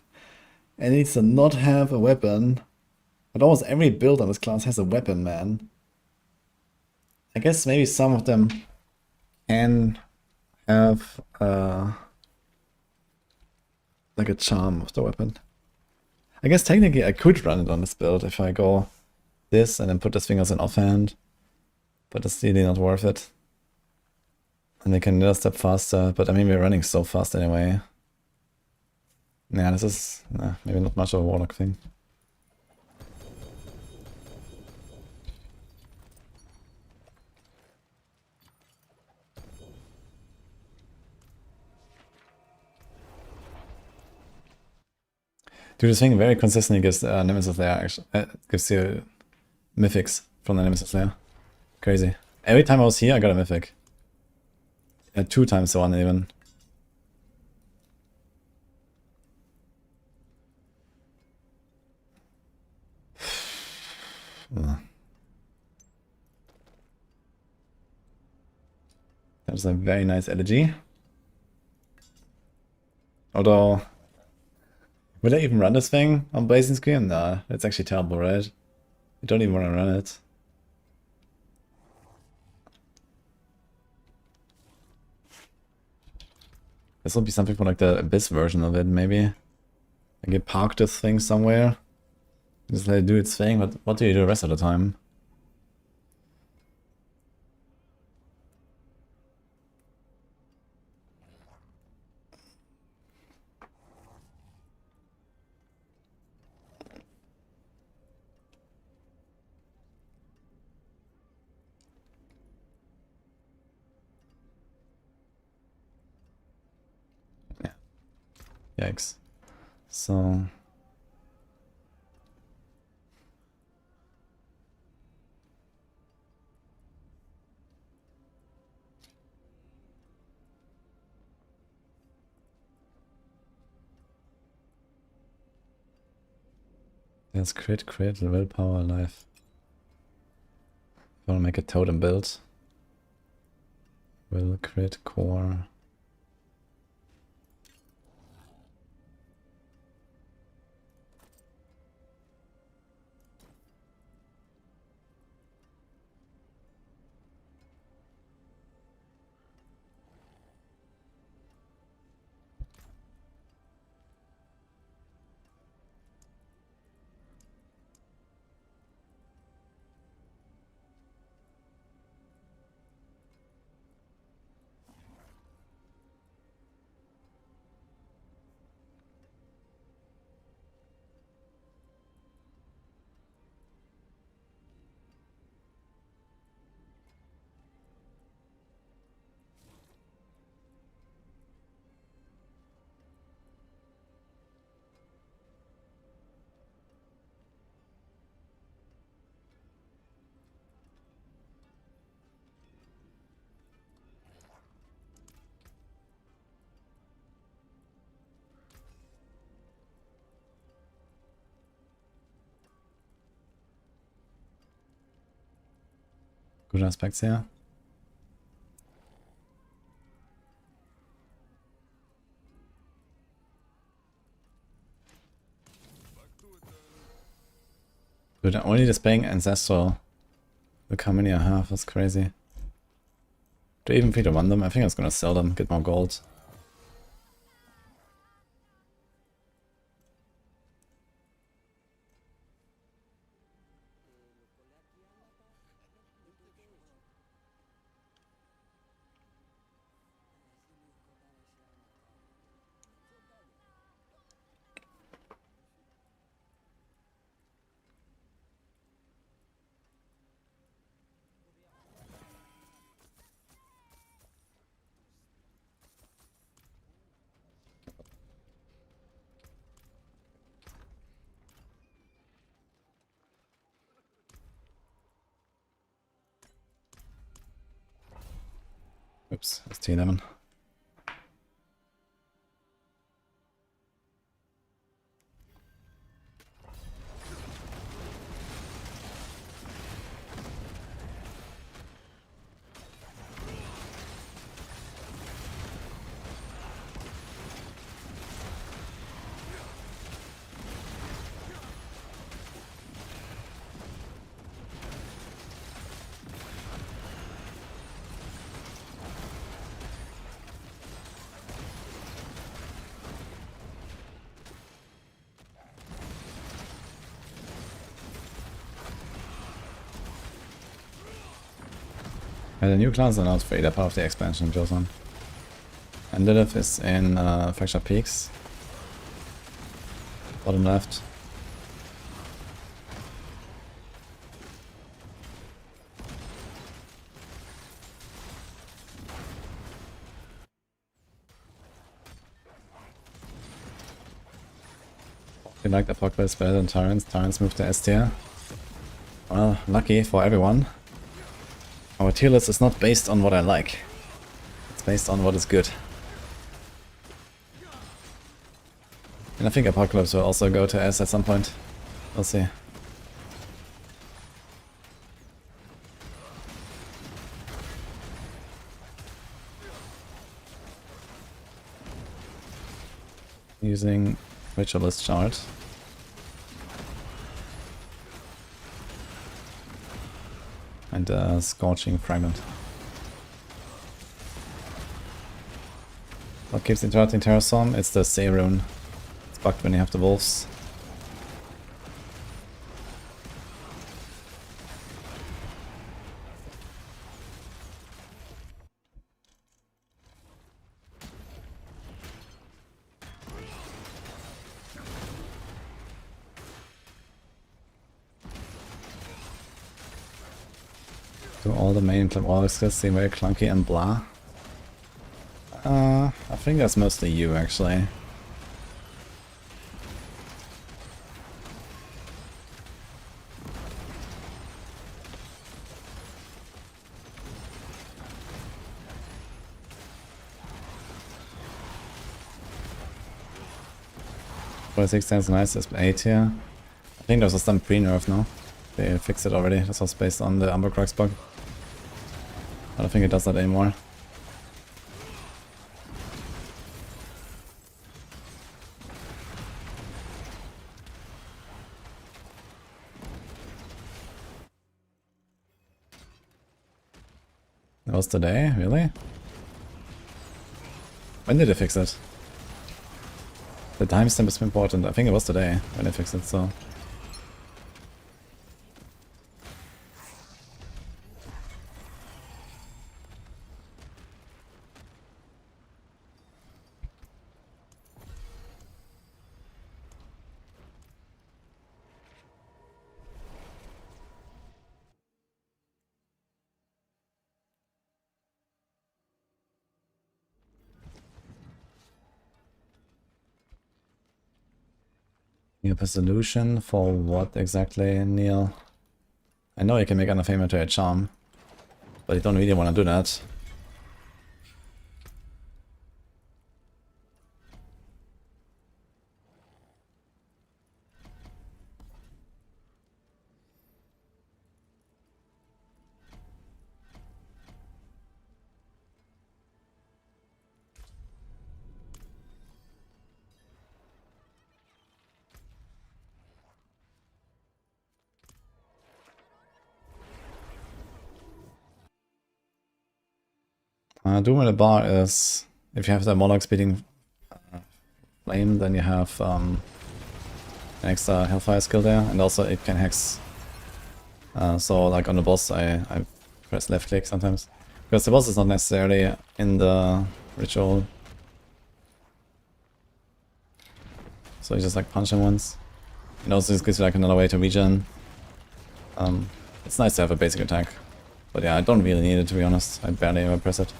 It needs to not have a weapon. But almost every build on this class has a weapon, man. I guess maybe some of them can have like a charm of the weapon. I guess technically I could run it on this build if I go this and then put the fingers in offhand. But it's really not worth it. And they can Nether Step faster, but I mean we're running so fast anyway. Yeah, this is maybe not much of a Warlock thing. Dude, this thing very consistently gives Nemesis Lair, actually. Gives you mythics from the Nemesis Lair. Crazy. Every time I was here, I got a mythic. 2 times the one even. That's a very nice elegy. Although, will I even run this thing on Blazing Screen? Nah, that's actually terrible, right? You don't even want to run it. This will be something for like the Abyss version of it, maybe. I can park this thing somewhere. Just let it do its thing, but what do you do the rest of the time? Yeah. Yikes. So... There's crit, willpower, life. I want to make a totem build. Will, crit, core. Good aspects here. Dude, only displaying Ancestral. Look how many I have, that's crazy. Do I even free to run them? I think I was gonna sell them, get more gold. Oops, it's T11. And the new clans are not free, they're part of the expansion goes on. And Lilith is in Fracture Peaks. Bottom left. We like Apocalypse better than Tyrants. Tyrants moved to S tier. Well, lucky for everyone. Our tier list is not based on what I like. It's based on what is good. And I think Apocalypse will also go to S at some point. We'll see. Using Ritualist Shard. And Scorching Fragment. What keeps interrupting Terrastorm? It's the Say rune. It's bugged when you have the wolves. Do all the main Warlock skills seem very clunky and blah? I think that's mostly you, actually. For 6 times nice is 8 here. I think there was some pre-nerf, no? They fixed it already. This was based on the Umbercrux bug. I don't think it does that anymore. That was today? Really? When did they fix it? The timestamp is important. I think it was today when they fixed it, so... You have a solution for what exactly, Neil? I know you can make Anathema to a charm, but you don't really want to do that. Doom in the bar is, if you have the Warlock speeding flame, then you have an extra Hellfire skill there, and also it can hex. So like on the boss I press left click sometimes. Because the boss is not necessarily in the ritual. So you just like punch him once. And also this gives you like another way to regen. It's nice to have a basic attack. But yeah, I don't really need it, to be honest. I barely ever press it.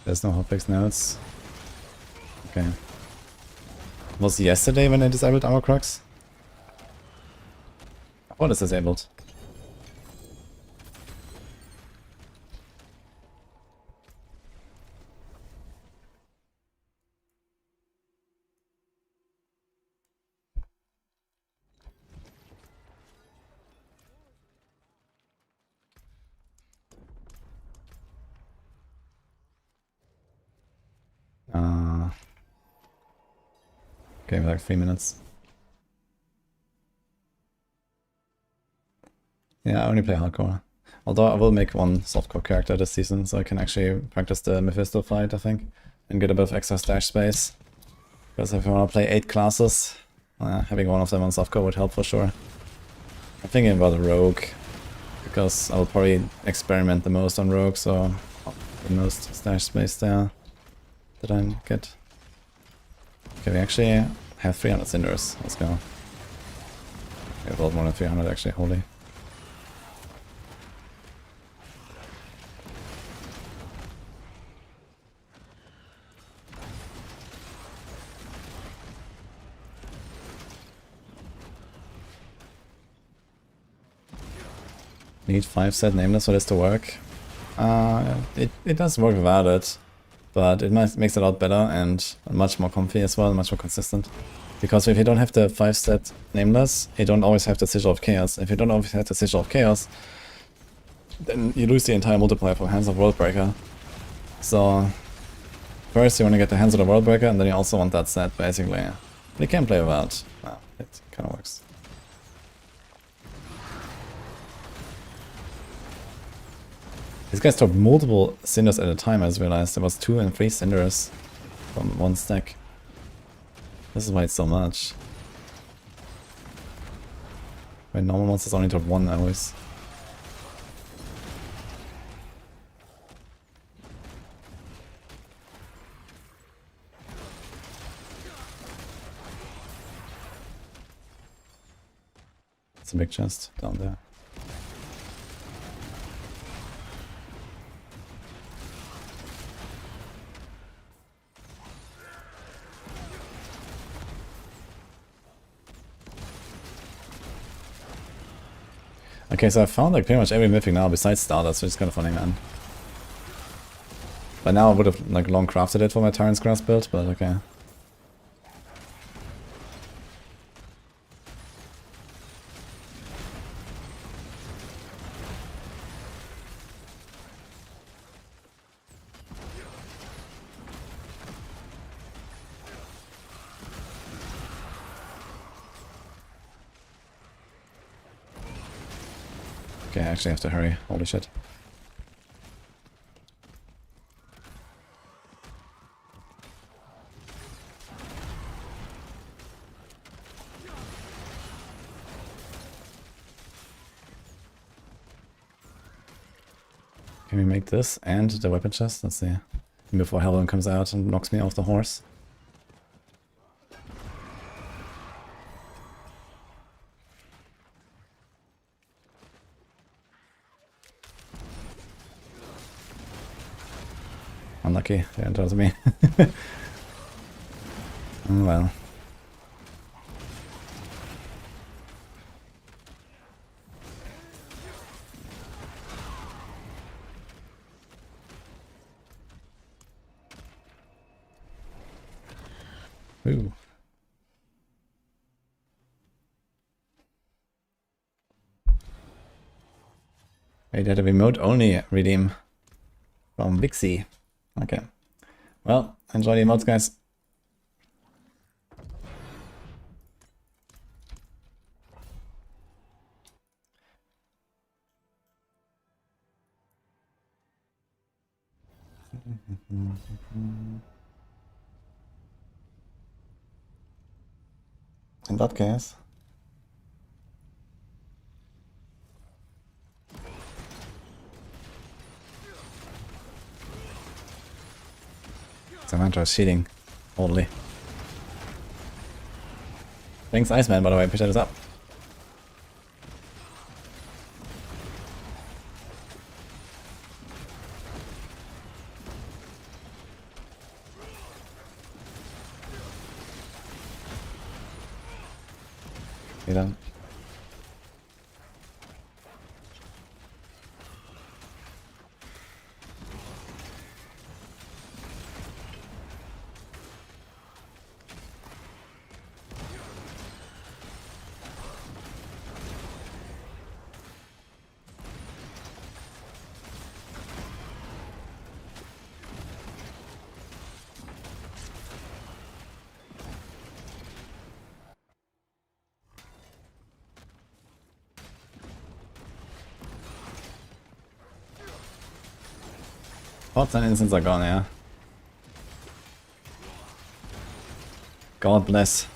There's no hotfix notes. Okay. Was it yesterday when I disabled Armor Crux? What is disabled? Gave me like 3 minutes. Yeah, I only play hardcore. Although I will make one softcore character this season, so I can actually practice the Mephisto fight, I think, and get a bit of extra stash space. Because if I want to play 8 classes, having one of them on softcore would help for sure. I'm thinking about a rogue, because I will probably experiment the most on rogue, so the most stash space there that I get. Okay, we actually have 300 cinders. Let's go. We have a lot more than 300 actually, holy. Need 5 set nameless for this to work. It does work without it, but it makes it a lot better and much more comfy as well, much more consistent. Because if you don't have the 5 set nameless, you don't always have the Sigil of Chaos. If you don't always have the Sigil of Chaos, then you lose the entire multiplier from Hands of Worldbreaker. So first you want to get the Hands of the Worldbreaker, and then you also want that set basically. You can play without. Well, it kind of works. These guys took multiple cinders at a time, I just realized. There was 2 and 3 cinders from one stack. This is why it's so much. When normal monsters only took 1 always. It's a big chest down there. Okay, so I found like pretty much every mythic now besides starters, which is kind of funny, man. By now I would have like long crafted it for my Tyrant's Grasp build, but okay. Okay, I actually have to hurry. Holy shit. Can we make this and the weapon chest? Let's see. Before Hellbound comes out and knocks me off the horse. Unlucky, they didn't towards me. Oh well. Ooh. Wait, had a remote only redeem from Vixie. Okay. Well, enjoy the emotes, guys. In that case, Samantha is cheating. Totally. Thanks, Iceman, by the way. Appreciate this up. You done? pots and incense are gone, yeah. God bless.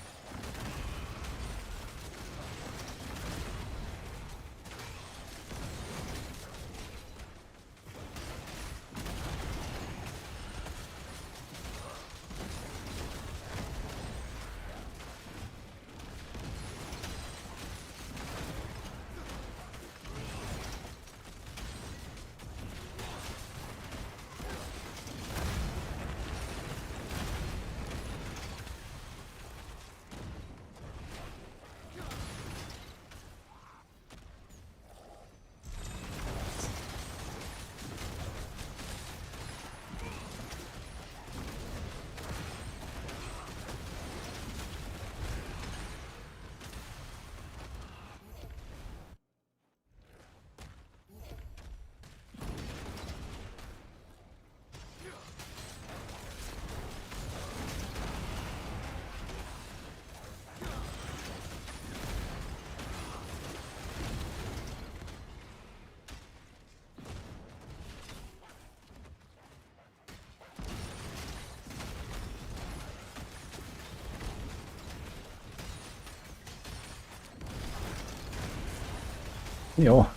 Yo.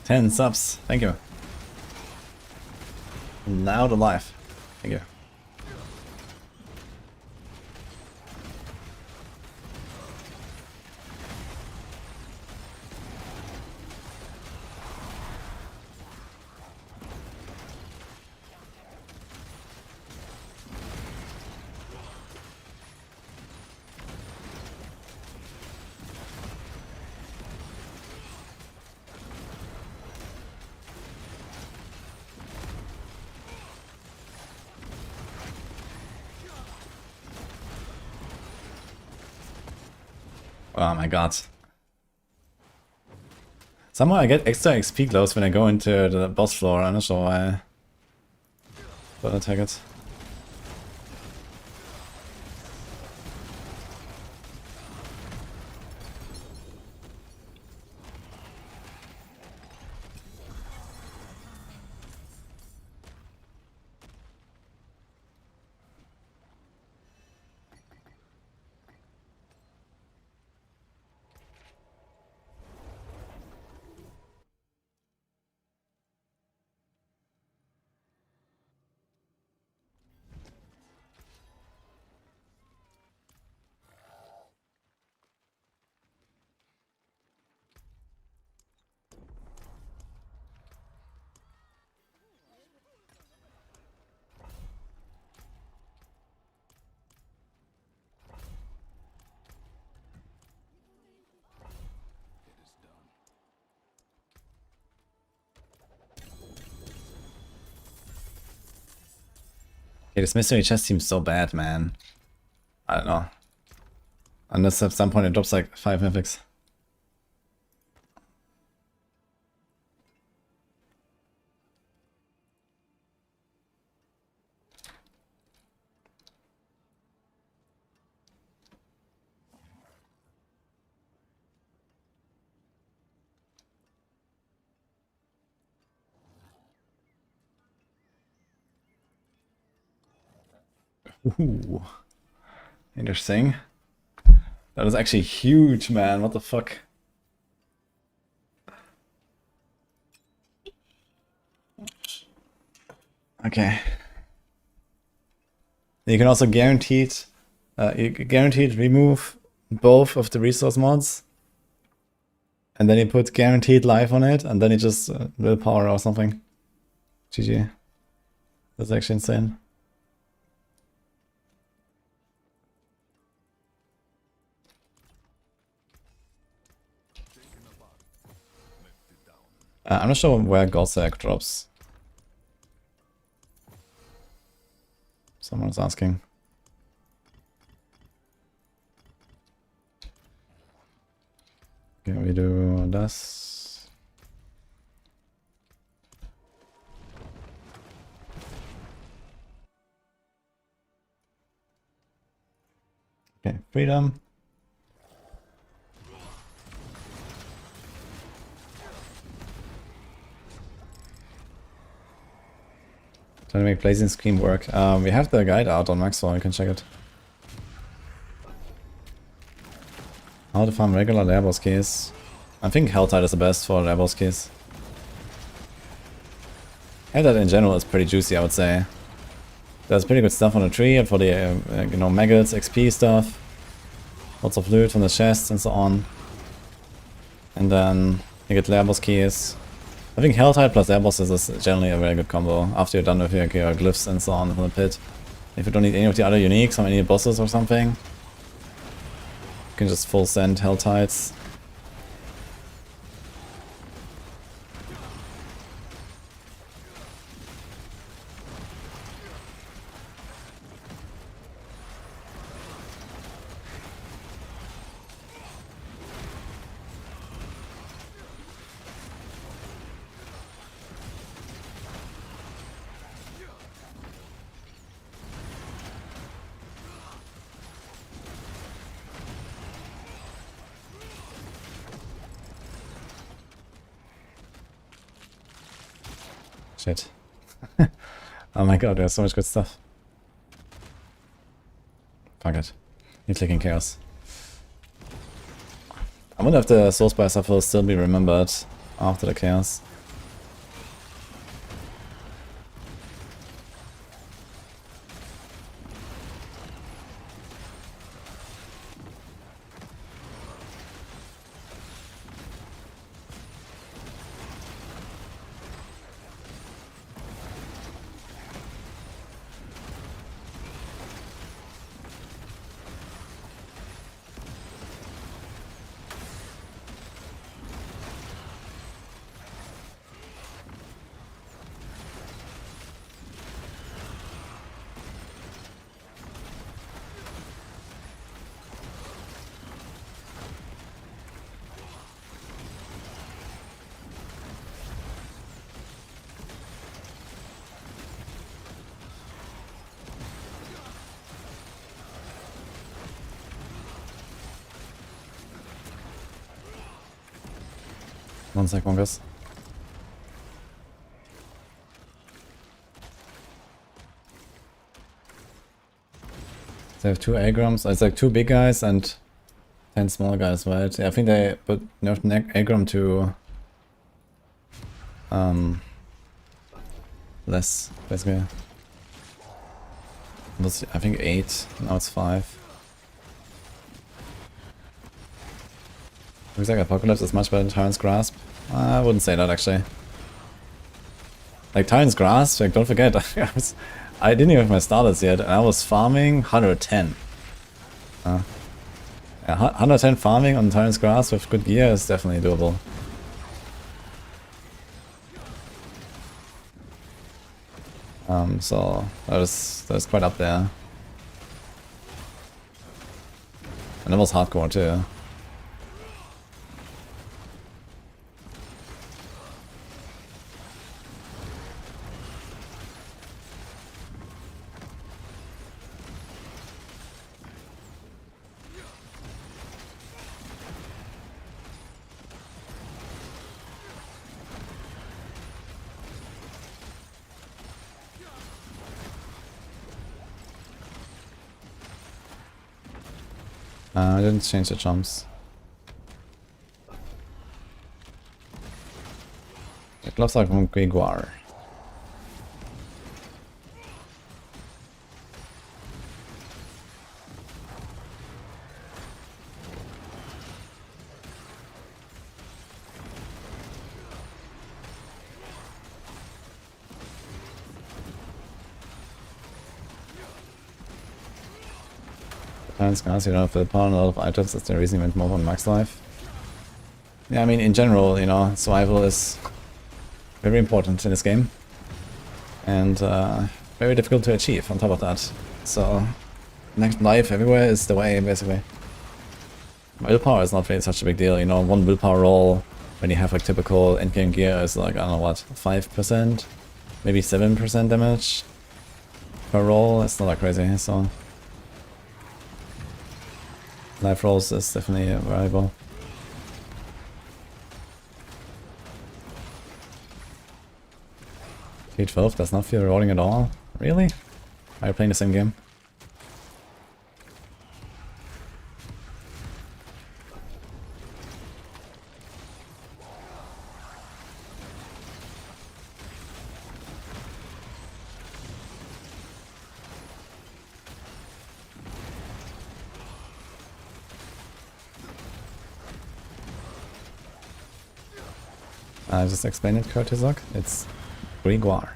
10 subs. Thank you. Loud alive. Thank you. Oh my god. Somehow I get extra XP glows when I go into the boss floor. I'm not sure why. But I'll take it. Okay, this mystery chest seems so bad, man. I don't know. Unless at some point it drops like 5 mythics. Ooh. Interesting. That was actually huge, man. What the fuck? Okay. You can also guaranteed remove both of the resource mods. And then you put guaranteed life on it, and then you just willpower or something. GG. That's actually insane. I'm not sure where Godsec drops. Someone's asking. Okay, we do this. Okay, freedom. Trying to make Blazing Scheme work. We have the guide out on Maxwell, you can check it. How to farm regular Labos keys. I think Helltide is the best for Labos keys. Helltide in general is pretty juicy, I would say. There's pretty good stuff on the tree and for the, you know, maggots, XP stuff. Lots of loot from the chests and so on. And then you get Labos keys. I think Helltide plus Airbosses is generally a very good combo after you're done with your glyphs and so on from the pit. If you don't need any of the other uniques or any bosses or something, you can just full send Helltides. Shit. Oh my god, there's so much good stuff. Fuck it. Need clicking chaos. I wonder if the source by stuff will still be remembered after the chaos. One sec, Mongus. They have 2 Agrams. It's like 2 big guys and 10 small guys, right? Yeah, I think they put nerfed Agram to less, basically. It was, I think 8, now it's 5. Looks like Apocalypse is much better than Tyrant's Grasp. I wouldn't say that actually. Like Tyrant's Grasp, like don't forget, I didn't even have my starters yet and I was farming 110. Yeah, 110 farming on Tyrant's Grasp with good gear is definitely doable. So that is quite up there. And it was hardcore too. I didn't change the jumps. It looks like from Grégoire. Guys, you don't have the power and a lot of items, that's the reason you went more on max life. Yeah, I mean, in general, you know, survival is very important in this game. And very difficult to achieve on top of that. So, next life everywhere is the way, basically. Willpower is not really such a big deal, you know, 1 willpower roll when you have like typical endgame gear is like, I don't know what, 5%? Maybe 7% damage per roll, it's not that crazy, so... Life rolls is definitely valuable. T12 does not feel rewarding at all. Really? Are you playing the same game? I just explained it, Kurtizok. It's Grimoire.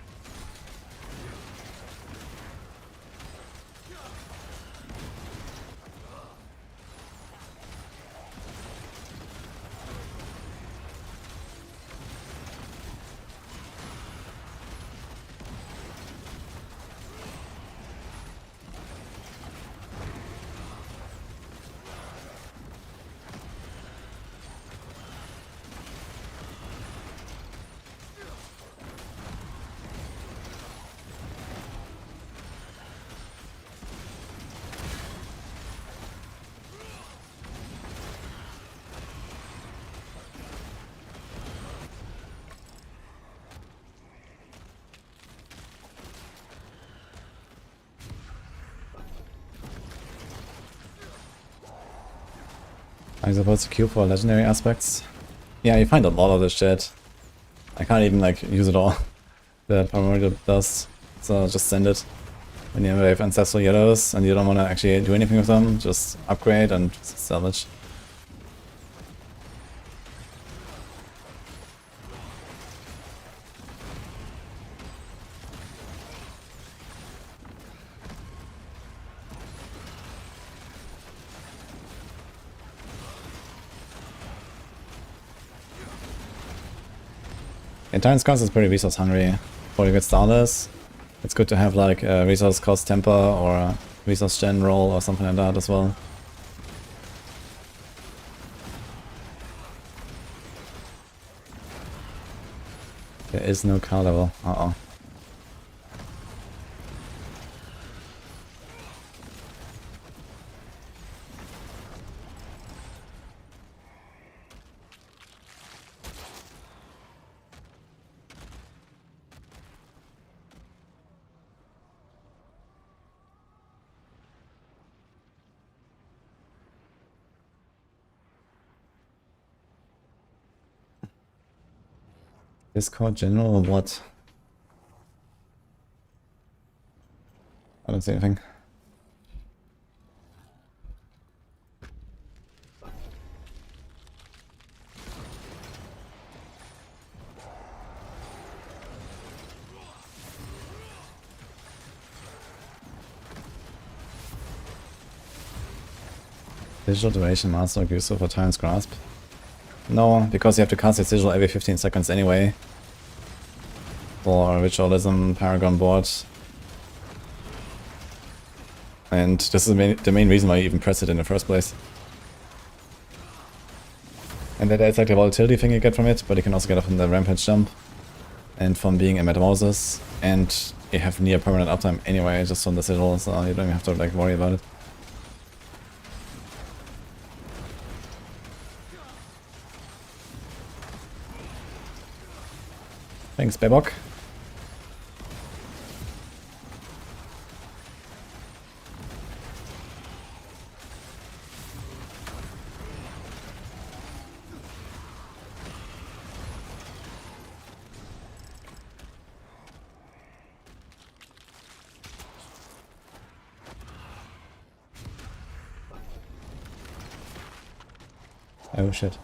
I suppose to queue for legendary aspects. Yeah, you find a lot of this shit. I can't even like use it all that Primordial does, so just send it. When you have Ancestral Yellows and you don't want to actually do anything with them, just upgrade and just salvage. Titan's cost is pretty resource hungry. For a good starters, it's good to have like a resource cost temper or a resource gen roll or something like that as well. There is no car level. Uh-oh. Discord general or what? I don't see anything. Digital duration master useful for Titan's Grasp? No, because you have to cast your sigil every 15 seconds anyway. For Ritualism Paragon board. And this is the main reason why you even press it in the first place. And then there's like the volatility thing you get from it, but you can also get it from the Rampage jump. And from being a Metamorphosis. And you have near permanent uptime anyway, just from the sigil, so you don't even have to like worry about it. Thanks, Epoch. Oh shit.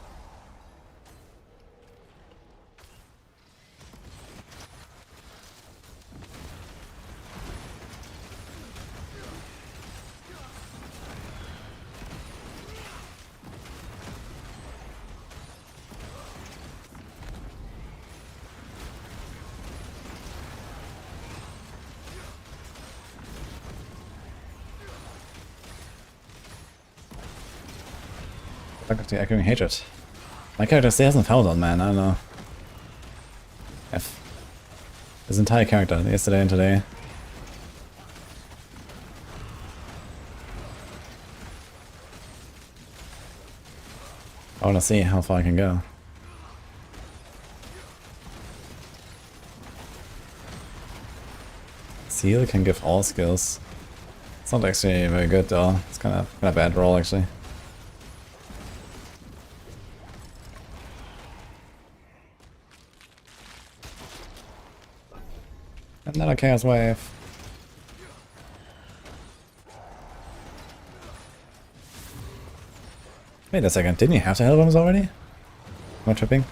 Back of the echoing hatred. My character still hasn't fouled on, man. I don't know. F. His entire character, yesterday and today. I wanna see how far I can go. heal can give all skills. It's not actually very good though. It's kind of bad roll actually. Another Chaos Wave. Wait a second, didn't you have the Hell Bombs already? Am I tripping?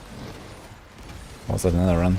Or was that another run?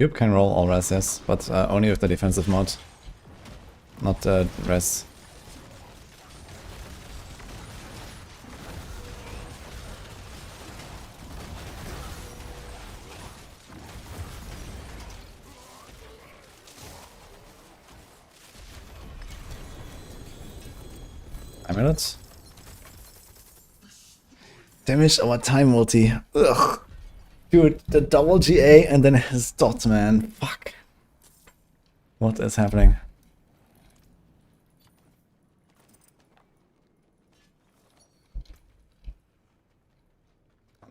Cube can roll all res, yes, but only with the defensive mod, not res. Amulet. Damage our time multi. Ugh. Dude, the double GA and then his dots, man. Fuck. What is happening?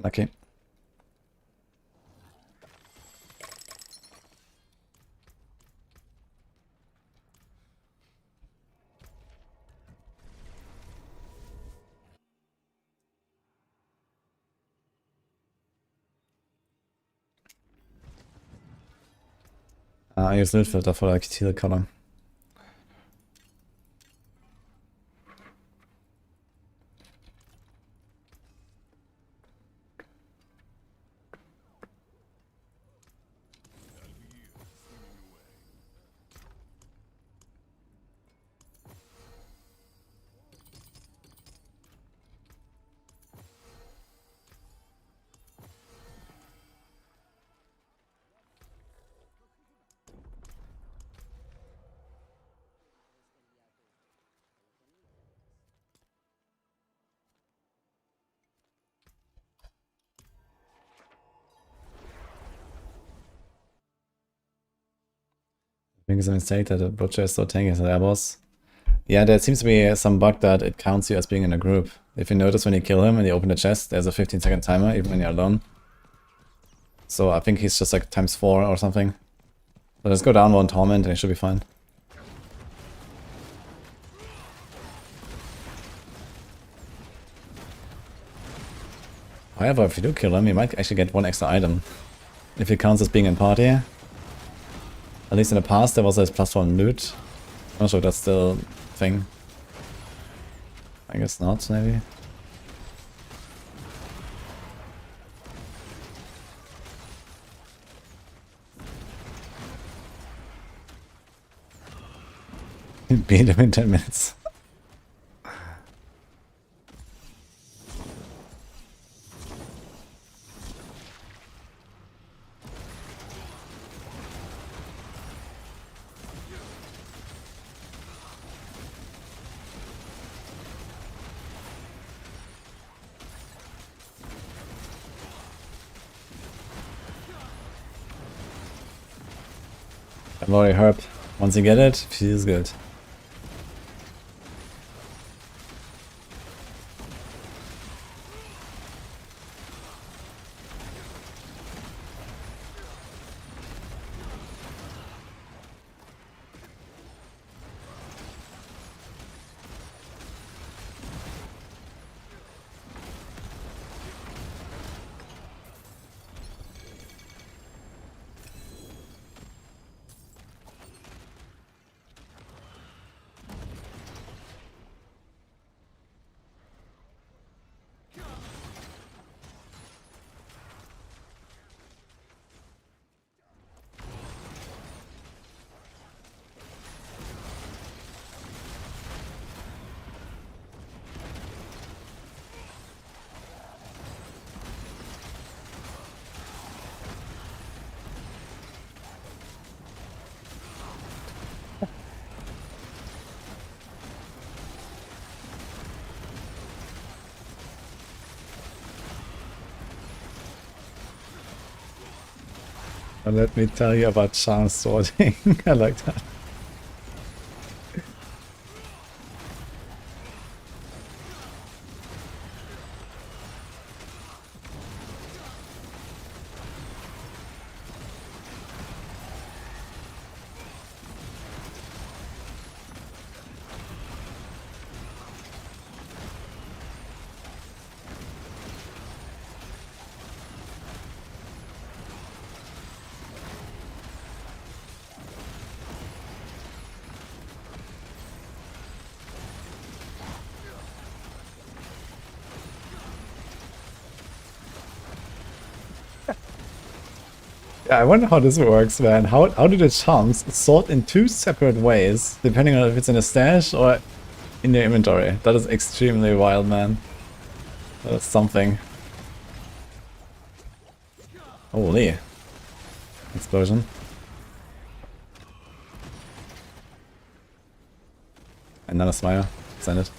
Lucky. I use loot filter for like teal color. I think it's a mistake that the butcher is so tanky as an air boss. Yeah, there seems to be some bug that it counts you as being in a group. If you notice when you kill him and you open the chest, there's a 15-second timer even when you're alone. So I think he's just like ×4 or something. So let's go down one torment and it should be fine. However, if you do kill him, you might actually get one extra item. If it counts as being in party. At least in the past there was a +1 loot. I'm not sure if that's still thing. I guess not, maybe. Beat him in 10 minutes. I've already heard. Once you get it, feels good. And let me tell you about chance sorting. I like that. Yeah, I wonder how this works, man. How do the chunks sort in two separate ways, depending on if it's in a stash or in your inventory? That is extremely wild, man. That's something. Holy. Explosion. Another smile. Send it.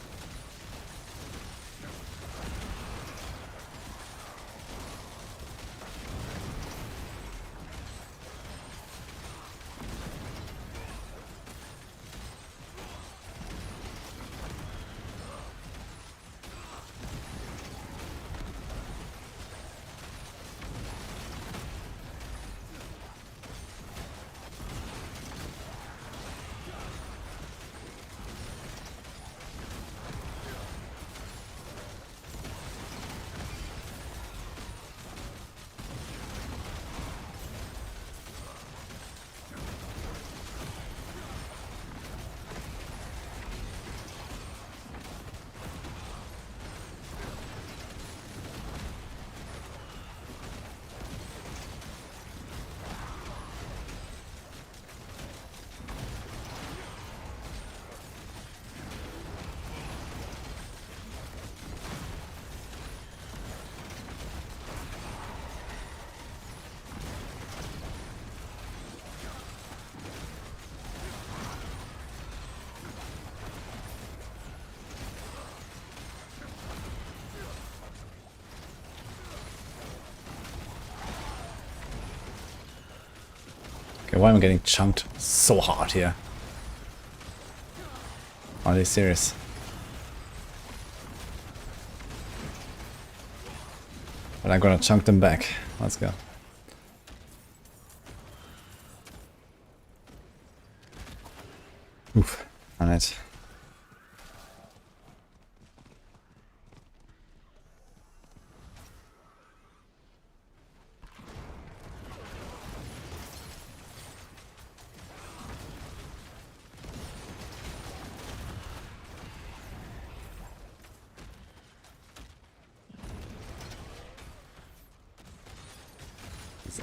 Okay, why am I getting chunked so hard here? Are they serious? But I'm gonna chunk them back. Let's go. Oof. Alright.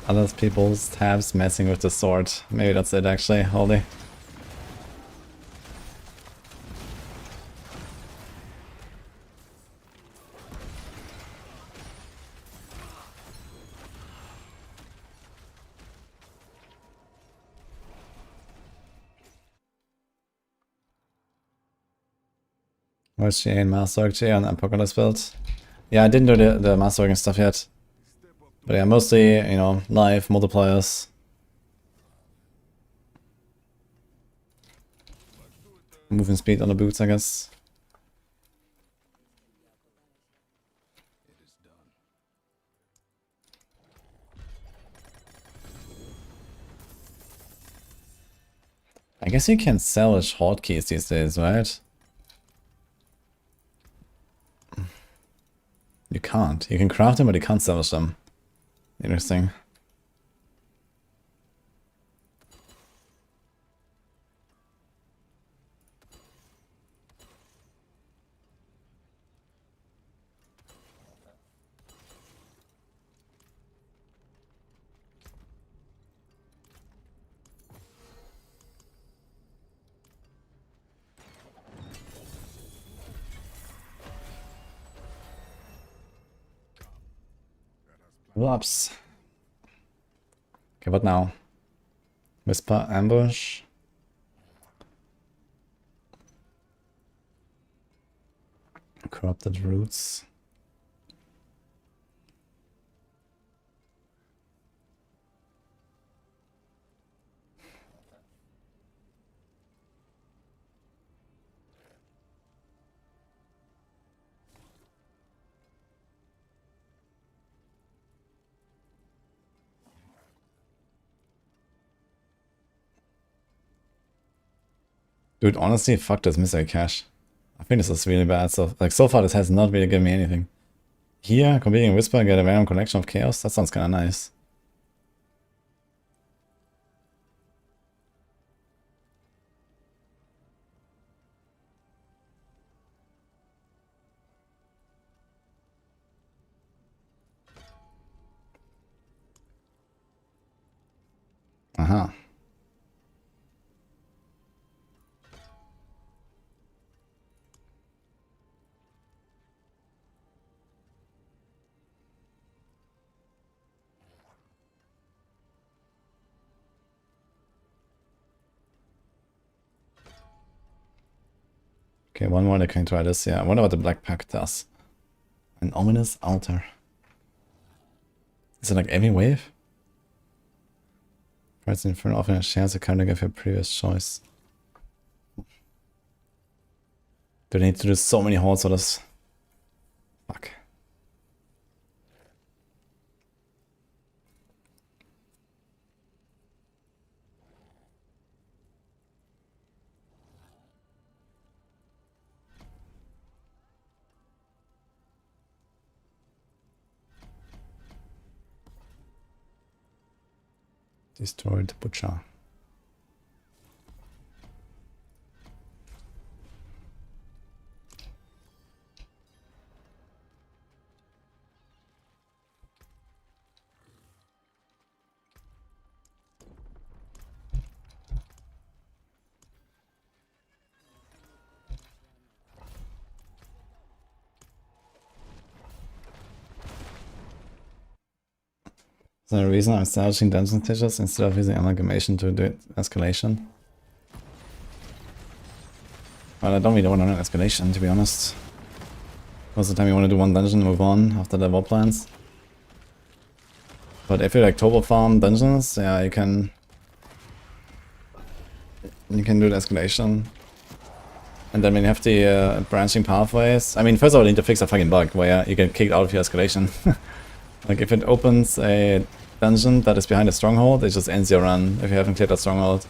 Other people's tabs messing with the sword. Maybe that's it actually, holy. Where's GA and Master GA on Apocalypse build? Yeah, I didn't do the Master stuff yet. But yeah, mostly, you know, live multipliers. Moving speed on the boots, I guess. I guess you can salvage hotkeys these days, right? You can't. You can craft them, but you can't salvage them. Interesting. Whoops. Okay, what now? Whisper, ambush. Corrupted roots. Dude, honestly, fuck this mystery cache. I think this is really bad. So, like, so far this has not really given me anything. Here, competing Whisper, get a random collection of chaos. That sounds kind of nice. Aha. Okay, one more, I can try this. Yeah, I wonder what the Black Pact does. An ominous altar. Is it like every wave? Price Inferno offering a chance to counter give your previous choice. Do they need to do so many hordes for this? Fuck. Destroyed Butcher. Is there a reason I'm salvaging dungeon stitches instead of using amalgamation to do escalation? Well, I don't really want to run escalation, to be honest. Most of the time you want to do one dungeon and move on after the war plans. But if you like turbo farm dungeons, yeah, you can do the escalation. And then when you have the branching pathways, I mean, first of all, you need to fix a fucking bug where you get kicked out of your escalation. Like if it opens a dungeon that is behind a stronghold, it just ends your run if you haven't cleared that stronghold.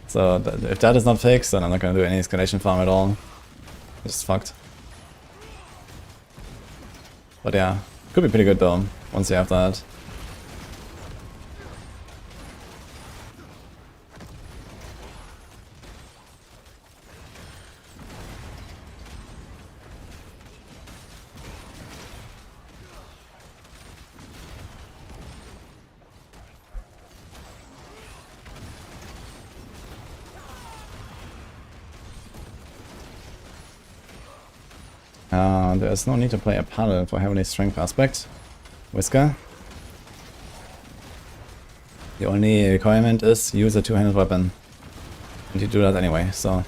So if that is not fixed, then I'm not gonna do any escalation farm at all. It's just fucked. But yeah, could be pretty good though, once you have that. There's no need to play a paddle for heavily strength aspect. Whisker. The only requirement is use a two-handed weapon. And you do that anyway, so...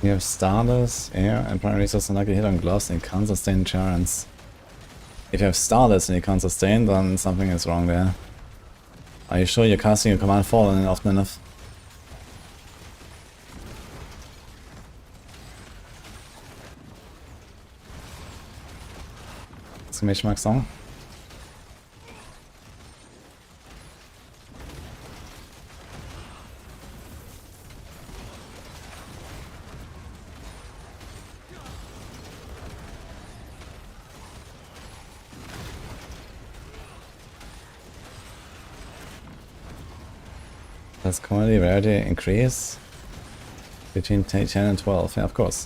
You have Starless, Air, and Primary Resource unlikely hit on gloves and you can't sustain insurance. If you have Starless and you can't sustain, then something is wrong there. Are you sure you're casting your command fallen often enough? Exclamation mark song. Does commodity rarity increase between 10 and 12? Yeah, of course.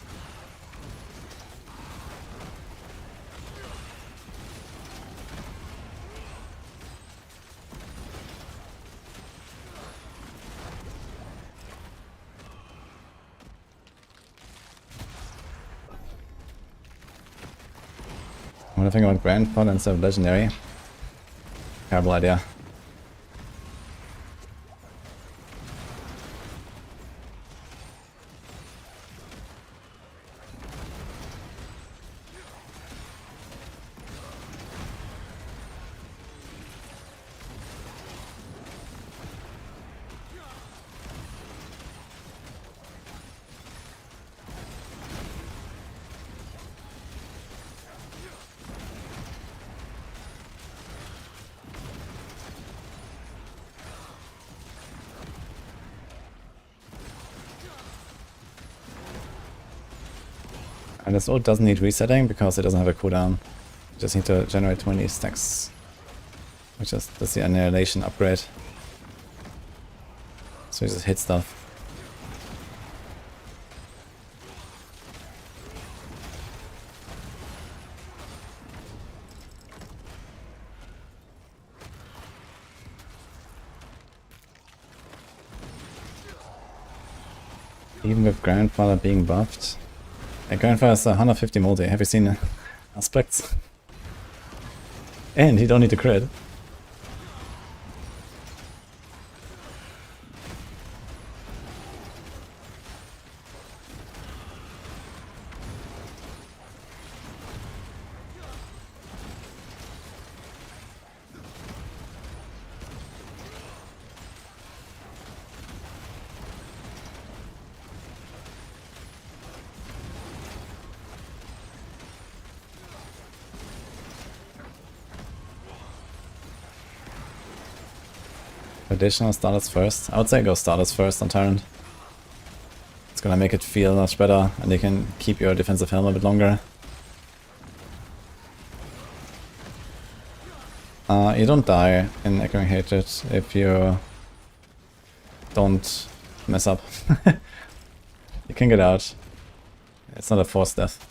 What do you think about Grandfather instead of Legendary? Terrible idea. And this ult doesn't need resetting because it doesn't have a cooldown. You just need to generate 20 stacks. Which is that's the annihilation upgrade. So you just hit stuff. Even with Grandfather being buffed. Grandfather has 150 multi. Have you seen aspects? And you don't need to crit. Additional starters first. I would say go starters first on Tyrant. It's gonna make it feel much better and you can keep your defensive helm a bit longer. You don't die in Echoing Hatred if you don't mess up. You can get out. It's not a forced death.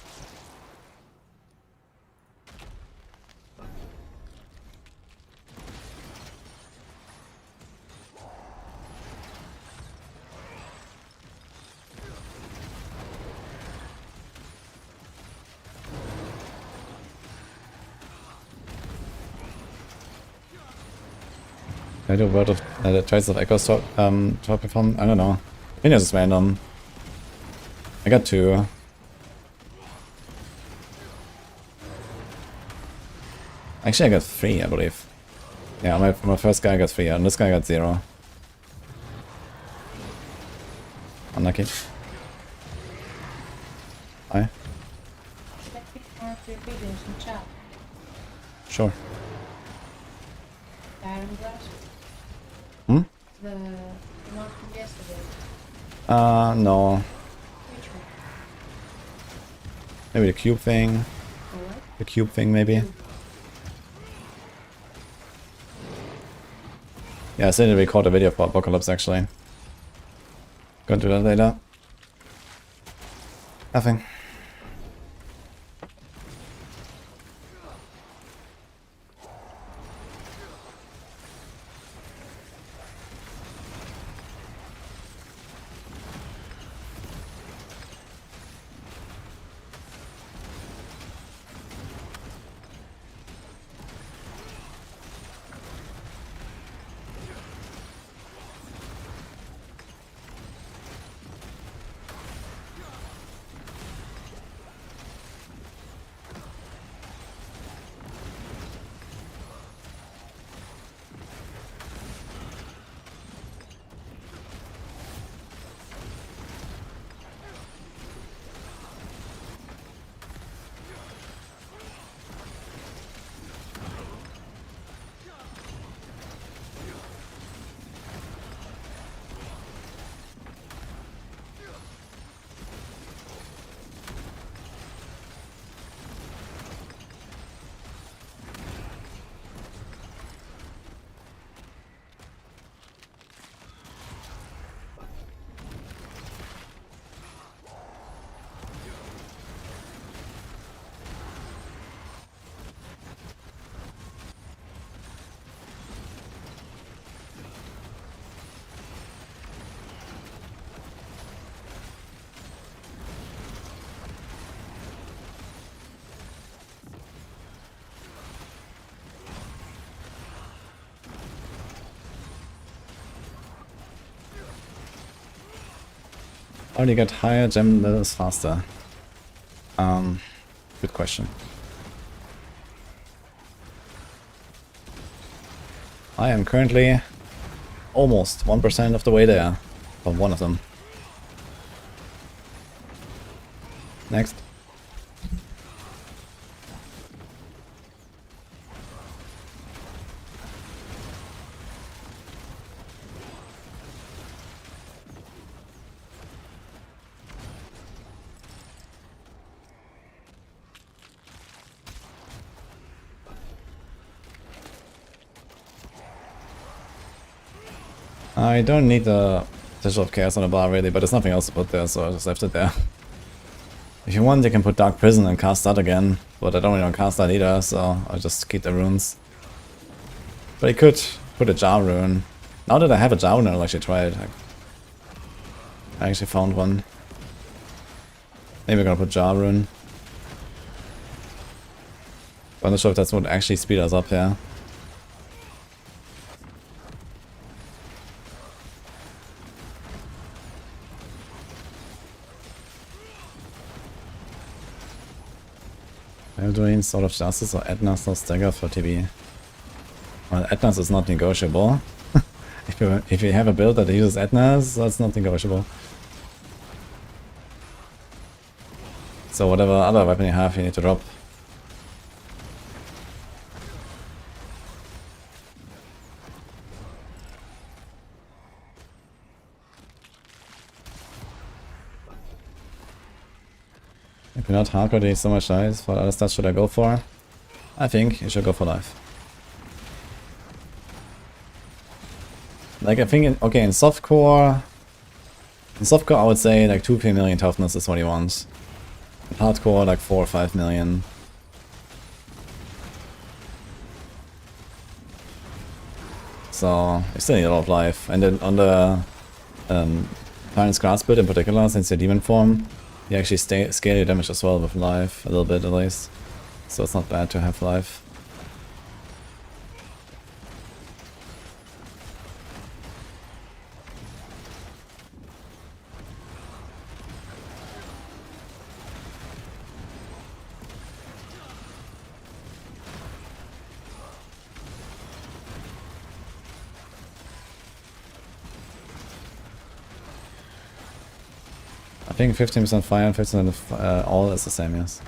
Can I do Word of the Trace of Echoes to perform? I don't know. I think it's just random. I got 2. Actually, I got 3, I believe. Yeah, my first guy got 3, and this guy got 0. Unlucky. Hi. Should I pick one of your videos in chat? Sure. The Iron Glass? Hmm? The one from yesterday. No. Which one? Maybe the cube thing. The what? The cube thing, maybe. Yeah, I still need to record a video for Apocalypse, actually. Gonna do that later. Nothing. How do you get higher gem levels faster? Good question. I am currently almost 1% of the way there from one of them. Next. I don't need the Digital of Chaos on the bar really, but there's nothing else to put there, so I just left it there. If you want, you can put Dark Prison and cast that again, but I don't really want to cast that either, so I'll just keep the runes. But I could put a Jar rune. Now that I have a Jar rune, I'll actually try it. I actually found one. Maybe we're gonna put Jar rune. But I'm not sure if that's what actually speed us up here. Eldraine, Sword of Justice, or Edna's no stagger for TB. Well, Edna's is not negotiable. if you have a build that uses Edna's, that's not negotiable. So whatever other weapon you have, you need to drop. If you're not hardcore, there is so much dice. What other stats should I go for? I think you should go for life. Like, I think, okay, in softcore I would say like 2-3 million toughness is what you want. In hardcore, like 4 or 5 million. So, you still need a lot of life. And then on the Tyrant's Grasp build in particular, since you're demon form, you actually scale your damage as well with life, a little bit at least. So it's not bad to have life. I think 15% fire and 15% all is the same, yes.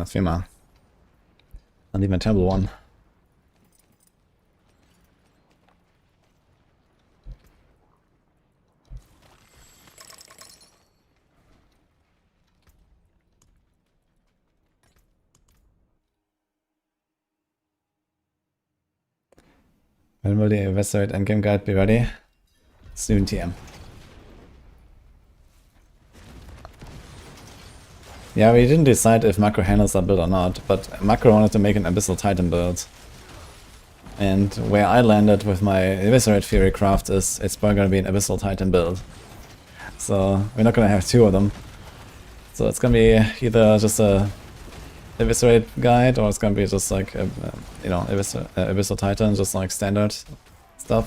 Viermal. Dann nehmen wir Table 1. When will the Eviscerate Endgame Guide be ready? Soon, TM. Yeah, we didn't decide if Macro handles that build or not, but Macro wanted to make an Abyssal Titan build. And where I landed with my Eviscerate Fury craft is it's probably gonna be an Abyssal Titan build. So we're not gonna have two of them. So it's gonna be either just a Eviscerate guide or it's gonna be just like a, you know, Abyssal Titan, just like standard stuff.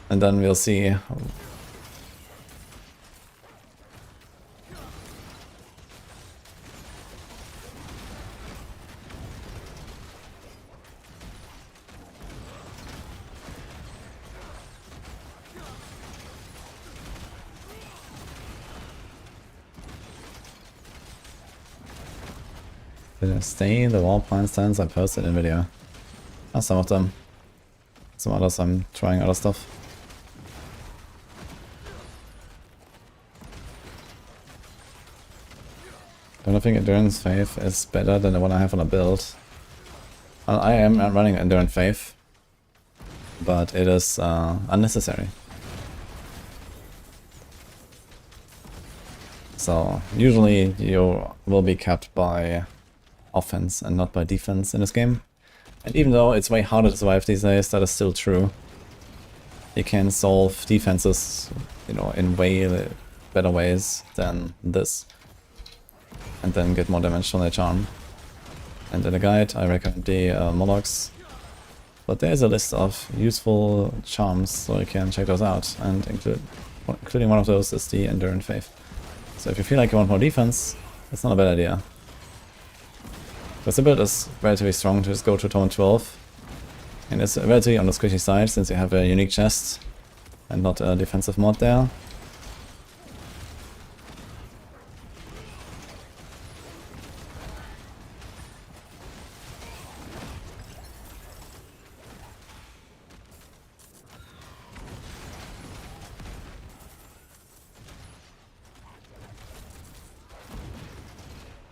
And then we'll see. Did I stay the wall plant stands I posted in video? Oh, some of them. Some others I'm trying other stuff. Don't think Endurance Faith is better than the one I have on a build. I am running Endurance Faith, but it is unnecessary. So usually you will be capped by offense and not by defense in this game. And even though it's way harder to survive these days, that is still true. You can solve defenses, you know, in way better ways than this. And then get more damage from their charm. And in the guide I recommend the Molochs. But there's a list of useful charms, so you can check those out. And including one of those is the Endurance Faith. So if you feel like you want more defense, it's not a bad idea. Because the build is relatively strong to just go to Tome 12. And it's relatively on the squishy side since you have a unique chest and not a defensive mod there.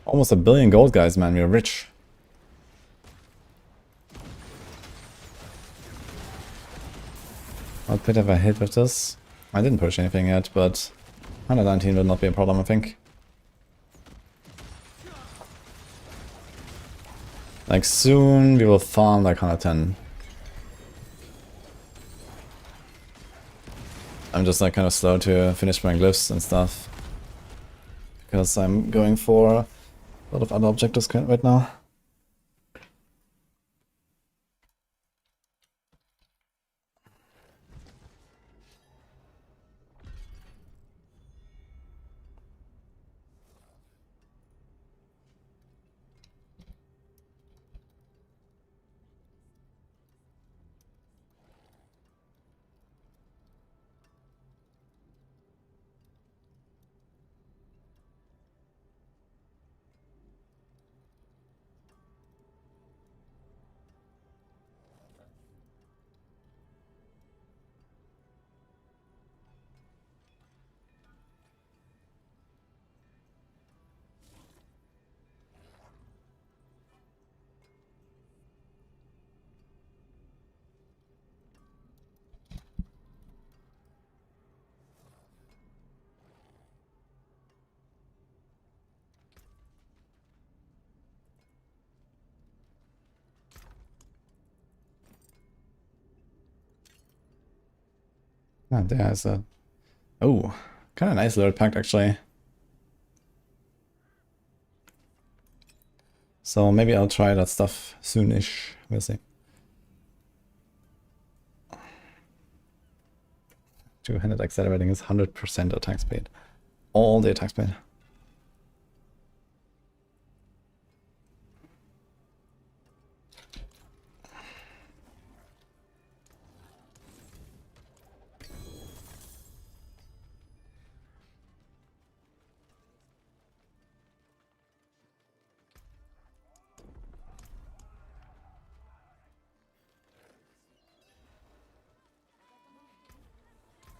Almost 1 billion gold, guys, man, we're rich. What pit have I hit with this? I didn't push anything yet, but 119 will not be a problem, I think. Like, soon we will farm like 110. I'm just like kind of slow to finish my glyphs and stuff. Because I'm going for a lot of other objectives right now. Ah, there's a... Oh, kind of nice little pact, actually. So maybe I'll try that stuff soonish. We'll see. Two-handed accelerating is 100% attack speed. All the attack speed.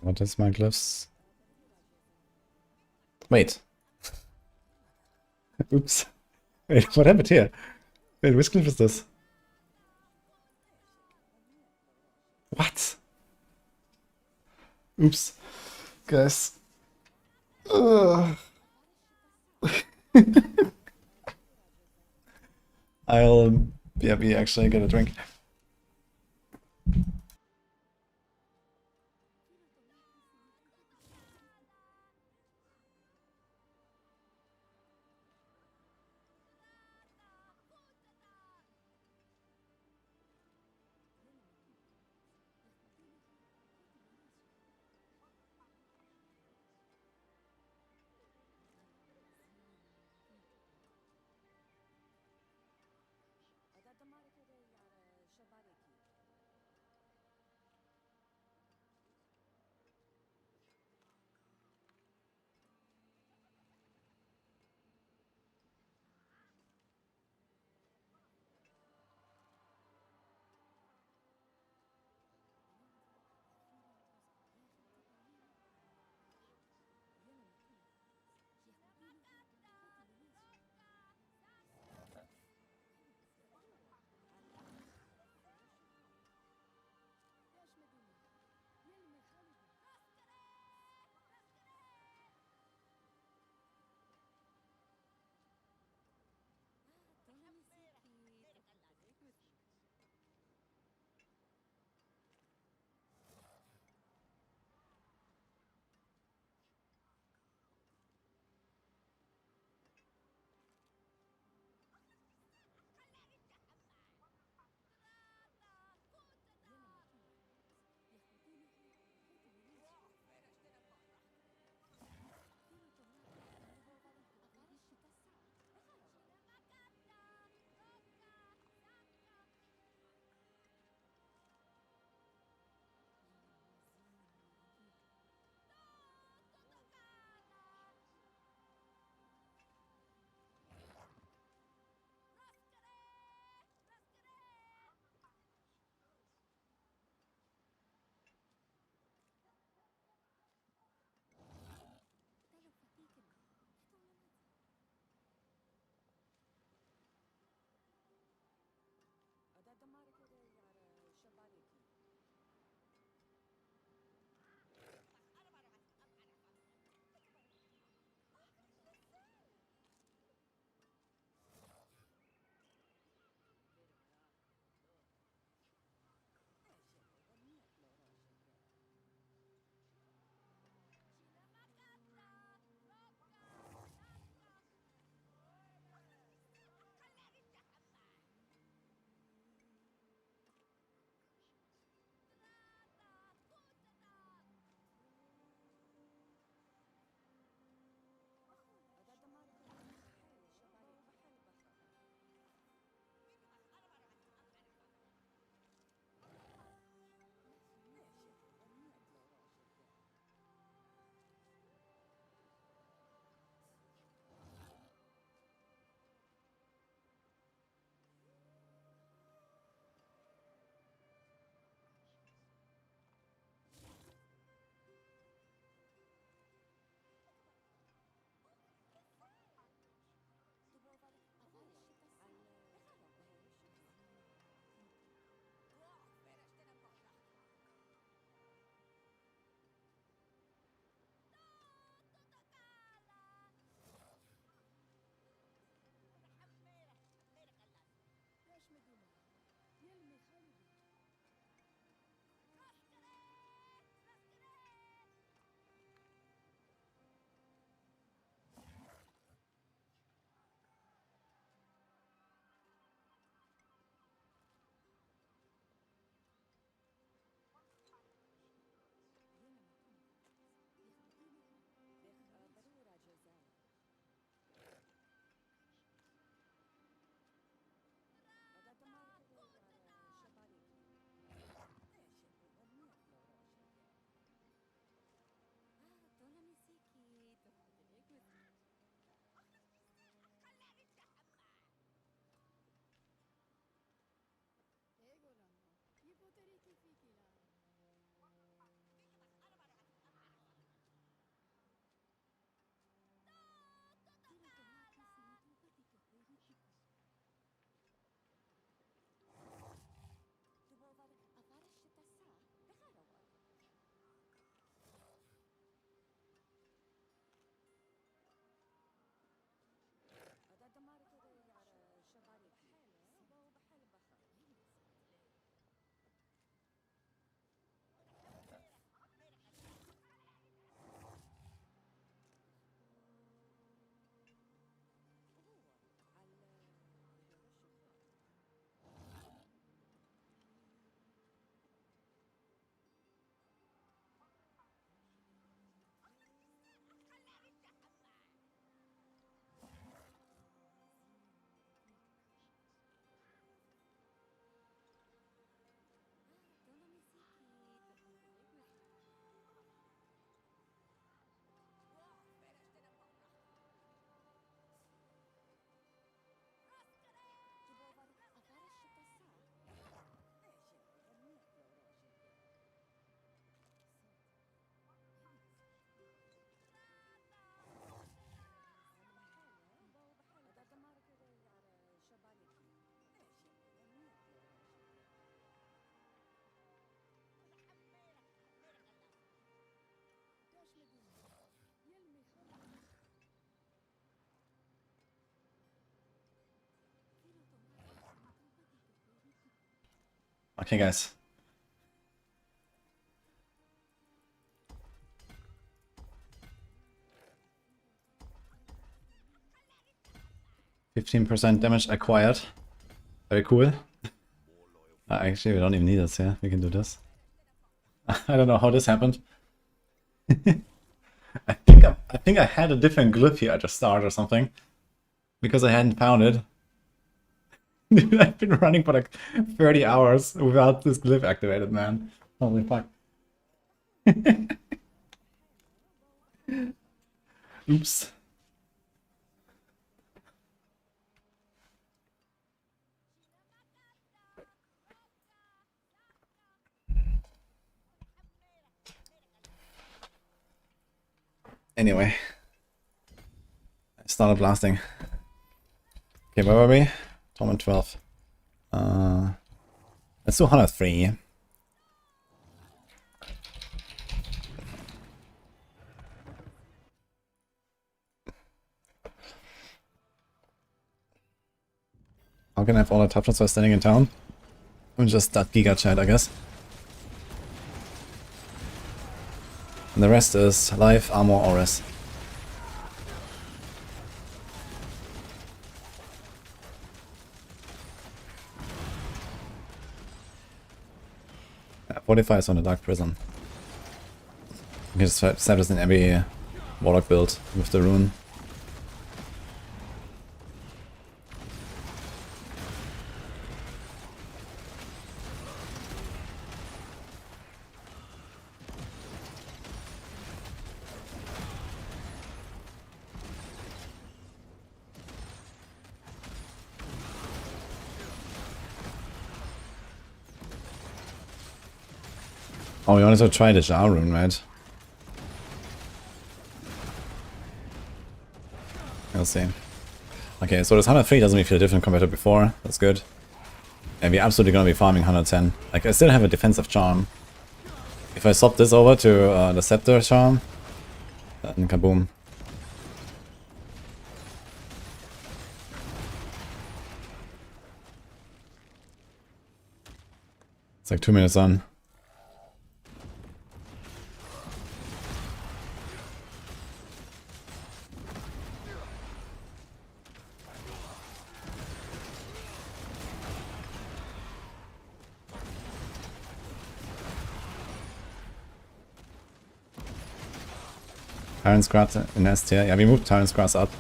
What is my glyphs? Wait. Oops. Wait, what happened here? Wait, which glyph is this? What? Oops. Guys. Ugh. I'll be actually get a drink. Okay, guys. %15% damage acquired. Very cool. Actually, we don't even need this, yeah? We can do this. I don't know how this happened. I think I had a different glyph here at the start or something. Because I hadn't found it. Dude, I've been running for like 30 hours without this glyph activated, man. Holy fuck. Oops. Anyway. I started blasting. Okay, where were we? Torment 12. Let's do 103. How can I have all the top shots while standing in town? I'm just that Giga Chat, I guess. And the rest is life, armor, auras. Yeah, 45 is on the Dark Prison. You can just set this in every Warlock build with the rune. Oh, we wanted to try the Jar rune, right? We'll see. Okay, so this 103 doesn't feel different compared to before. That's good. And we're absolutely gonna be farming 110. Like, I still have a defensive charm. If I swap this over to the Scepter charm, then kaboom. It's like 2 minutes on. Tyrant's Grass in S tier. Yeah, we moved Tyrant's Grass up.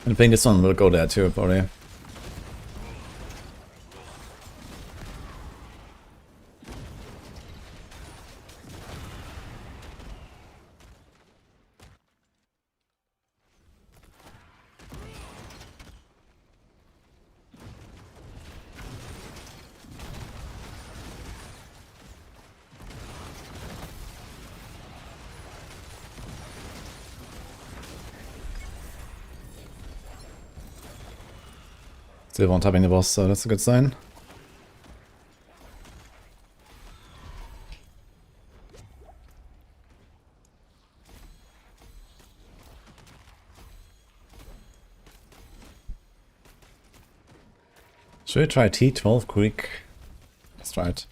And playing this one will go there too, probably. Still one tapping the boss, so that's a good sign. Should we try T12 quick? Let's try it.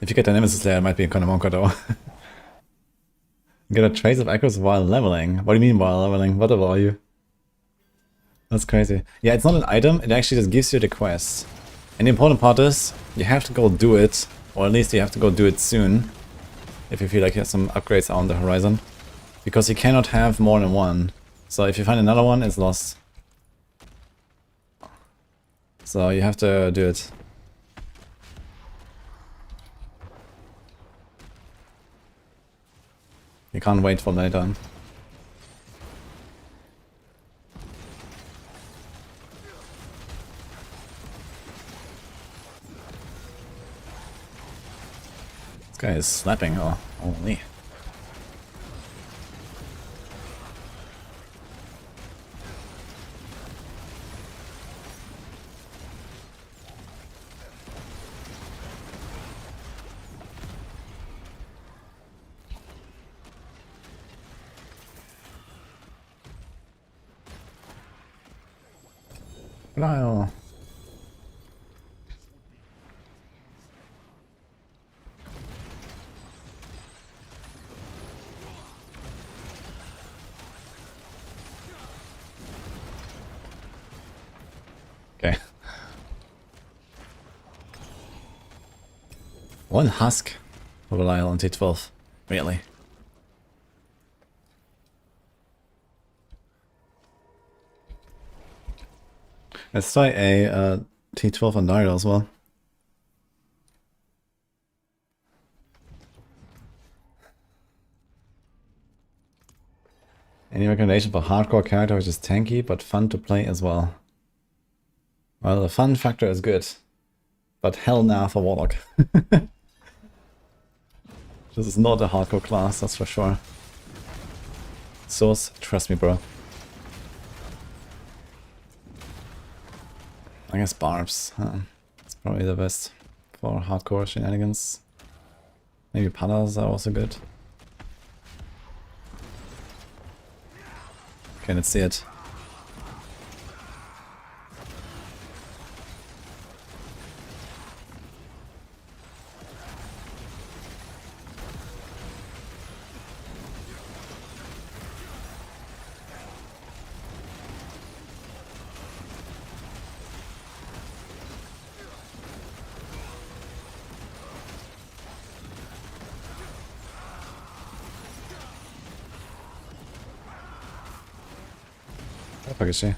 If you get the Nemesis Slayer, it might be a Konamonka though. Get a trace of echoes while leveling. What do you mean while leveling? What level are you? That's crazy. Yeah, it's not an item, it actually just gives you the quest. And the important part is, you have to go do it, or at least you have to go do it soon, if you feel like some upgrades are on the horizon. Because you cannot have more than one. So if you find another one, it's lost. So you have to do it. You can't wait for later. This guy is slapping, oh, holy. Belial. Okay. One husk for Belial on T12. Really? Let's try a T12 on Diablo as well. Any recommendation for hardcore character which is tanky but fun to play as well? Well, the fun factor is good, but hell nah for Warlock. This is not a hardcore class, that's for sure. Source, trust me, bro. I guess Barbs. It's probably the best for hardcore shenanigans. Maybe Palas are also good. Okay, let's see it. What the fuck is she?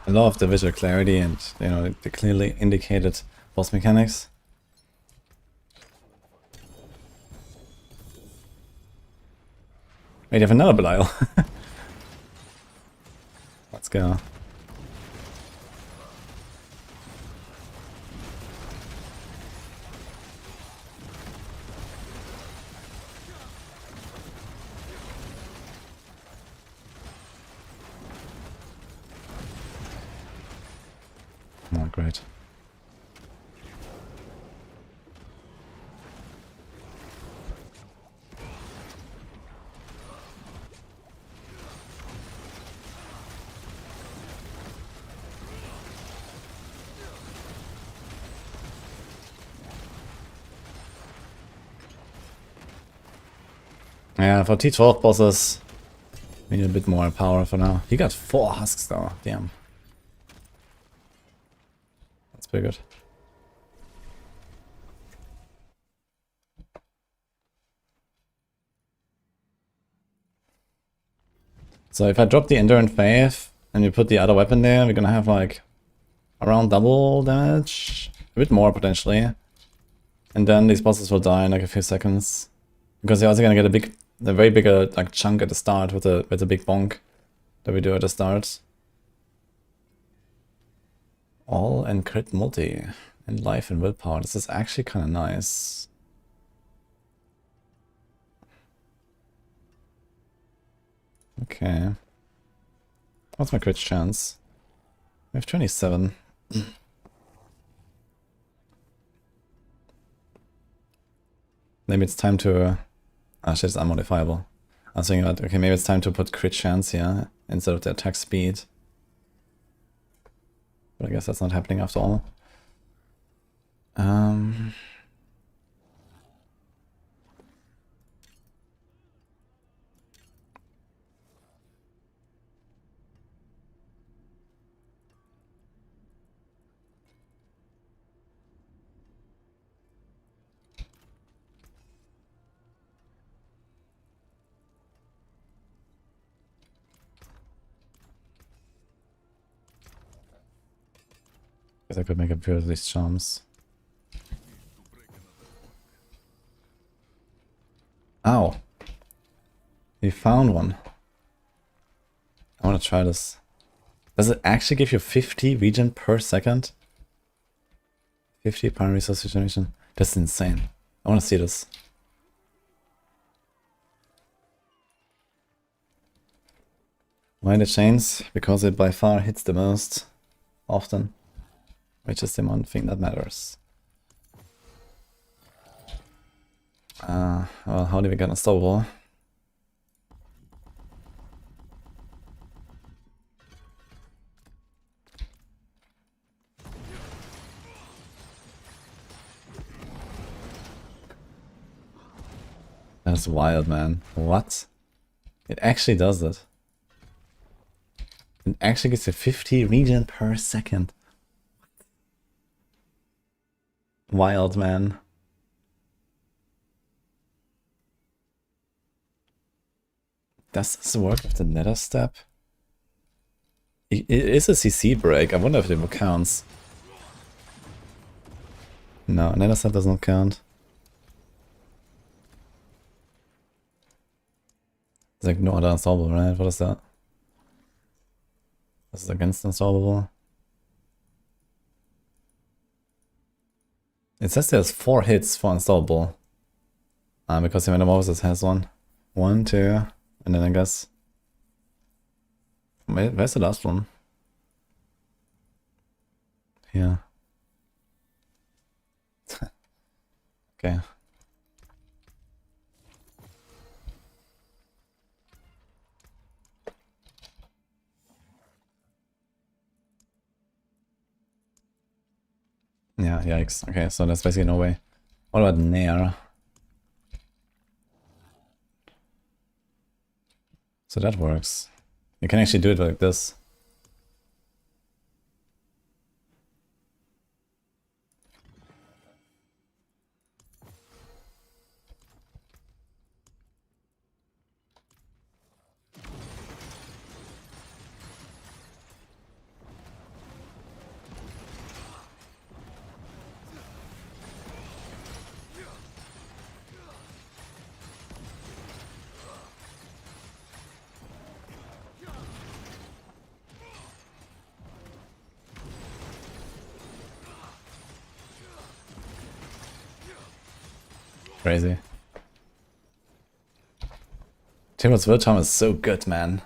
I love the visual clarity and, you know, the clearly indicated boss mechanics. Wait, you have another Belial. Let's go. Oh, great. Yeah, for T12 bosses, we need a bit more power for now. He got 4 husks though, damn. That's pretty good. So if I drop the Endurance Faith and you put the other weapon there, we're gonna have like around double damage, a bit more potentially. And then these bosses will die in like a few seconds. Because you're also gonna get a very big like chunk at the start with the big bonk that we do at the start. All and crit multi and life and willpower. This is actually kind of nice. Okay. What's my crit chance? We have 27. Maybe it's time to... Ah, shit, it's unmodifiable. I was thinking about, okay, maybe it's time to put crit chance here instead of the attack speed. But I guess that's not happening after all. Guess I could make a few of these charms. found one. I want to try this. Does it actually give you 50 regen per second? 50 primary resource regeneration? That's insane. I want to see this. Why the chains? Because it by far hits the most often. Which is the one thing that matters. Well, how do we get unstoppable? That's wild, man. What? It actually does it. It actually gets a 50 regen per second. Wild, man. Does this work with the nether step? It is a CC break. I wonder if it counts. No, nether step does not count. It's like no other unstoppable, right? What is that? This is against unstoppable. It says there's 4 hits for unstoppable. Because the Metamorphosis has one. 1, 2, and then I guess... Where's the last one? Here. Okay. Yeah, yikes. Okay, so that's basically no way. What about Nair? So that works. You can actually do it like this. Crazy. T12's Will Charm is so good, man.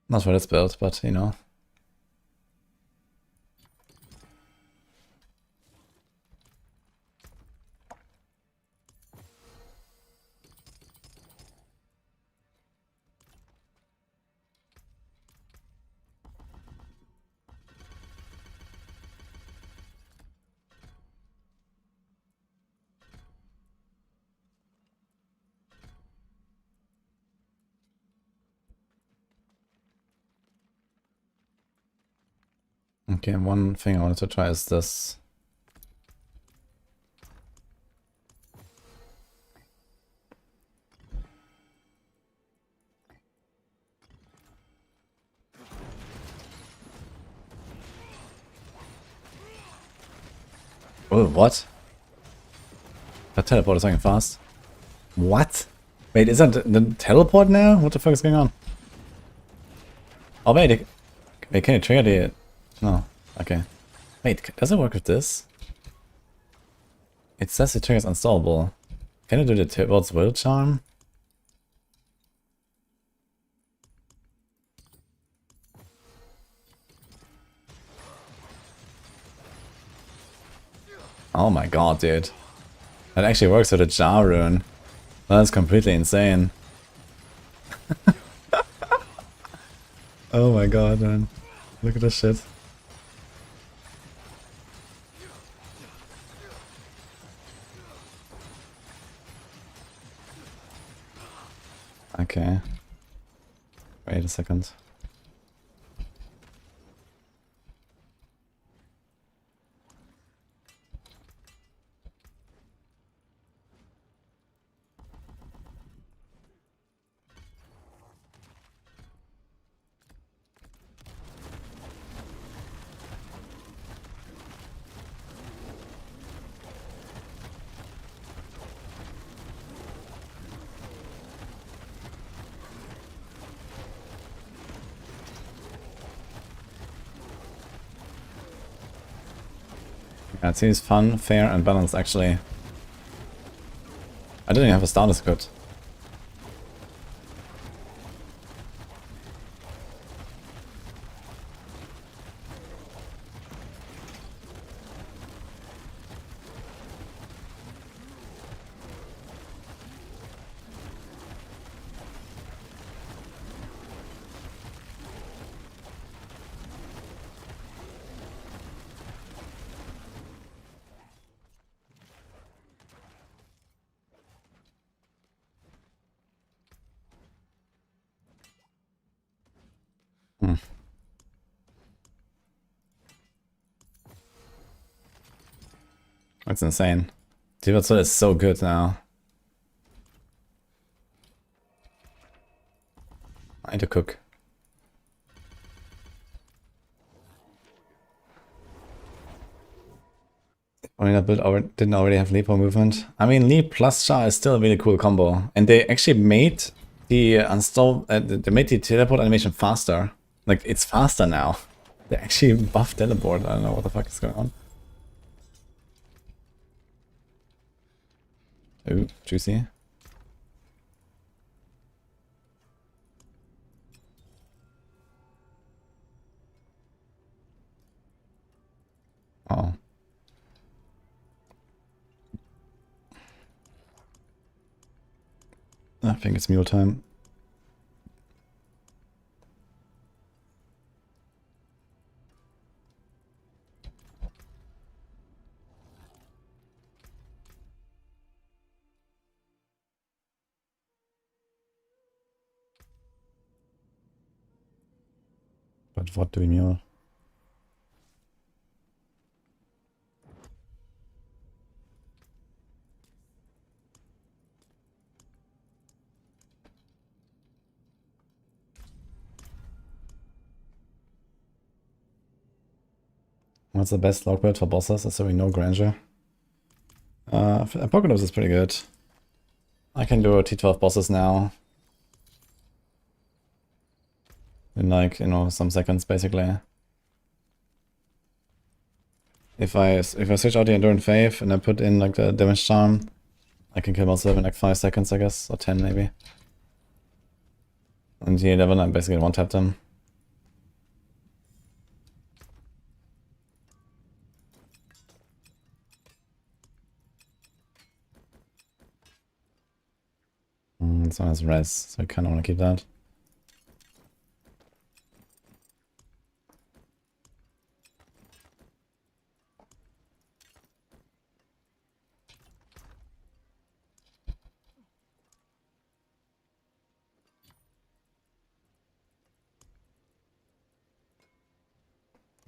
Not for this build, but you know. Okay, one thing I wanted to try is this. Oh, what? That teleport is fucking fast. What? Wait, is that the teleport now? What the fuck is going on? Oh wait, wait, can you trigger the... No, okay. Wait, does it work with this? It says it triggers unstoppable. Can you do the T12's Will Charm? Oh my god, dude. That actually works with a Jar rune. That's completely insane. Oh my god, man. Look at this shit. Okay. Wait a second. Yeah, it seems fun, fair, and balanced actually. I didn't even have a starter script. That's insane. T12 is so good now. I need to cook. Only that build didn't already have Leap movement. I mean, Leap plus Char is still a really cool combo. And they actually made the they made the teleport animation faster. Like, it's faster now. They actually buffed teleport. I don't know what the fuck is going on. Ooh, juicy. Oh. I think it's meal time. But what do we mule? What's the best log build for bosses, assuming no grandeur? Apocalypse is pretty good. I can do T12 bosses now. In like, you know, some seconds basically. If I switch out the Enduring Faith and I put in like the Damage Charm, I can kill myself in like 5 seconds, I guess, or 10 maybe. And T11, I basically one-tap them. This one has res, so I kinda wanna keep that.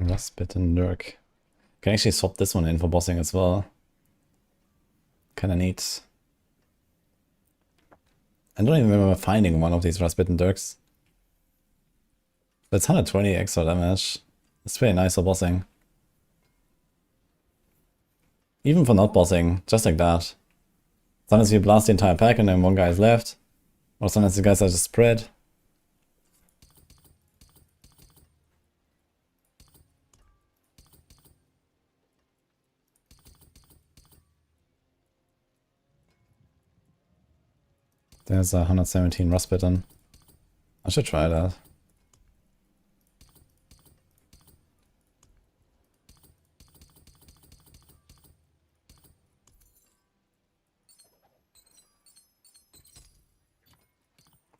Rustbitten Lurk. Can actually swap this one in for bossing as well. Kinda neat. I don't even remember finding one of these Rustbitten Dirks. That's 120 extra damage. It's pretty nice for bossing. Even for not bossing, just like that. Sometimes you blast the entire pack and then one guy is left. Or sometimes the guys are just spread. There's a 117 Rustbitten. I should try that.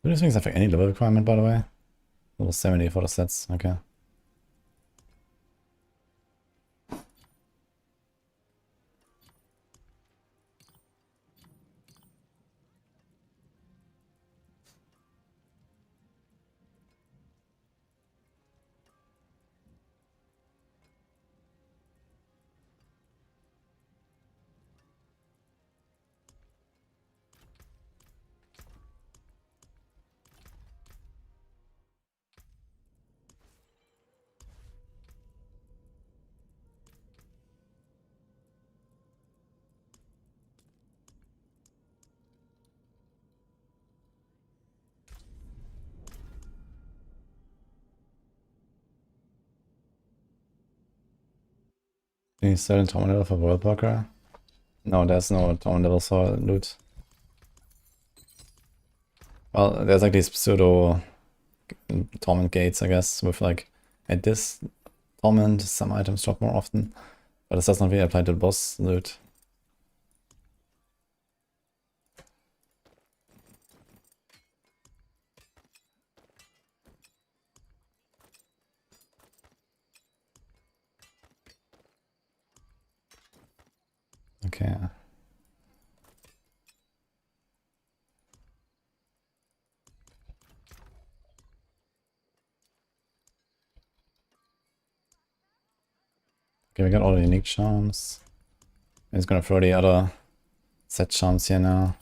Do these things have any level requirement, by the way? Level 70 for the sets, okay. Any certain torment level for Worldwalker? No, there's no torment level for loot. Well, there's like these pseudo torment gates, I guess, with like at this torment some items drop more often, but this does not really apply to the boss loot. Okay. Okay, we got all the unique charms. I'm just gonna throw the other set charms here now.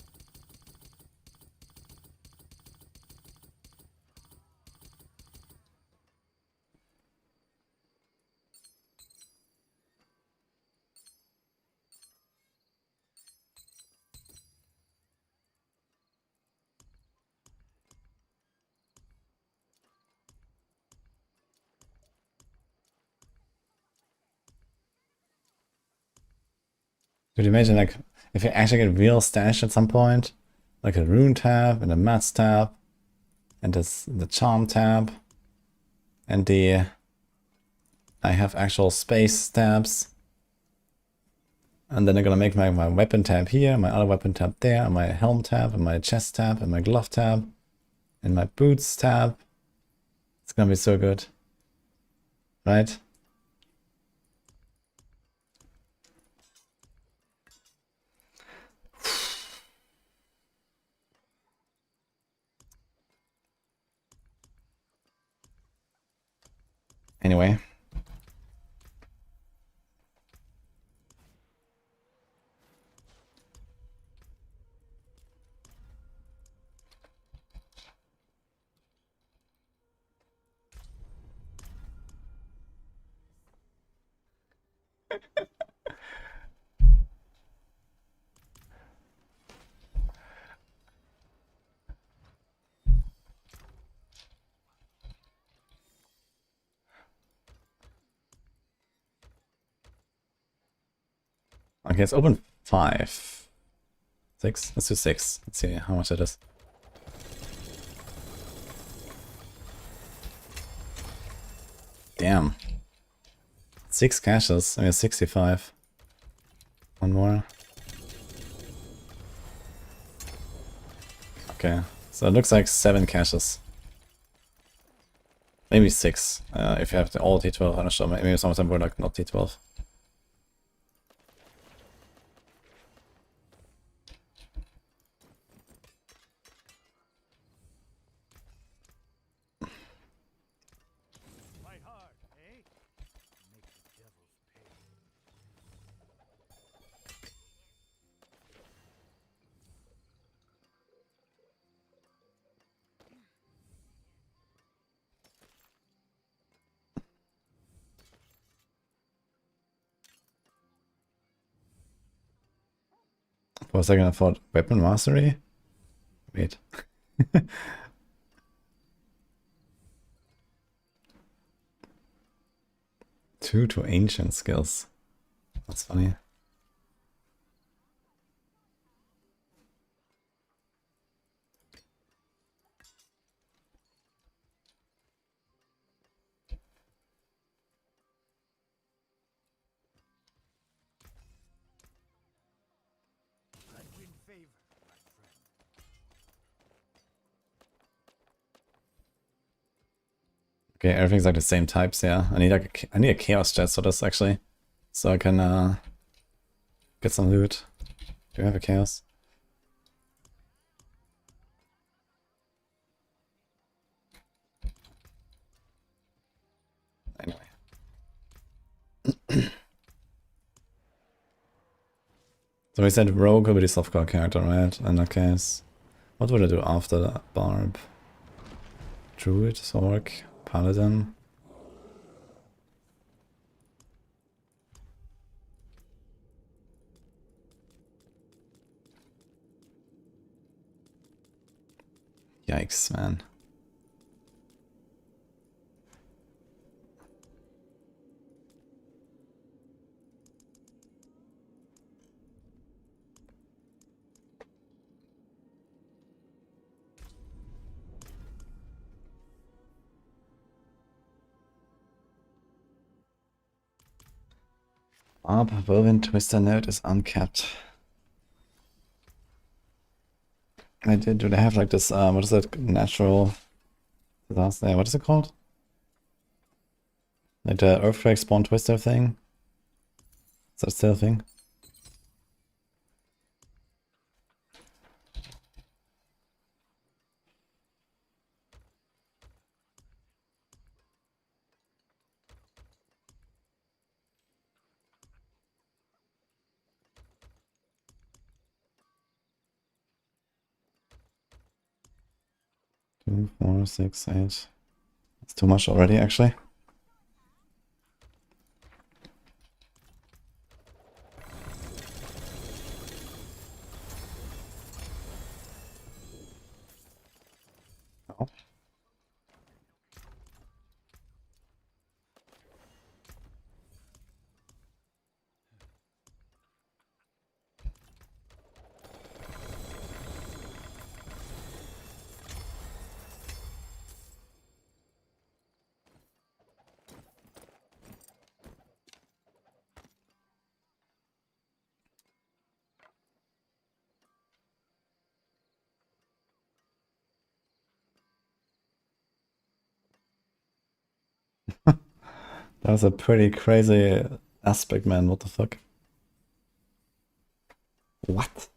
Could you imagine, like, if you actually get real stash at some point? Like a rune tab, and a mats tab, and the charm tab, and I have actual space tabs. And then I'm gonna make my weapon tab here, my other weapon tab there, and my helm tab, and my chest tab, and my glove tab, and my boots tab. It's gonna be so good. Right? Anyway. Okay, let's open 5. 6? Let's do 6. Let's see how much it is. Damn. 6 caches. I mean, 65. One more. Okay, so it looks like 7 caches. Maybe 6. If you have all T12, I'm not sure. Maybe some of them were like not T12. For a second I thought weapon mastery? Wait. 2 to ancient skills. That's funny. Okay, everything's like the same types, yeah. I need a chaos chest for this actually. So I can get some loot. Do you have a chaos? Anyway. So we said rogue will be the softcore character, right? In that case. What would I do after the barb? Druid, Zork, Paladin. Yikes, man. Whirlwind Twister node is uncapped. Do they have like this, what is that, natural disaster? What is it called? Like the Earthquake Spawn Twister thing? Is that still a thing? Two, 4, 6, 8. That's too much already, actually. Oh. That was a pretty crazy aspect, man. What the fuck? What?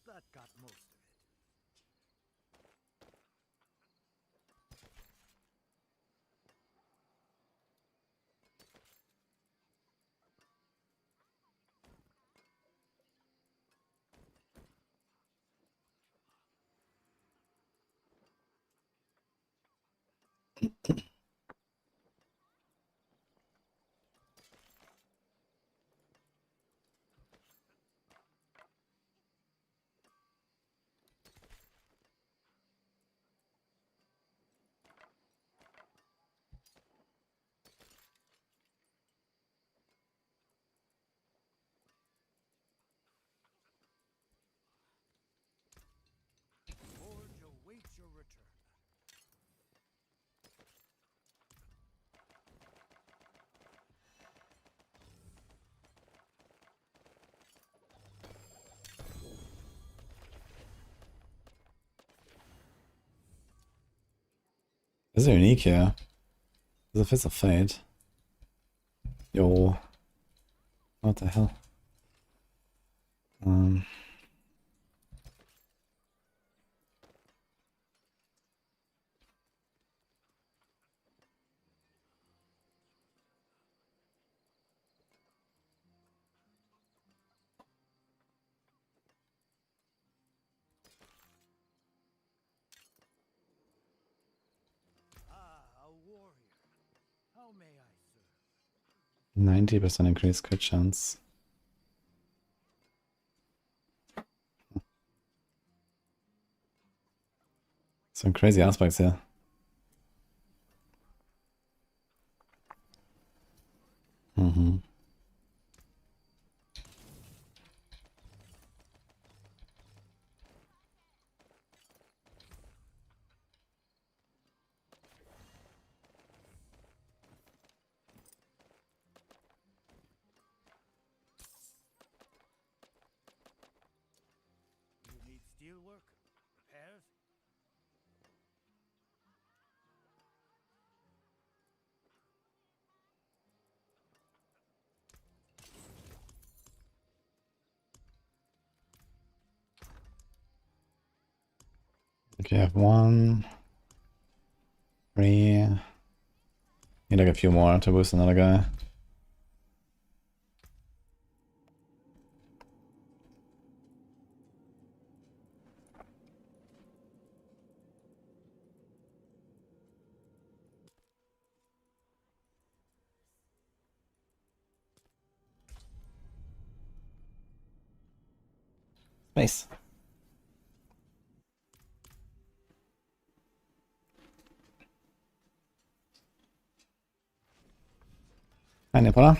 That got most of it. Forge awaits your return. This is unique here. This is a Fist of Fate. Yo. What the hell? Ah, a warrior. How may I serve? 90% increased crit chance. Some crazy aspects here. You need steelwork? Repairs? Okay, I have 1, 3. Need like a few more to boost another guy. Space. Hi, Nipola.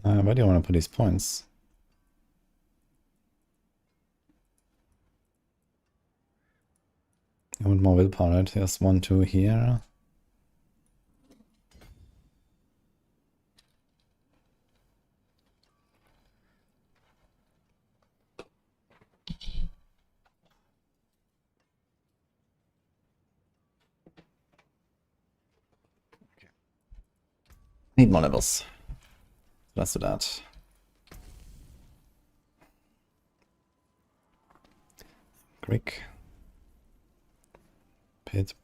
Where do you want to put these points? I want more willpower, right? There's 1, 2 here. Need more levels. Let's do that. Crick. Pit,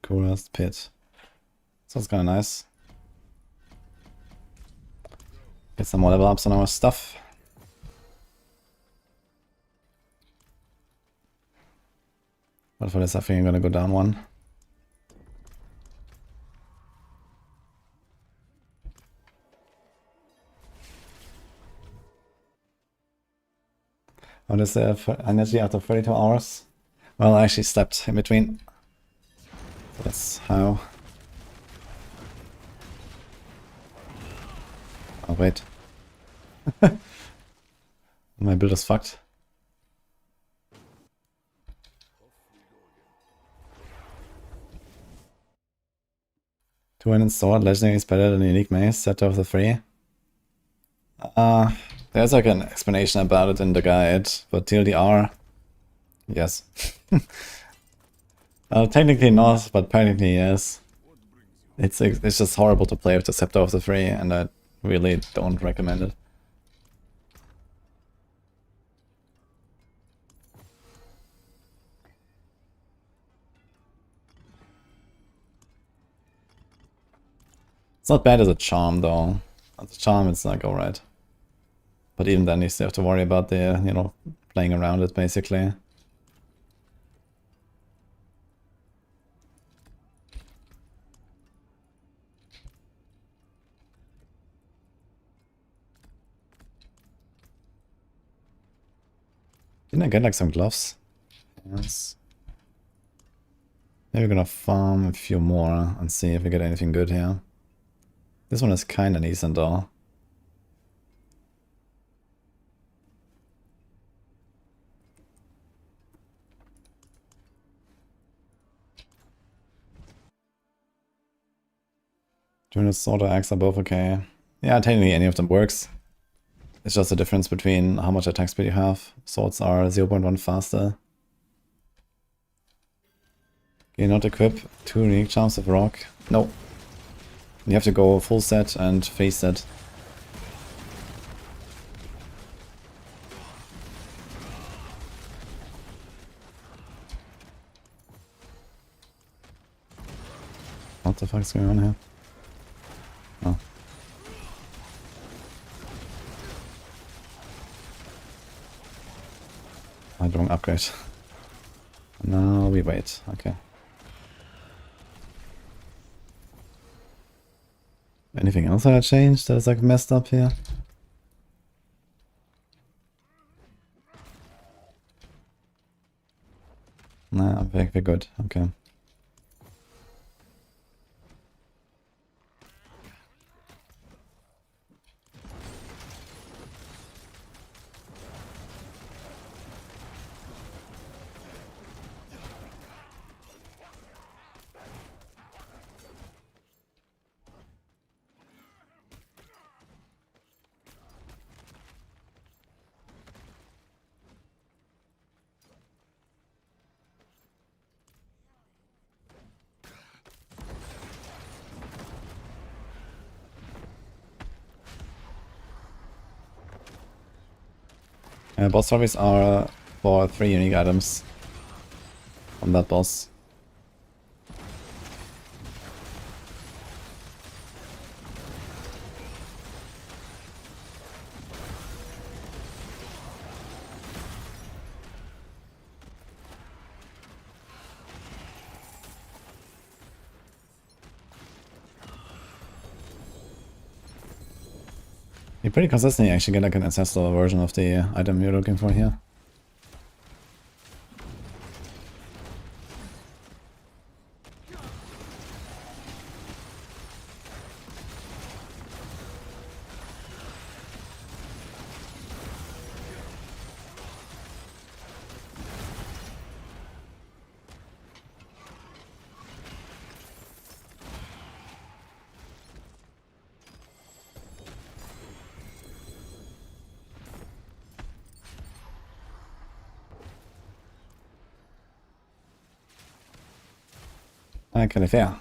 Kurast, pit. Sounds kinda nice. Get some more level ups on our stuff. But for this I think I'm gonna go down one. What is the energy after 32 hours? Well, I actually slept in between. So that's how. Oh, wait. My build is fucked. Two-handed sword, legendary is better than unique mace, set of the three. There's like an explanation about it in the guide, but TLDR, yes. Technically not, but practically yes. It's just horrible to play with the Scepter of the Three, and I really don't recommend it. It's not bad as a charm though. As a charm it's like alright. But even then you still have to worry about the, you know, playing around it basically. Didn't I get like some gloves? Yes. Maybe we're gonna farm a few more and see if we get anything good here. This one is kinda decent though. During the sword or axe are both okay. Yeah, technically any of them works. It's just the difference between how much attack speed you have. Swords are 0.1 faster. Okay, not equip 2 unique charms of rock. No. You have to go full set and face set. What the fuck is going on here? Oh. I don't upgrade. Now we wait. Okay. Anything else I changed that is like messed up here? Nah, I think we're good. Okay. Boss trophies are for 3 unique items from that boss. You pretty consistently actually get like an ancestral version of the item you're looking for here. Kind of fair.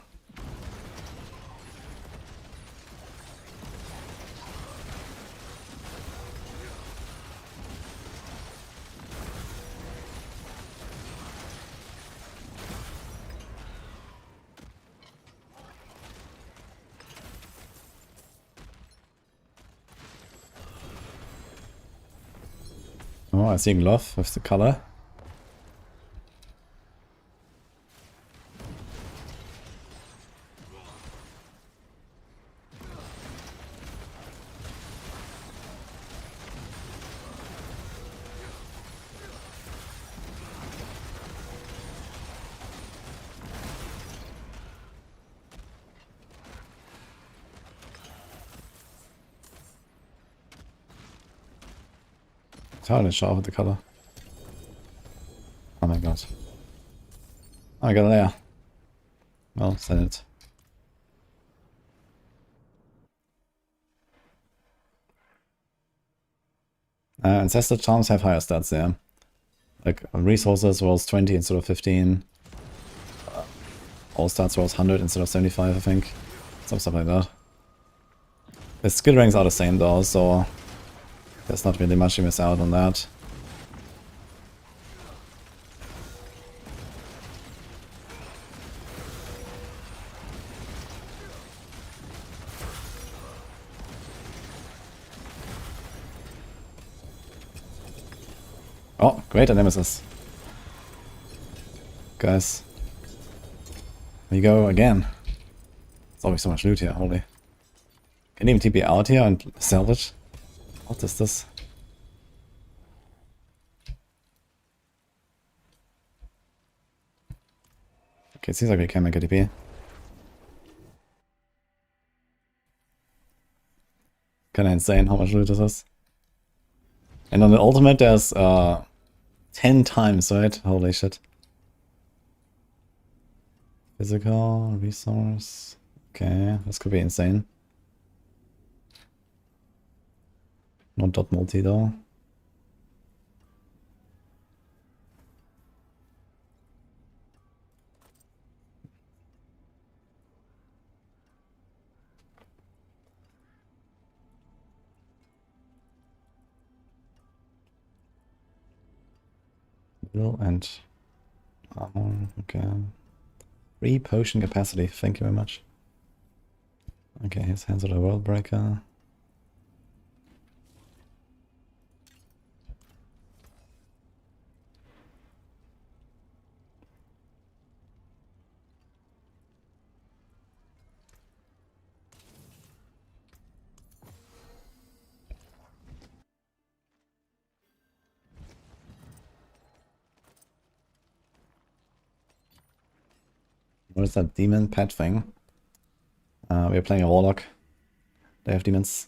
Oh, I see glove with the color. It's hard to show with the color. Oh my god. Oh, I got it there. Well, send it. Ancestor charms have higher stats there. Like resources was 20 instead of 15. All stats was 100 instead of 75, I think. Some stuff like that. The skill ranks are the same though, so there's not really much you miss out on that. Oh, great nemesis. Guys. We go again. There's always so much loot here, holy. Can you even TP out here and salvage? What is this? Okay, it seems like we can make a TP. Kinda insane how much loot this is. And on the ultimate there's 10 times, right? Holy shit. Physical, resource. Okay, this could be insane. Not dot multi though. Will and armor, okay. 3 potion capacity, thank you very much. Okay, here's Hands of the World Breaker. What is that demon pet thing? We're playing a Warlock. They have demons.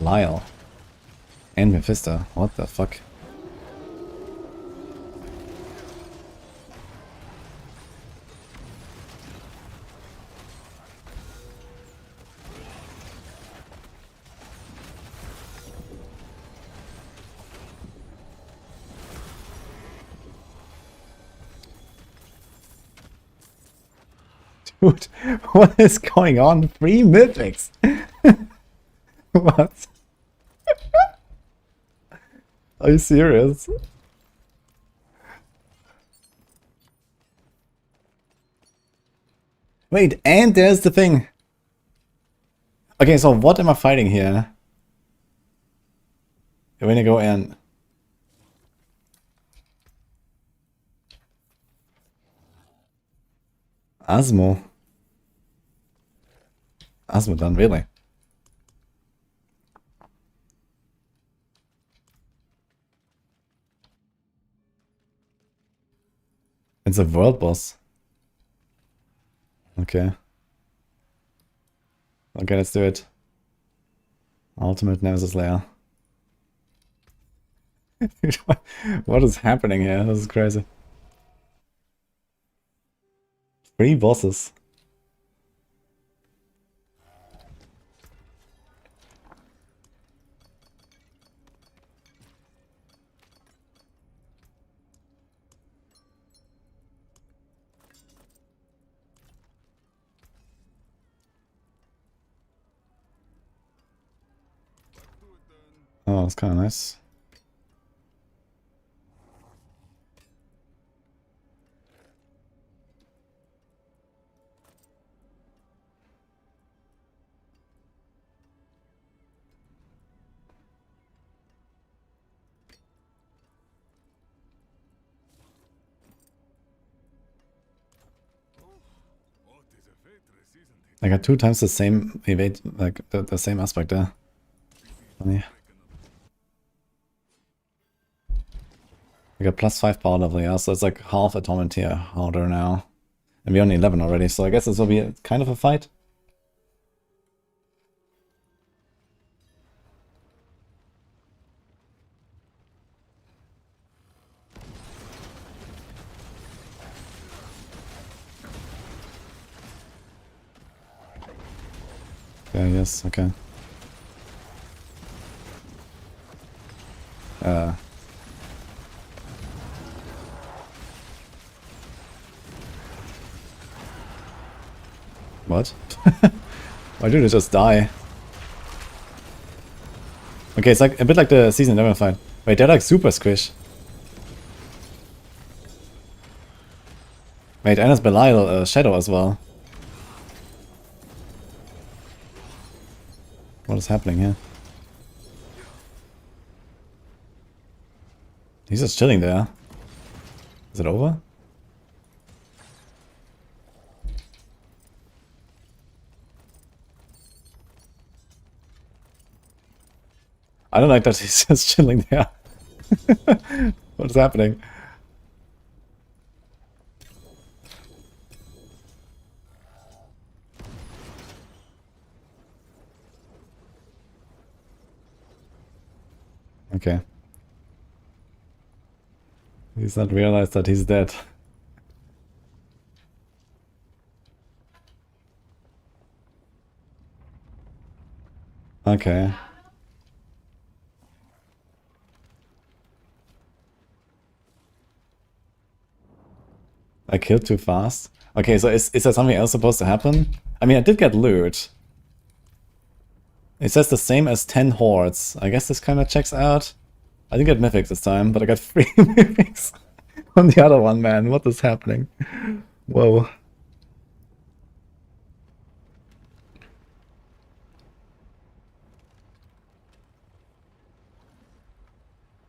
Lyle. And Mephisto. What the fuck? Dude, what is going on? 3 mythics! What? Are you serious? Wait, and there's the thing. Okay, so what am I fighting here? When I go in. Asmo. Asmodan, really? It's a world boss. Okay. Okay, let's do it. Ultimate Nemesis Lair. What is happening here? This is crazy. 3 bosses. Oh, that's kind of nice. I got 2 times the same evade, like the same aspect there. Funny. We got +5 power level, yeah, so it's like half a Torment tier harder now. And we're only 11 already, so I guess this will be kind of a fight. Yeah, yes, okay. What? Why did it just die? Okay, it's like a bit like the Season 11 fight. Wait, they're like super squish. Wait, and it's Belial Shadow as well. What is happening here? He's just chilling there. Is it over? I don't like that he's just chilling there. What is happening? Okay. He's not realized that he's dead. Okay. I killed too fast. Okay, so is there something else supposed to happen? I mean, I did get loot. It says the same as 10 hordes. I guess this kind of checks out. I didn't get mythics this time, but I got 3 mythics on the other one, man. What is happening? Whoa.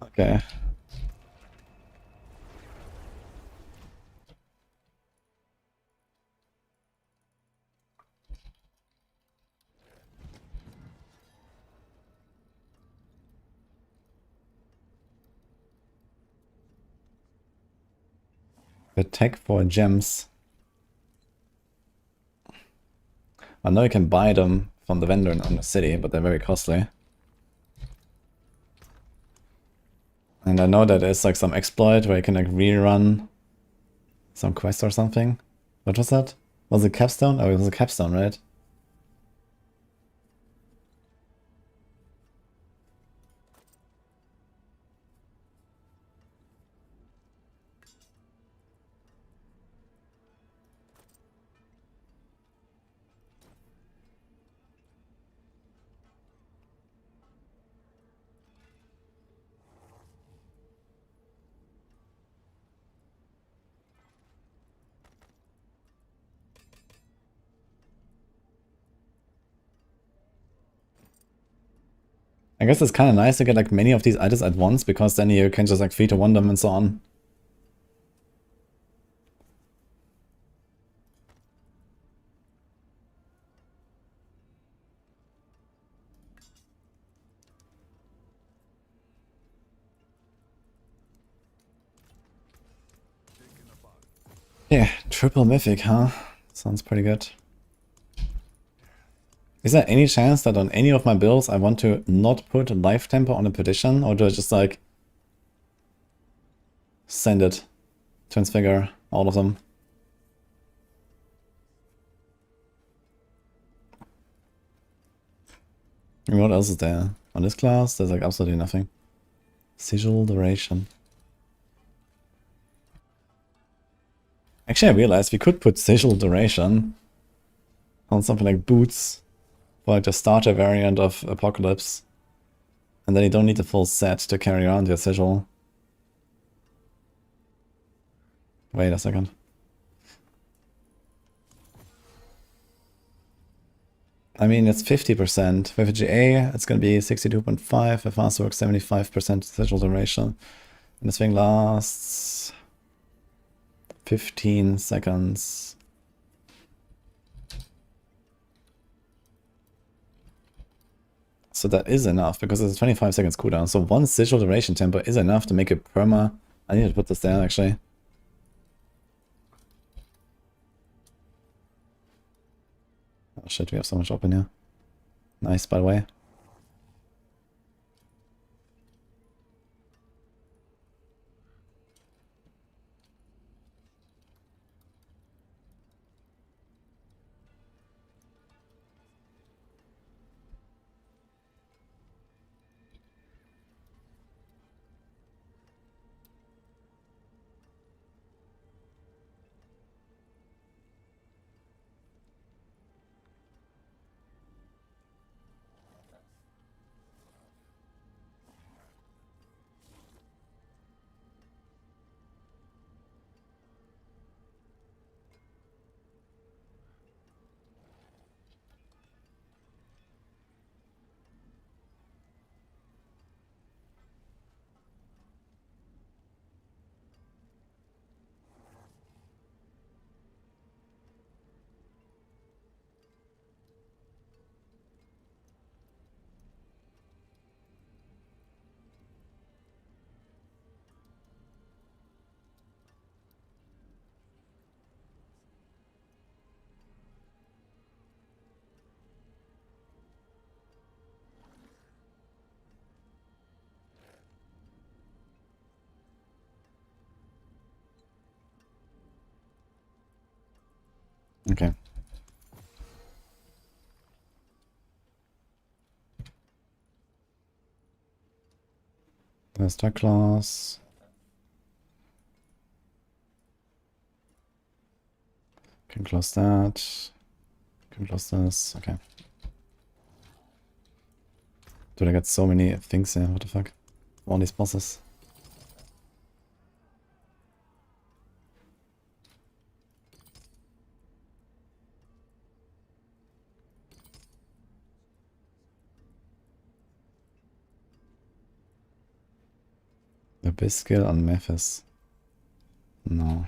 Okay. Attack for gems. I know you can buy them from the vendor in the city, but they're very costly. And I know that there's like some exploit where you can like rerun some quest or something. What was that? Was it capstone? Oh, it was a capstone, right? I guess it's kind of nice to get like many of these items at once, because then you can just like free to one them and so on. Yeah, triple mythic, huh? Sounds pretty good. Is there any chance that on any of my builds I want to not put life tempo on a petition, or do I just like Send it. Transfigure all of them. And what else is there? On this class, there's like absolutely nothing. Sigil duration. Actually, I realized we could put sigil duration on something like boots for like the starter variant of Apocalypse. And then you don't need the full set to carry around your sigil. Wait a second. I mean, it's 50%. With a GA, it's going to be 62.5. With fast work, 75% sigil duration. And this thing lasts 15 seconds. So that is enough, because it's a 25 seconds cooldown. So one sigil duration tempo is enough to make it perma. I need to put this there, actually. Oh shit, we have so much open here. Nice, by the way. Okay. There's that class. Can close that. Can close this. Okay. Dude, I got so many things here. What the fuck? All these bosses. Abyss skill on Memphis. No.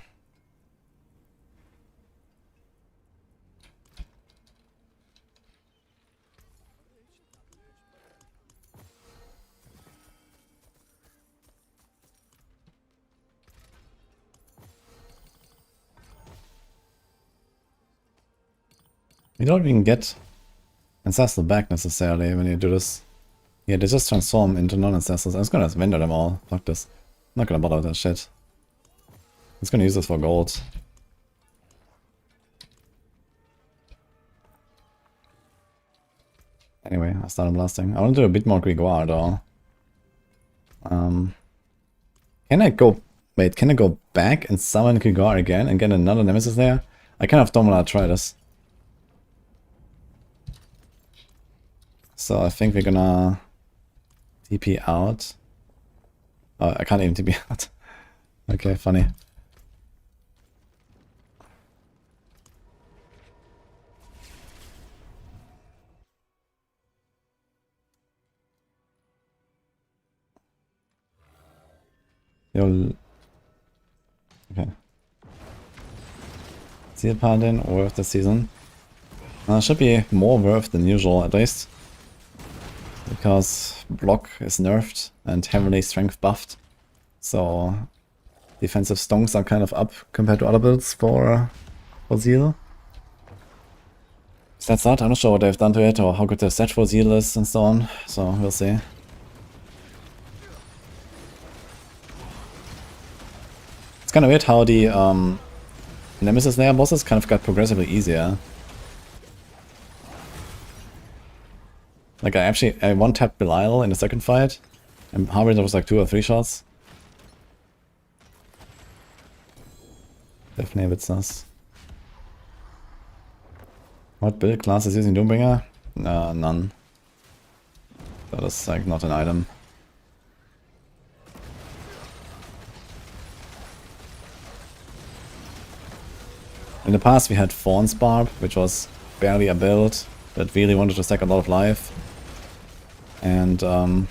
You don't even get Ancestral back necessarily when you do this. Yeah, they just transform into non-ancestors. I'm just gonna vendor them all. Fuck this. I'm not gonna bother with that shit. I'm just gonna use this for gold. Anyway, I started blasting. I want to do a bit more Grégoire though. Can I go... Wait, can I go back and summon Grégoire again and get another Nemesis there? I kind of don't want to try this. So I think we're gonna TP out. Oh, I can't even TP out. Okay, funny. Yo. Okay. Seal Paladin worth the season. Should be more worth than usual at least. Because block is nerfed and heavily strength buffed. So defensive stonks are kind of up compared to other builds for Zeal. That's that. I'm not sure what they've done to it or how good the set for Zeal is and so on. So we'll see. It's kind of weird how the Nemesis layer bosses kind of got progressively easier. Like I one-tapped Belial in the second fight, and Harbinger was like 2 or 3 shots. Definitely a bit sus. What build class is using Doombringer? None. That is like not an item. In the past we had Fawn's Barb, which was barely a build that really wanted to stack a lot of life. And that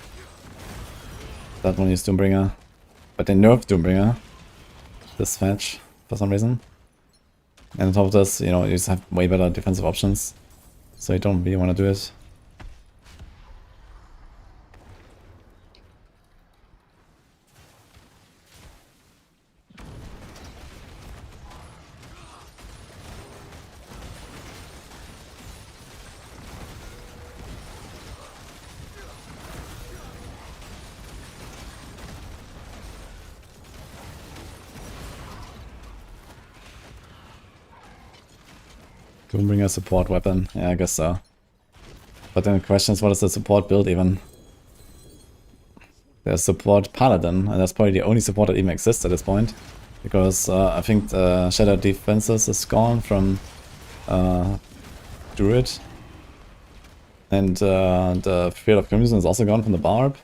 one used Doombringer. But they nerfed Doombringer this fetch for some reason. And on top of this, you know, you just have way better defensive options. So you don't really want to do it. Doombringer support weapon, yeah, I guess so. But then the question is, what is the support build even? There's support Paladin, and that's probably the only support that even exists at this point. Because I think Shadow Defenses is gone from Druid. And the Field of Crimson is also gone from the Barb.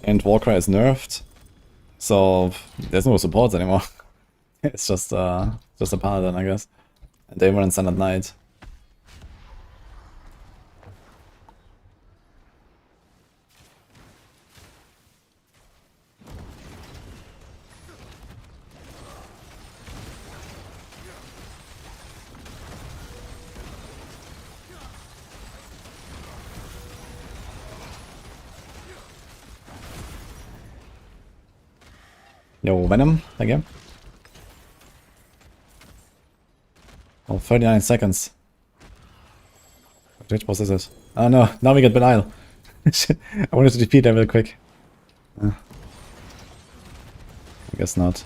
And Warcry is nerfed. So there's no supports anymore. It's just a Paladin, I guess. And they were in Standard Knight. Yo, Venom, again. Oh, 39 seconds. Which boss is it? Oh no, now we get Belial. Shit, I wanted to defeat them real quick. I guess not.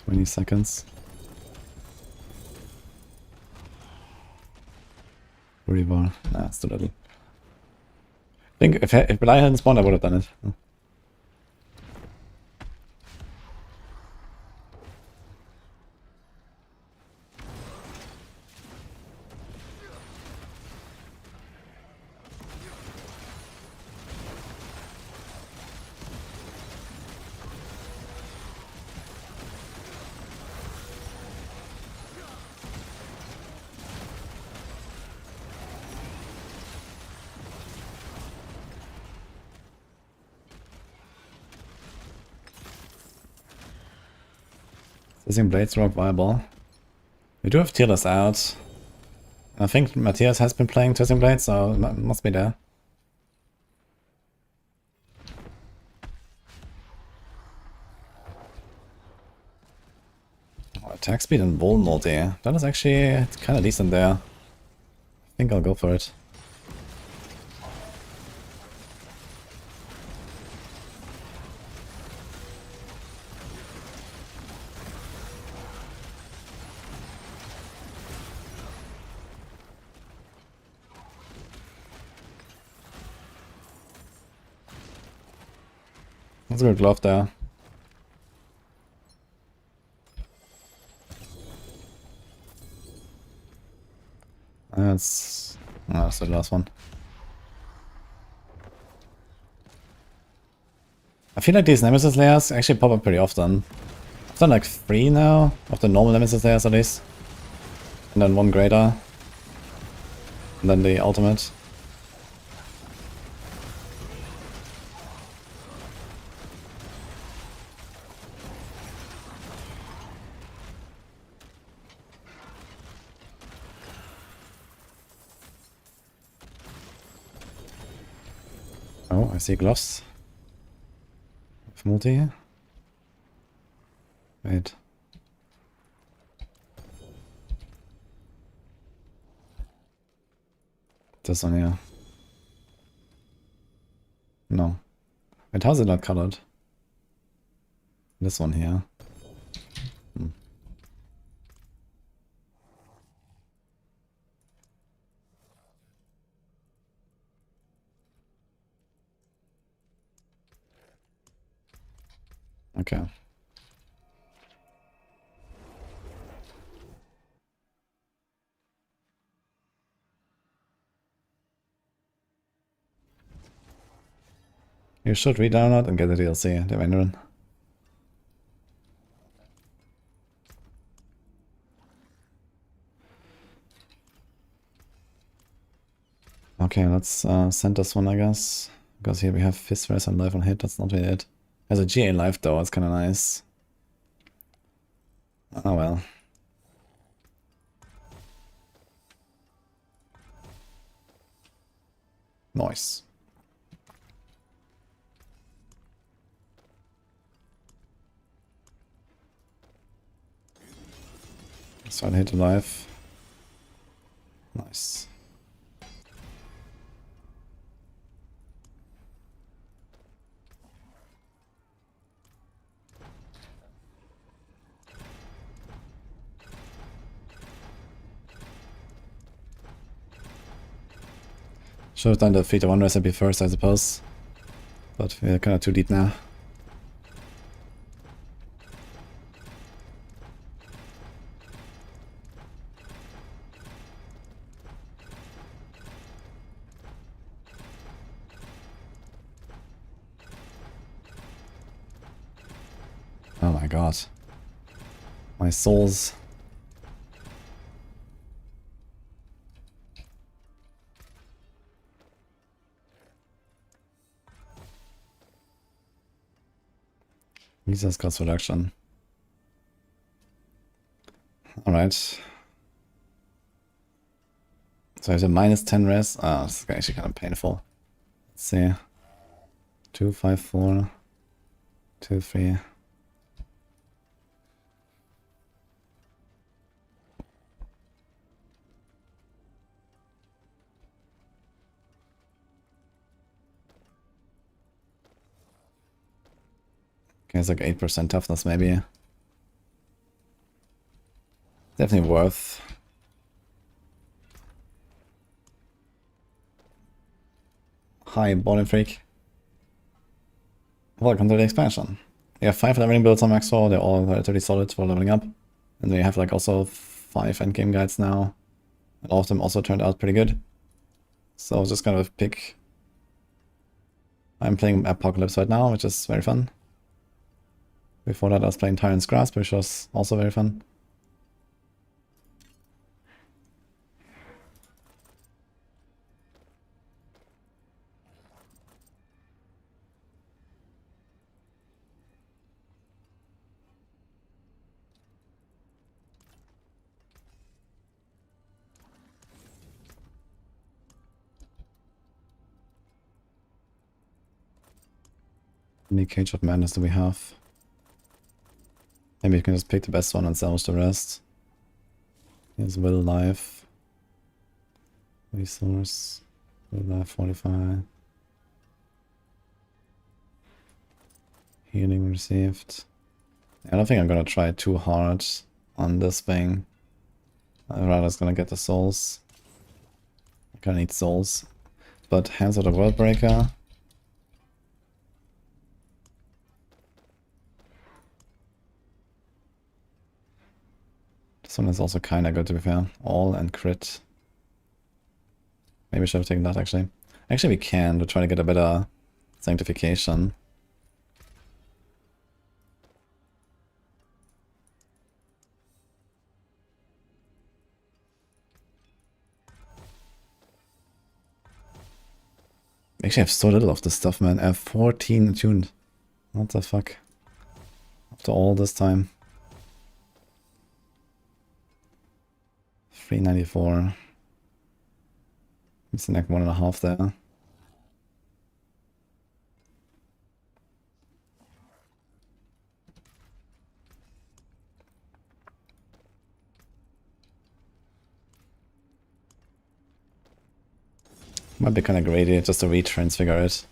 $20. Rebar. Nah, it's too little. I think if Belial hadn't spawned, I would have done it. Using Blades Rock viable. We do have Tearless out. I think Matthias has been playing Twisting Blades, so it must be there. Oh, attack speed and vulnerability. That is actually kind of decent there. I think I'll go for it. That's a good glove there. That's the last one. I feel like these Nemesis layers actually pop up pretty often. I've done like 3 now, of the normal Nemesis layers at least. And then 1 greater. And then the ultimate. Oh, I see gloves. With multi. Wait. This one here. No. Wait, how's it not colored? This one here. Hmm. Okay. You should re-download and get the DLC, the Mandarin. Okay, let's send this one, I guess. Because here we have Fist Race and Life on Hit, that's not really it. There's a GA Life though, it's kinda nice. Oh well. Nice. So I hit a life. Nice. Should have done the 3-1 recipe first, I suppose. But we're kinda too deep now. Oh my god. My souls. Resource cost reduction. Alright. So I have a minus 10 res. Ah, this is actually kind of painful. Let's see. 2, 5, 4. 2, 3. Okay, it's like 8% toughness maybe. Definitely worth. Hi, Bowling Freak. Welcome to the expansion. You have 5 leveling builds on max 4, they're all relatively solid for leveling up. And then you have like also 5 endgame guides now. And all of them also turned out pretty good. So just kind of pick. I'm playing Apocalypse right now, which is very fun. Before that I was playing Tyrant's Grasp, which was also very fun. How many Cage of Madness do we have? Maybe you can just pick the best one and salvage the rest. Here's Will Life. Resource. Will Life 45. Healing received. I don't think I'm gonna try too hard on this thing. I'd rather just gonna get the souls. I kinda need souls. But Hands of the Worldbreaker. This one is also kinda good to be fair. All and crit. Maybe I should have taken that actually. Actually we can to try to get a better sanctification. Actually I have so little of this stuff, man. I have 14 attuned. What the fuck? After all this time. 394. Missing like 1.5 there. Might be kind of greedy just to retransfigure it.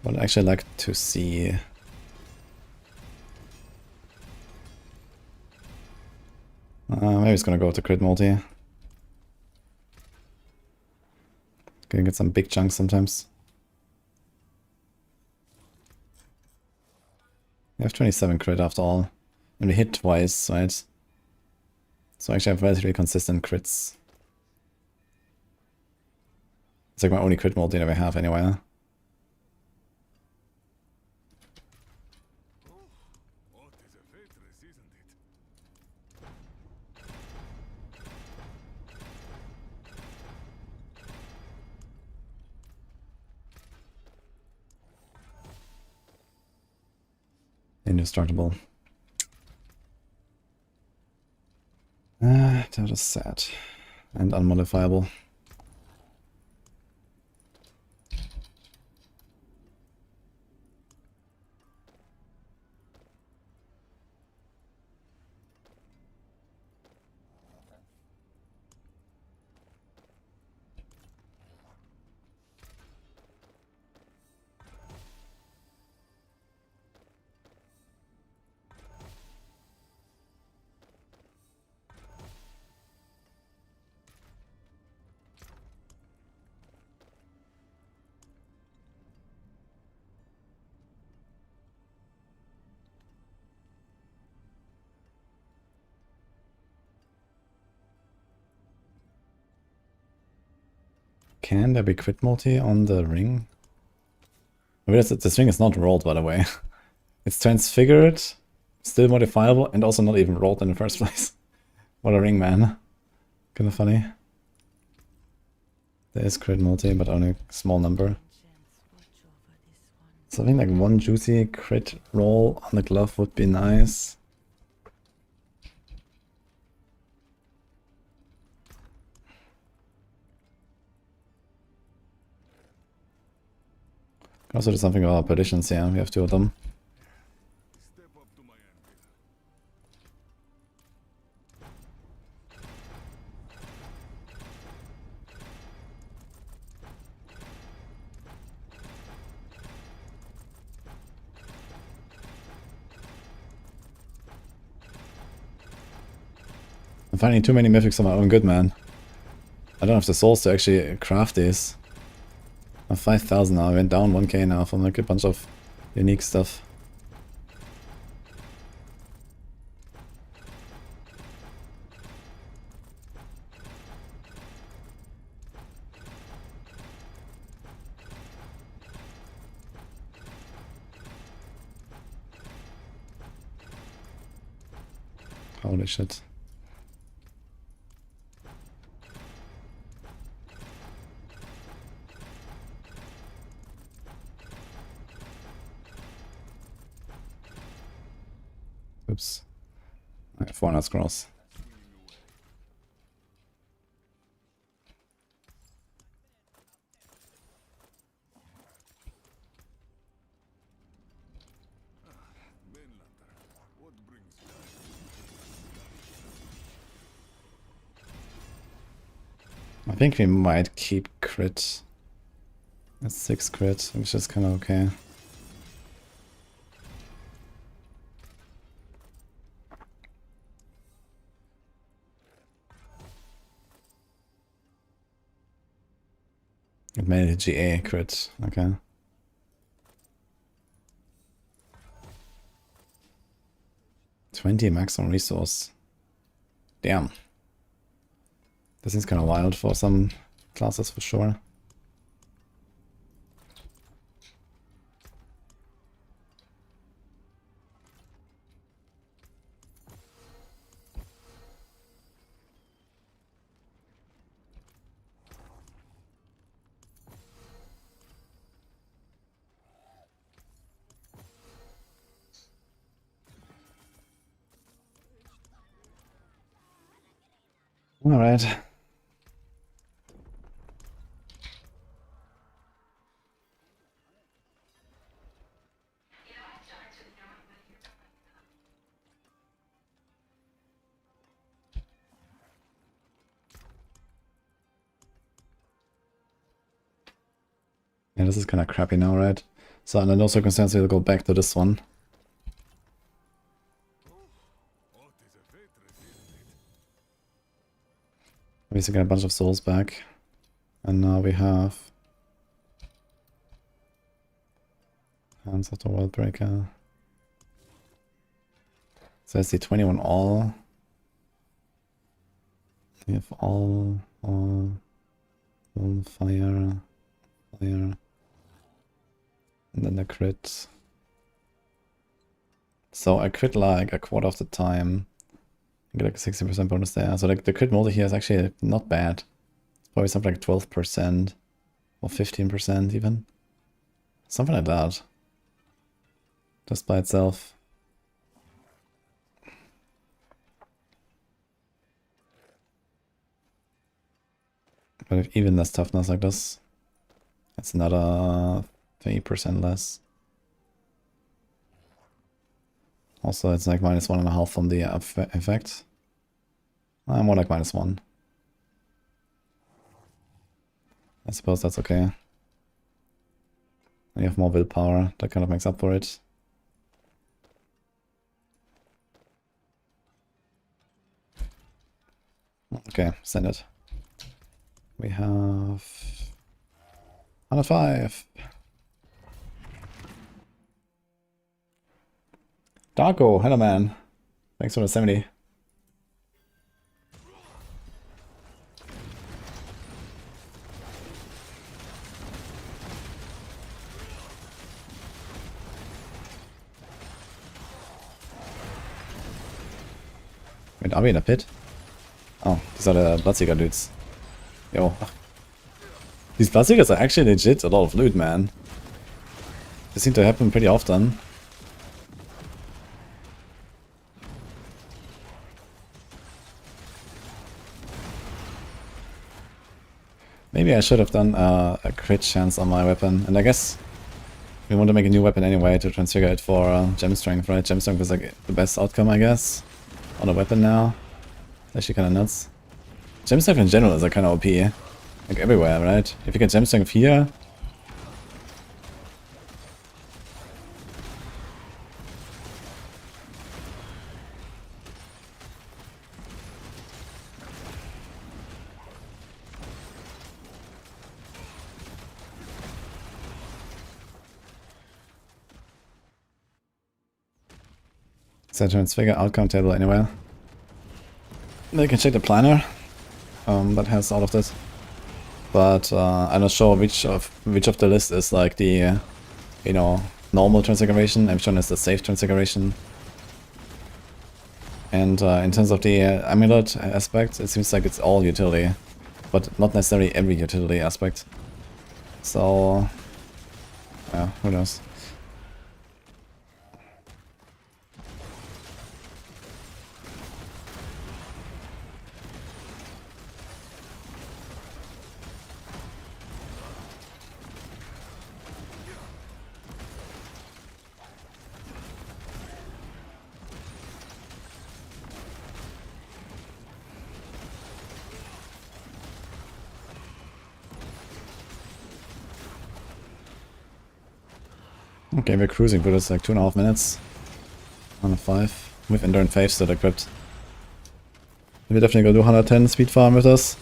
But I'd actually like to see... maybe it's gonna go to crit multi. Gonna get some big chunks sometimes. We have 27 crit after all. And we hit twice, right? So actually I have relatively consistent crits. It's like my only crit multi that we have anyway. Oh, what is a waitress, isn't it? Indestructible. That is sad. And unmodifiable. Can there be crit multi on the ring? I realize that this ring is not rolled, by the way. It's transfigured, still modifiable, and also not even rolled in the first place. What a ring, man. Kinda funny. There is crit multi, but only a small number. So I think like one juicy crit roll on the glove would be nice. Also do something about perditions, yeah, we have two of them. Step up to my anvil. I'm finding too many mythics on my own good, man. I don't have the souls to actually craft these. I'm 5,000 now, I went down 1k now from like a bunch of unique stuff. Holy shit. Oops. I have 400 scrolls. What brings you? I think we might keep crit. That's 6 crit, which is kind of okay. It made it GA crit, okay. $20 maximum resource. Damn. This is kind of wild for some classes for sure. All right. Yeah, this is kind of crappy now, right? So under no circumstance we'll go back to this one. At least we get a bunch of souls back. And now we have Hands of the Worldbreaker. So that's the 21 all. We have all, fire, and then the crit. So I crit like a quarter of the time. I get like a 60% bonus there. So like the crit multi here is actually not bad. It's probably something like 12% or 15% even. Something like that. Just by itself. But if even less toughness like this, it's another 3% less. Also, it's like -1.5 from the effect. More like -1. I suppose that's okay. And you have more willpower, that kind of makes up for it. Okay, send it. We have 105. Darko, hello man. Thanks for the 70. Wait, are we in a pit? Oh, these are the Bloodseeker dudes. Yo. These Bloodseekers are actually legit a lot of loot, man. They seem to happen pretty often. Maybe I should have done a crit chance on my weapon. And I guess we want to make a new weapon anyway to transfigure it for gem strength, right? Gem strength is like the best outcome, I guess, on a weapon now. It's actually kind of nuts. Gem strength in general is like kind of OP, like everywhere, right? If you get gem strength here, it's a transfigure outcome table anywhere. Then you can check the planner that has all of this, but I'm not sure which of the list is like the you know, normal transfiguration. I'm sure it's the safe transfiguration. And in terms of the amulet aspect, it seems like it's all utility, but not necessarily every utility aspect. So yeah, who knows. Okay, we're cruising, but it's like 2.5 minutes. On a 5. With Endurance Faith still equipped. We're definitely gonna do 110 speed farm with us.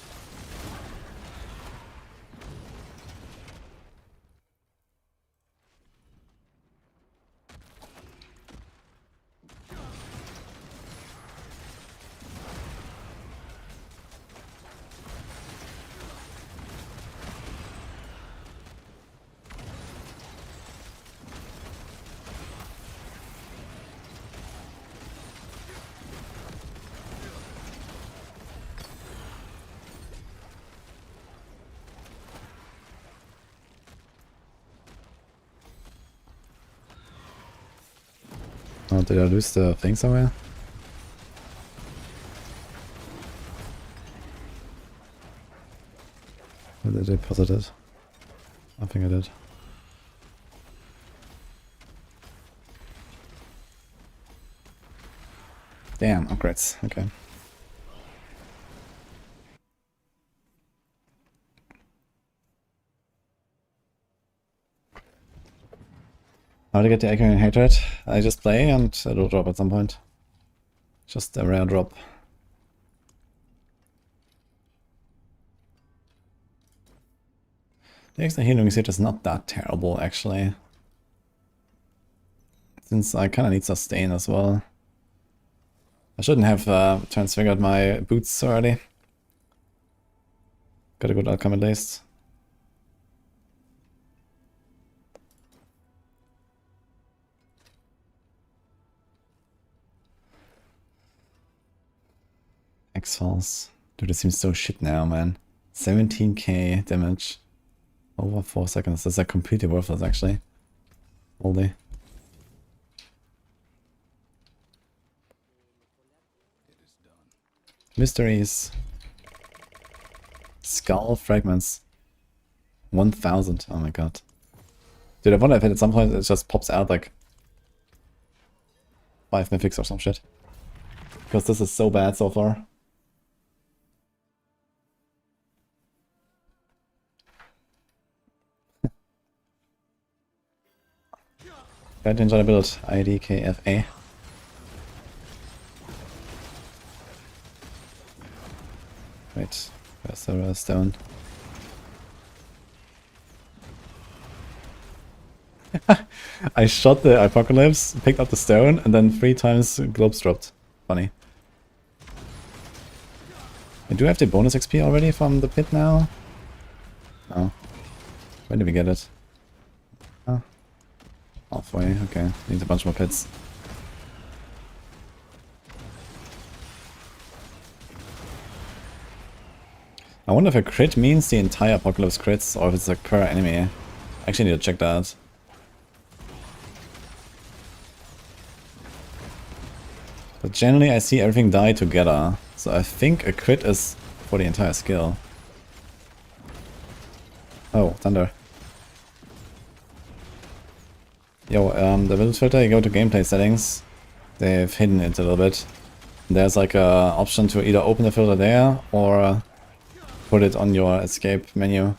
Oh, did I lose the thing somewhere? Or did I deposit it? I think I did. Damn, upgrades. Okay. How to get the Echoing Hatred? I just play and it'll drop at some point. Just a rare drop. The extra healing set is not that terrible actually. Since I kinda need sustain as well. I shouldn't have transfigured my boots already. Got a good outcome at least. Exiles. Dude, it seems so shit now, man. 17k damage. Over 4 seconds. That's like completely worthless actually. Holy. Mysteries. Skull fragments. 1000. Oh my god. Dude, I wonder if at some point it just pops out like 5 mythics or some shit. Because this is so bad so far. Bad enjoy build. IDKFA. Wait, where's the stone? I shot the Apocalypse, picked up the stone, and then 3 times globes dropped. Funny. I do have the bonus XP already from the pit now? No. When did we get it? Oh. Halfway, okay. Need a bunch more pits. I wonder if a crit means the entire Apocalypse crits, or if it's like per enemy. I actually need to check that. But generally I see everything die together, so I think a crit is for the entire skill. Oh, thunder. Yo, the build filter, you go to gameplay settings. They've hidden it a little bit. There's like a option to either open the filter there, or put it on your escape menu.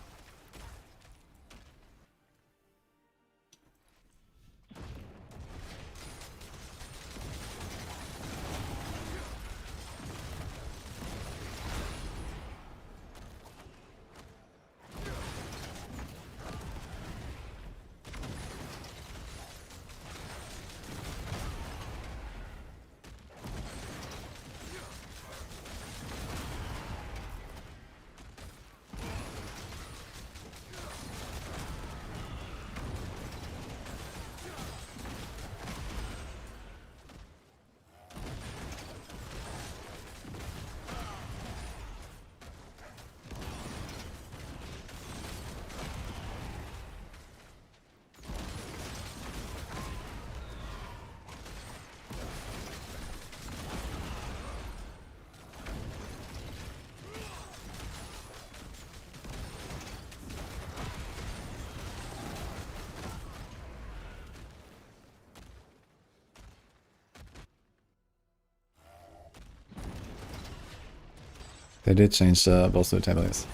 They did change the boss to the tables.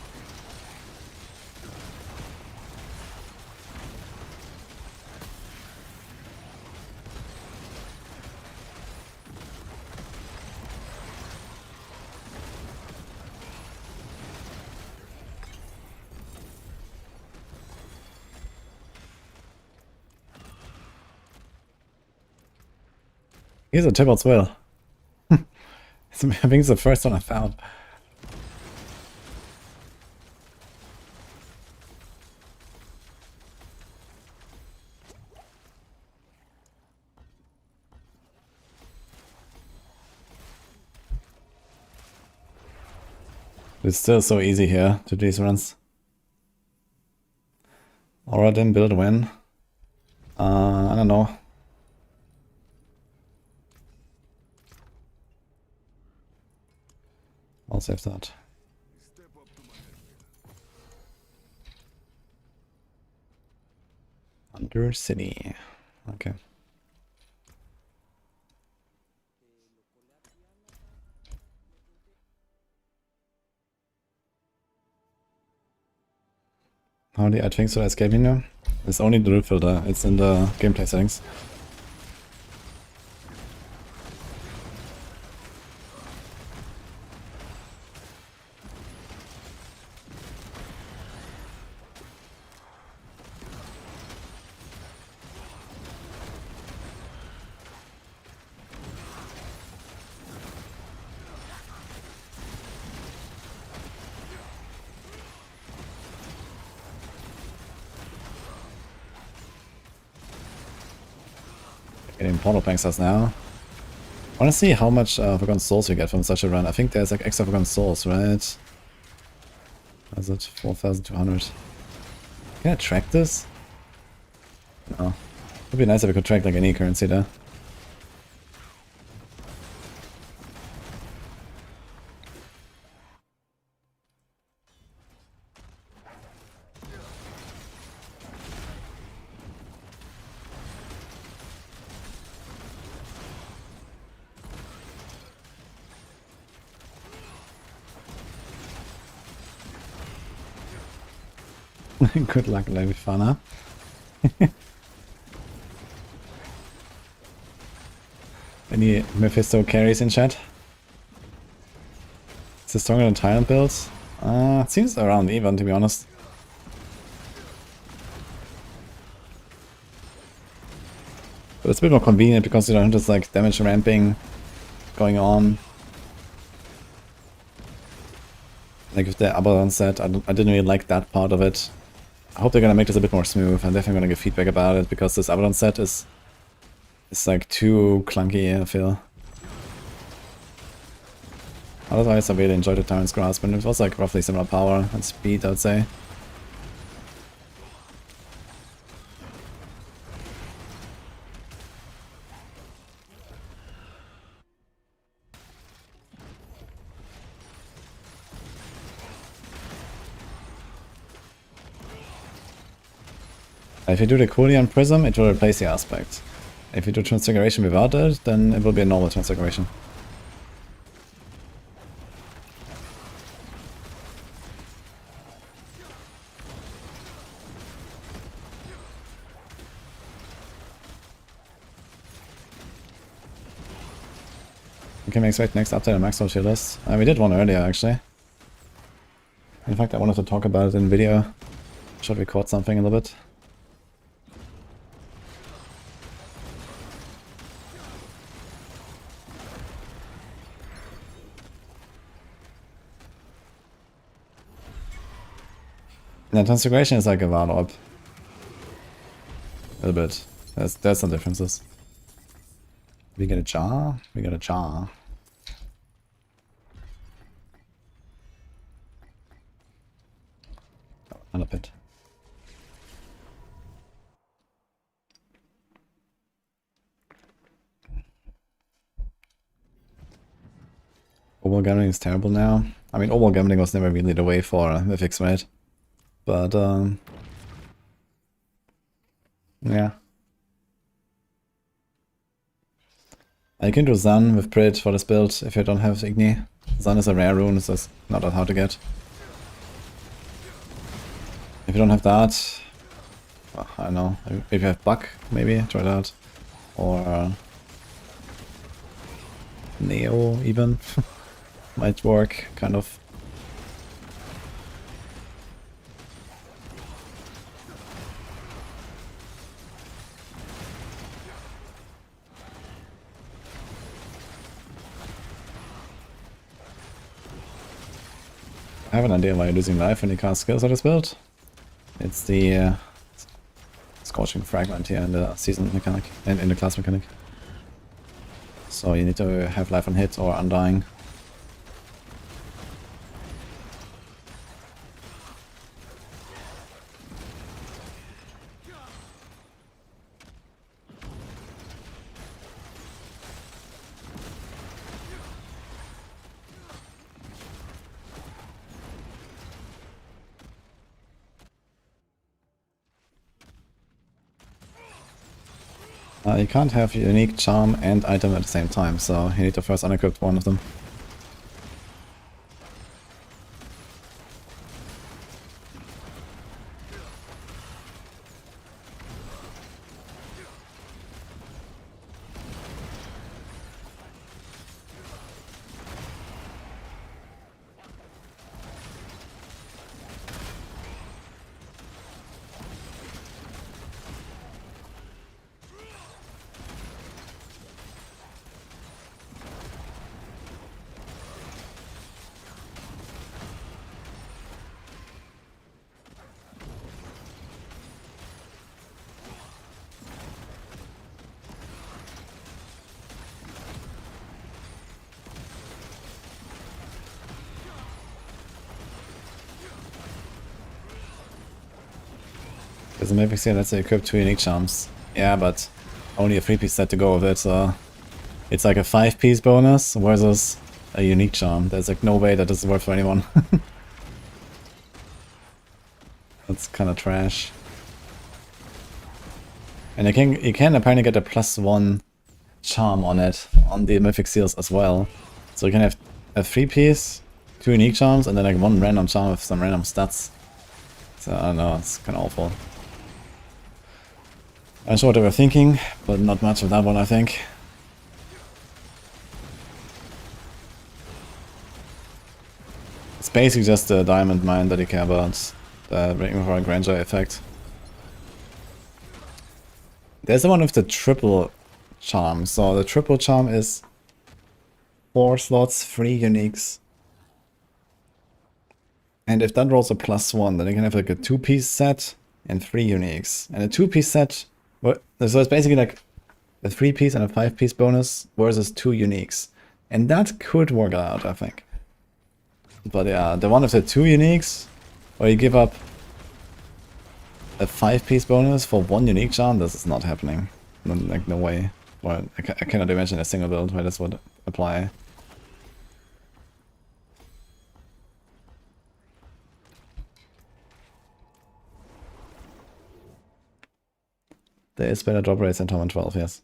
Here's a Tybalt's Will. I think it's the first one I found. It's still so easy here to do these runs. Aura didn't build when? I don't know. I'll save that. Under City. Okay. How do I think so escape menu? It's only the root filter. It's in the gameplay settings. Getting portal bankers now. I wanna see how much Forgotten Souls we get from such a run. I think there's like extra Forgotten Souls, right? Is it 4,200? Can I track this? No. Would be nice if I could track like any currency there. Good luck, Levifana. Any Mephisto carries in chat? Is it stronger than Tyrant builds? It seems around even, to be honest. But it's a bit more convenient because you don't have this like damage ramping going on. Like with the Abaddon set, I didn't really like that part of it. I hope they're gonna make this a bit more smooth. I'm definitely gonna give feedback about it because this Abaddon set is like too clunky, I feel. Otherwise, I really enjoyed the Tyrant's Grasp, and it was like roughly similar power and speed, I'd say. If you do the Coolio Prism, it will replace the aspect. If you do Transfiguration without it, then it will be a normal Transfiguration. We can expect next update on Maxwell Shielders. We did one earlier, actually. In fact, I wanted to talk about it in video. Should record something a little bit. Yeah, Transfiguration is like a Warlock. A little bit. There's some differences. We get a jar? We got a jar. Oh, another pit. Overall gambling is terrible now. I mean, overall gambling was never really the way for Mythics, right? But, yeah. I can do Zan with Prit for this build if you don't have Igni. Zan is a rare rune, so it's not that hard to get. If you don't have that, well, I don't know, if you have Buck, maybe, try that. Or Neo, even. Might work, kind of. I have an idea why you're losing life when you cast skills on this build. It's the Scorching Fragment here in the season mechanic, and in the class mechanic. So you need to have life on hit or undying. You can't have unique charm and item at the same time, so you need to first unequip one of them. Because the Mythic Seal, let's say, equip 2 unique charms. Yeah, but only a 3-piece set to go with it, so it's like a 5-piece bonus versus a unique charm. There's like no way that this is worth for anyone. That's kind of trash. And you can apparently get a +1 charm on it, on the Mythic Seals as well. So you can have a 3-piece, 2 unique charms, and then like 1 random charm with some random stats. So I don't know, it's kind of awful. I'm sure what they were thinking, but not much of that one, I think. It's basically just the diamond mine that you care about, the Rainbow Grandeur effect. There's the one with the triple charm. So the triple charm is 4 slots, 3 uniques. And if that rolls a +1, then you can have like a 2-piece set and 3 uniques. And a 2-piece set, so it's basically like a 3-piece and a 5-piece bonus versus 2 uniques. And that could work out, I think. But yeah, the one with the 2 uniques, where you give up a 5-piece bonus for 1 unique charm, this is not happening. Like, no way. Well, I cannot imagine a single build where this would apply. There is better drop rates than Tom and 12, yes.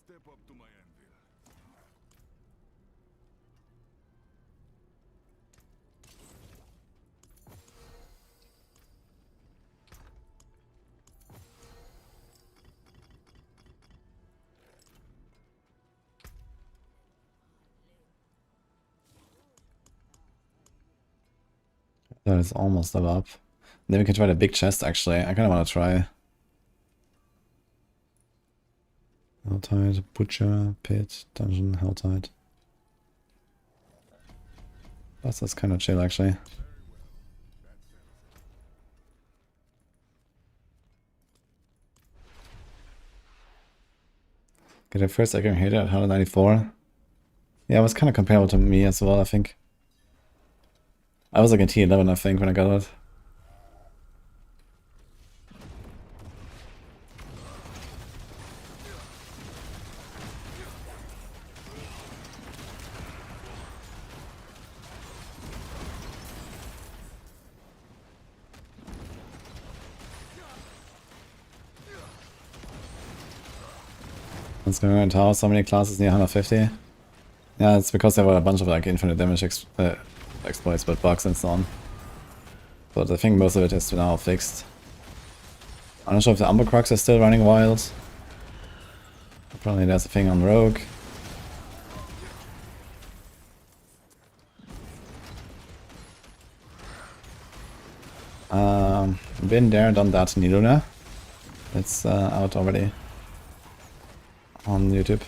Step up to my anvil. That is almost level up. Then we can try the big chest, actually. I kind of want to try. Helltide, Butcher, Pit, Dungeon, Helltide. That's kind of chill, actually. Get a first accurate hit at 194. Yeah, it was kind of comparable to me as well, I think. I was like in T11, I think, when I got it. What's going on in Tower? So many classes near 150. Yeah, it's because there were a bunch of like infinite damage exploits, but bugs and so on. But I think most of it is now fixed. I'm not sure if the Umber Crux is still running wild. Apparently there's a thing on Rogue. Been there, done that, Niluna. It's out already on YouTube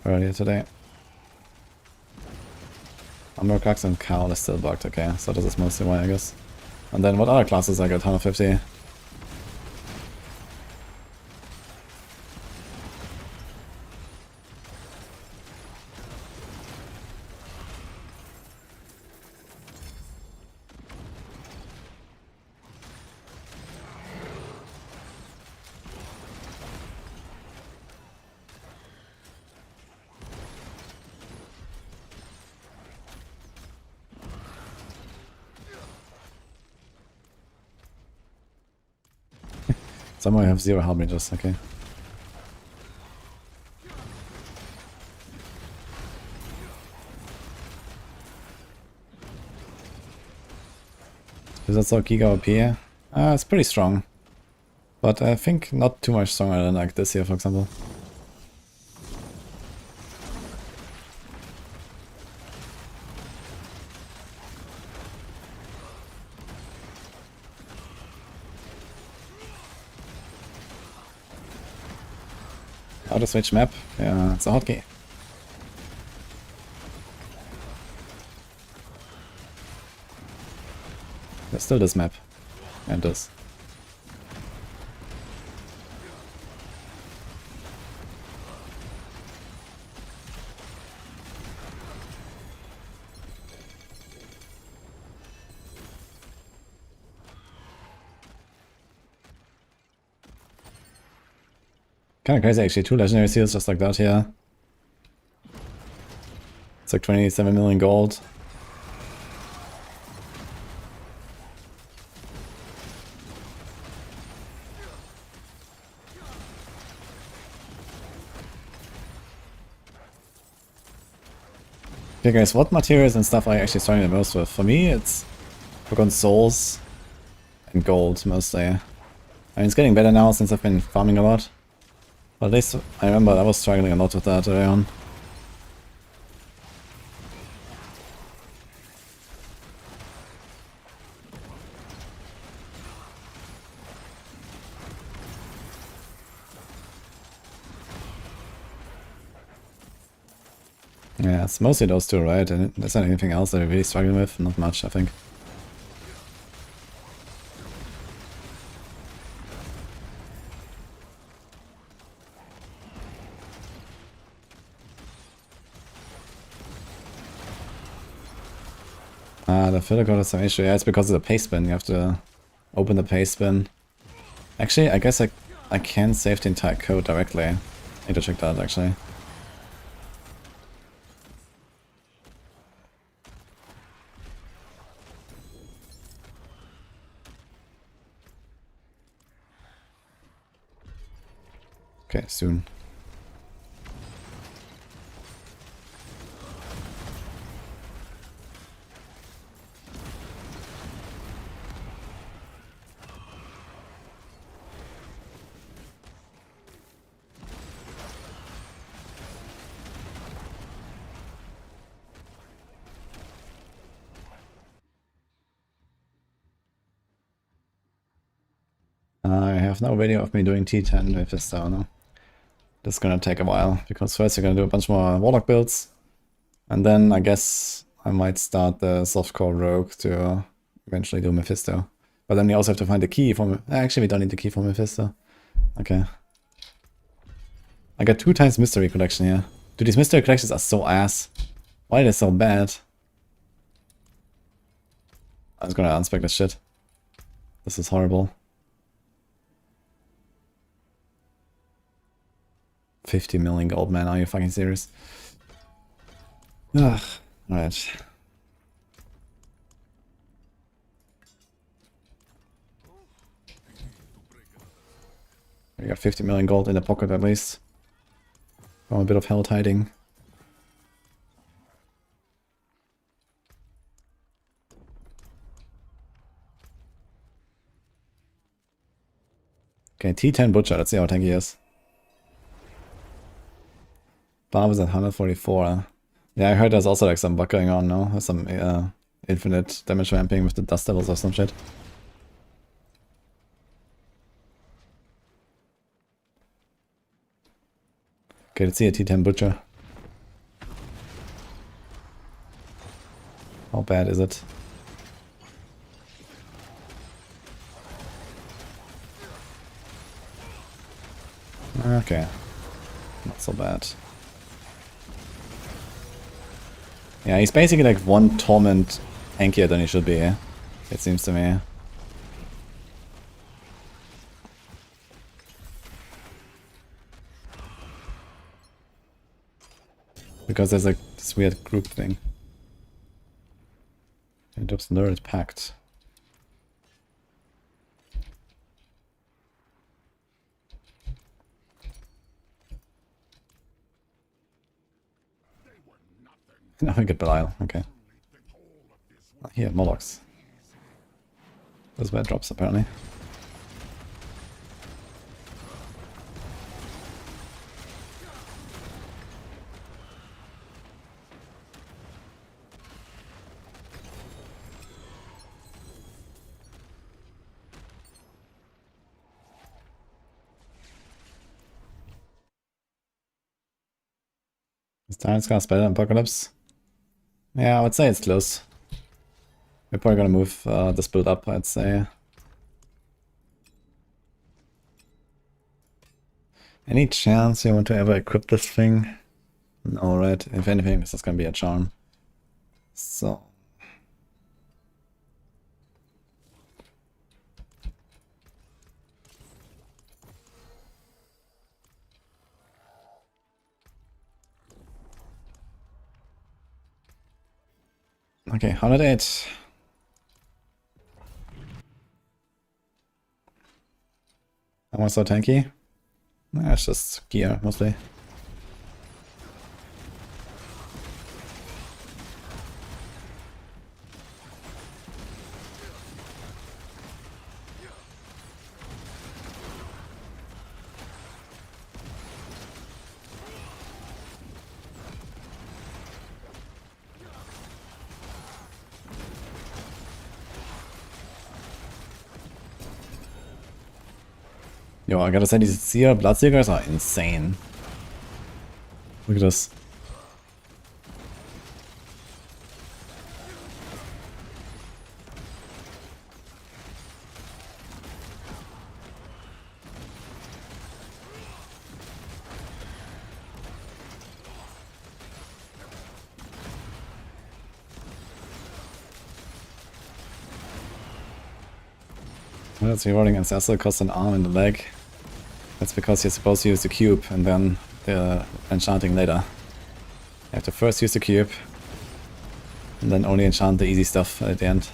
earlier today. Umbercrux and Cowl is still bugged, okay, so this is mostly why, I guess. And then what other classes I got 150? Somehow I have 0 help mages, okay. Is that so Giga OP? It's pretty strong. But I think not too much stronger than like this here, for example. Auto switch map, yeah, it's a hotkey. There's still this map. And this. Kinda crazy actually, 2 legendary seals just like that here. It's like 27 million gold. Okay guys, what materials and stuff are you actually starting the most with? For me, it's forgotten souls and gold mostly. I mean, it's getting better now since I've been farming a lot. But at least I remember I was struggling a lot with that early on. Yeah, it's mostly those two, right? And is there anything else that you're really struggling with? Not much, I think. Ah, the filler code has some issue. Yeah, it's because of the paste bin. You have to open the paste bin. Actually, I guess I can save the entire code directly. I need to check that actually. Okay, soon. I have no video of me doing T10 with this now. This is gonna take a while, because first you're gonna do a bunch more Warlock builds, and then I guess I might start the softcore rogue to eventually do Mephisto. But then we also have to find the key for... Actually, we don't need the key for Mephisto. Okay. I got 2 times mystery collection here. Dude, these mystery collections are so ass. Why are they so bad? I was gonna unspec this shit. This is horrible. 50 million gold, man. Are you fucking serious? Ugh. Alright. We got 50 million gold in the pocket at least. From a bit of hell hiding. Okay, T10 Butcher. Let's see how tanky he is. Barb is at 144. Yeah, I heard there's also like some bug going on now. There's some infinite damage ramping with the dust devils or some shit. Okay, let's see a T10 Butcher. How bad is it? Okay. Not so bad. Yeah, he's basically like 1 torment tankier than he should be, it seems to me. Because there's like this weird group thing. And oops, nerd pact. Now we get Belial, okay. Here, Molochs. Those bad drops apparently. Is Tyrant's gonna spell Apocalypse? Yeah, I would say it's close. We're probably gonna move this build up, I'd say. Any chance you want to ever equip this thing? No, right? If anything, this is gonna be a charm. So... Okay, 108. Am I so tanky? Nah, it's just gear, mostly. Yo, I gotta say, these Seer Bloodseekers are insane. Look at this. Well, it's rewarding Ancestral, costs an arm and a leg. That's because you're supposed to use the cube and then the enchanting later. You have to first use the cube and then only enchant the easy stuff at the end.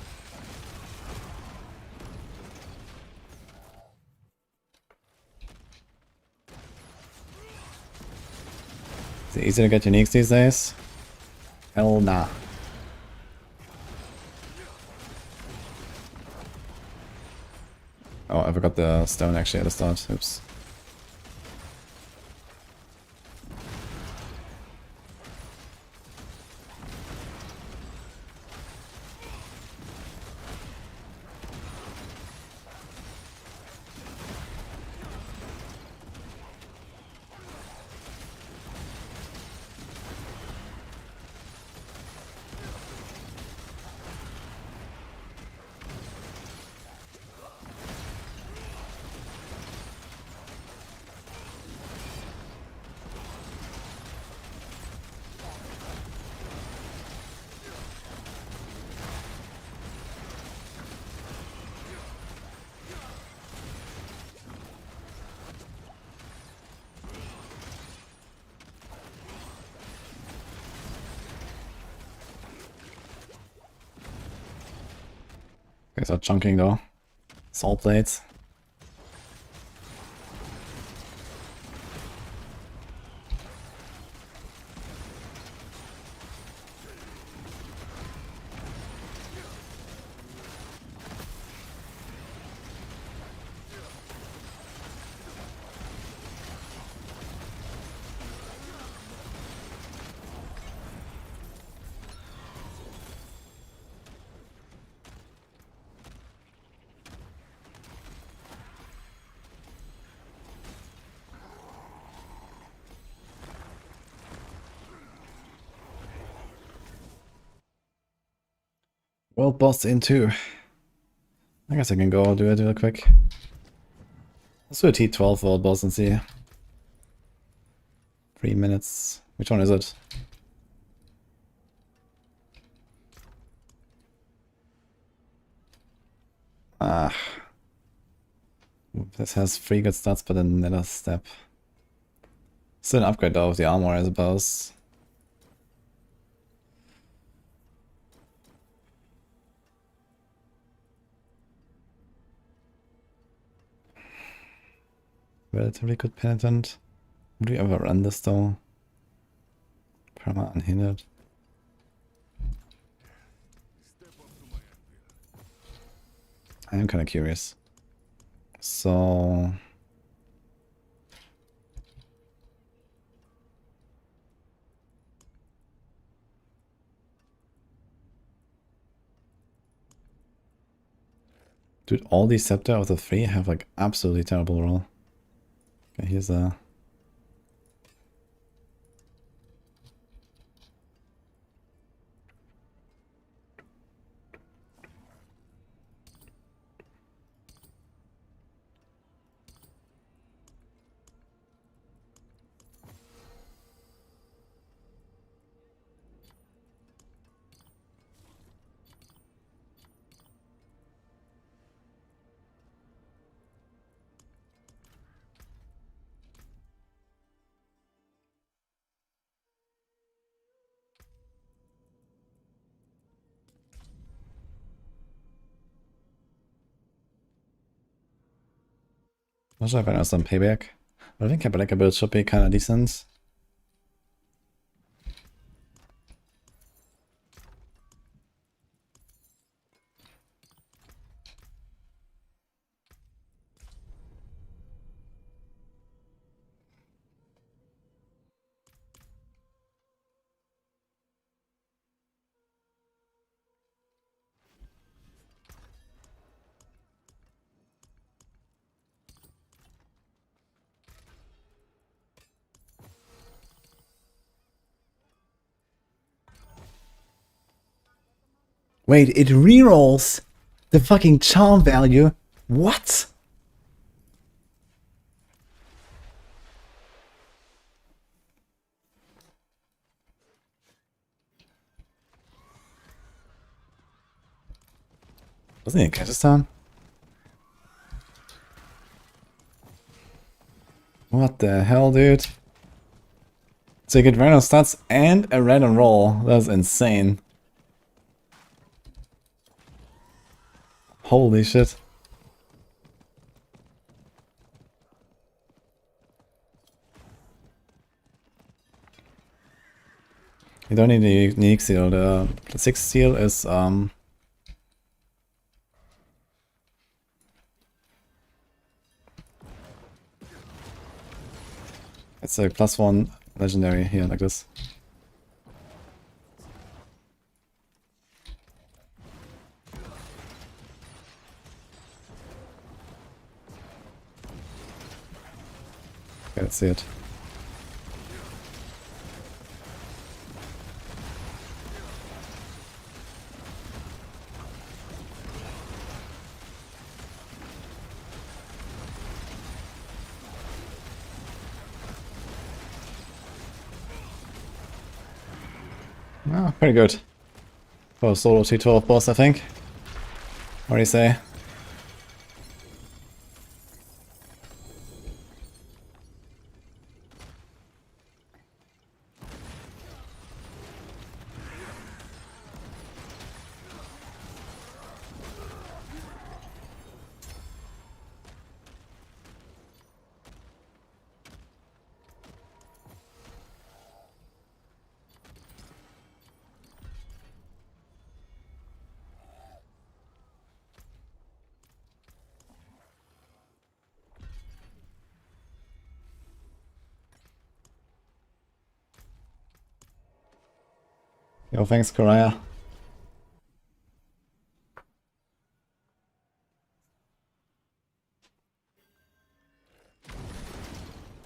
Is it easy to get uniques these days? Hell nah. Oh, I forgot the stone actually at the start. Oops. Guys are chunking though. Salt plates. World boss in 2. I guess I can go do it real quick. Let's do a T12 world boss and see. 3 minutes. Which one is it? Ah. This has 3 good stats, but another step. Still an upgrade though of the armor, I suppose. Relatively good penitent. Would we ever run this though? Perma unhindered. I am kind of curious. So... Dude, all these Scepter of the 3 have like absolutely terrible roll. Okay, here's a... Not sure if I know some payback. But I think Capelleca build should be kinda decent. Wait, it rerolls the fucking charm value? What? Wasn't he in Kazakhstan? What the hell, dude? So you get random stats and a random roll. That's insane. Holy shit. You don't need a unique seal. The 6th seal is it's a +1 legendary here, like this. Okay, let's see it. Oh, pretty good. For a solo T12 boss, I think. What do you say? Yo, thanks, Koraya.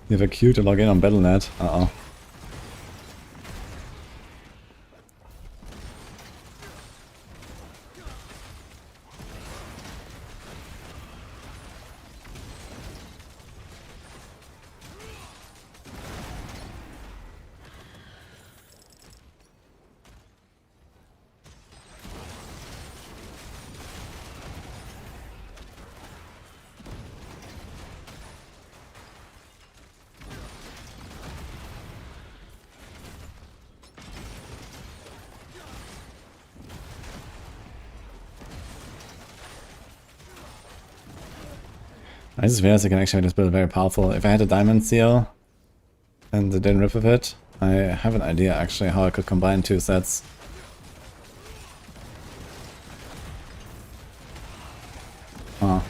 You have a queue to log in on Battle.net. Uh-oh. I just realized I can actually make this build very powerful. If I had a diamond seal and it didn't rip with it, I have an idea actually how I could combine two sets. Oh.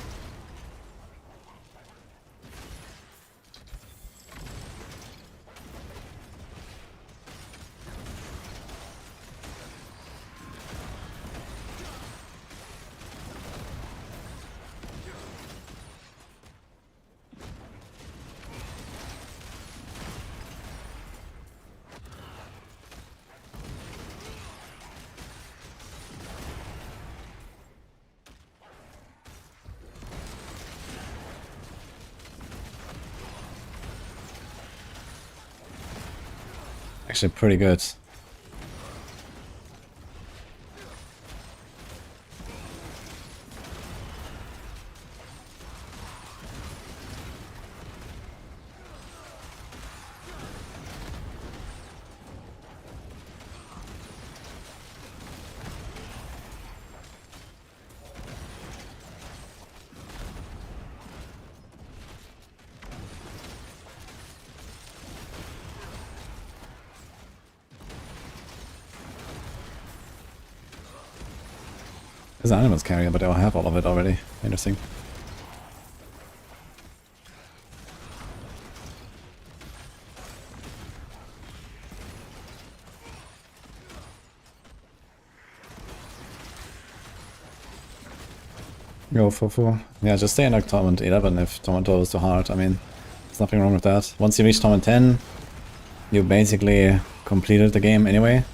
Actually pretty good. There's an animals carrier, but I have all of it already. Interesting. Go Fufu. Yeah, just stay in like Torment 11 if Torment 12 is too hard. I mean, there's nothing wrong with that. Once you reach Torment 10, you basically completed the game anyway.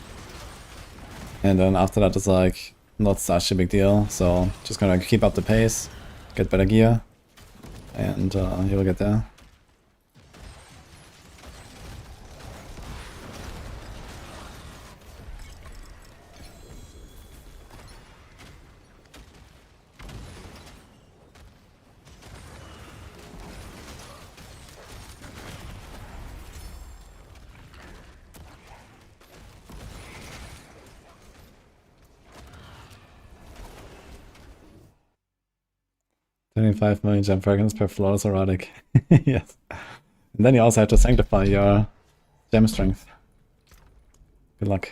And then after that it's like not such a big deal. So just gonna keep up the pace, get better gear, and you'll get there. $25 million jump fragments per flawless erotic. Yes. And then you also have to sanctify your gem strength. Good luck.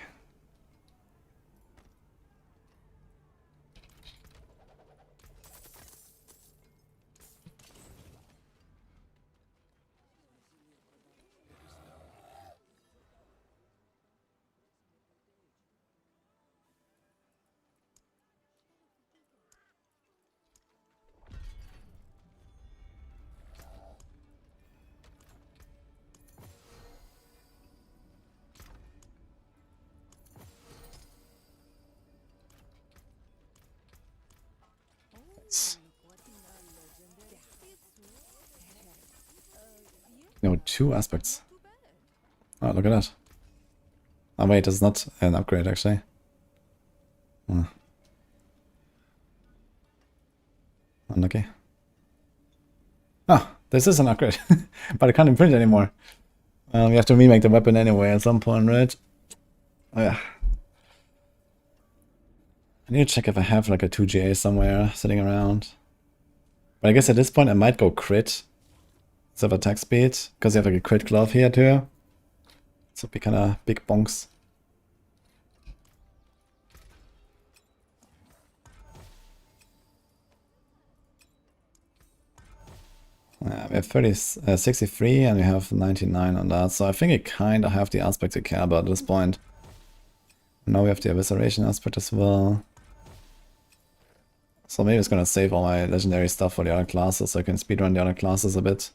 No, 2 aspects. Oh, look at that. Oh wait, it's not an upgrade actually. Unlucky. Ah, this is an upgrade. But I can't imprint it anymore. We have to remake the weapon anyway at some point, right? Oh yeah. I need to check if I have like a 2GA somewhere sitting around. But I guess at this point I might go crit instead of attack speed, because you have like a crit glove here too. So be kind of big bonks. We have 63 and we have 99 on that, so I think I kind of have the aspect to care about at this point. Now we have the evisceration aspect as well. So maybe it's gonna save all my legendary stuff for the other classes so I can speedrun the other classes a bit.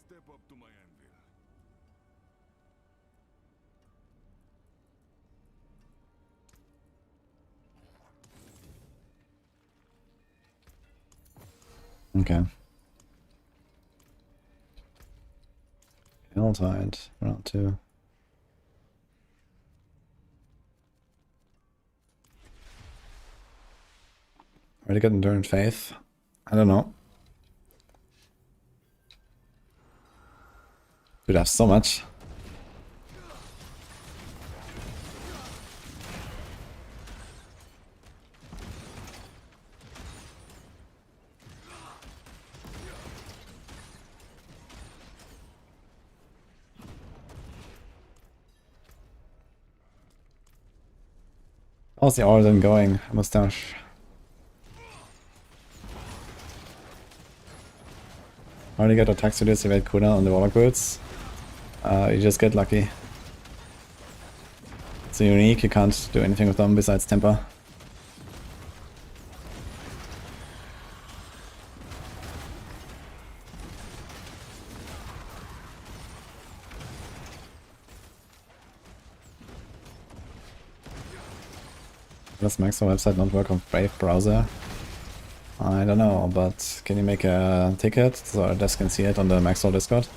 Step up to my anvil. Okay. Helltide, round 2. Ready to get Enduring Faith? I don't know. Dude, I have so much. How's the Orden going, Mustache? Already got attacks to this evade cooldown on the Warlock boots. You just get lucky. It's a unique, you can't do anything with them besides temper. Does Maxwell website not work on Brave browser? I don't know, but can you make a ticket so our desk can see it on the Maxwell Discord?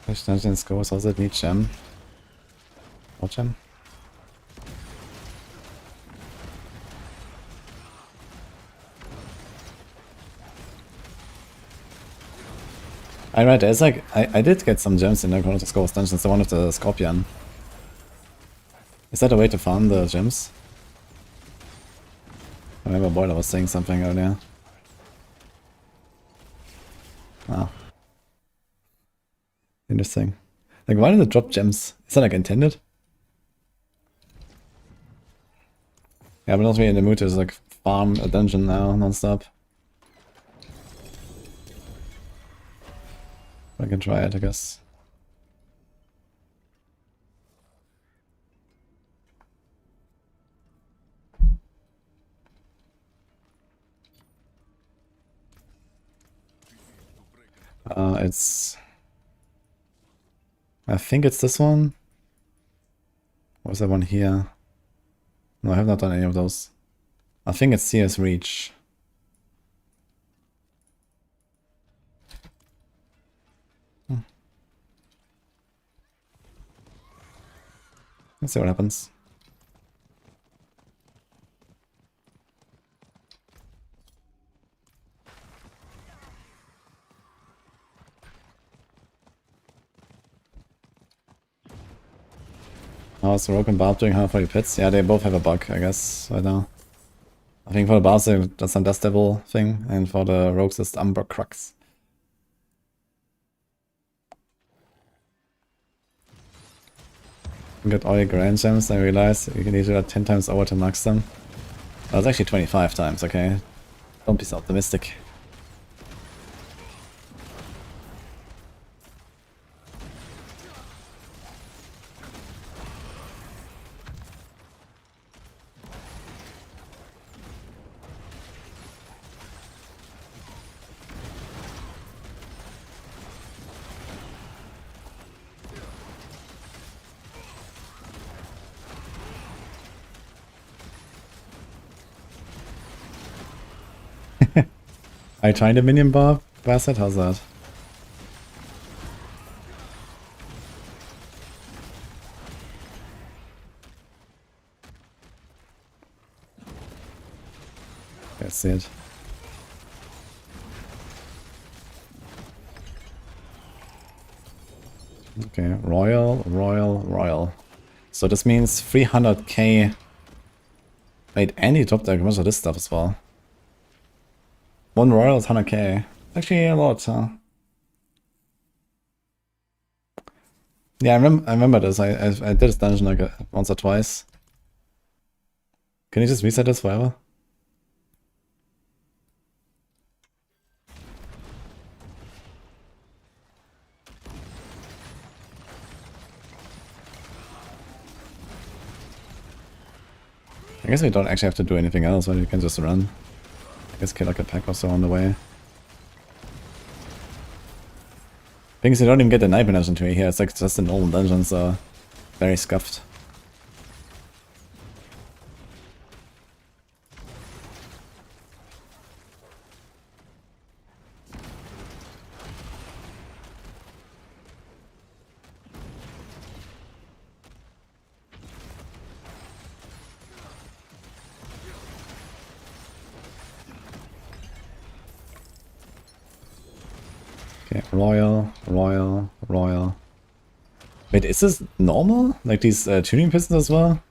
Which dungeons go? So does it need gem? What gem? I read there's like I did get some gems in the Chronos of Ghost dungeons, the one of the Scorpion. Is that a way to farm the gems? I remember Boiler was saying something earlier. Oh. Interesting. Like, why did it drop gems? Is that like intended? Yeah, but not really in the mood to like farm a dungeon now non-stop. I can try it, I guess. It's... I think it's this one. Or was that one here? No, I have not done any of those. I think it's CS Reach. Let's see what happens. How's the Rogue and Barb doing? How for your pits? Yeah, they both have a bug, I guess, right now. I think for the Barbs that's some Dust Devil thing, and for the Rogues it's Umber Crux. You get all your Grand Gems, I realize you can do that 10 times over to max them. That's actually 25 times, okay? Don't be so optimistic. Are you trying the minion bar, Bastard? How's that? That's it. Okay, Royal. So this means 300k. Wait, and he dropped a bunch of this stuff as well. One Royal is 100k. Actually a lot, huh? Yeah, I remember this. I did this dungeon like once or twice. Can you just reset this forever? I guess we don't actually have to do anything else, right? We can just run. I guess kill like a pack or so on the way. Thing is, you don't even get the Nightmare Dungeon to me here. It's like just the normal dungeons are very scuffed. Okay, Royal. Wait, is this normal? Like these tuning pistons as well?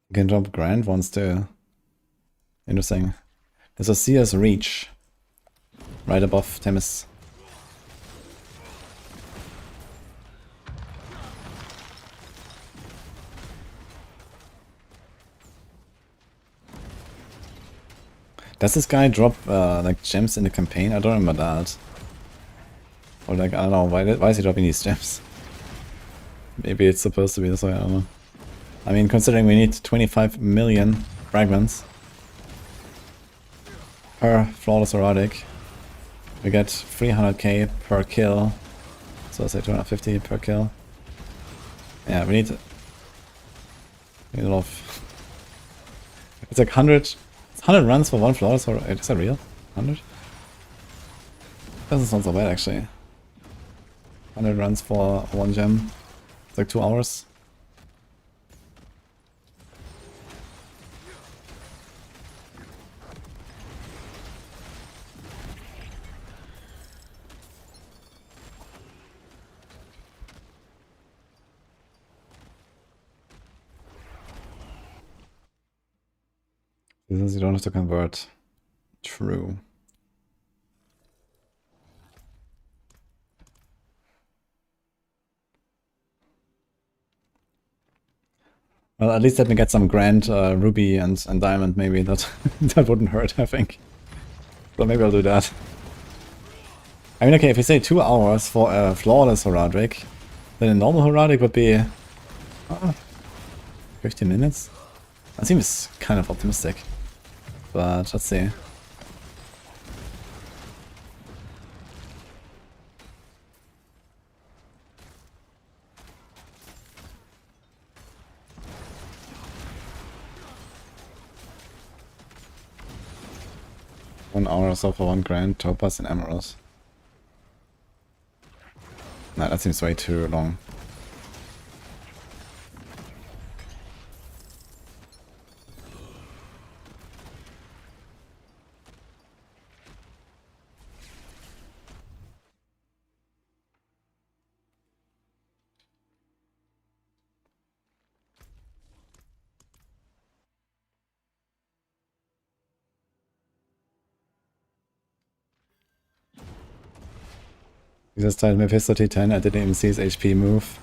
You can drop Grand ones too. Interesting. There's a CS Reach right above Themis. Does this guy drop like gems in the campaign? I don't remember that. Or like, I don't know, why is he dropping these gems? Maybe it's supposed to be this way, I don't know. I mean, considering we need 25 million fragments per Flawless Erotic, we get 300k per kill. So let's say 250 per kill. Yeah, we need a lot of... It's like 100 runs for one Flawless Erotic. Is that real? 100? Doesn't sound so bad actually. 100 runs for 1 gem. It's like 2 hours. This is, you don't have to convert. True. Well, at least let me get some grand ruby and diamond, maybe. That that wouldn't hurt, I think. So maybe I'll do that. I mean, okay, if you say 2 hours for a flawless Heraldic, then a normal Heraldic would be 50 minutes? That seems kind of optimistic. But let's see. One hour or so for 1 grand, topaz and emeralds. Nah, that seems way too long. He just tried Mephisto T10, I didn't even see his HP move.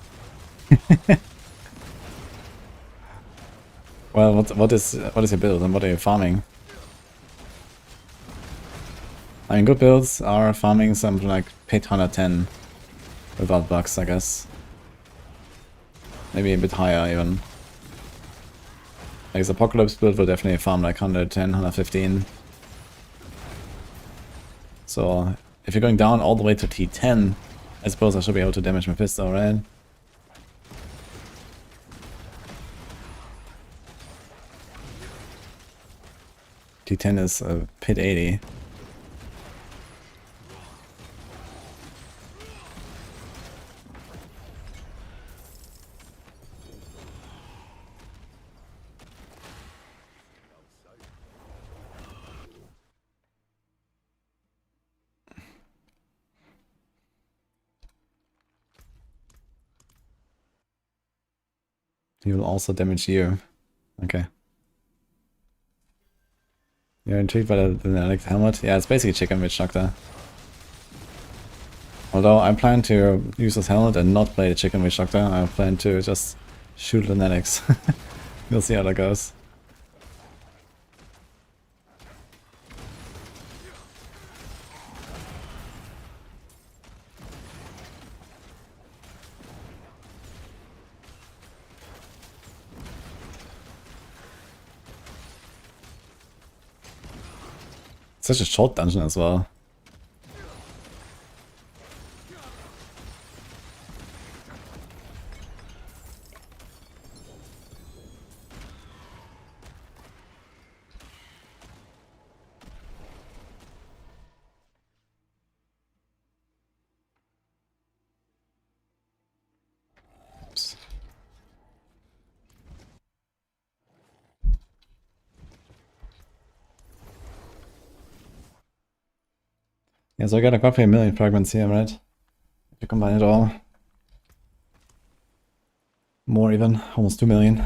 Well, what is your build and what are you farming? I mean, good builds are farming something like pit 110 without bugs, I guess. Maybe a bit higher even. Like his Apocalypse build will definitely farm like 110, 115. So if you're going down all the way to T10, I suppose I should be able to damage Mephisto, right? T10 is pit 80. He will also damage you. Okay. You're intrigued by the Alex helmet? Yeah, it's basically Chicken Witch Doctor. Although I plan to use this helmet and not play the Chicken Witch Doctor, I plan to just shoot Lunatics. We'll see how that goes. Such a short dungeon as well. Oops. Yeah, so I got roughly 1 million fragments here, right? If you combine it all. More even, almost 2 million.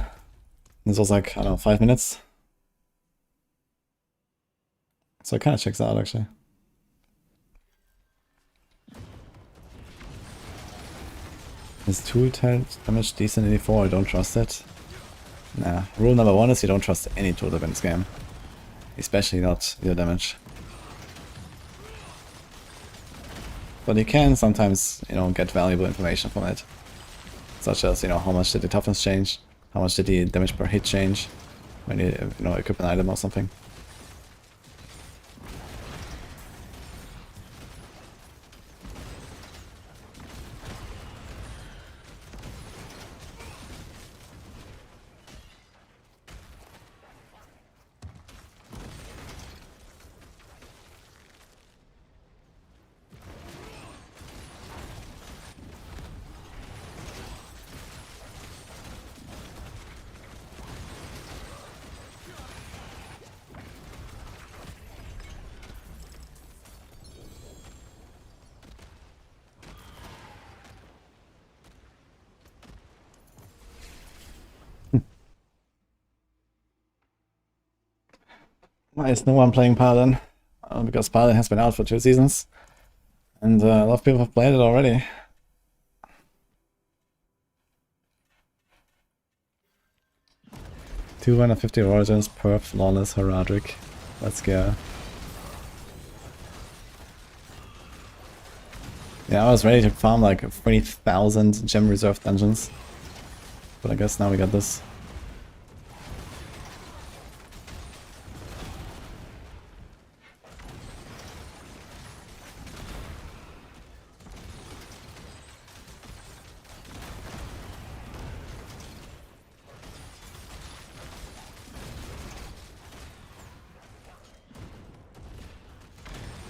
This was like, I don't know, 5 minutes. So it kind of checks out actually. Is tool damage decent in E4? I don't trust it. Nah, rule number 1 is you don't trust any tool in this game. Especially not your damage. But you can sometimes, you know, get valuable information from it. Such as, you know, how much did the toughness change? How much did the damage per hit change? When you know, equip an item or something. Why is no one playing Paladin? Because Paladin has been out for 2 seasons. And a lot of people have played it already. $250 Origins, Perf, Flawless, Heraldric. Let's go. Yeah, I was ready to farm like 3,000 gem reserve dungeons. But I guess now we got this.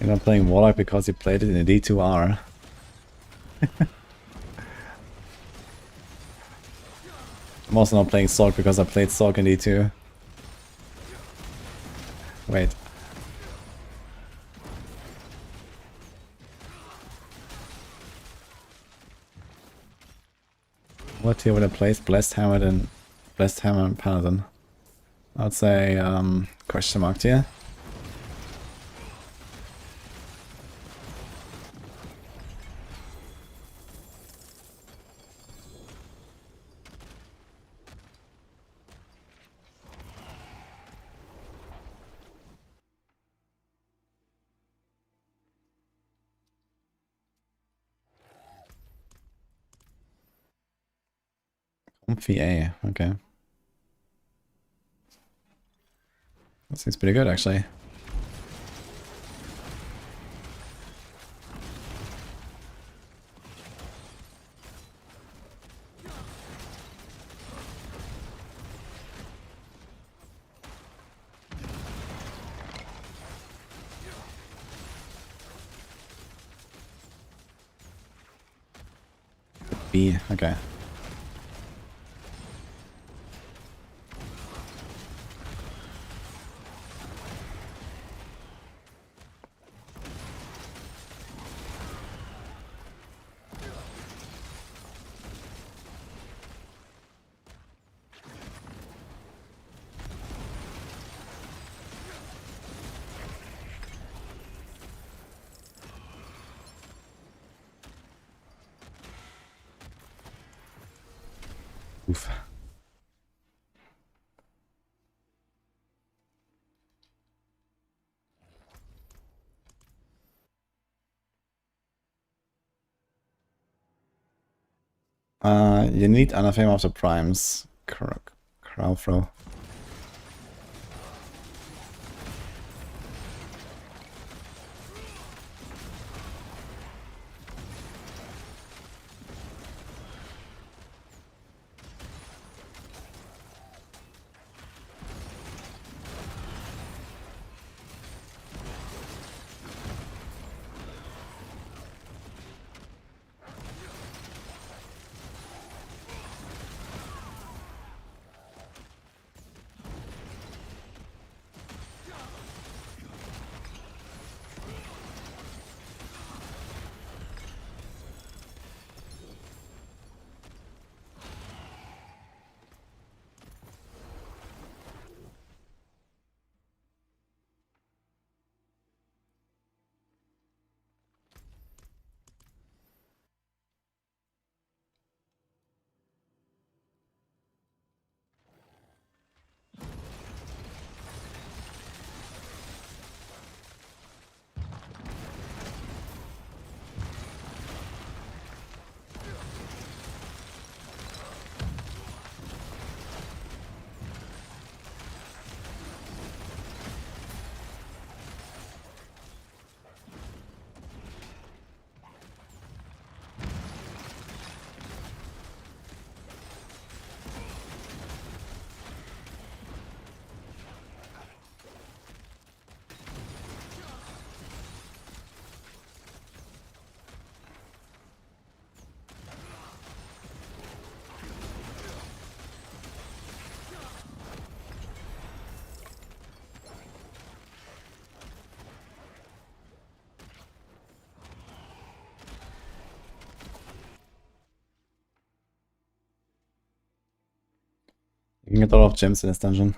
You're not playing Warlock because you played it in a D2R. I'm also not playing Sork because I played Sork in D2. Wait. What tier would I place Blessed Hammer and Paladin? I'd say question mark tier. Comfy A, okay. That seems pretty good actually. B, okay. Oof. You need Anathema of the Primes. Crow throw. You can get a lot of gems in this dungeon.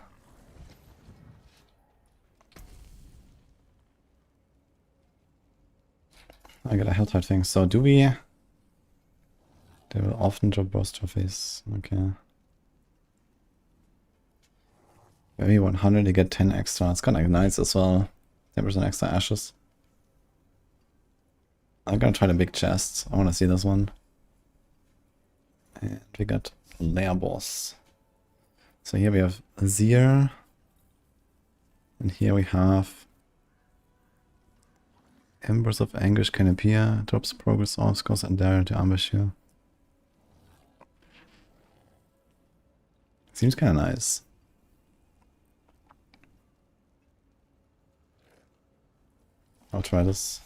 I got a Helltide thing. So do we... They will often drop boss trophies. Okay. Maybe 100 to get 10 extra. It's kind of nice as well. 10% extra ashes. I'm gonna try the big chest. I want to see this one. And we got Lair Boss. So here we have Azir. And here we have Embers of Anguish can appear. Drops progress off, scores and dare to ambush you. Seems kind of nice. I'll try this.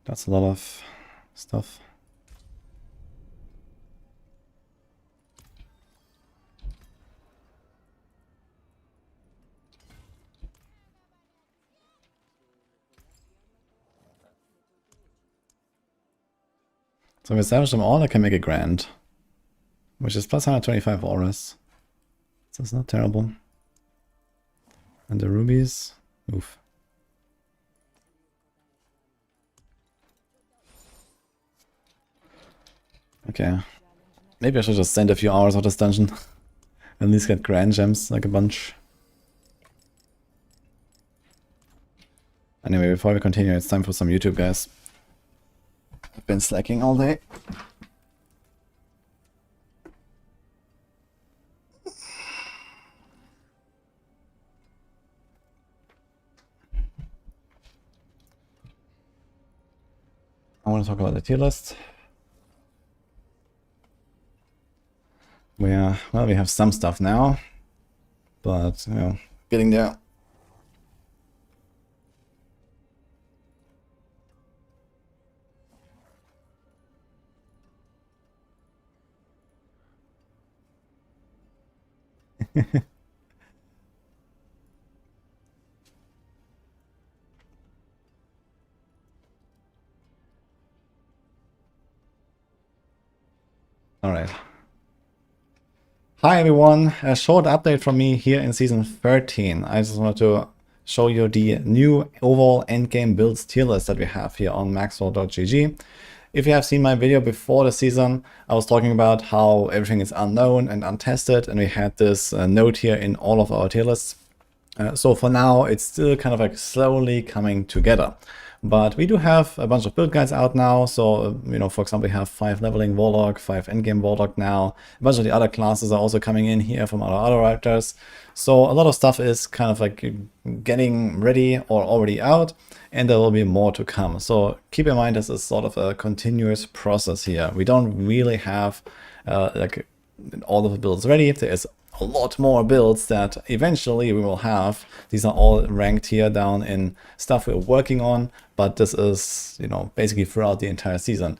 That's a lot of stuff. So if we establish them all, I can make a grand. Which is plus 125 auras. So it's not terrible. And the rubies. Oof. Okay. Maybe I should just send a few hours of this dungeon. At least get grand gems, like a bunch. Anyway, before we continue, it's time for some YouTube, guys. I've been slacking all day. I want to talk about the tier list. Well, we have some stuff now, but, you know, getting there. All right. Hi everyone, a short update from me here in season 13. I just wanted to show you the new overall endgame builds tier list that we have here on maxwell.gg. If you have seen my video before the season, I was talking about how everything is unknown and untested, and we had this note here in all of our tier lists. So for now, it's still kind of like slowly coming together. But we do have a bunch of build guides out now. So, you know, for example, we have 5 leveling Warlock, 5 endgame Warlock now. A bunch of the other classes are also coming in here from our other writers. So a lot of stuff is kind of like getting ready or already out, and there will be more to come. So keep in mind, this is sort of a continuous process here. We don't really have like all of the builds ready. There is a lot more builds that eventually we will have. These are all ranked here down in stuff we're working on, but this is, you know, basically throughout the entire season.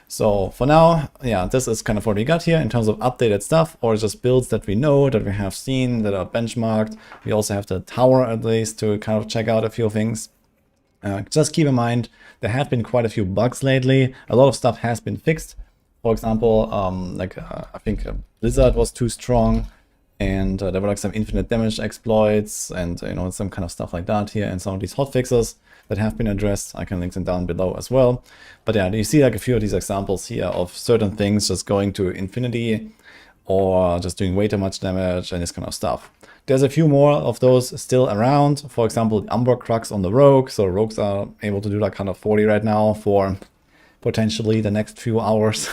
So for now, yeah, this is kind of what we got here in terms of updated stuff, or just builds that we know, that we have seen, that are benchmarked. We also have the tower at least to kind of check out a few things. Just keep in mind, there have been quite a few bugs lately. A lot of stuff has been fixed. For example, I think Blizzard was too strong, and there were like some infinite damage exploits and, you know, some kind of stuff like that here, and some of these hotfixes that have been addressed. I can link them down below as well. But yeah, you see like a few of these examples here of certain things just going to infinity or just doing way too much damage and this kind of stuff. There's a few more of those still around. For example, the Umbra Crux on the Rogue. So rogues are able to do like 140 right now for potentially the next few hours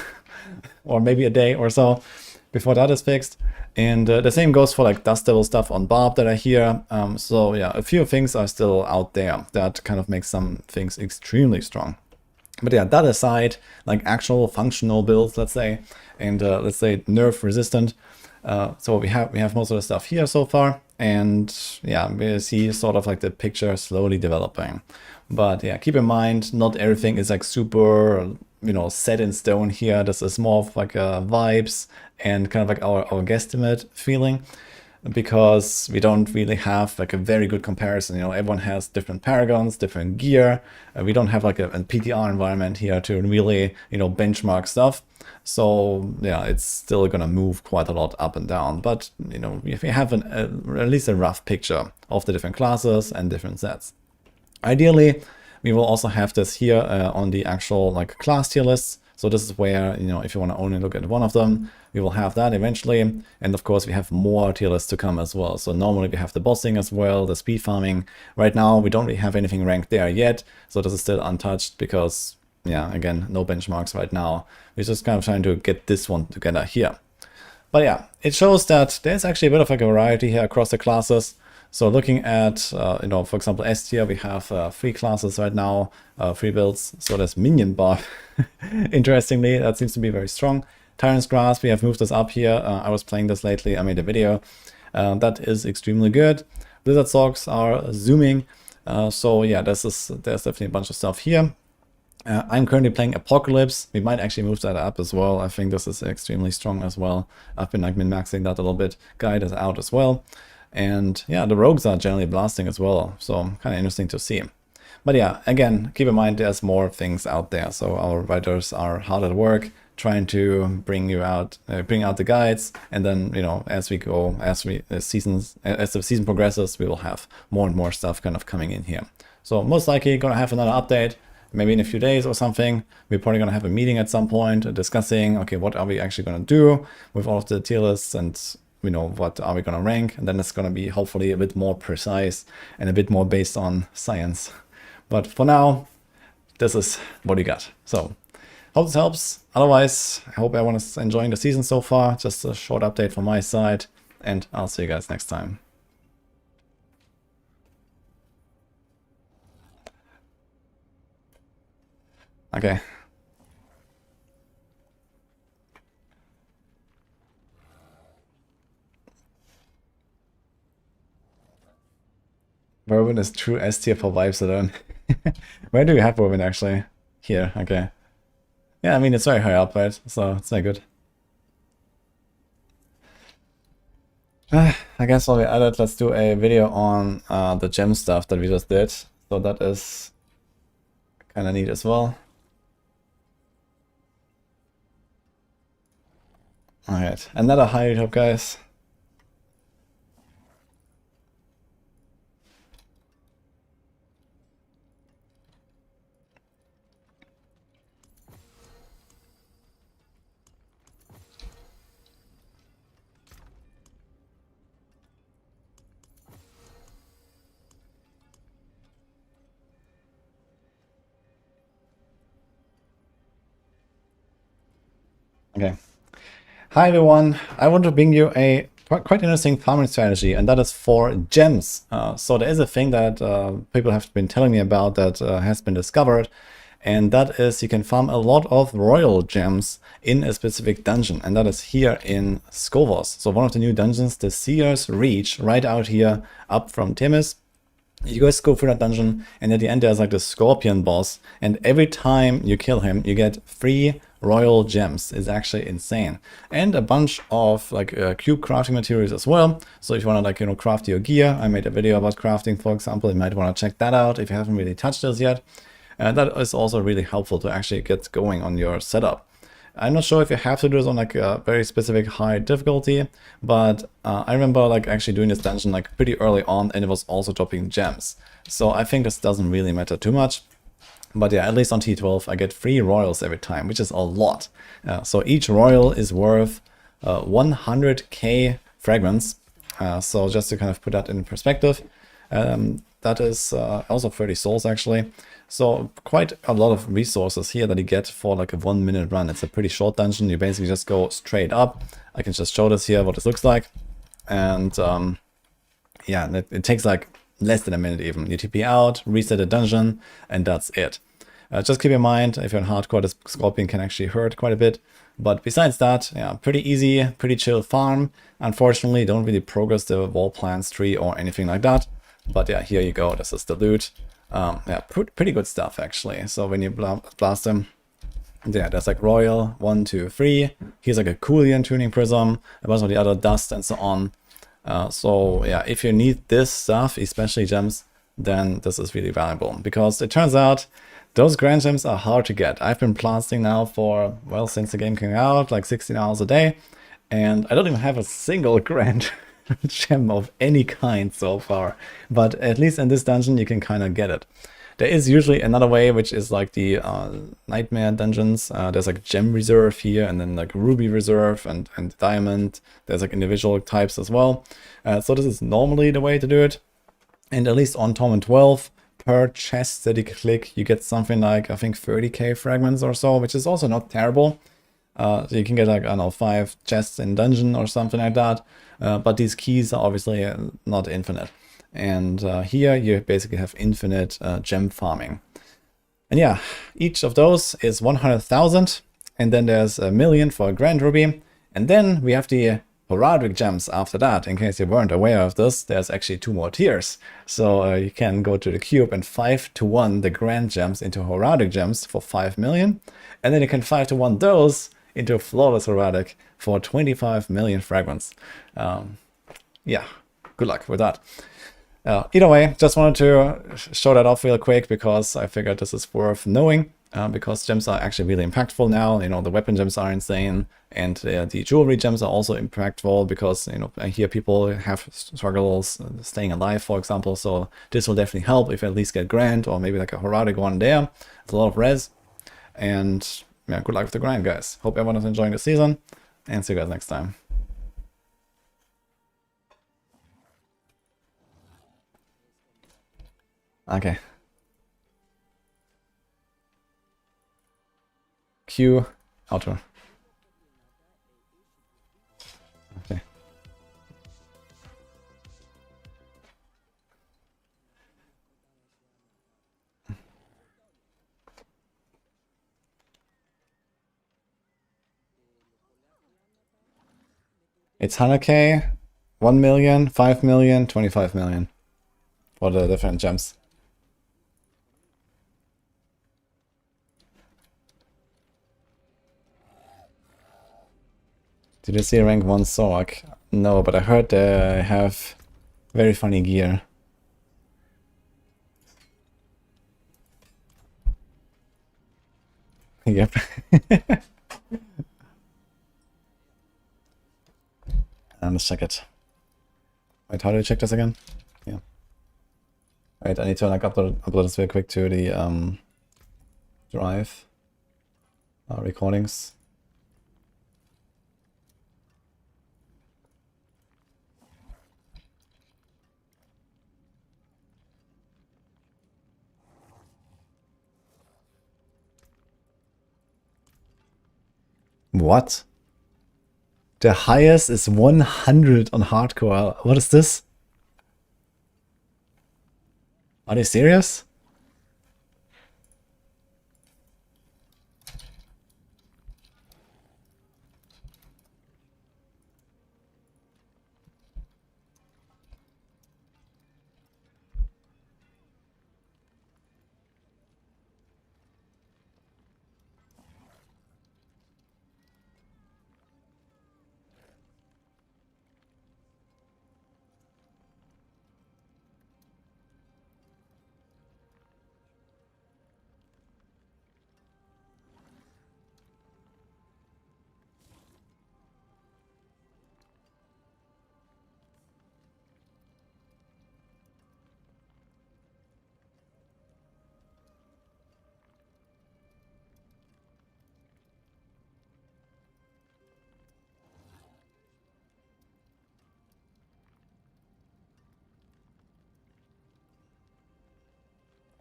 or maybe a day or so before that is fixed. And the same goes for like Dust Devil stuff on Barb that I hear. So yeah, a few things are still out there that kind of makes some things extremely strong. But yeah, that aside, like actual functional builds, let's say, and let's say nerf resistant. So we have most of the stuff here so far, and yeah, we see sort of like the picture slowly developing. But yeah, keep in mind, not everything is like super, you know, set in stone here. This is more of like vibes and kind of like our guesstimate feeling. because we don't really have like a very good comparison. You know, everyone has different paragons, different gear. We don't have like a PTR environment here to really, you know, benchmark stuff. So yeah, it's still gonna move quite a lot up and down. But you know, if you have at least a rough picture of the different classes and different sets. Ideally, we will also have this here on the actual like class tier lists. So this is where, you know, if you want to only look at one of them, we will have that eventually. And of course, we have more tier lists to come as well. So normally we have the bossing as well, the speed farming. Right now, we don't really have anything ranked there yet. So this is still untouched because, yeah, again, no benchmarks right now. We're just kind of trying to get this one together here. But yeah, it shows that there's actually a bit of like a variety here across the classes. So looking at, you know, for example, S tier, we have 3 classes right now, 3 builds. So there's Minion Buff. Interestingly, that seems to be very strong. Tyrant's Grasp, we have moved this up here. I was playing this lately. I made a video. That is extremely good. Blizzard Socks are zooming. So yeah, there's definitely a bunch of stuff here. I'm currently playing Apocalypse. We might actually move that up as well. I think this is extremely strong as well. I've been like min-maxing that a little bit. Guide is out as well. And yeah, the rogues are generally blasting as well, so kind of interesting to see. But yeah, again, keep in mind there's more things out there. So our writers are hard at work trying to bring out the guides, and then, you know, as we go, as the season progresses, we will have more and more stuff kind of coming in here. So most likely gonna have another update, maybe in a few days or something. We're probably gonna have a meeting at some point discussing, okay, what are we actually gonna do with all of the tier lists, and you know, what are we going to rank, and then it's going to be hopefully a bit more precise and a bit more based on science. But for now, this is what we got. So hope this helps. Otherwise, I hope everyone is enjoying the season so far. Just a short update from my side, and I'll see you guys next time. Okay. Verwin is true S tier for vibes alone. Where do we have Verwin actually? Here, okay. Yeah, I mean, it's very high up, right? So it's not good. I guess while we're at it, let's do a video on the gem stuff that we just did. So that is kind of neat as well. Alright, another high top, guys. Okay. Hi everyone, I want to bring you a quite interesting farming strategy, and that is for gems. So there is a thing that people have been telling me about that has been discovered, and that is you can farm a lot of royal gems in a specific dungeon, and that is here in Skovos. So one of the new dungeons, the Seer's Reach, right out here up from Themis. You guys go through that dungeon, and at the end there's like the scorpion boss, and every time you kill him you get 3 royal gems. Is actually insane, and a bunch of like cube crafting materials as well. So if you want to, like, you know, craft your gear, I made a video about crafting, for example. You might want to check that out if you haven't really touched this yet. That is also really helpful to actually get going on your setup. I'm not sure if you have to do this on like a very specific high difficulty, but I remember like actually doing this dungeon like pretty early on, and it was also dropping gems. So I think this doesn't really matter too much. But yeah, at least on T12, I get 3 royals every time, which is a lot. So each royal is worth 100k fragments. So just to kind of put that in perspective, that is also 30 souls actually. So quite a lot of resources here that you get for like a 1-minute run. It's a pretty short dungeon. You basically just go straight up. I can just show this here, what this looks like. And yeah, it takes like less than a minute even. You TP out, reset the dungeon, and that's it. Just keep in mind, if you're in hardcore, this scorpion can actually hurt quite a bit. But besides that, yeah, pretty easy, pretty chill farm. Unfortunately, don't really progress the wall plants tree or anything like that. But yeah, here you go. This is the loot. Yeah, pretty good stuff actually. So when you blast them, yeah, there's like royal 1, 2, 3. Here's like a Coolian tuning prism, a bunch of the other dust and so on. So yeah, if you need this stuff, especially gems, then this is really valuable, because it turns out those grand gems are hard to get. I've been blasting now for, well, since the game came out, like 16 hours a day, and I don't even have a single grand gem of any kind so far. But at least in this dungeon, you can kind of get it. There is usually another way, which is like the nightmare dungeons. There's like gem reserve here, and then like ruby reserve and diamond. There's like individual types as well. So this is normally the way to do it. And at least on Torment 12, per chest that you click, you get something like, I think, 30k fragments or so, which is also not terrible. So you can get like, I don't know, 5 chests in dungeon or something like that. But these keys are obviously not infinite. And here you basically have infinite gem farming. And yeah, each of those is 100,000. And then there's 1,000,000 for a Grand Ruby. And then we have the Heraldic gems after that. In case you weren't aware of this, there's actually 2 more tiers. So you can go to the cube and 5-to-1 the Grand gems into Heraldic gems for 5 million. And then you can 5-to-1 those into Flawless Heraldic for 25 million fragments. Yeah, good luck with that. Either way, just wanted to show that off real quick, because I figured this is worth knowing, because gems are actually really impactful now. You know, the weapon gems are insane, and the jewelry gems are also impactful, because, you know, I hear people have struggles staying alive, for example. So this will definitely help if you at least get Grand, or maybe like a Heraldic one there. It's a lot of res. And yeah, good luck with the grind, guys. Hope everyone is enjoying the season, and see you guys next time. Okay. Q, outro. Okay. It's 100k, 1 million, 5 million, 25 million for the different gems. Did you see rank 1 Sork? No, but I heard they have very funny gear. Yep. Let's check it. Wait, how do you check this again? Yeah. Wait, I need to like upload this real quick to the drive recordings. What? The highest is 100 on hardcore. What is this? Are they serious?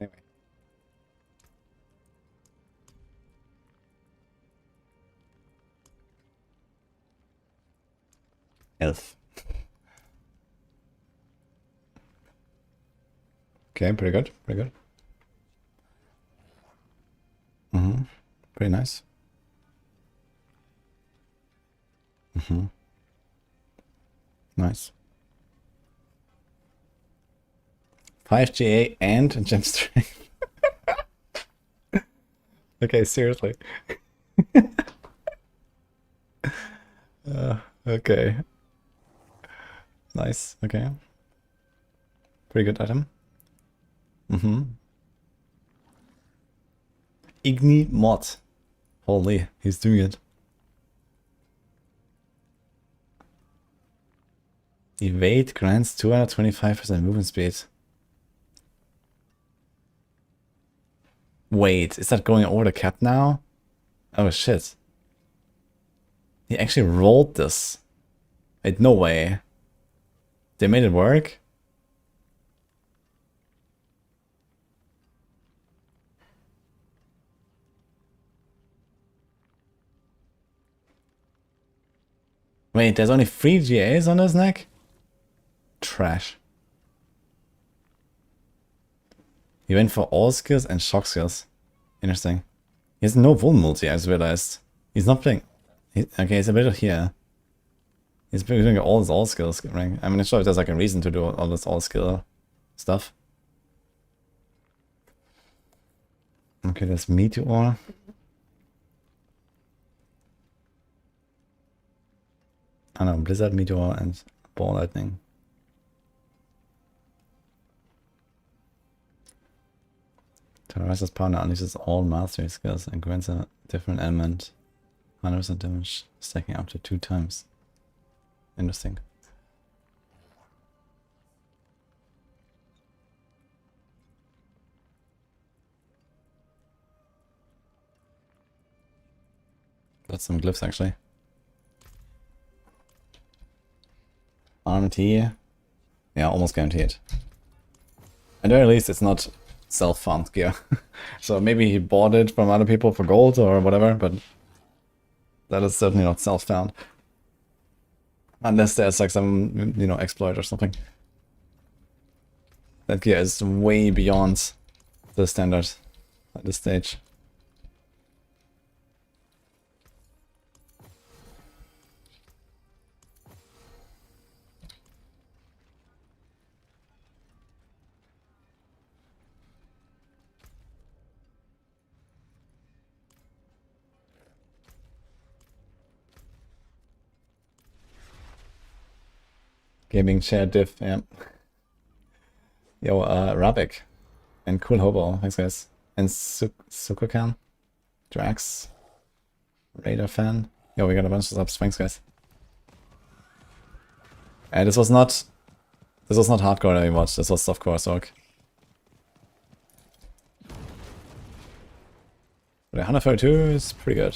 Anyway. Elf. Okay, pretty good, pretty good. Pretty nice. Nice. 5 GA and gemstring. Okay, seriously. Okay. Nice, okay. Pretty good item. Igni mod. Holy, he's doing it. Evade grants 225% movement speed. Wait, is that going over the cap now? Oh shit. He actually rolled this. Wait, no way. They made it work? Wait, there's only 3 GAs on his neck? Trash. He went for all skills and shock skills. Interesting. He has no Vul multi, I just realized. He's not playing... okay, he's a bit here. He's doing all his all skills rank. I'm not sure if there's like a reason to do all this all skill stuff. Okay, there's Meteor. I don't know, Blizzard, Meteor, and Ball Lightning. Terrorizer's partner unleashes all mastery skills and grants a different element. 100% damage, stacking up to 2 times. Interesting. Got some glyphs actually. RMT. Yeah, almost guaranteed. At the very least, it's not self-farmed gear. So maybe he bought it from other people for gold or whatever, but that is certainly not self-found. Unless there's like some, you know, exploit or something. That gear is way beyond the standard at this stage. Gaming chair diff, yeah. Yo, Rabik. And Cool Hobo, thanks guys. And Sukukan. Drax. Raider fan. Yo, we got a bunch of subs, thanks guys. And this was not hardcore that we watched, this was softcore Sork. But 132 is pretty good.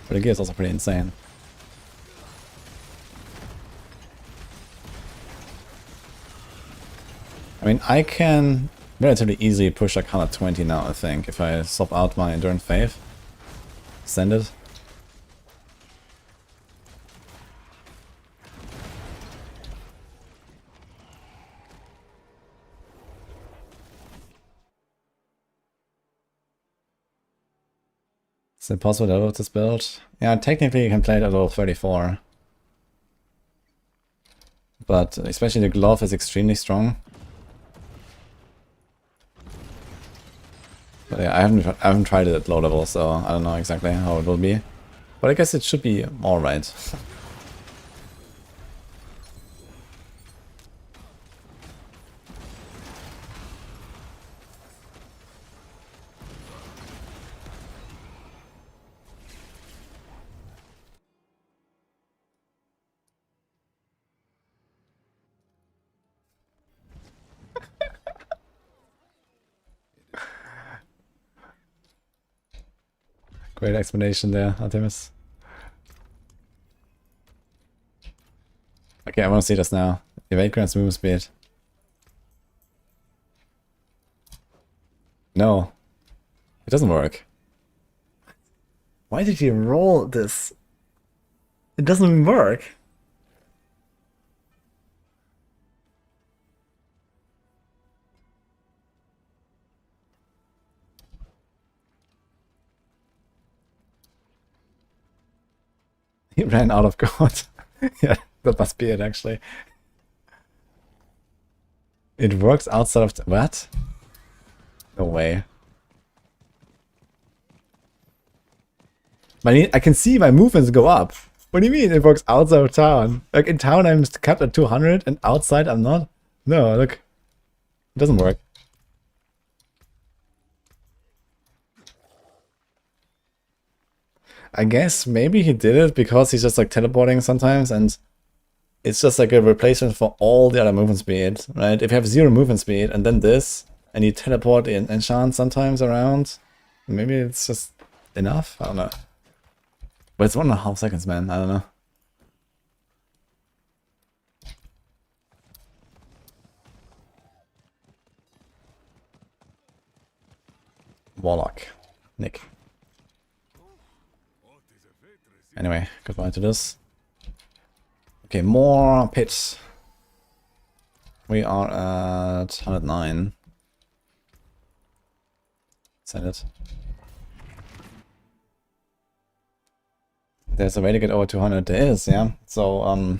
But the gear is also pretty insane. I mean, I can relatively easily push like 120 now, I think, if I swap out my Endurance Faith. Send it. Is it possible to level this build? Yeah, technically you can play it at level 34. But especially the glove is extremely strong. But yeah, I haven't tried it at low level, so I don't know exactly how it will be. But I guess it should be alright. Great explanation there, Artemis. Okay, I want to see this now. Evade grants movement speed. No. It doesn't work. Why did you roll this? It doesn't even work. He ran out of gold. Yeah, that must be it actually. It works outside of the... What? No way. I can see my movements go up. What do you mean it works outside of town? Like in town I'm capped at 200 and outside I'm not? No, look. It doesn't work. I guess maybe he did it because he's just like teleporting sometimes and it's just like a replacement for all the other movement speed, right? If you have 0 movement speed and then this, and you teleport in enchant sometimes around, maybe it's just enough? I don't know. But it's 1.5 seconds, man. I don't know. Warlock. Nick. Anyway, goodbye to this. Okay, more pits. We are at 109. Send it. There's a way to get over 200. There is, yeah. So,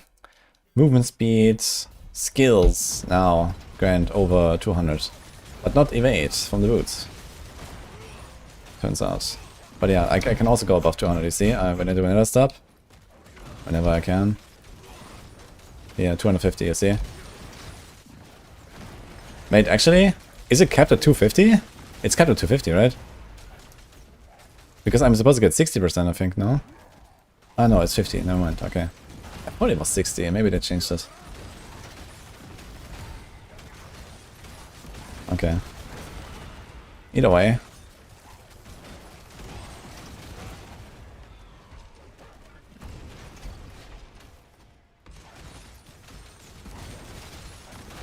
movement speed, skills now grant over 200. But not evade from the boots. Turns out. But yeah, I can also go above 200, you see? When I do another step. Whenever I can. Yeah, 250, you see? Wait, actually? Is it capped at 250? It's capped at 250, right? Because I'm supposed to get 60%, I think, no? Ah, no, it's 50. Never mind, okay. I thought it was 60, maybe they changed it. Okay. Either way.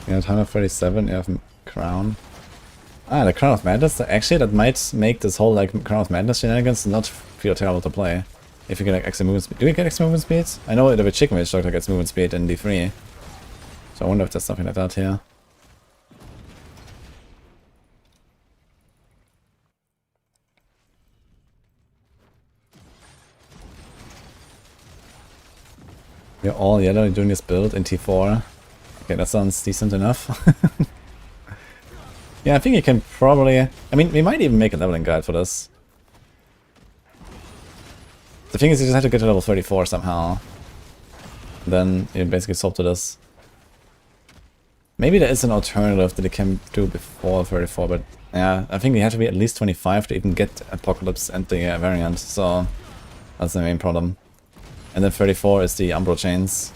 Yeah, 137, you have Crown. Ah, the Crown of Madness? Actually, that might make this whole like Crown of Madness shenanigans not feel terrible to play. If you get like extra movement speed. Do we get extra movement speeds? I know that with Chicken Witch Doctor gets movement speed in D3. So I wonder if there's something like that here. We're all yellow doing this build in T4. Okay, that sounds decent enough. Yeah, I think you can probably... I mean, we might even make a leveling guide for this. The thing is, you just have to get to level 34 somehow. Then you basically solve to this. Maybe there is an alternative that you can do before 34, but yeah, I think you have to be at least 25 to even get Apocalypse and the variant, so that's the main problem. And then 34 is the Umbral Chains.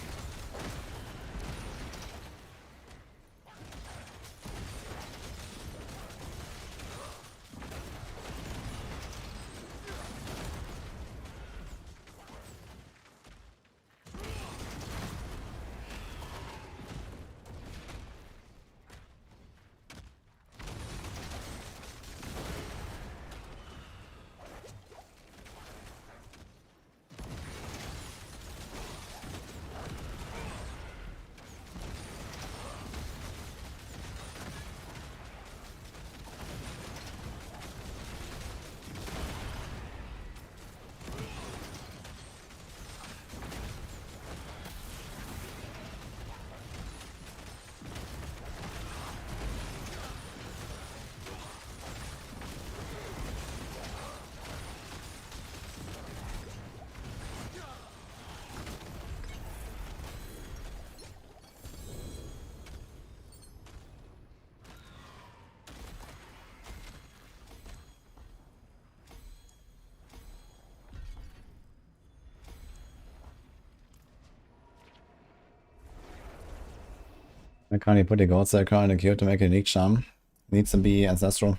I can't put the God Circle in the queue to make a unique charm. Needs to be ancestral.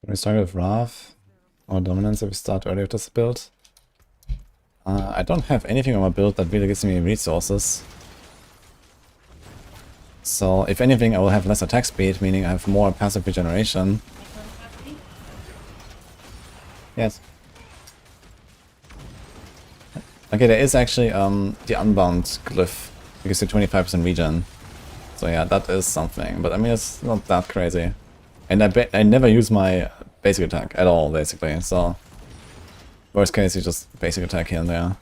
Can we start with Wrath or Dominance if we start early with this build? I don't have anything on my build that really gives me resources. So if anything I will have less attack speed, meaning I have more passive regeneration. Yes. Okay, there is actually the Unbound glyph. It gives you 25% regen. So yeah, that is something. But I mean, it's not that crazy. And I never use my basic attack at all, basically. So worst case, you just basic attack here and there.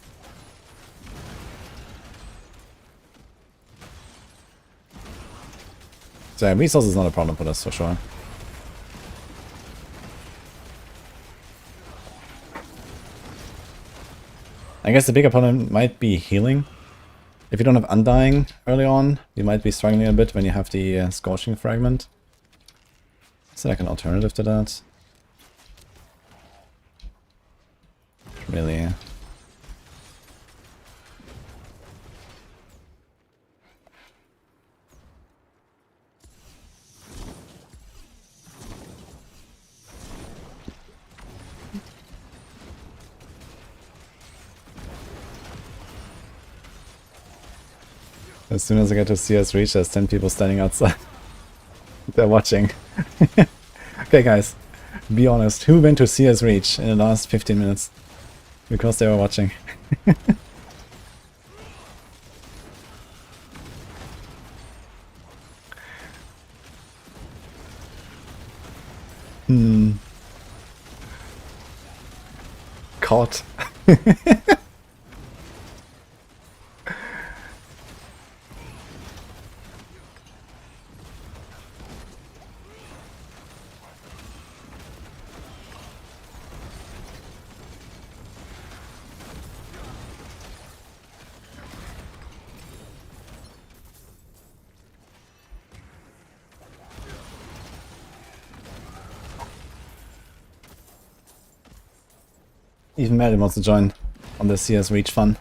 So yeah, resource is not a problem for this, for sure. I guess the bigger problem might be healing. If you don't have Undying early on, you might be struggling a bit when you have the Scorching Fragment. Is there like an alternative to that? Really? As soon as I get to CS Reach, there's 10 people standing outside. They're watching. Okay, guys, be honest. Who went to CS Reach in the last 15 minutes? Because they were watching. Caught. Even Madden wants to join on the CS Reach fun.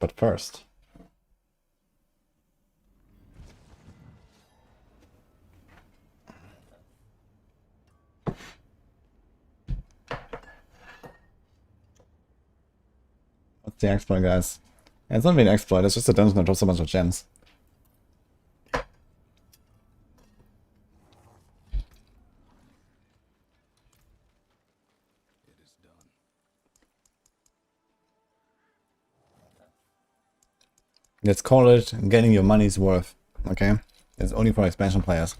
But first... What's the exploit, guys? Yeah, it's not really an exploit, it's just a dungeon that drops a bunch of gems. Let's call it getting your money's worth, okay? It's only for expansion players.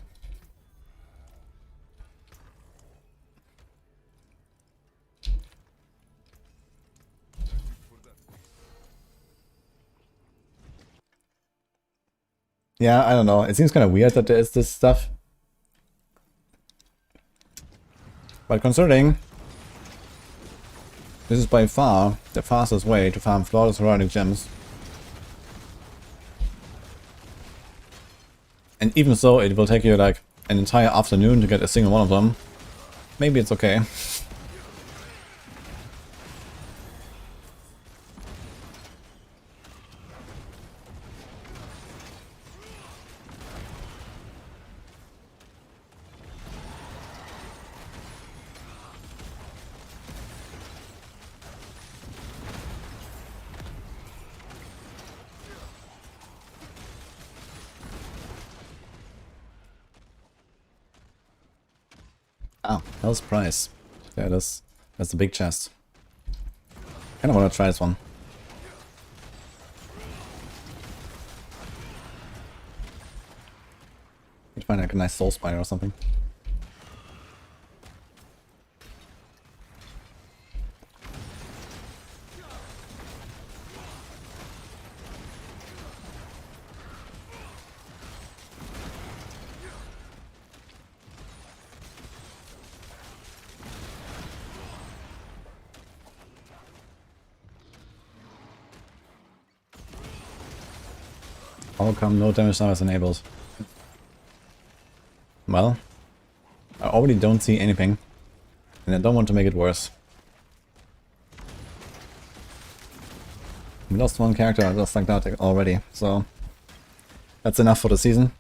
Yeah, I don't know. It seems kind of weird that there is this stuff. But considering this is by far the fastest way to farm flawless heraldic gems. And even so, it will take you like an entire afternoon to get a single one of them. Maybe it's okay. Oh, Hell's Price. There it is. That's the big chest. Kinda wanna try this one. You'd find like a nice soul spider or something. How come no damage now is enabled? Well, I already don't see anything, and I don't want to make it worse. We lost one character just like that already, so that's enough for the season.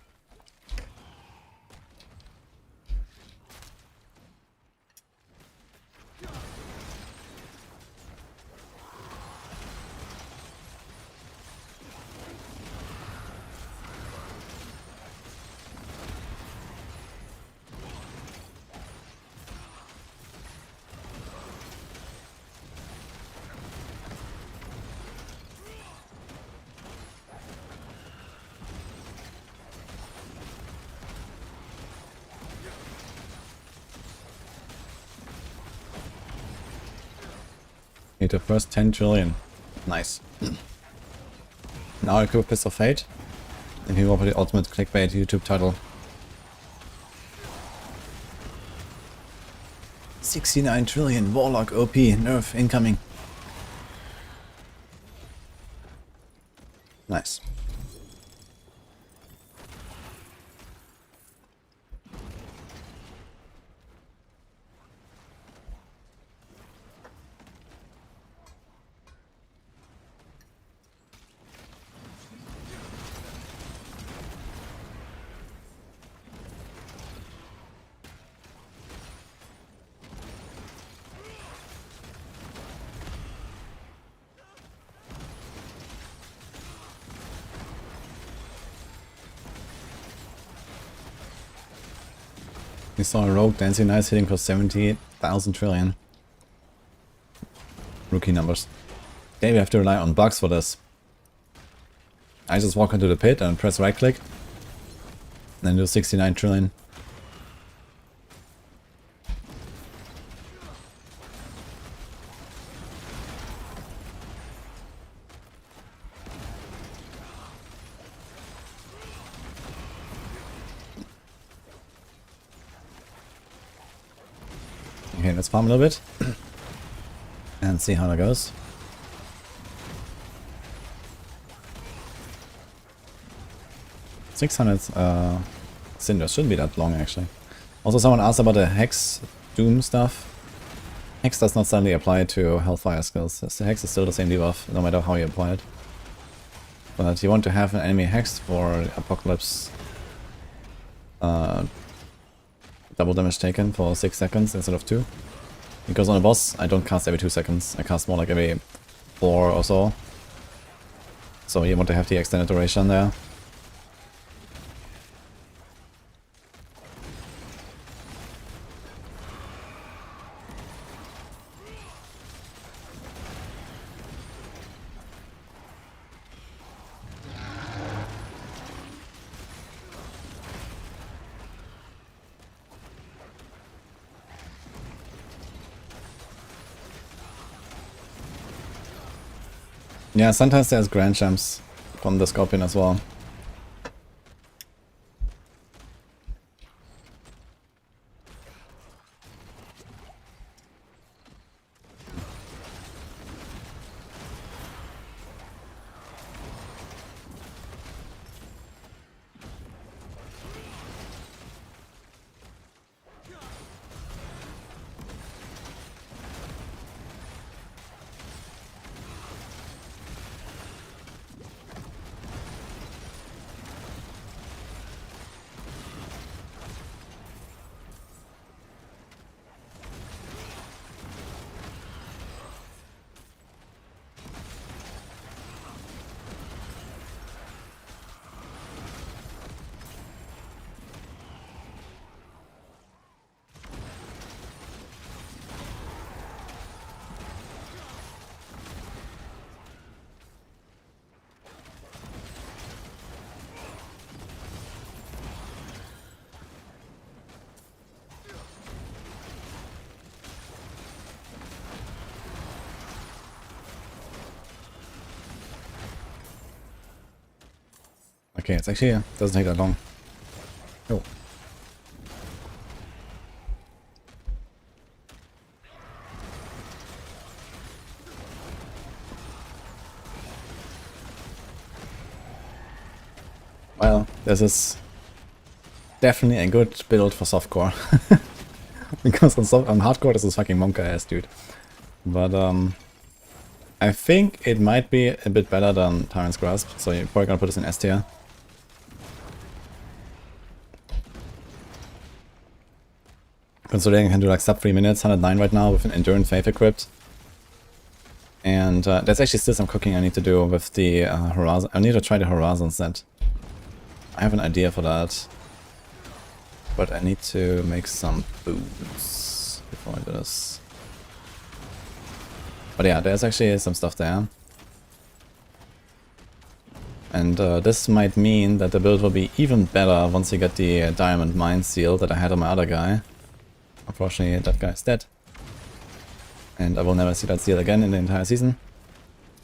Need the first 10 trillion. Nice. Now I equip Fist of Fate. If you want the ultimate clickbait YouTube title. 69 trillion, Warlock OP, nerf incoming. Nice. We saw a rogue dancing nice hitting for 70,000 trillion. Rookie numbers. Okay, we have to rely on bugs for this. I just walk into the pit and press right click. Then do 69 trillion. Okay, let's farm a little bit and see how that goes. Cinders shouldn't be that long actually. Also, someone asked about the Hex Doom stuff. Hex does not suddenly apply to Hellfire skills. The Hex is still the same debuff, no matter how you apply it. But you want to have an enemy Hexed for Apocalypse. Double damage taken for 6 seconds instead of 2. Because on a boss, I don't cast every 2 seconds. I cast more like every 4 or so. So you want to have the extended duration there. Yeah, sometimes there's grand champs from the Scorpion as well. Okay, it's actually doesn't take that long. Oh. Well, this is definitely a good build for softcore. Because on hardcore this is fucking monka ass, dude. But I think it might be a bit better than Tyrant's Grasp, so you're probably gonna put this in S tier. Considering I can do like sub 3 minutes, 109 right now with an Endurance Faith equipped. And there's actually still some cooking I need to do with the Horizon. I need to try the Horizon set. I have an idea for that. But I need to make some boots before I do this. But yeah, there's actually some stuff there. And this might mean that the build will be even better once you get the Diamond Mine Seal that I had on my other guy. Unfortunately, that guy's dead. And I will never see that seal again in the entire season.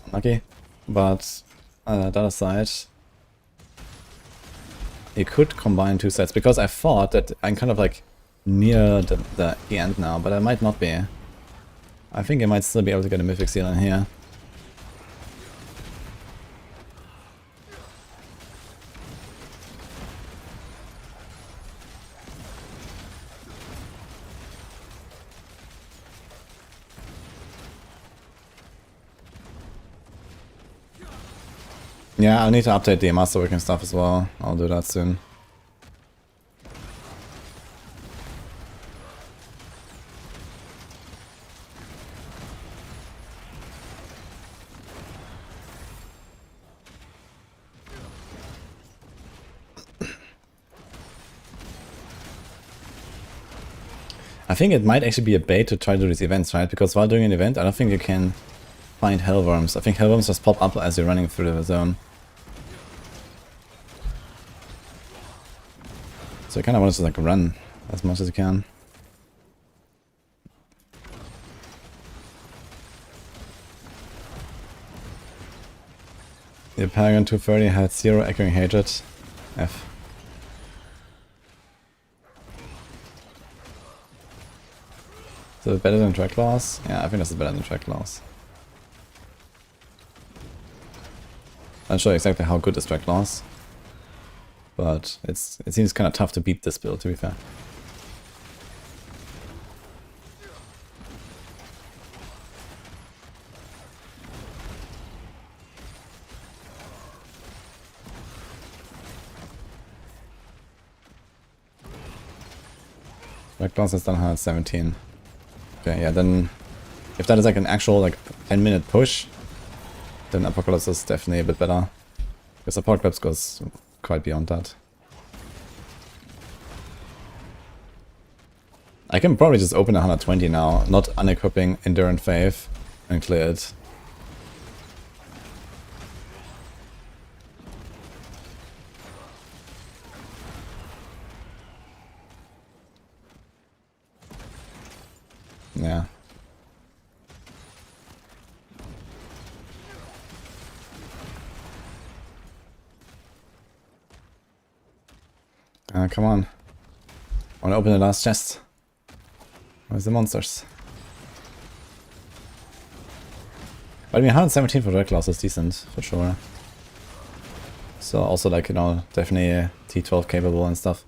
Unlucky. But the other side, you could combine two sets, because I thought that I'm kind of like near the end now, but I might not be. I think I might still be able to get a Mythic Seal in here. Yeah, I need to update the Masterworking stuff as well. I'll do that soon. I think it might actually be a bait to try to do these events, right? Because while doing an event, I don't think you can find Hellworms. I think Hellworms just pop up as you're running through the zone. So I kind of want to like run as much as you can. The Paragon 230 had 0 echoing hatred. F. So better than Track Laws? Yeah, I think this is better than Track Laws. I'm not sure exactly how good is Track Laws, but it seems kind of tough to beat this build, to be fair. Track Laws has done 117. Okay, yeah, then if that is like an actual like 10-minute push, then Apocalypse is definitely a bit better. Because Apocalypse goes quite beyond that. I can probably just open 120 now, not unequipping Endurant Faith, and clear it. Yeah. Come on. I want to open the last chest. Where's the monsters? But I mean, 117 for Red Claws is decent, for sure. So also like, you know, definitely T12 capable and stuff.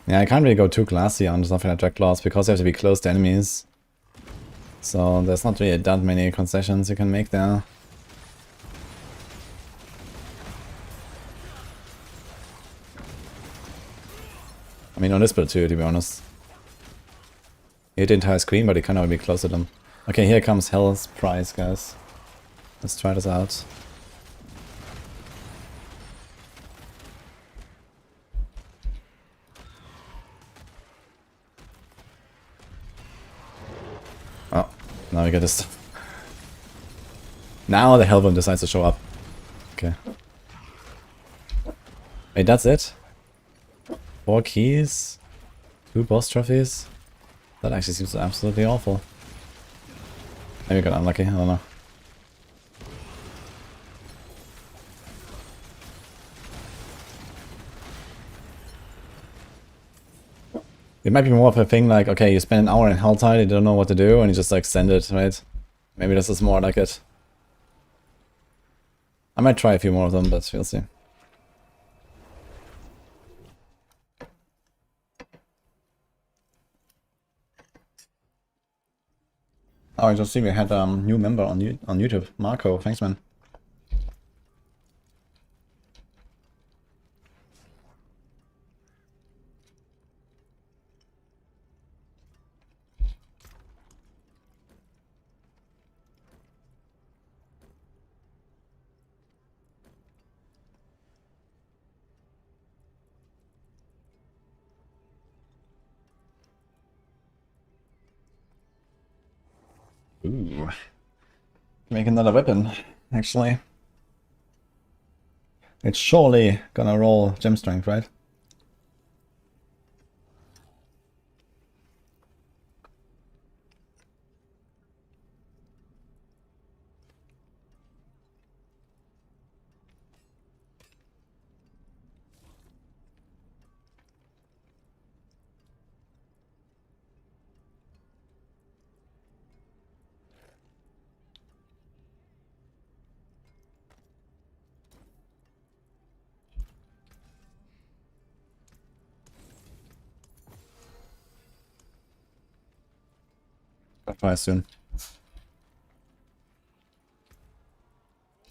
Yeah, I can't really go too classy on something like Jack Claws because you have to be close to enemies. So there's not really that many concessions you can make there. I mean, on this build too, to be honest. You hit the entire screen, but you can't be close to them. Okay, here comes Hell's Prize, guys. Let's try this out. Oh, now we get this stuff. Now the Hellworm decides to show up. Okay. Wait, that's it? 4 keys? 2 boss trophies? That actually seems absolutely awful. Maybe I got unlucky, I don't know. It might be more of a thing like, okay, you spend an hour in Helltide, you don't know what to do, and you just like send it, right? Maybe this is more like it. I might try a few more of them, but we'll see. Oh, I just see we had a new member on YouTube. Marco, thanks man. Ooh. Make another weapon, actually. It's surely gonna roll gem strength, right? I'll try soon.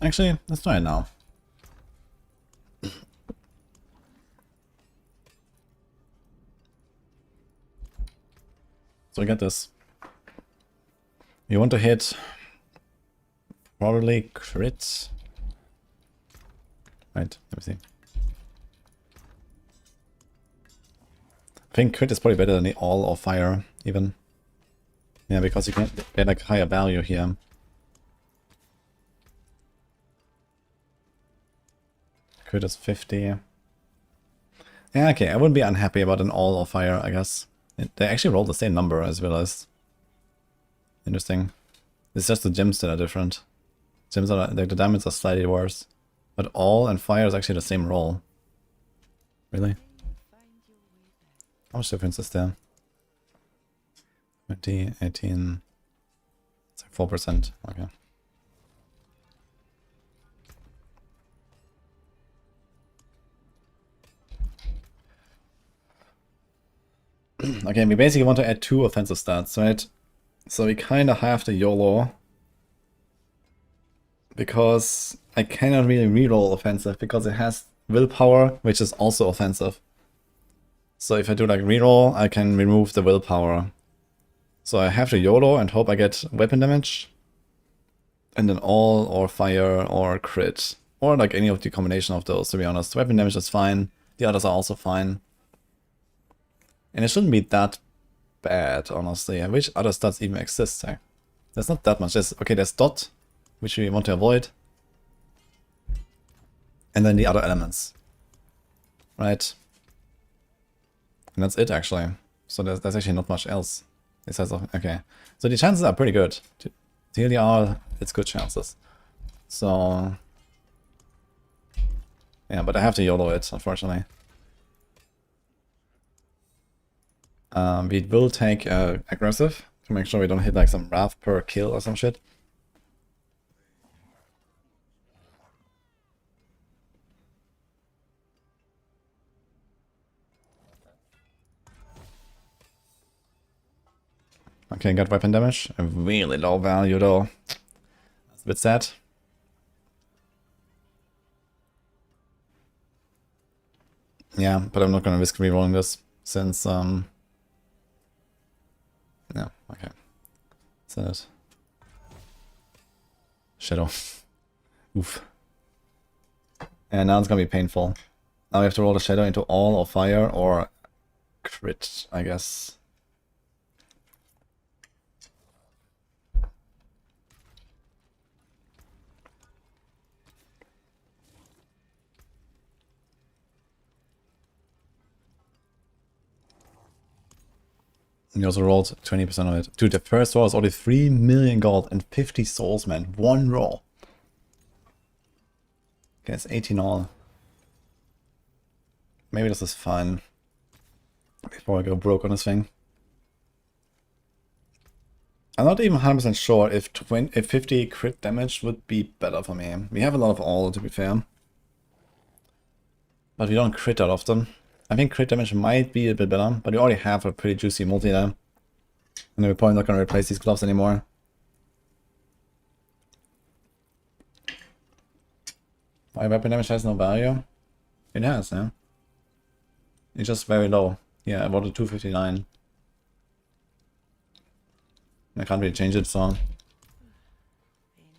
Actually, let's try it now. So we get this. You want to hit probably crit. Right, let me see. I think crit is probably better than the all or fire, even. Yeah, because you can get like higher value here. Crit is 50. Yeah, okay, I wouldn't be unhappy about an all or fire, I guess. They actually rolled the same number as well as. Interesting. It's just the gems that are different. Gems are like the diamonds are slightly worse. But all and fire is actually the same roll. Really? How much difference is there? 20, 18. It's like 4%. Okay. Okay, we basically want to add 2 offensive stats, right? So we kind of have the YOLO. Because I cannot really reroll offensive because it has willpower, which is also offensive. So if I do like reroll, I can remove the willpower. So I have the YOLO and hope I get weapon damage. And then all or fire or crit. Or like any of the combination of those, to be honest. Weapon damage is fine. The others are also fine. And it shouldn't be that bad, honestly. Which other stats even exist? There's not that much. There's dot, which we want to avoid. And then the other elements. Right? And that's it, actually. So there's actually not much else. Besides, okay. So the chances are pretty good. TLDR, it's good chances. So... yeah, but I have to YOLO it, unfortunately. We will take aggressive to make sure we don't hit like some wrath per kill or some shit. Okay, got weapon damage. A really low value though. That's a bit sad. Yeah, but I'm not gonna risk rerolling this since no, okay. Is that it? Shadow. Oof. And now it's gonna be painful. Now we have to roll the shadow into all or fire or crit, I guess. And you also rolled 20% of it. Dude, the first roll is only 3 million gold and 50 souls, man. One roll. Okay, it's 18 all. Maybe this is fine. Before I go broke on this thing. I'm not even 100% sure if 50 crit damage would be better for me. We have a lot of all, to be fair. But we don't crit that often. I think crit damage might be a bit better, but we already have a pretty juicy multi there. And we're probably not going to replace these gloves anymore. Why weapon damage has no value? It has, yeah. It's just very low. Yeah, I wanted 259. I can't really change it, so...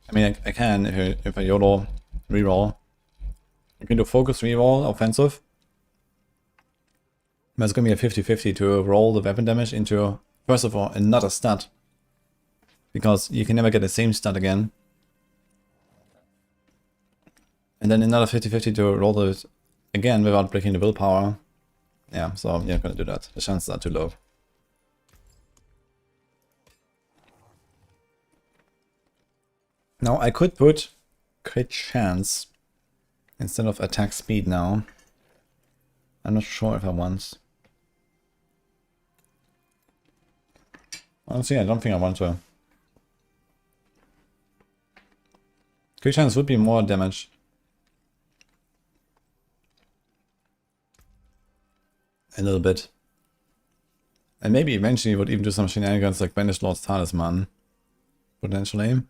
I mean, I can if I YOLO reroll. I can do focus reroll, offensive. But it's going to be a 50-50 to roll the weapon damage into, first of all, another stat. Because you can never get the same stat again. And then another 50-50 to roll it again without breaking the willpower. Yeah, so I'm not gonna do that. The chances are too low. Now I could put crit chance instead of attack speed now. I'm not sure if I want. Honestly, I don't think I want to. Crit chance would be more damage. A little bit. And maybe eventually would even do some shenanigans like Banish Lord's Talisman. Potentially.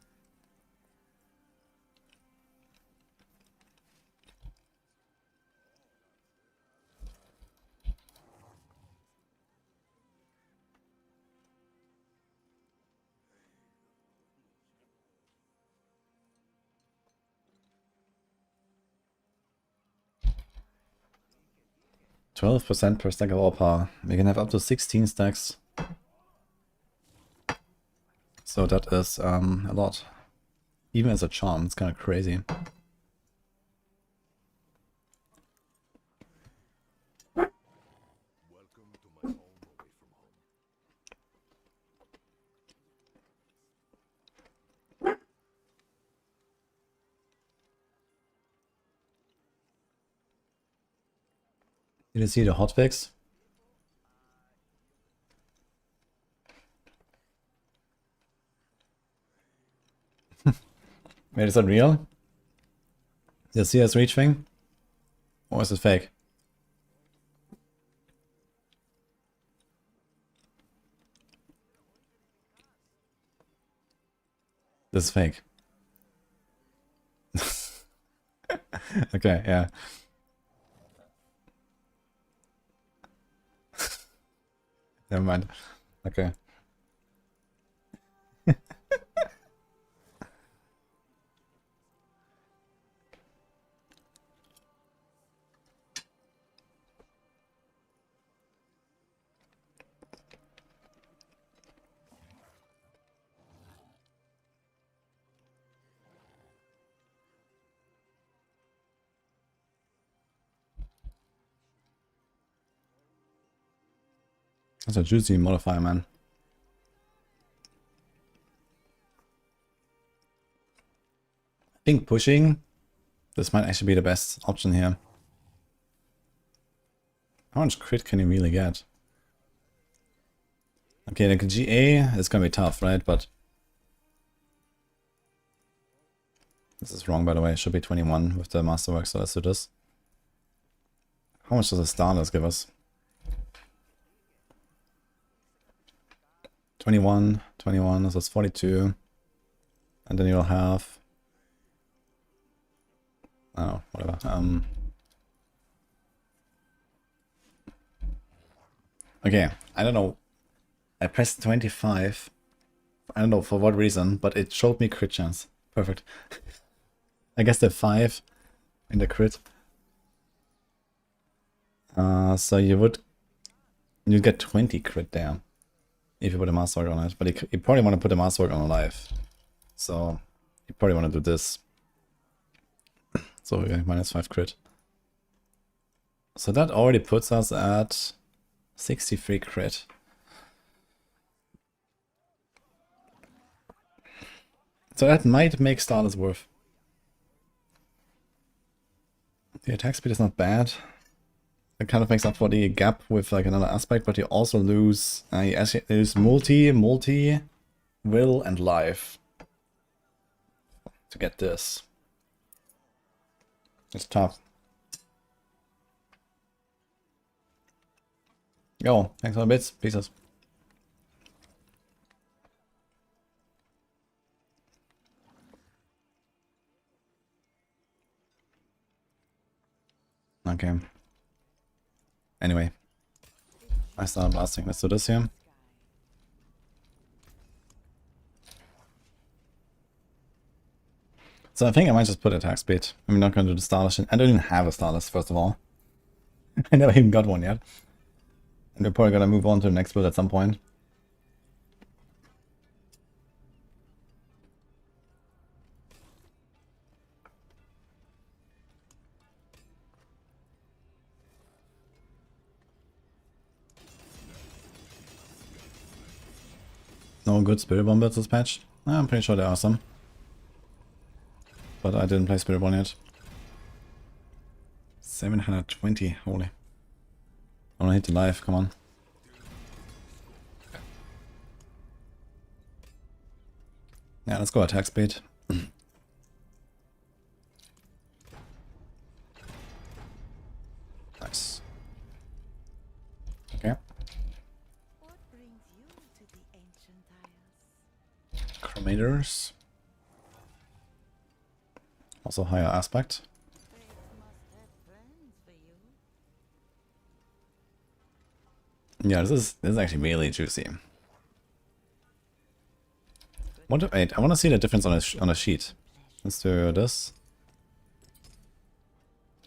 %12 per stack of all power. We can have up to 16 stacks. So that is a lot. Even as a charm, it's kind of crazy. Welcome to my home away from home. Did you see the hotfix? Wait, is that real? Did you see us reach thing? Or is it fake? This is fake. Okay, yeah. Never mind. Okay. That's a juicy modifier, man. I think pushing, this might actually be the best option here. How much crit can you really get? Okay, like GA is gonna be tough, right? But this is wrong, by the way. It should be 21 with the Masterwork, so let's do this. How much does a Stardust give us? 21, 21, so that's 42. And then you'll have... Oh, whatever. Okay, I don't know. I pressed 25. I don't know for what reason, but it showed me crit chance. Perfect. I guess the 5 in the crit. So you get 20 crit there if you put a Masterwork on it, but you probably want to put a Masterwork on alive. So you probably want to do this. So we get -5 crit. So that already puts us at 63 crit. So that might make Stardust worth. The attack speed is not bad. It kind of makes up for the gap with like another aspect, but you also lose multi, will, and life to get this. It's tough. Yo, thanks for the bits, pieces. Okay. Anyway. I started blasting. Let's do this here. So I think I might just put attack speed. I'm not going to do the Starless. I don't even have a Starless, first of all. I never even got one yet. And we're probably going to move on to the next build at some point. No good Spirit Bomb builds this patch. I'm pretty sure there are some. But I didn't play Spirit Bomb yet. 720, holy. I wanna hit the life, come on. Yeah, let's go attack speed. Nice. Okay. What brings you to the ancient isles? Chromators. Also higher aspect. Fate must have plans for you. Yeah, this is actually really juicy. Wait, I want to see the difference on a sheet. Let's do this.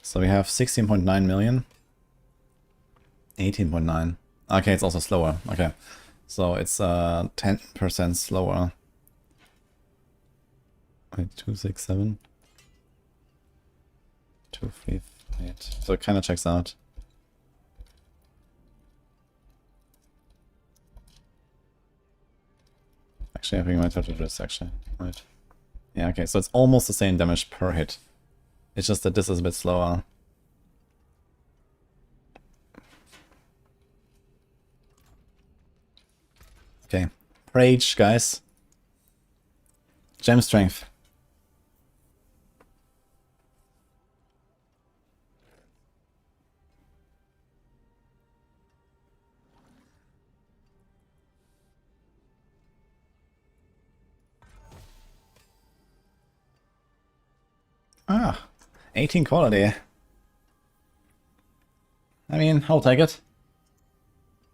So we have 16.9 million. 18.9. Okay, it's also slower. Okay. So it's 10% slower. Wait, 267. 238. So it kind of checks out. Actually, I think I might have to do this actually. Right. Yeah, okay, so it's almost the same damage per hit. It's just that this is a bit slower. Okay. Rage, guys. Gem strength. Ah, 18 quality. I mean, I'll take it.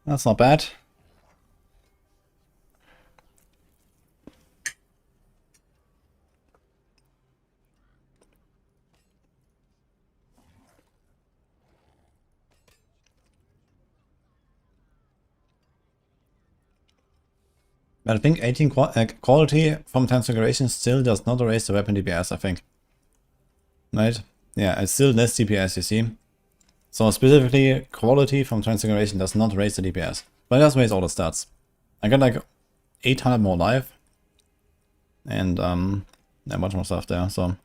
That's not bad. But I think 18 quality from Transfiguration still does not erase the weapon DPS, I think. Right? Yeah, it's still less DPS, you see. So specifically, quality from Transfiguration does not raise the DPS. But it does raise all the stats. I got like 800 more life. And yeah, much more stuff there, so...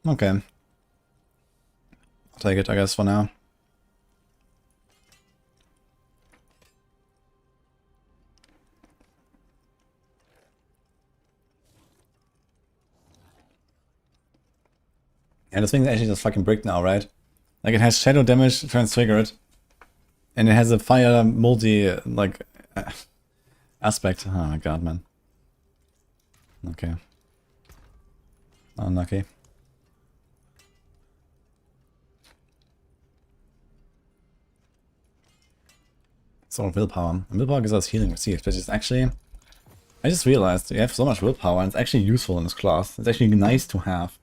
Okay. I'll take it, I guess, for now. Yeah, this thing is actually just fucking bricked now, right? Like, it has shadow damage transfigured. And it has a fire multi, like, aspect. Oh my god, man. Okay. Unlucky. So willpower. And willpower gives us healing received, which is actually... I just realized you have so much willpower and it's actually useful in this class. It's actually nice to have.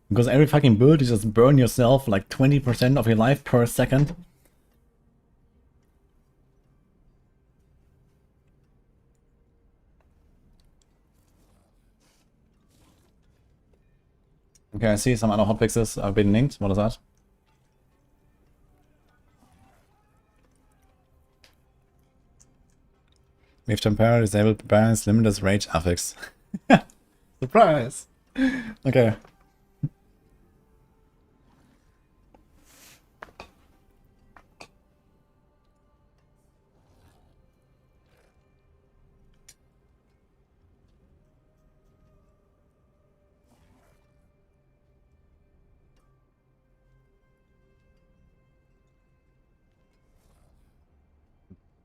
Because every fucking build you just burn yourself like 20% of your life per second. Okay, I see some other hotfixes have been linked. What is that? We've temporarily disabled balance limitless rage affix. Surprise! Okay.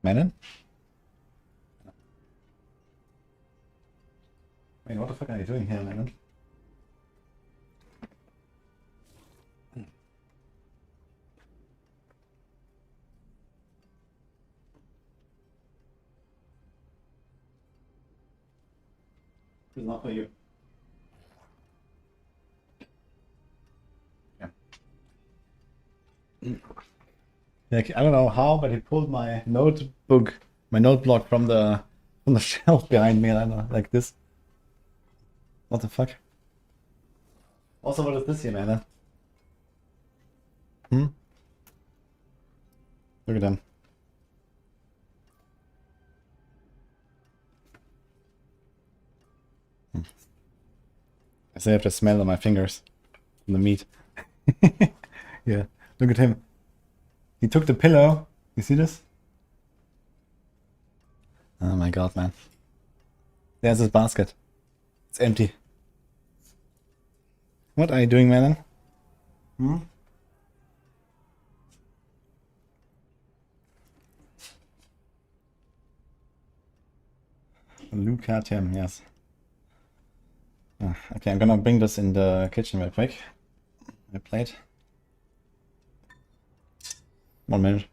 Manon? Wait, what the fuck are you doing here, Manon? It's not for you. Yeah. Like, I don't know how, but he pulled my notebook, my note block from the shelf behind me, and I don't know, like this. What the fuck? Also, what is this here, man? Hmm? Look at them. I still have the smell on my fingers from the meat. Yeah, look at him. He took the pillow. You see this? Oh my god, man. There's his basket. It's empty. What are you doing, Melon? Hmm? Look at him, yes. Okay, I'm gonna bring this in the kitchen real quick. My plate. 1 minute.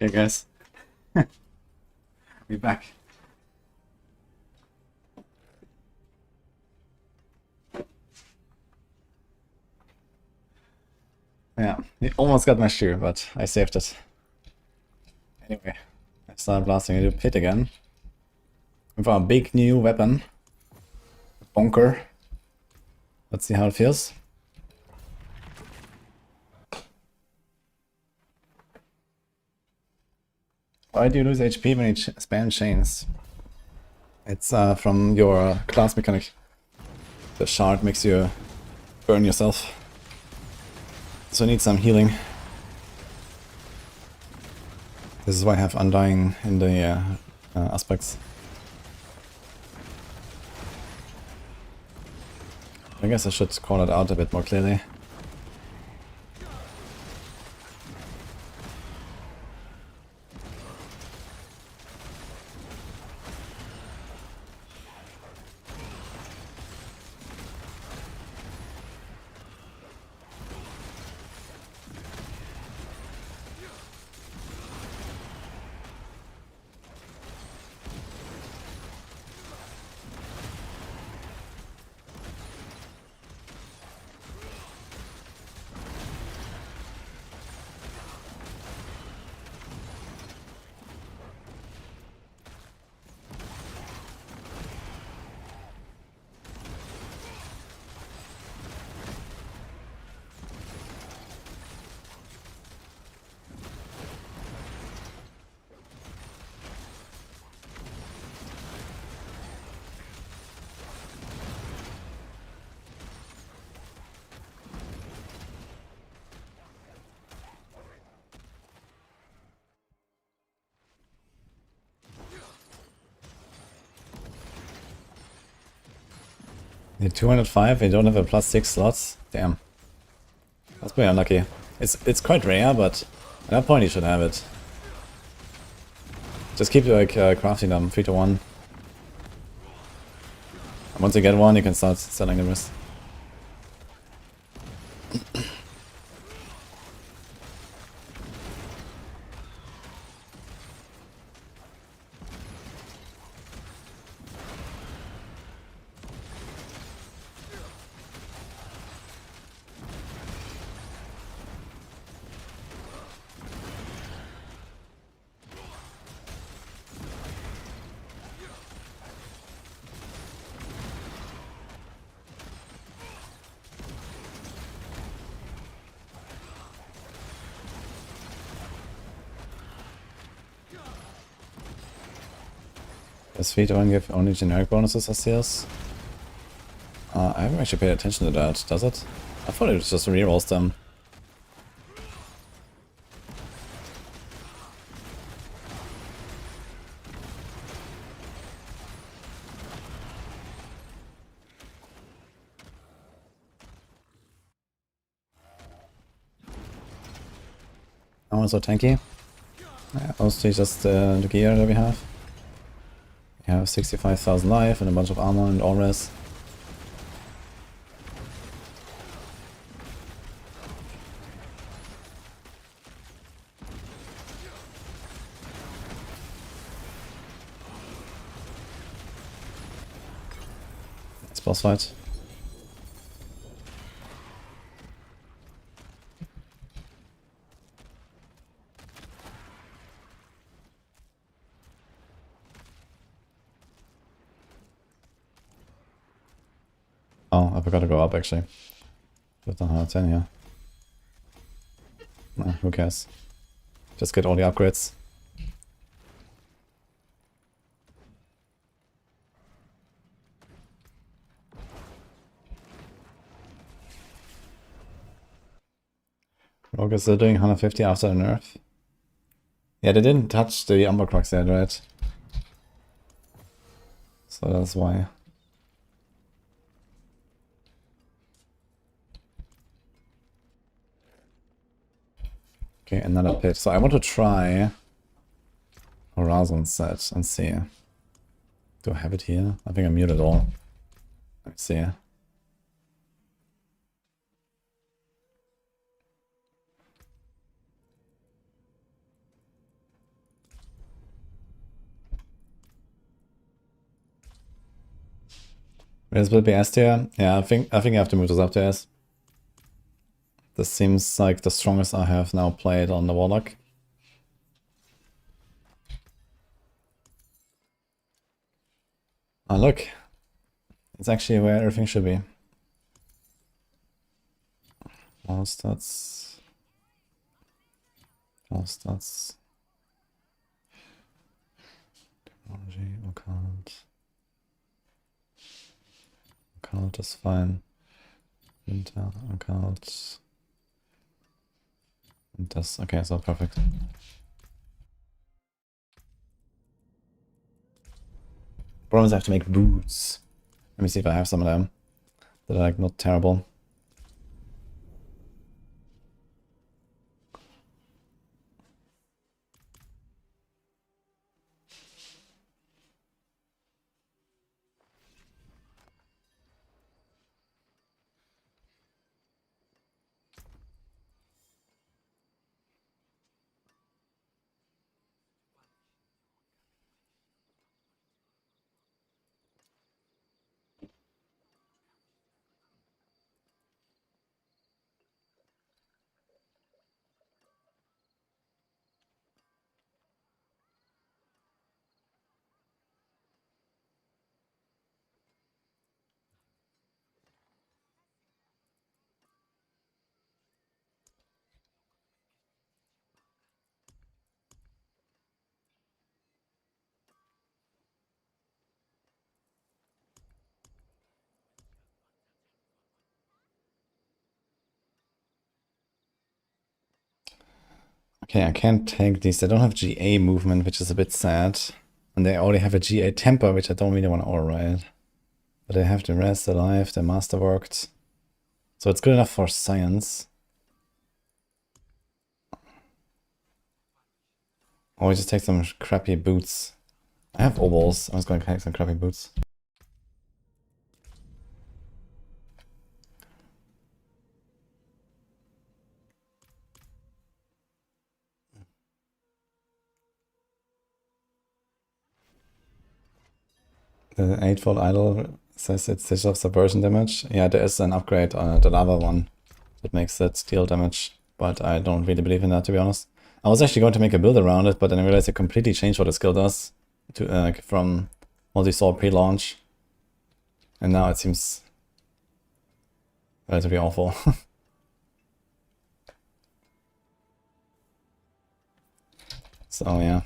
Okay, guys. Be back. Yeah, he almost got my shoe, but I saved it. Anyway, I started blasting into the pit again. With our big new weapon. Bonker. Let's see how it feels. Why do you lose HP when you spam chains? It's from your class mechanic. The shard makes you burn yourself. So I need some healing. This is why I have Undying in the aspects. I guess I should call it out a bit more clearly. The 205, they don't have a +6 slots? Damn. That's pretty unlucky. It's quite rare, but at that point you should have it. Just keep like crafting them 3 to 1. And once you get one, you can start selling the rest. Does 3 to 1 give only generic bonuses or seals? I haven't actually paid attention to that, does it? I thought it was just rerolls them. Oh, so tanky. Yeah, mostly just the gear that we have. We have 65,000 life and a bunch of armor and auras. It's boss fight. Oh, I forgot to go up actually. With the 110 here. Nah, who cares? Just get all the upgrades. Rogue is still doing 150 after the nerf. Yeah, they didn't touch the Umber Crux yet, right? So that's why. Okay, another pit. So I want to try Horizon set and see. Do I have it here? I think I muted all. Let me see. Where's will be S tier? Yeah, I think I have to move this up to S. This seems like the strongest I have now played on the Warlock. Oh look, it's actually where everything should be. All stats. Technology, occult. Occult is fine. Winter, occult. And das, okay, so perfect. Problem is I have to make boots. Let me see if I have some of them. that are like not terrible. Okay, I can't take these. They don't have GA movement, which is a bit sad. And they already have a GA temper, which I don't really want to override. But they have the rest alive, the masterworked. So it's good enough for science. Or we just take some crappy boots. I have obols. I'm just going to take some crappy boots. The 8-fold idol says it's digital subversion damage. Yeah, there is an upgrade on the lava one that makes it steel damage, but I don't really believe in that, to be honest. I was actually going to make a build around it, but then I realized it completely changed what the skill does to from what we saw pre-launch, and now it seems relatively awful. So yeah.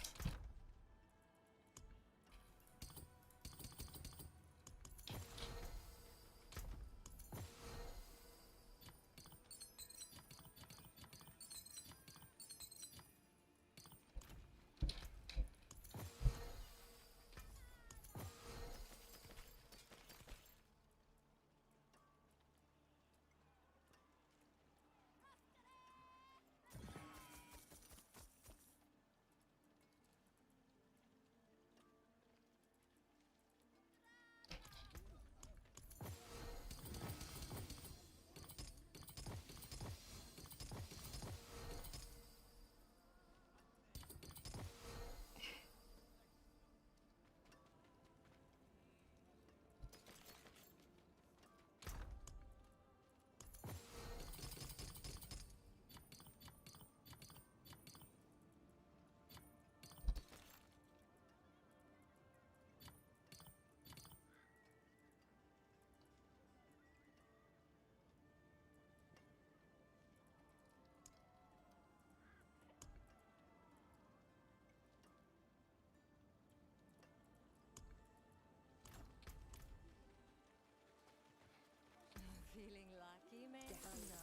Feeling lucky, man? Nice.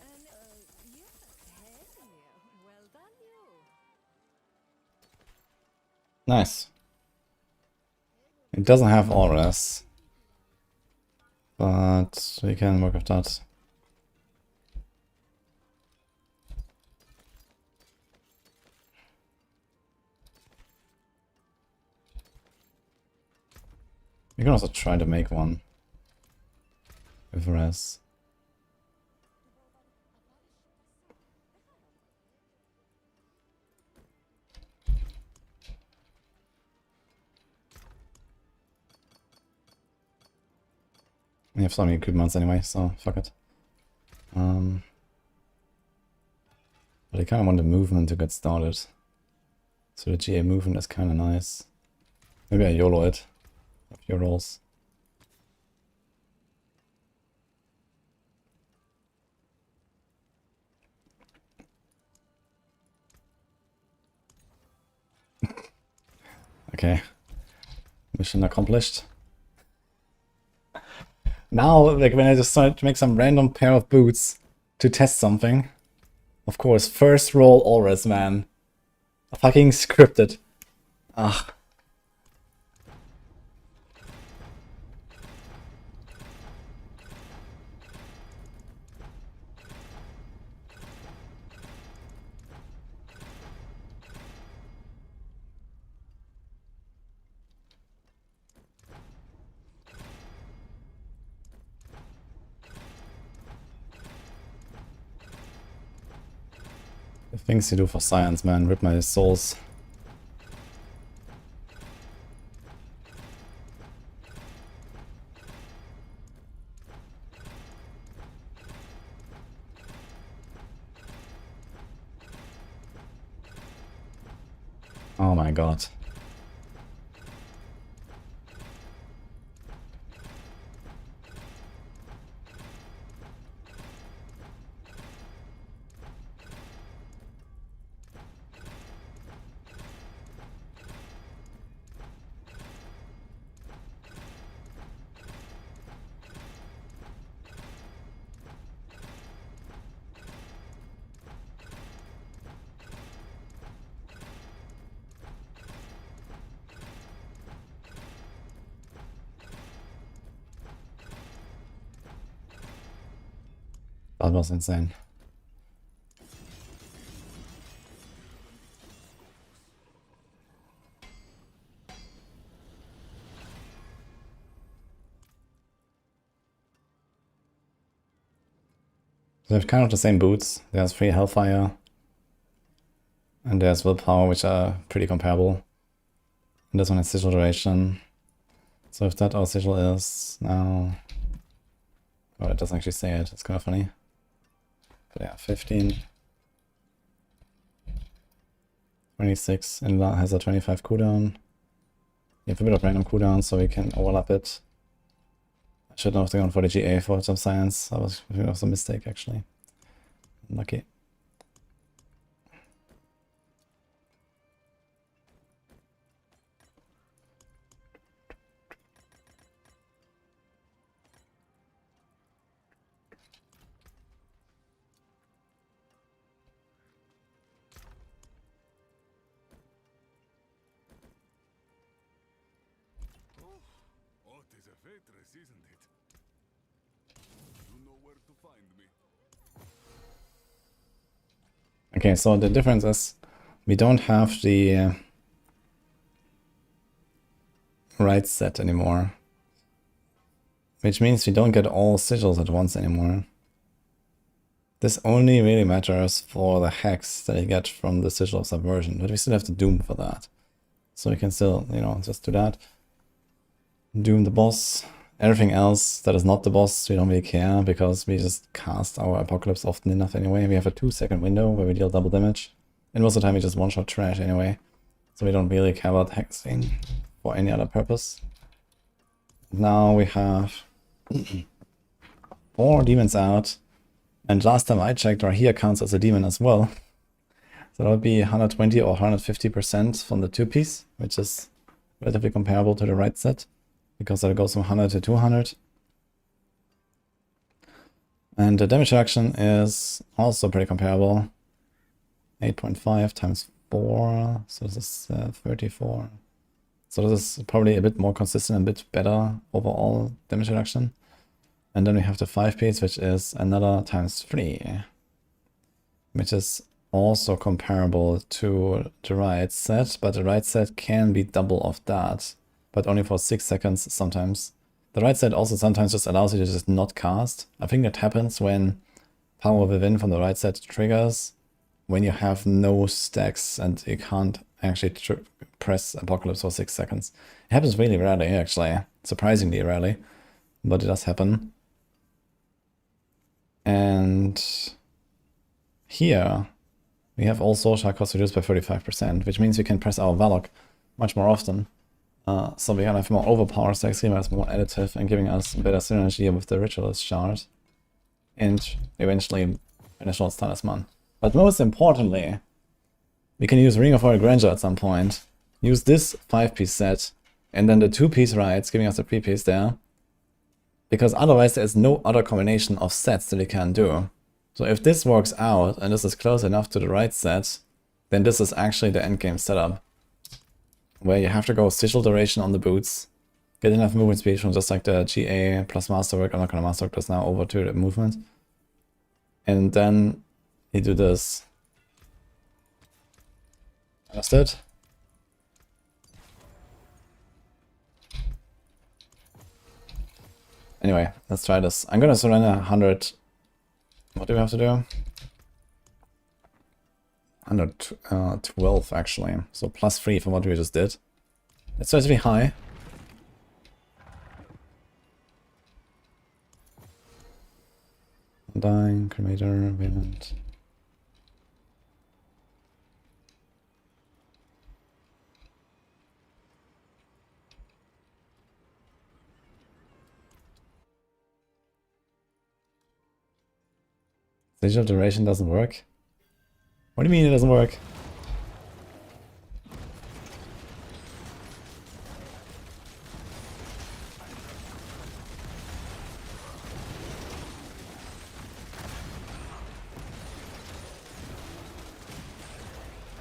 And, yeah, hey, well done, you. Nice. It doesn't have auras, but we can work with that. We can also try to make one with res. We have so many equipments anyway, so fuck it. But I kind of want the movement to get started. So the GA movement is kind of nice. Maybe I YOLO it. A few rolls. Okay. Mission accomplished. Now, like when I decide to make some random pair of boots to test something. Of course, first roll auras, man. Fucking scripted. Ugh. The things you do for science, man, rip my souls. Oh my god. That was insane. They have kind of the same boots. There's 3 Hellfire. And there's Willpower, which are pretty comparable. And this one has Sigil Duration. So if that our Sigil is now... Oh, it doesn't actually say it. It's kind of funny. But yeah, 15. 26. And has a 25 cooldown. We have a bit of random cooldown, so we can overlap it. I should not have gone for the GA for some science. That was a mistake, actually. Lucky. What is a waitress, isn't it? You know where to find me. Okay, so the difference is we don't have the right set anymore. Which means we don't get all sigils at once anymore. This only really matters for the hex that you get from the Sigil of Subversion, but we still have the Doom for that. So we can still, you know, just do that. Doom the boss. Everything else that is not the boss, we don't really care, because we just cast our Apocalypse often enough anyway. We have a 2-second window where we deal double damage. And most of the time we just one-shot trash anyway. So we don't really care about hexing for any other purpose. Now we have 4 demons out. And last time I checked, our here counts as a demon as well. So that would be 120 or 150% from the 2-piece, which is relatively comparable to the right set, because that goes from 100 to 200. And the damage reduction is also pretty comparable. 8.5 times 4, so this is 34. So this is probably a bit more consistent, a bit better overall damage reduction. And then we have the 5-piece, which is another times 3, which is also comparable to the right set, but the right set can be double of that, but only for 6 seconds sometimes. The right set also sometimes just allows you to just not cast. I think that happens when Power Within from the right set triggers, when you have no stacks and you can't actually press Apocalypse for 6 seconds. It happens really rarely, actually. Surprisingly rarely, but it does happen. And here we have all social costs reduced by 35%, which means we can press our Warlock much more often. So we can have more overpower stacks, giving us more additive and giving us better synergy with the Ritualist shard. And eventually Initial Talisman. But most importantly, we can use Ring of Royal Grandeur at some point. Use this 5-piece set, and then the 2-piece rights, giving us a 3-piece there. Because otherwise there's no other combination of sets that we can do. So if this works out, and this is close enough to the right set, then this is actually the endgame setup. Where you have to go Sigil Duration on the boots, get enough movement speed from just like the GA plus Masterwork, I'm not gonna Masterwork this now, over to the movement. And then you do this. Understood? Anyway, let's try this. I'm gonna surrender 100. What do we have to do? 112 actually, so +3 from what we just did. It's relatively high. Dying, cremator, vehement. Digital duration doesn't work? What do you mean it doesn't work?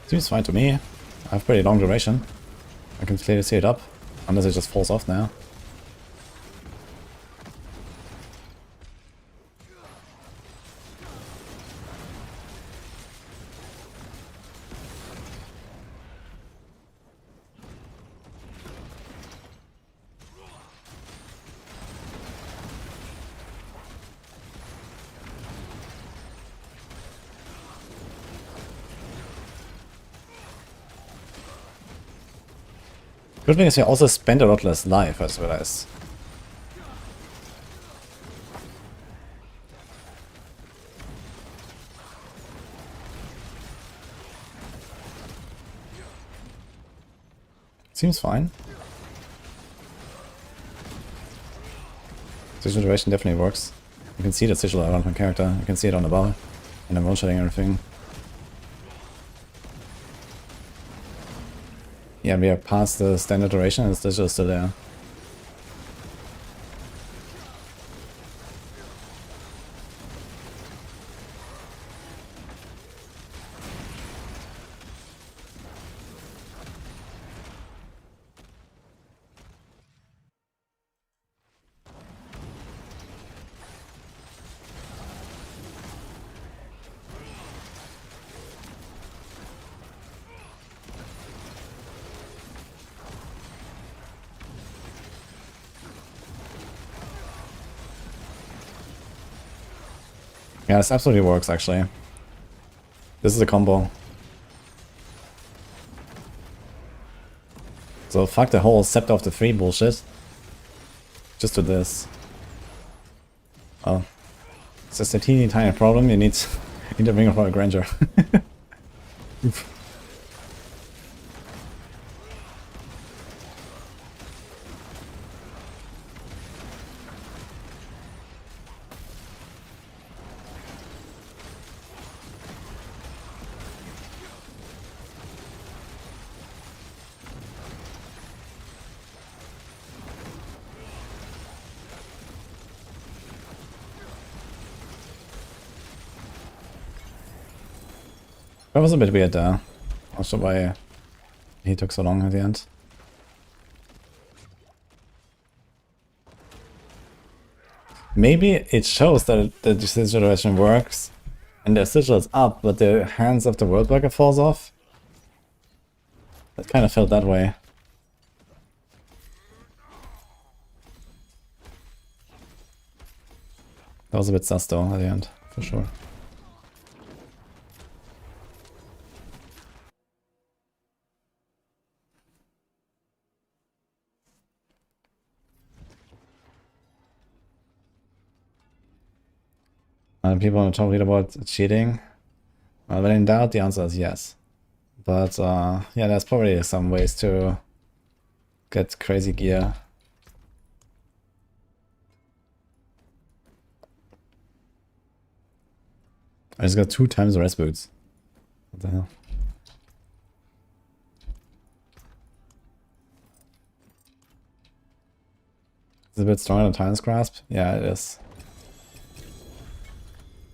Seems fine to me. I have pretty long duration. I can clearly see it up, unless it just falls off now. Good thing is we also spend a lot less life, as well as. Seems fine. Sigil duration definitely works. You can see the sigil around my character. You can see it on the bar. And I'm one-shotting everything. Yeah, we are past the standard duration and the sigil is still there. Yeah, this absolutely works, actually. This is a combo. So fuck the whole Scepter of the Three bullshit. Just do this. Oh. It's just a teeny tiny problem. You need a Ring of Royal Grandeur. Oof. That was a bit weird there. Not sure why he took so long at the end. Maybe it shows that the sigil duration works and the sigil is up, but the hands of the Worldworker falls off. It kind of felt that way. That was a bit sus though at the end, for sure. People want to talk about cheating. When in doubt, the answer is yes. But yeah, there's probably some ways to get crazy gear. I just got 2 times the rest boots. What the hell? Is it a bit stronger than Titan's Grasp? Yeah, it is.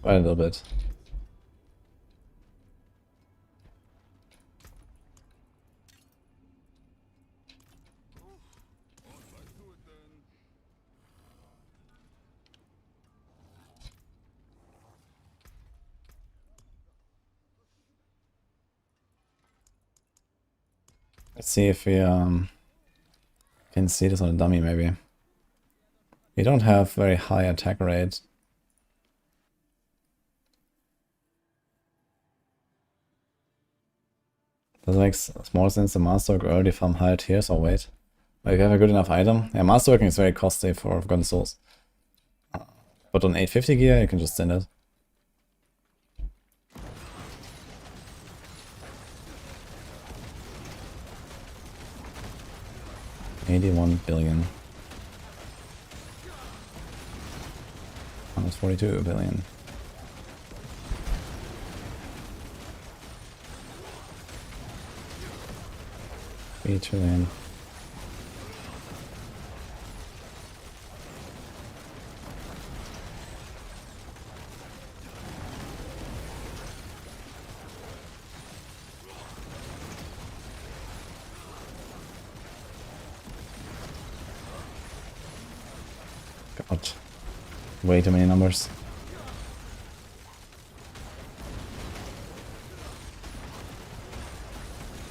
By a little bit. Let's see if we can see this on a dummy maybe. We don't have very high attack rate. Does it make more sense to masterwork early farm higher tiers or wait? Like, if you have a good enough item. Yeah, masterworking is very costly for Forgotten Souls. But on 850 gear, you can just send it. $81 billion. 142 billion. $3 trillion. God. Way too many numbers.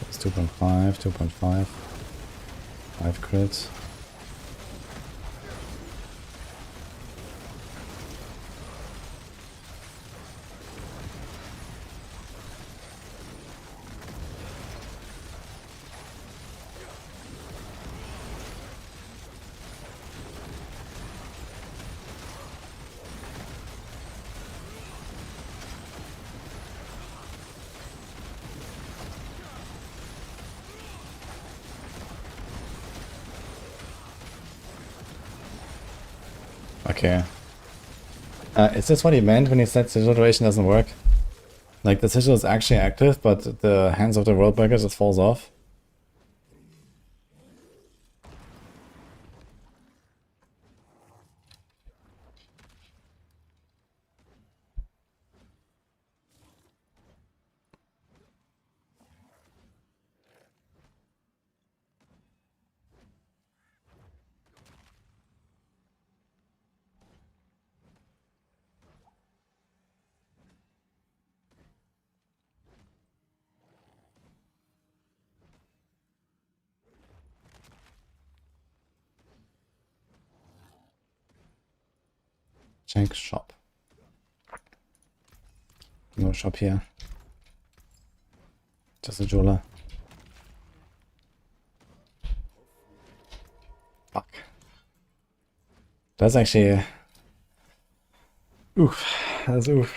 It's 2.5, 2.5. 5 crits. Okay. Is this what he meant when he said sigil duration doesn't work? Like, the sigil is actually active, but the Hands of the Worldbreaker just falls off? Check shop. No shop here. Just a jeweler. Fuck. That's actually... Oof. That's oof.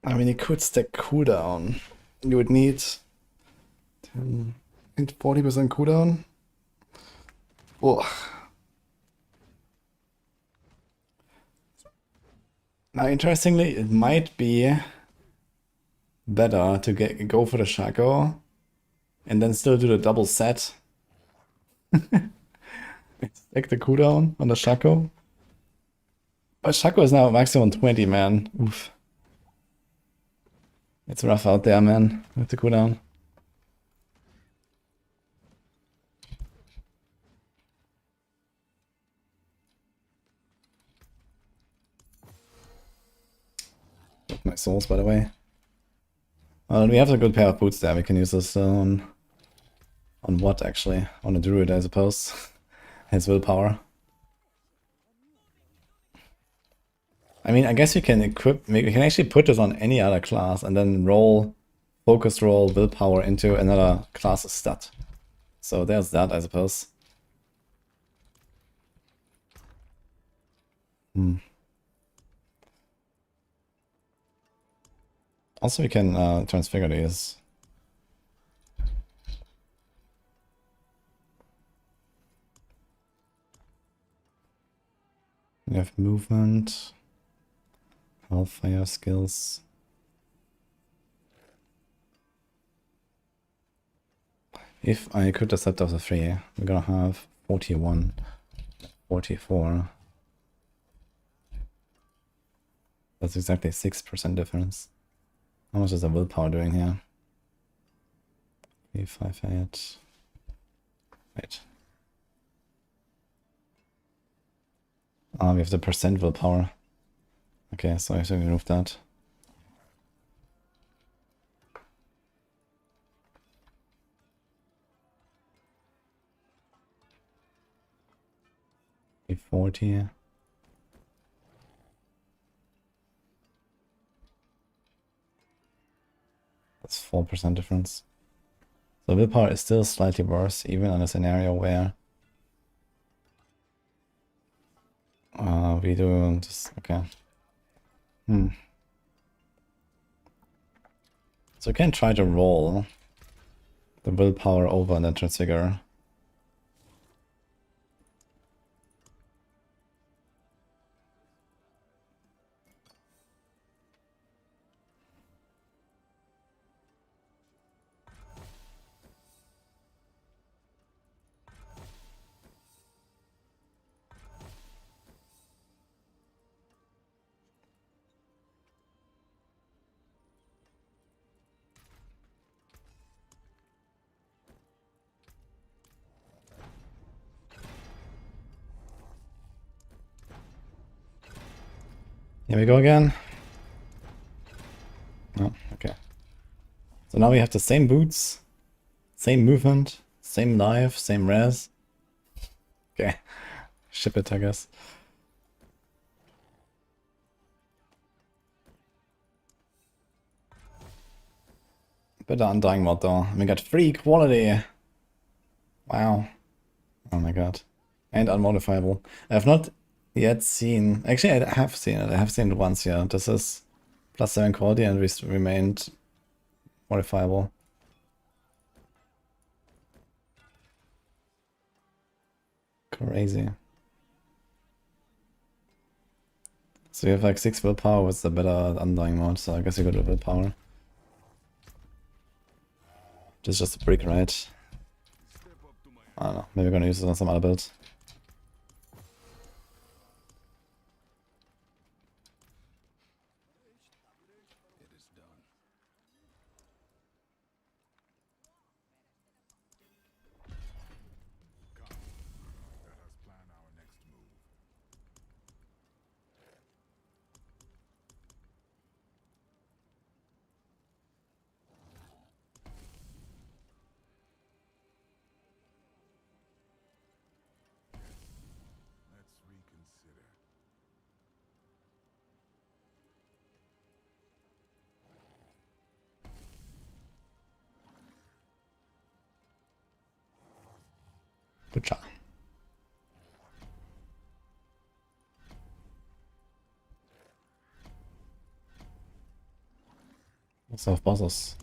I mean, you could stack cooldown. You would need 10, 40% cooldown. Ugh. Now, interestingly, it might be better to go for the Shaco and then still do the double set. Stack the cooldown on the Shaco. But Shaco is now maximum 20, man. Oof. It's rough out there, man, with the cooldown. My souls, by the way. Well, we have a good pair of boots there. We can use this on what, actually? On a druid, I suppose. His willpower. I mean, I guess you can equip... We can actually put this on any other class and then roll, focus roll, willpower into another class's stat. So there's that, I suppose. Also, we can transfigure these. We have movement, hellfire skills. If I could accept of the 3, we're gonna have 41, 44. That's exactly 6% difference. How much is the willpower doing here? 358. Wait. Ah, we have the percent willpower. Okay, so I have to remove that. $40. 4% difference. So willpower is still slightly worse, even in a scenario where we do this. Okay. So we can try to roll the willpower over and then transfigure. Here we go again. Oh, okay. So now we have the same boots, same movement, same life, same res. Okay. Ship it, I guess. Better Undying mod though. We got free quality. Wow. Oh my god. And unmodifiable. I have not yet seen... Actually, I have seen it. I have seen it once, yeah. This is +7 quality and we remained modifiable. Crazy. So you have like 6 willpower with the better Undying mod, so I guess you go to willpower. This is just a brick, right? I don't know. Maybe we're gonna use it on some other build. It is done. Come, let us plan our next move. Let's reconsider. Good job. Let's have bosses.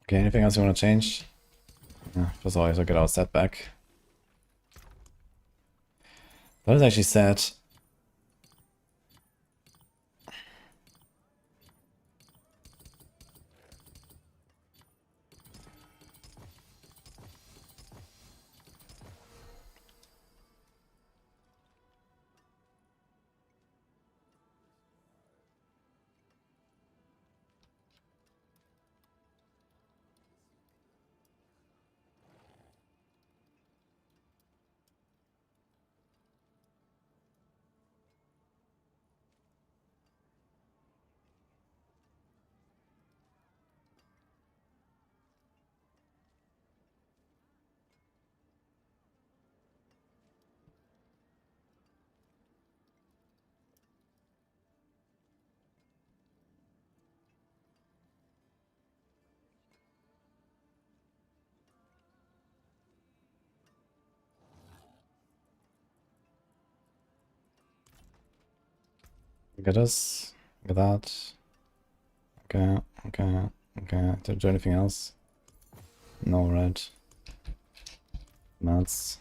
Okay, anything else you want to change? Yeah, just always look at our setback. That is actually sad. Look at this. Look at that. Okay, okay, okay. Did I do anything else? No, right. Nuts.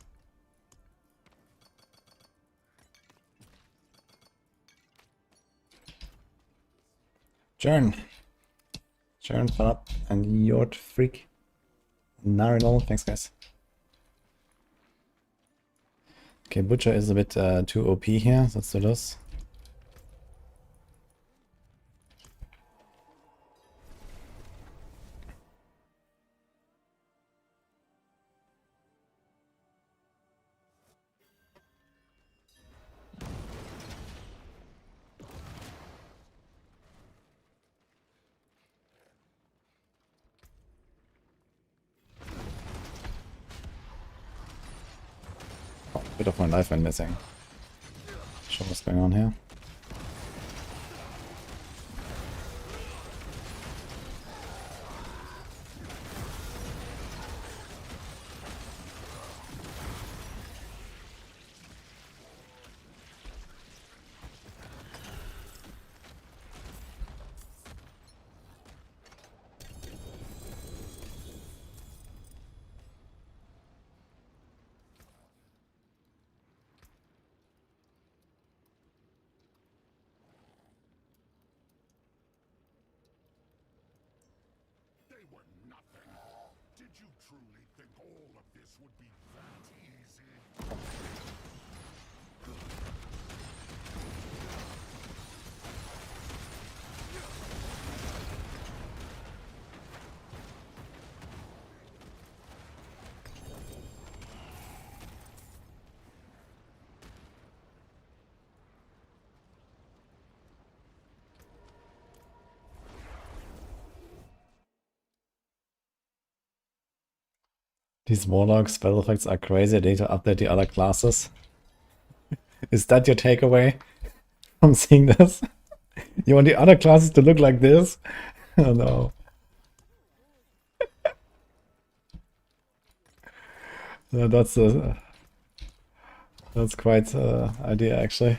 Jern. Jern, fun up. And Yort Freak. Narinol, thanks guys. Okay, Butcher is a bit too OP here. Let's do this. Bit of my life went missing. Show what's going on here. They were nothing. Did you truly think all of this would be that easy? These Warlock spell effects are crazy. They need to update the other classes. Is that your takeaway from seeing this? You want the other classes to look like this? Oh no. No, that's quite idea actually.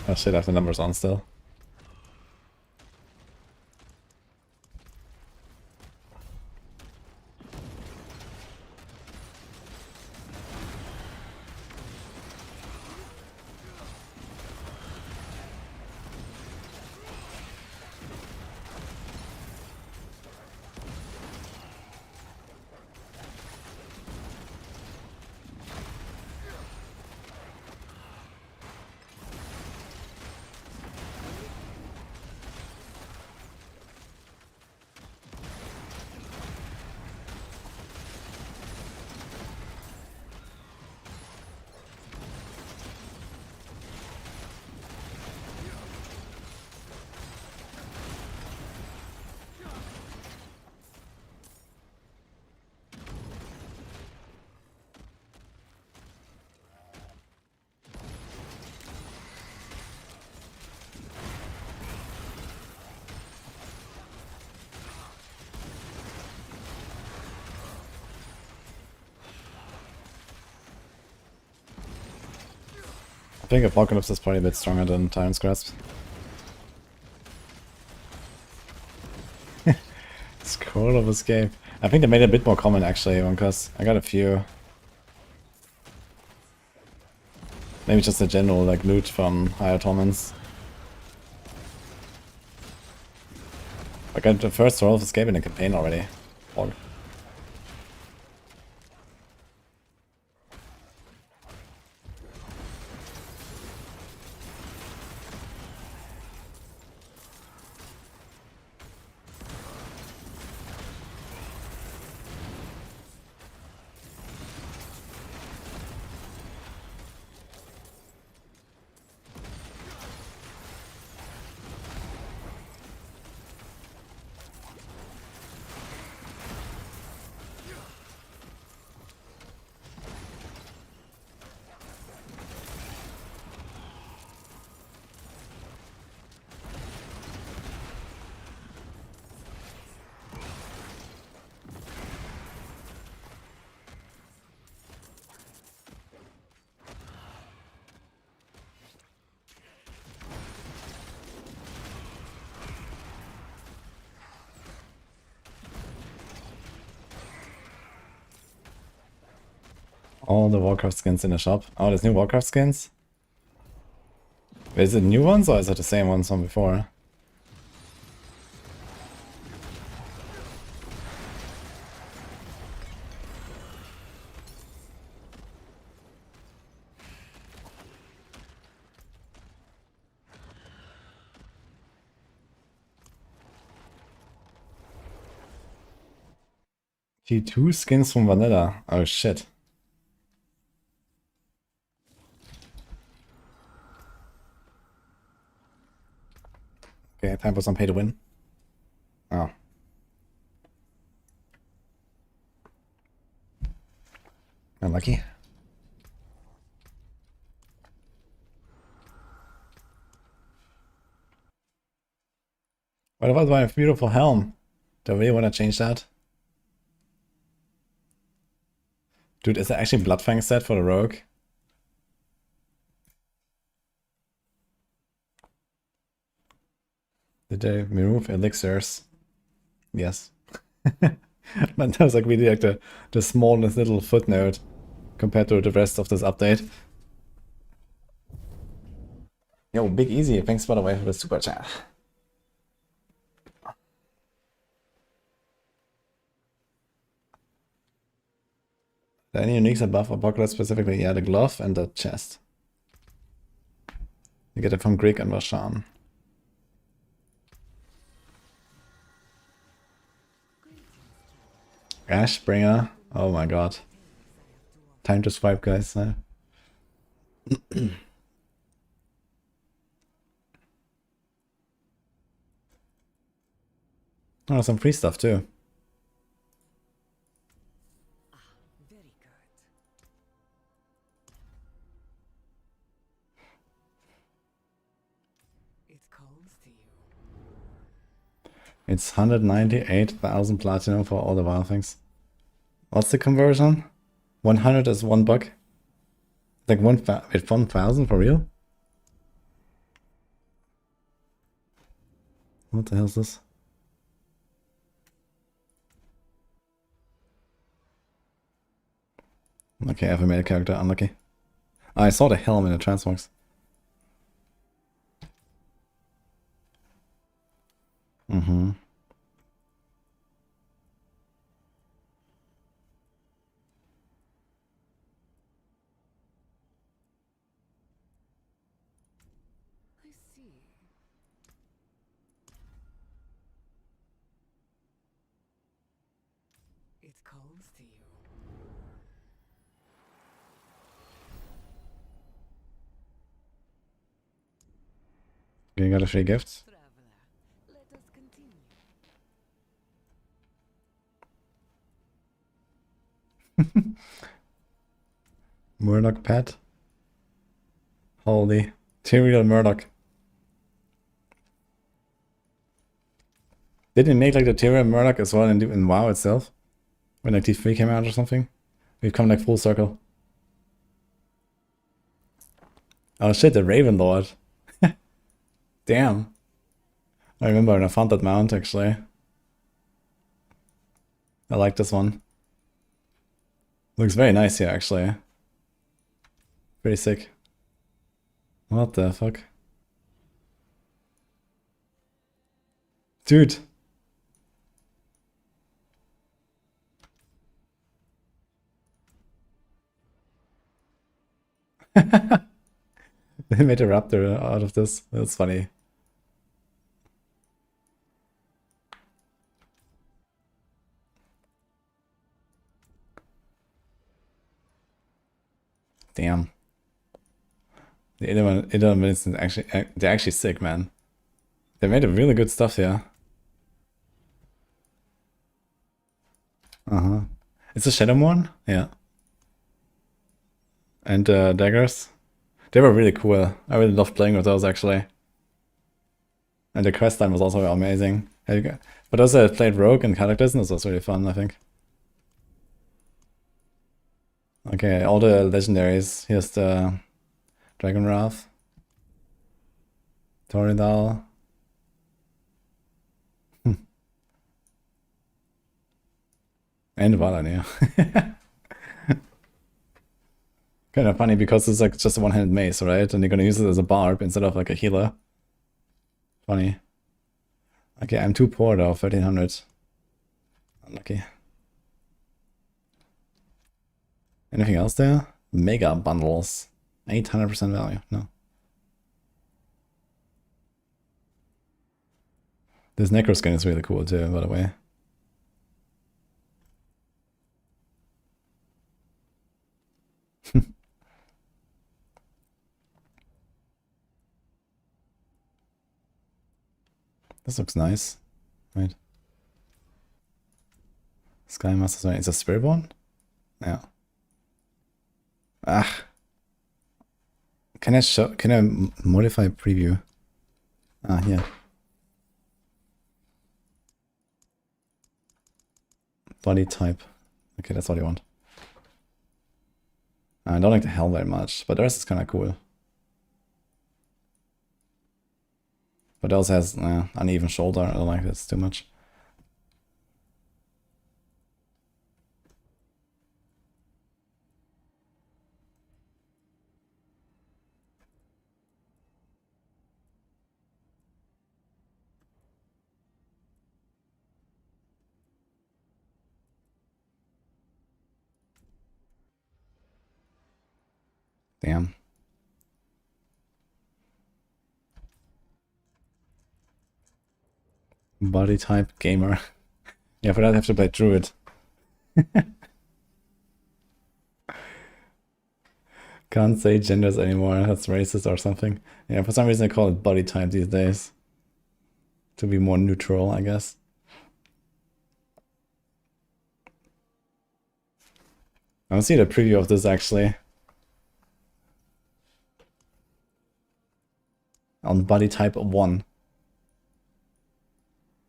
Oh shit, I have the numbers on still. I think Apocalypse is probably a bit stronger than Tyrant's Grasp. Scroll of Escape. I think they made it a bit more common actually, because I got a few. Maybe just a general like loot from higher torments. I got the first Scroll of Escape in the campaign already. Lol. All the Warcraft skins in the shop. Oh, there's new Warcraft skins? Wait, is it new ones or is it the same ones from before? T2 skins from Vanilla. Oh shit. Okay, time for some pay to win. Oh. Unlucky. What about my beautiful helm? Do I really want to change that? Dude, is there actually Bloodfang set for the rogue? Did they remove elixirs? Yes. But that was like really like the smallest little footnote compared to the rest of this update. Yo, Big Easy, thanks by the way for the super chat. The any uniques above Apocalypse specifically? Yeah, the glove and the chest. You get it from Greek and Vashan. Ashbringer. Oh my god. Time to swipe, guys. Oh, some free stuff too. Very good. It calls to you. It's 198,000 platinum for all the wild things. What's the conversion? 100 is $1. Like 1,000 for real? What the hell is this? Okay, I have a male character, unlucky. I saw the helm in the transmogs. Mm-hmm. I see. It calls to you. You got a free gift? Traveler, let us continue. Murdoch pet? Holy. Tyrael Murdoch. Didn't make like the Tyrael Murdoch as well in WoW itself? When like T3 came out or something? We've come like full circle. Oh shit, the Raven Lord. Damn. I remember when I found that mount actually. I like this one. Looks very nice here actually. Pretty sick. What the fuck? Dude. They made a raptor out of this. That's funny. Damn. The Idon Vincent actually, they're actually sick, man. They made a really good stuff here. Uh-huh. It's a Shadowmourne? Yeah. And daggers. They were really cool. I really loved playing with those actually. And the quest line was also amazing. But also I played Rogue and characters and this was really fun, I think. Okay, all the legendaries. Here's the Dragon Wrath. Toridal. And Valan, yeah. Kind of funny because it's like just a one-handed mace, right? And you're gonna use it as a barb instead of like a healer. Funny. Okay, I'm too poor though, 1300. Unlucky. Anything else there? Mega bundles. 800% value. No. This Necro skin is really cool too, by the way. This looks nice. Right. Sky Master, is a Spirit one? Yeah. Ah. Can I modify preview? Ah, here. Body type. Okay, that's what you want. I don't like the helm very much, but the rest is kind of cool. But it also has uneven shoulder. I don't like this too much. Damn. Body type gamer. Yeah, for that I have to play Druid. Can't say genders anymore, that's racist or something. Yeah, for some reason I call it body type these days. To be more neutral, I guess. I want to see the preview of this actually. On body type 1.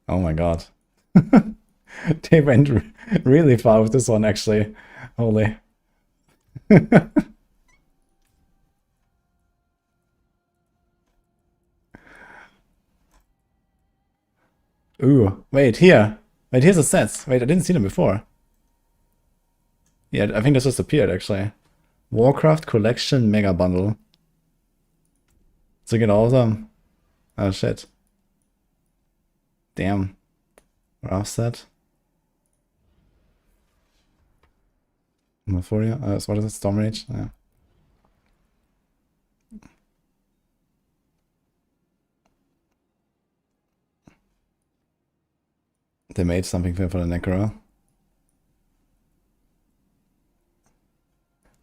Oh my god. They went really far with this one actually. Holy. Ooh, wait, here. Wait, here's the sets. Wait, I didn't see them before. Yeah, I think this just appeared actually. Warcraft Collection Mega Bundle. So you get all of them. Oh shit. Damn. Rough set. Euphoria. What is it? Storm Rage? Yeah. They made something for the Necro.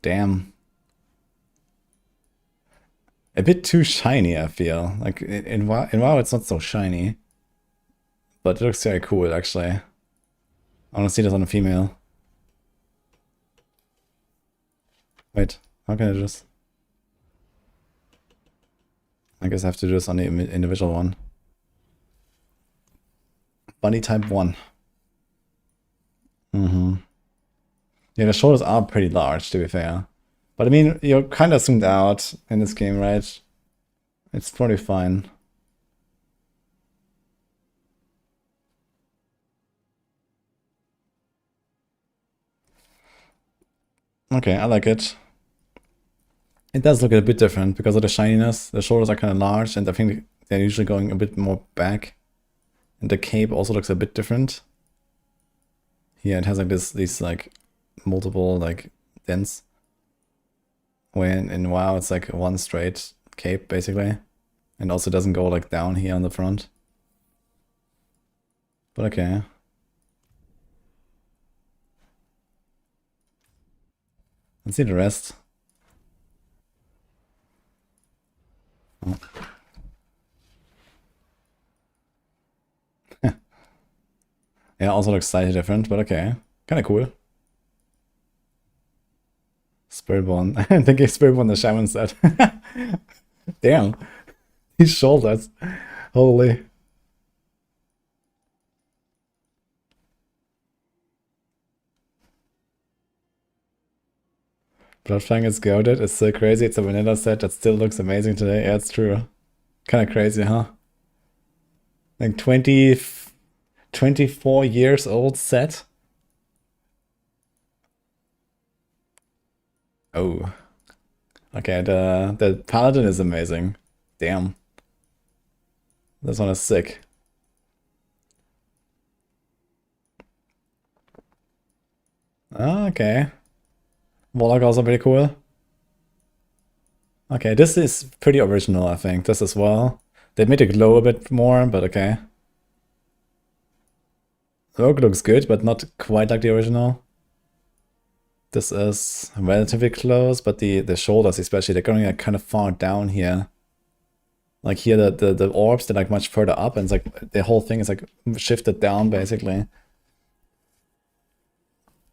Damn. A bit too shiny, I feel. Like, in WoW it's not so shiny. But it looks very cool, actually. I want to see this on a female. Wait, how can I do this? I guess I have to do this on the individual one. Body type 1. Yeah, the shoulders are pretty large, to be fair. But I mean, you're kind of zoomed out in this game, right? It's probably fine. Okay, I like it. It does look a bit different because of the shininess. The shoulders are kind of large, and I think they're usually going a bit more back. And the cape also looks a bit different. Here it has like these like multiple like dents. When in WoW it's like one straight cape basically. And also doesn't go like down here on the front. But okay. Let's see the rest. Oh. Yeah, also looks slightly different, but okay. Kinda cool. Spiritborn. I think it's Spiritborn the Shaman set. Damn. His shoulders. Holy. Bloodfang is goated. It's so crazy. It's a vanilla set that still looks amazing today. Yeah, it's true. Kinda crazy, huh? Like 24 years old set. Oh. Okay, the Paladin is amazing. Damn. This one is sick. Okay. Warlock also pretty cool. Okay, this is pretty original, I think. This as well. They made it glow a bit more, but okay. The Rogue looks good, but not quite like the original. This is relatively close, but the shoulders especially, they're going like kind of far down here. Like here, the orbs, they're like much further up, and it's like the whole thing is like shifted down basically.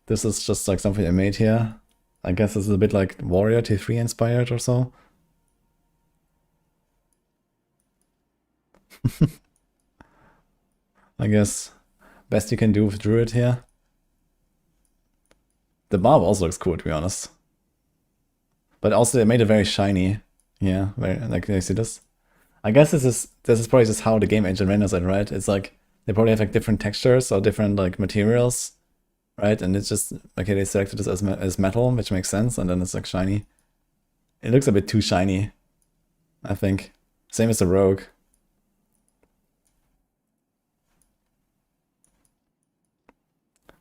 This is just like something I made here. I guess this is a bit like Warrior T3 inspired or so. I guess best you can do with Druid here. The barb also looks cool, to be honest. But also they made it very shiny. Yeah, very, like, you see this? I guess this is probably just how the game engine renders it, right? It's like they probably have like different textures or different like materials, right? And it's just okay, they selected this as metal, which makes sense, and then it's like shiny. It looks a bit too shiny, I think. Same as the rogue.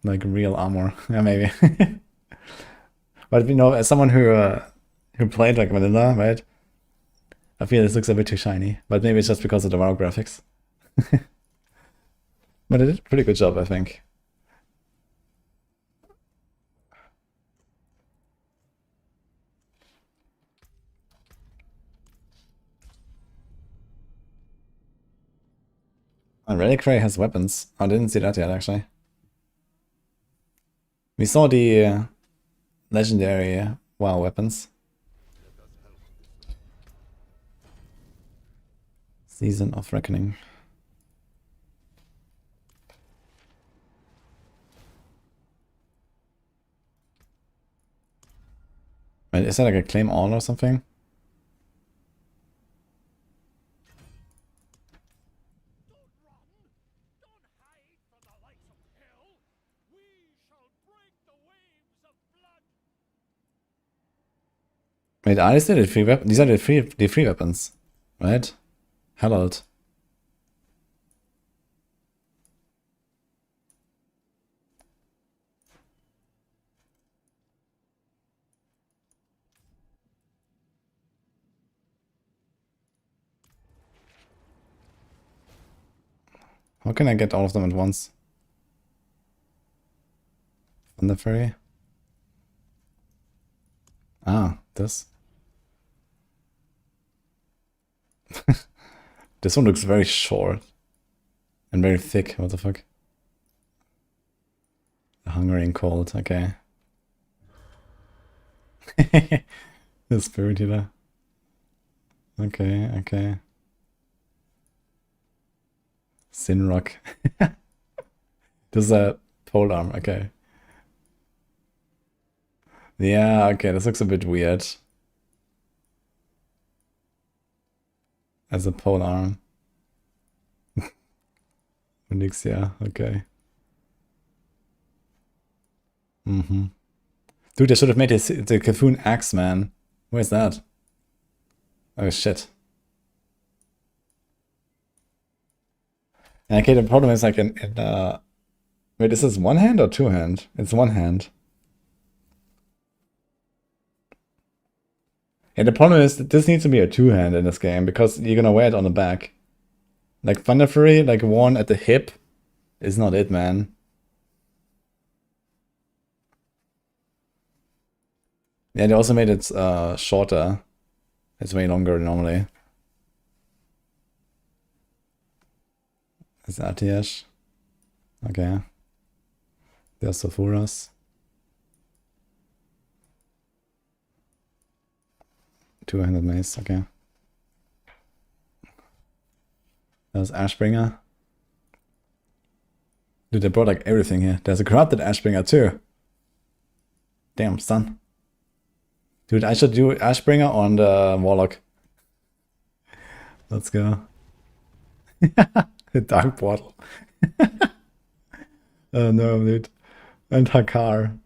Like real armor, yeah, maybe. But you know, as someone who played like vanilla, right? I feel this looks a bit too shiny, but maybe it's just because of the WoW graphics. But it did a pretty good job, I think. And Relicray has weapons. I didn't see that yet, actually. We saw the legendary WoW weapons. Season of Reckoning. Wait, is that like a claim all or something? Wait, are these the free weapons? These are the free weapons, right? Herald. How can I get all of them at once? Thunder Fairy? Ah, this. This one looks very short. And very thick, what the fuck? The Hungering Cold, okay. The Spirit Healer. Okay, okay. Sinrock. This is a pole arm, okay. Yeah, okay, this looks a bit weird. As a pole arm. Onyxia, okay. Dude, I should have made the Cthulhu Axe, man. Where's that? Oh shit. And okay, the problem is like wait, is this one hand or two hand? It's one hand. Yeah, the problem is that this needs to be a two hand in this game because you're gonna wear it on the back. Like Thunder Fury, like worn at the hip, is not it, man. Yeah, they also made it shorter. It's way longer normally. It's Atiash. Okay. There's Sophuras. Two-handed mace, okay. There's Ashbringer. Dude, they brought like everything here. There's a corrupted Ashbringer too. Damn, son. Dude, I should do Ashbringer on the Warlock. Let's go. The Dark Portal. Oh no, dude. And Hakar.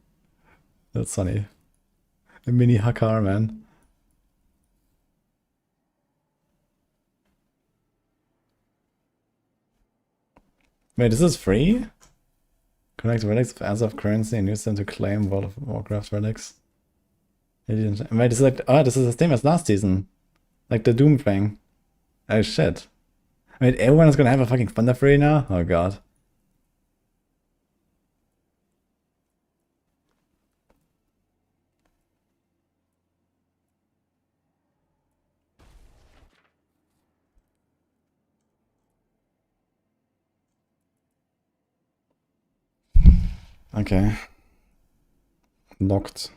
That's funny. A mini Hakar, man. Wait, is this free? Connect relics with as of currency and use them to claim World of Warcraft relics. Wait, this is like, oh, this is the same as last season. Like the Doom thing. Oh shit. Wait, everyone is gonna have a fucking Thunder Fury now? Oh god. Okay. Locked.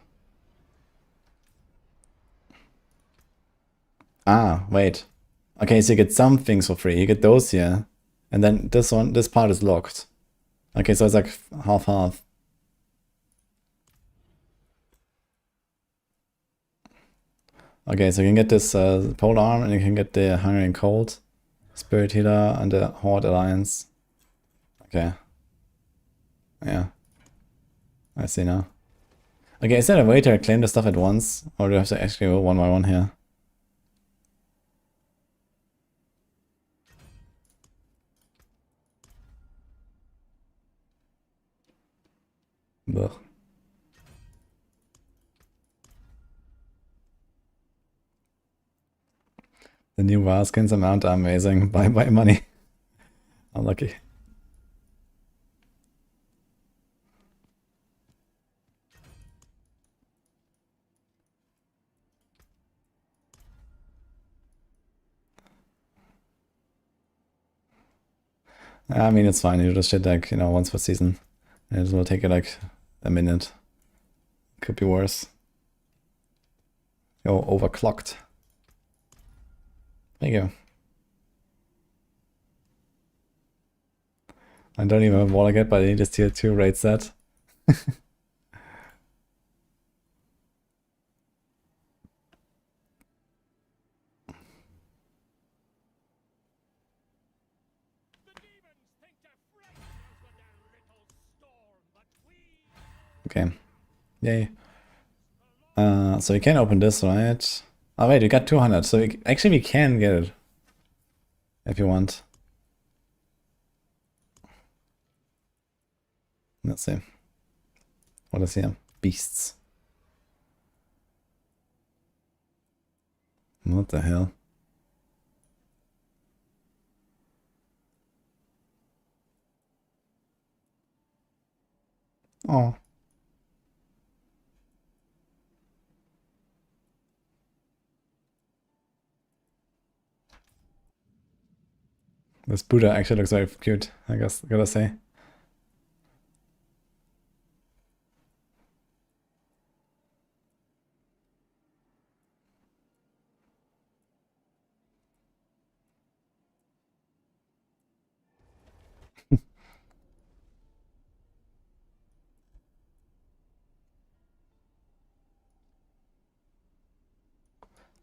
Ah, wait. Okay, so you get some things for free. You get those here. And then this part is locked. Okay, so it's like half-half. Okay, so you can get this pole arm and you can get the Hungry and Cold, Spirit Healer, and the Horde Alliance. Okay. Yeah. I see now. Okay, is there a way to claim the stuff at once? Or do I have to actually go one by one here? Ugh. The new WoW skins amount are amazing. Buy money. Unlucky. I mean, it's fine. You do this shit like, you know, once per season. And it will take you like a minute. Could be worse. You're overclocked. Thank you. I don't even have Warlock yet, but I need this tier 2 raid set. Okay. Yay. So we can open this, right? Oh wait, we got 200, so actually we can get it. If you want. Let's see. What is here? Beasts. What the hell? Oh. This Buddha actually looks very cute, I guess, gotta say.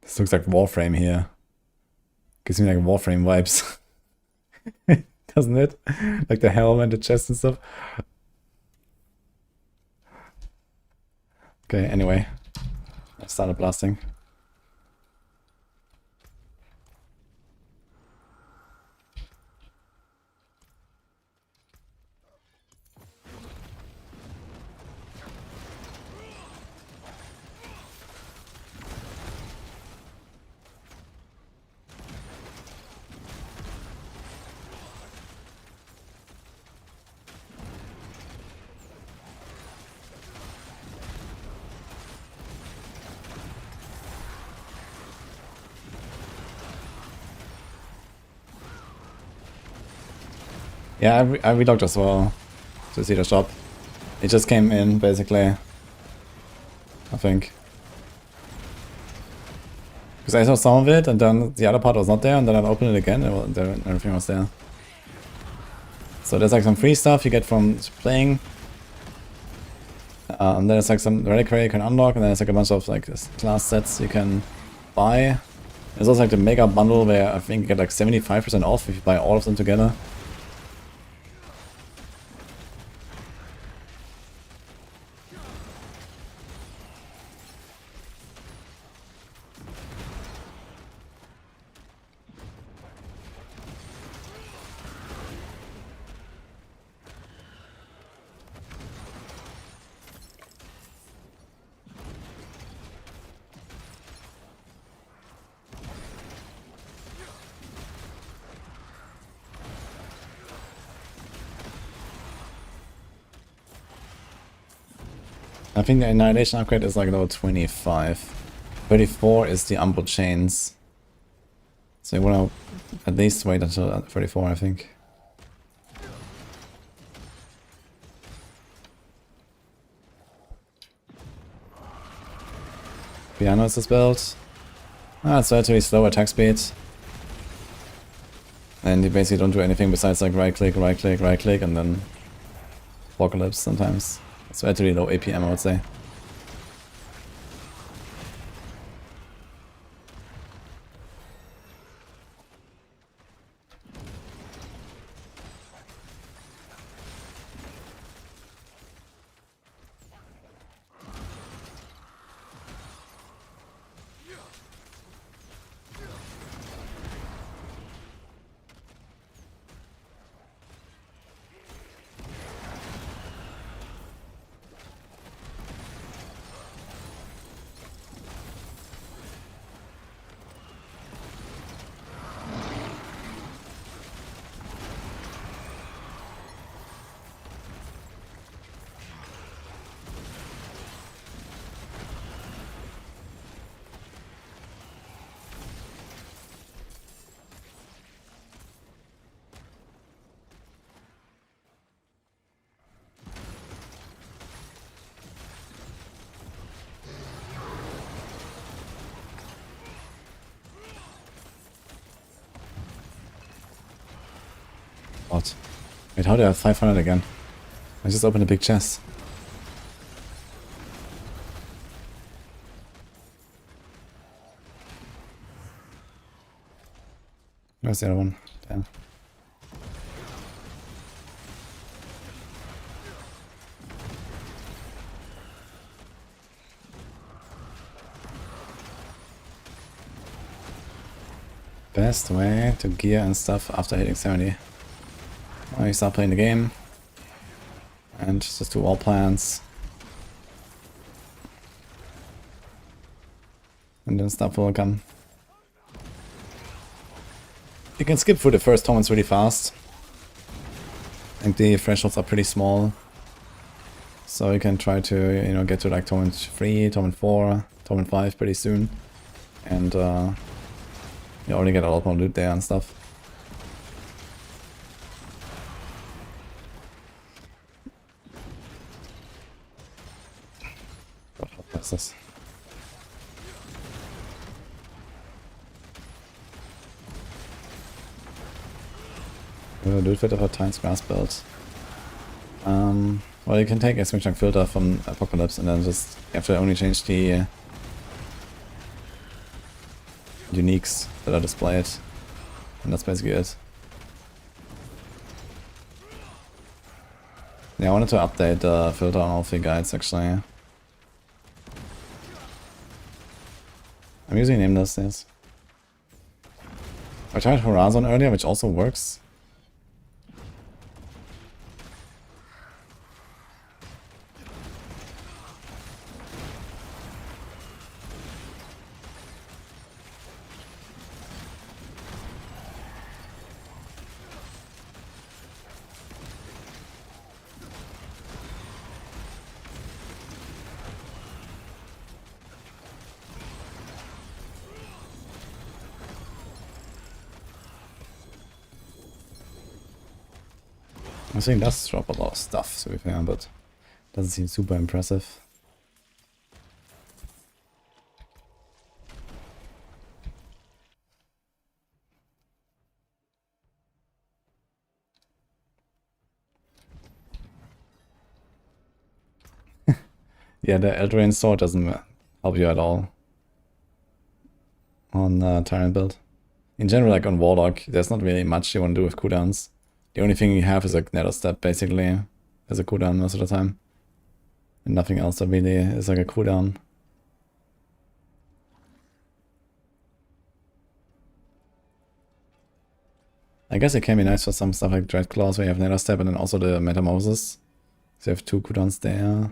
This looks like Warframe here. Gives me like Warframe vibes. Doesn't it? Like the helm and the chest and stuff. Okay, anyway. I started blasting. Yeah, I relogged as well to see the shop. It just came in, basically. I think. Because I saw some of it, and then the other part was not there, and then I opened it again, and everything was there. So there's like some free stuff you get from playing. And then there's like some reliquary you can unlock, and then there's like a bunch of like class sets you can buy. There's also like the mega bundle where I think you get like 75% off if you buy all of them together. I think the Annihilation upgrade is like level 25. 34 is the Umbo Chains. So you wanna at least wait until 34, I think. Piano is his build. It's relatively slow attack speed. And you basically don't do anything besides like right click, and then Apocalypse sometimes. It's relatively low APM, I would say. What? Wait, how do I have 500 again? I just opened a big chest. Where's the other one? Damn. Best way to gear and stuff after hitting 70. Well, you start playing the game. And just do all plans. And then stuff will come. You can skip through the first torments really fast. I think the thresholds are pretty small. So you can try to, you know, get to like torment 3, torment 4, torment 5 pretty soon. And you already get a lot more loot there and stuff. God, what's this? Do it with a Times Grass build. Well, you can take a swing chunk filter from Apocalypse and then just you have to only change the uniques that are displayed, and that's basically it. Yeah, I wanted to update the filter on all 3 guides actually. I'm using nameless, yes. I tried Horizon earlier, which also works. I think it does drop a lot of stuff, to be fair, but doesn't seem super impressive. Yeah, the Eldraine sword doesn't help you at all on Tyrant build. In general, like on Warlock, there's not really much you want to do with cooldowns. The only thing you have is like Nether Step, basically, as a cooldown most of the time. And nothing else that really is like a cooldown. I guess it can be nice for some stuff like Dreadclaws where you have Nether Step and then also the Metamorphosis. So you have 2 cooldowns there.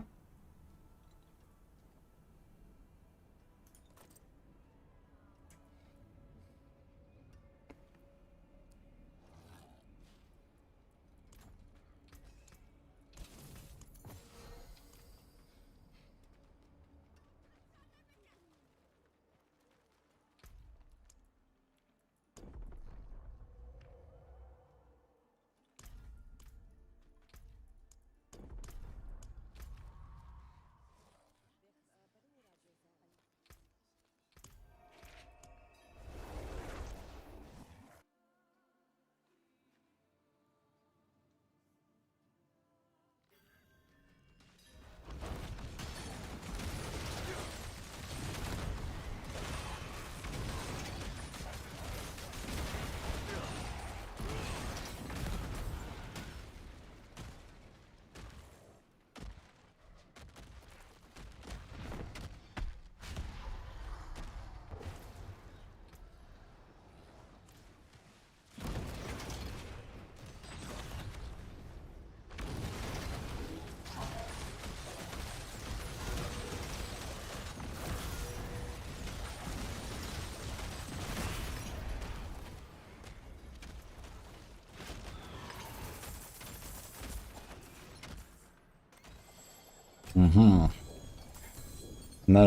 Another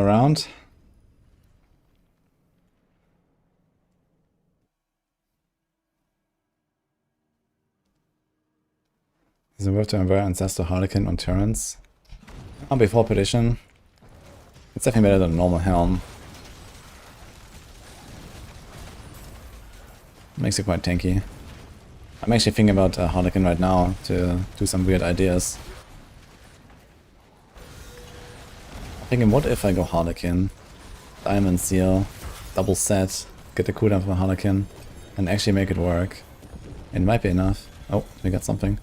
round. Is it worth to envoy Ancestor Harlequin on turrets? Before Petition. It's definitely better than a normal Helm. Makes it quite tanky. I'm actually thinking about Harlequin right now to do some weird ideas. I'm thinking, what if I go Harlequin? Diamond Seal, double set, get the cooldown from Harlequin, and actually make it work. It might be enough. Oh, we got something.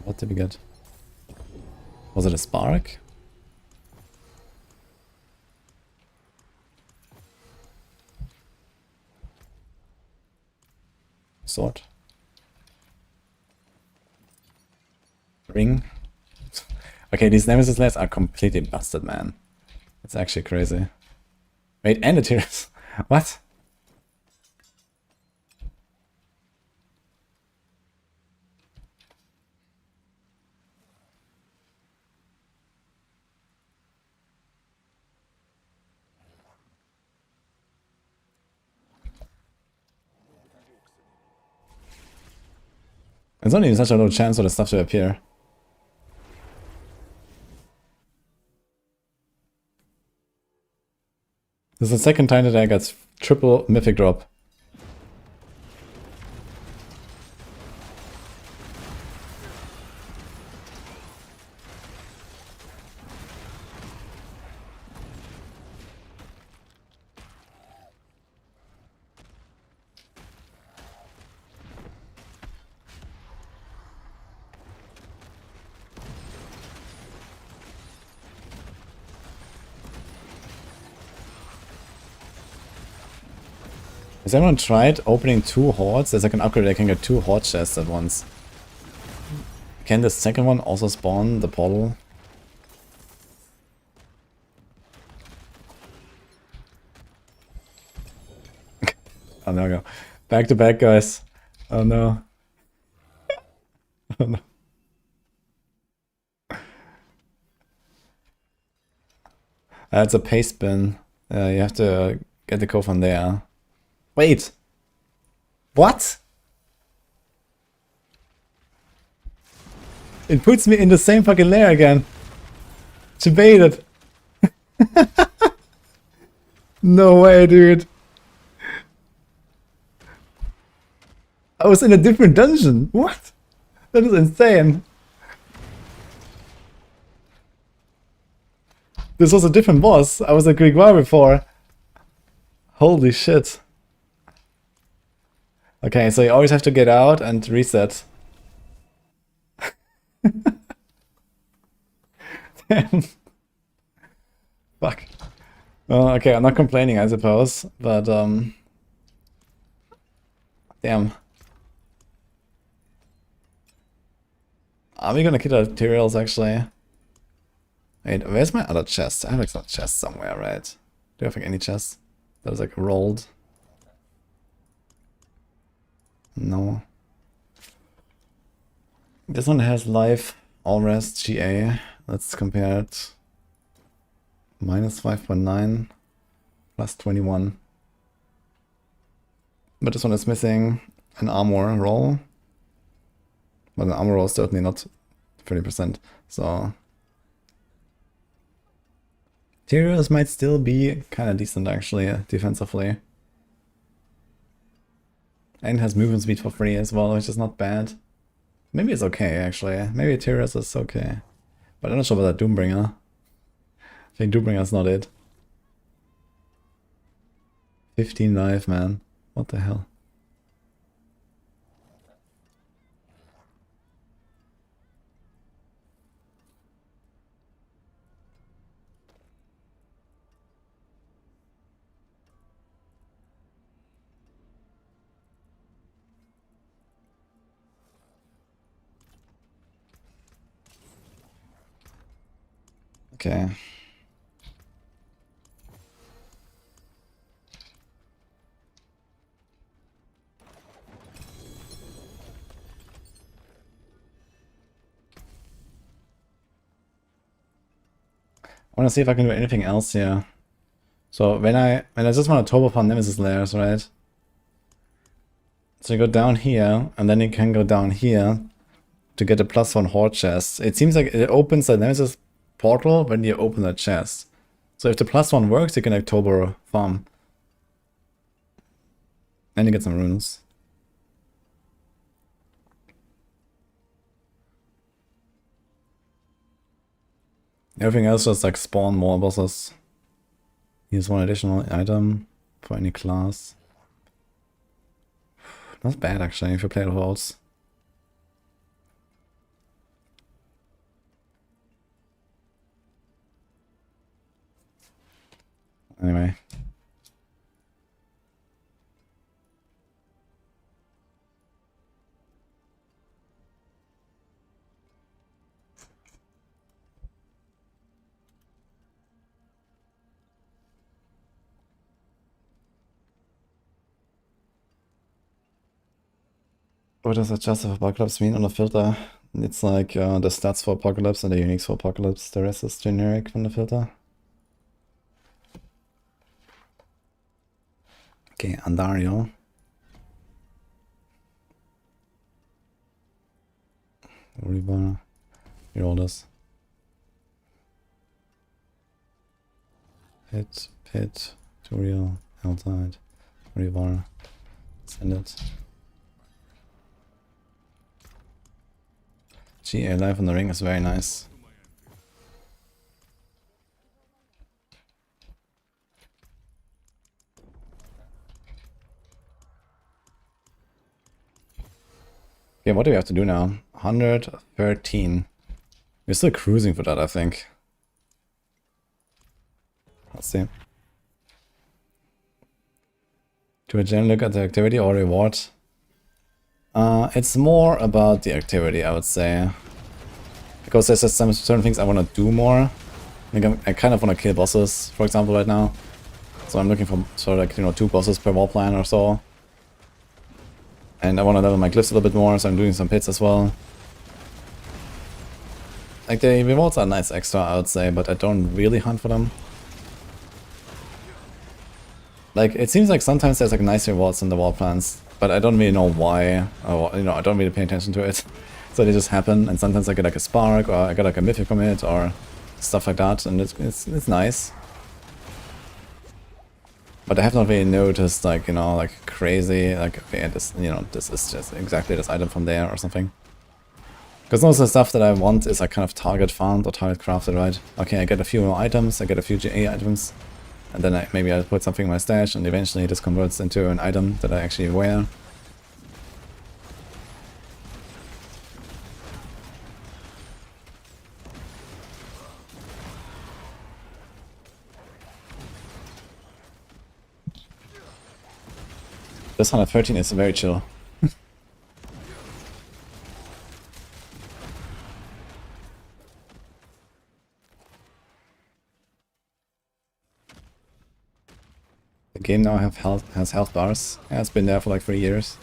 What did we get? Was it a spark? Sword? Ring? Okay, these Nemesis layers are completely busted, man. It's actually crazy. Wait, and the tears. What? There's only such a low chance for the stuff to appear. This is the second time that I got triple mythic drop. Has anyone tried opening 2 hordes? There's like an upgrade I can get 2 horde chests at once. Can the second one also spawn the portal? Oh, there we go. Back to back, guys. Oh no. Oh no. It's a paste bin. You have to get the code from there. Wait! What? It puts me in the same fucking layer again. Debated. No way, dude. I was in a different dungeon. What? That is insane. This was a different boss. I was at Gregoire before. Holy shit. Okay, so you always have to get out and reset. Damn. Fuck. Well, okay, I'm not complaining, I suppose, but damn. Are we gonna kill the materials actually? Wait, where's my other chest? I have like some chest somewhere, right? Do I have like any chest that was like rolled? No. This one has life, all rest, GA. Let's compare it. Minus 5.9, plus 21. But this one is missing an armor roll. But an armor roll is certainly not 30%. So Tyrios might still be kind of decent actually, defensively. And has movement speed for free as well, which is not bad. Maybe it's okay actually. Maybe Tyrios is okay. But I'm not sure about that Doombringer. I think Doombringer's not it. 15 life, man. What the hell? Okay. I want to see if I can do anything else here. So when I just want to turbo farm Nemesis layers, right? So you go down here, and then you can go down here to get a +1 horde chest. It seems like it opens the Nemesis portal when you open the chest. So if the +1 works, you can like turbo farm. And you get some runes. Everything else just like spawn more bosses. Here's one additional item for any class. Not bad actually if you play the holds. Anyway. What does adjust of Apocalypse mean on the filter? It's like the stats for Apocalypse and the uniques for Apocalypse. The rest is generic from the filter. Okay, Andario. Rebar. Reroll this. Pit, tutorial, outside, rebar. Send it. GA Life on the Ring is very nice. Okay, what do we have to do now? 113. We're still cruising for that, I think. Let's see. Do a general look at the activity or reward? It's more about the activity, I would say. Because there's just some certain things I want to do more. Like I kind of want to kill bosses, for example, right now. So I'm looking for sort of like, you know, 2 bosses per wall plan or so. And I want to level my glyphs a little bit more, so I'm doing some pits as well. Like the rewards are nice extra, I would say, but I don't really hunt for them. Like it seems like sometimes there's like nice rewards in the wall plans, but I don't really know why, or you know, I don't really pay attention to it. So they just happen, and sometimes I get like a spark, or I get like a mythic commit, or stuff like that, and it's nice. But I have not really noticed like, you know, like crazy, like okay, this, you know, this is just exactly this item from there or something. Because most of the stuff that I want is like kind of target farmed or target crafted, right? Okay, I get a few more items, I get a few GA items, and then maybe I put something in my stash, and eventually this converts into an item that I actually wear. This 113 is very chill. The game now has health bars. Yeah, it's been there for like 3 years.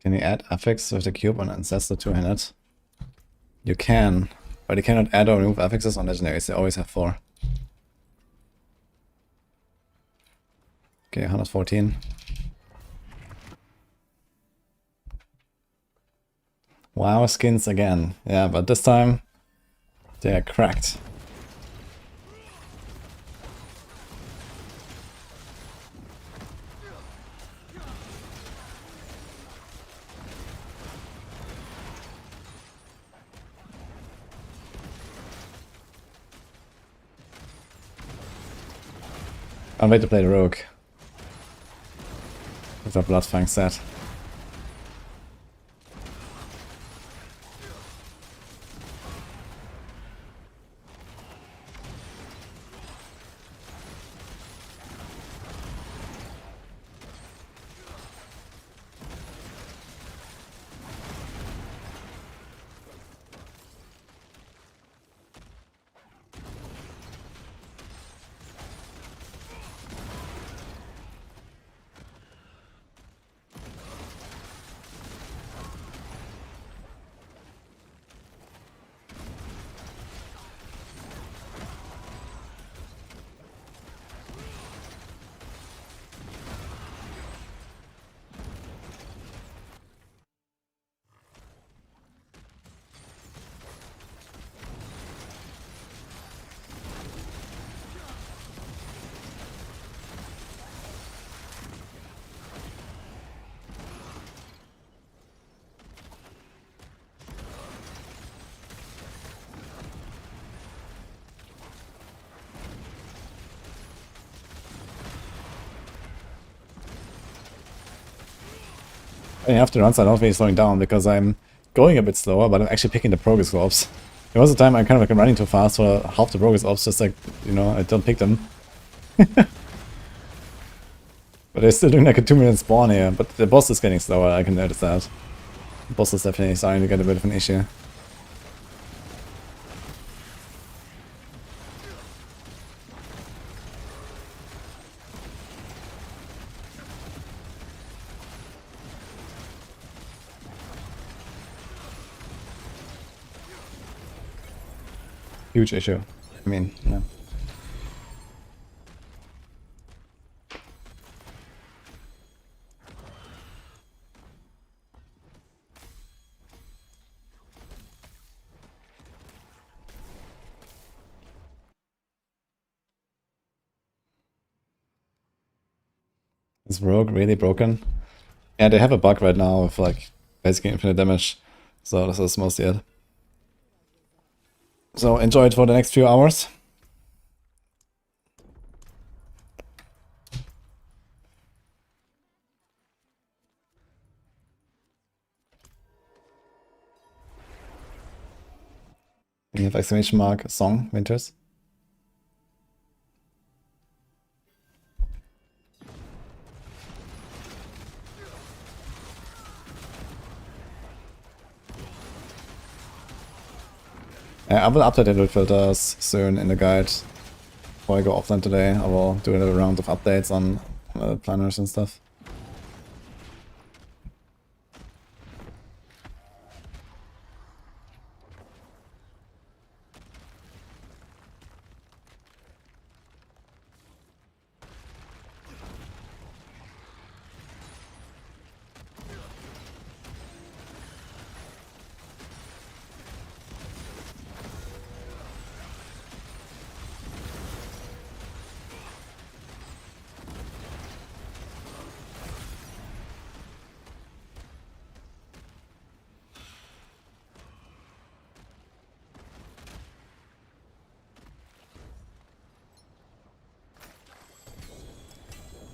Can you add affix with the cube on Ancestor 200? You can, but you cannot add or remove affixes on legendaries. They always have 4. Okay, 114. Wow, skins again. Yeah, but this time they are cracked. Can't wait to play the rogue. With our Bloodfang set. After runs, I don't really slowing down because I'm going a bit slower, but I'm actually picking the progress globes. There was a time I'm kind of like running too fast for half the progress globes, just like, you know, I don't pick them. But they're still doing like a 2-minute spawn here, but the boss is getting slower, I can notice that. The boss is definitely starting to get a bit of an issue. Huge issue. I mean, yeah. Is Rogue really broken? Yeah, they have a bug right now of like basically infinite damage, so this is mostly it. So enjoy it for the next few hours. You have exclamation mark song, Winters. I will update the loot filters soon in the guide. Before I go offline today, I will do a round of updates on planners and stuff.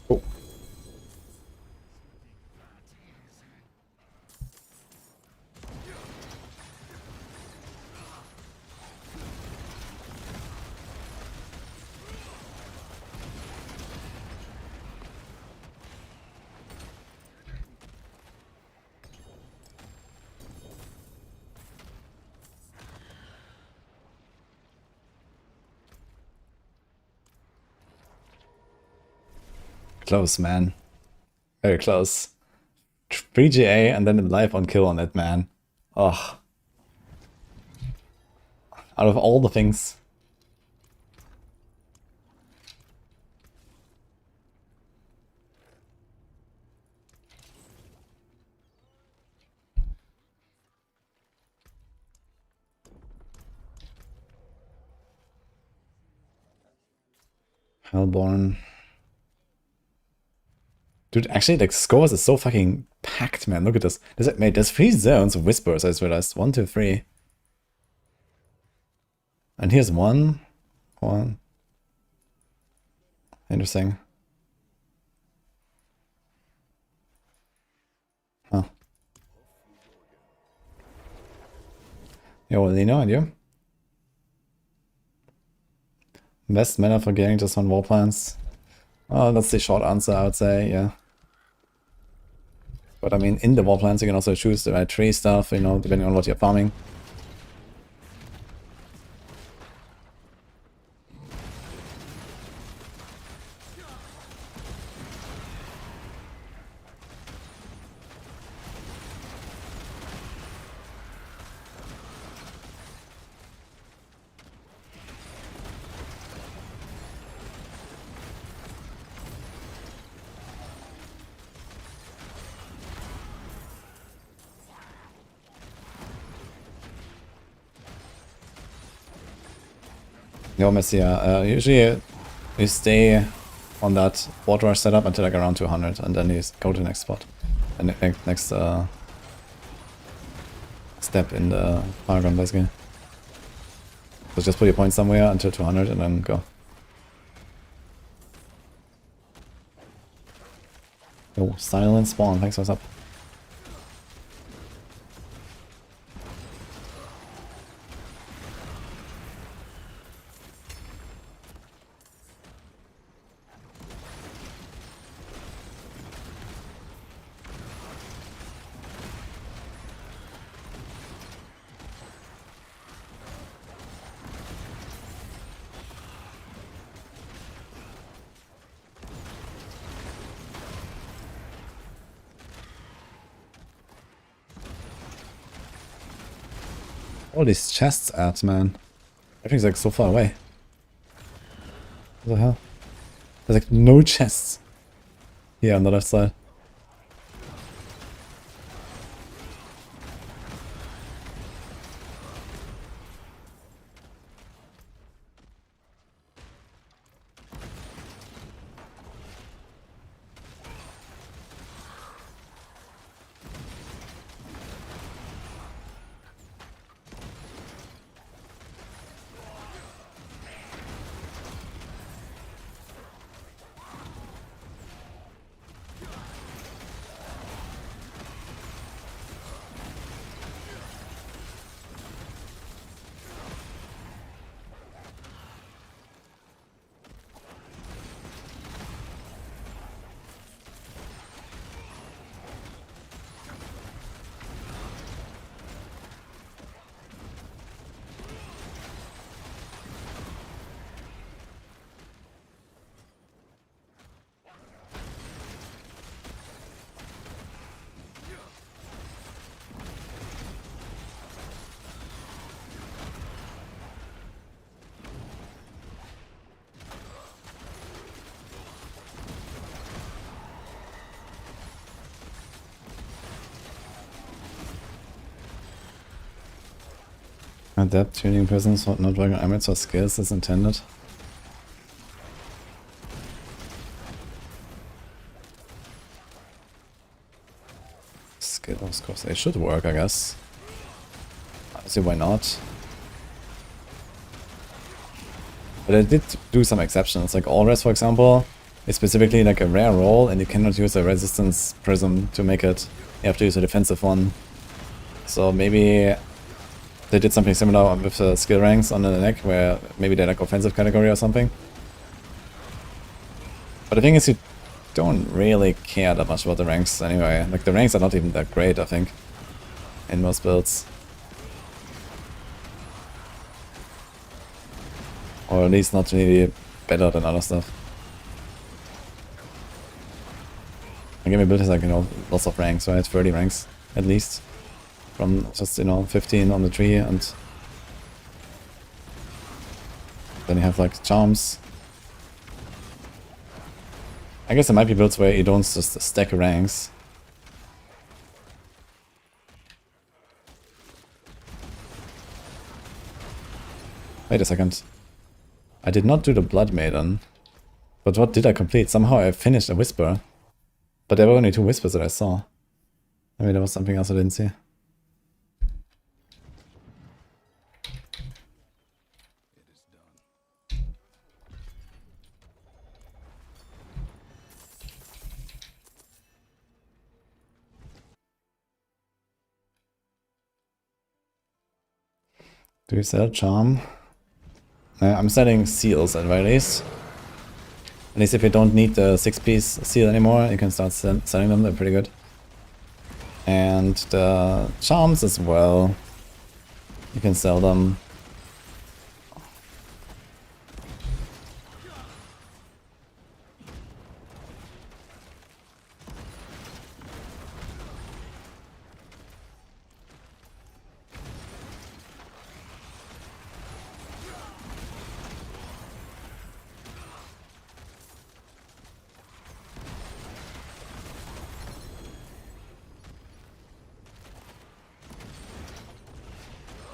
Oh. Close, man. Very close. 3 GA and then live on kill on it, man. Ugh. Out of all the things. Hellborn. Dude, actually, like, scores is so fucking packed, man. Look at this. Mate, there's 3 zones of whispers, I just realized. 1, 2, 3. And here's one. Interesting. Huh. Yo, Lino, and you? Best manner for getting just on war plans? Oh, that's the short answer, I would say, yeah. But I mean, in the war plans, you can also choose the right tree stuff, you know, depending on what you're farming. Yo, Messia, usually you stay on that board rush setup until like around 200 and then you go to the next spot. And next step in the paragon, basically. So just put your point somewhere until 200 and then go. Yo, silent spawn, thanks for what's up. All these chests at, man. Everything's like so far away. What the hell? There's like no chests here on the left side. Adapt tuning presence, not working amounts or skills as intended. Skills, of course, they should work, I guess. I see why not. But I did do some exceptions, like all res, for example, is specifically like a rare roll, and you cannot use a resistance prism to make it. You have to use a defensive one. So maybe they did something similar with the skill ranks on the neck, where maybe they're like offensive category or something. But the thing is, you don't really care that much about the ranks anyway. Like, the ranks are not even that great, I think, in most builds. Or at least not really better than other stuff. Like every build has like, you know, lots of ranks, right? 30 ranks at least. From just, you know, 15 on the tree, and then you have like charms. I guess there might be builds where you don't just stack ranks. Wait a second. I did not do the Blood Maiden. But what did I complete? Somehow I finished a Whisper. But there were only 2 Whispers that I saw. Maybe there was something else I didn't see. Do you sell Charm? I'm selling seals at very least. At least if you don't need the 6-piece seal anymore, you can start selling them, they're pretty good. And the charms as well. You can sell them.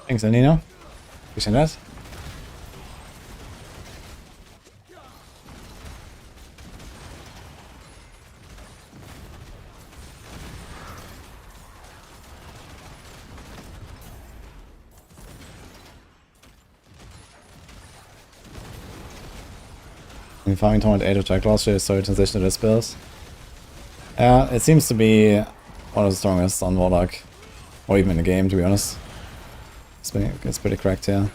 Thanks, Anino. Appreciate that. I'm farming toward 8 attack last year, so transition to this build. Yeah, it seems to be one of the strongest on Warlock. Or even in the game, to be honest. It's pretty cracked here.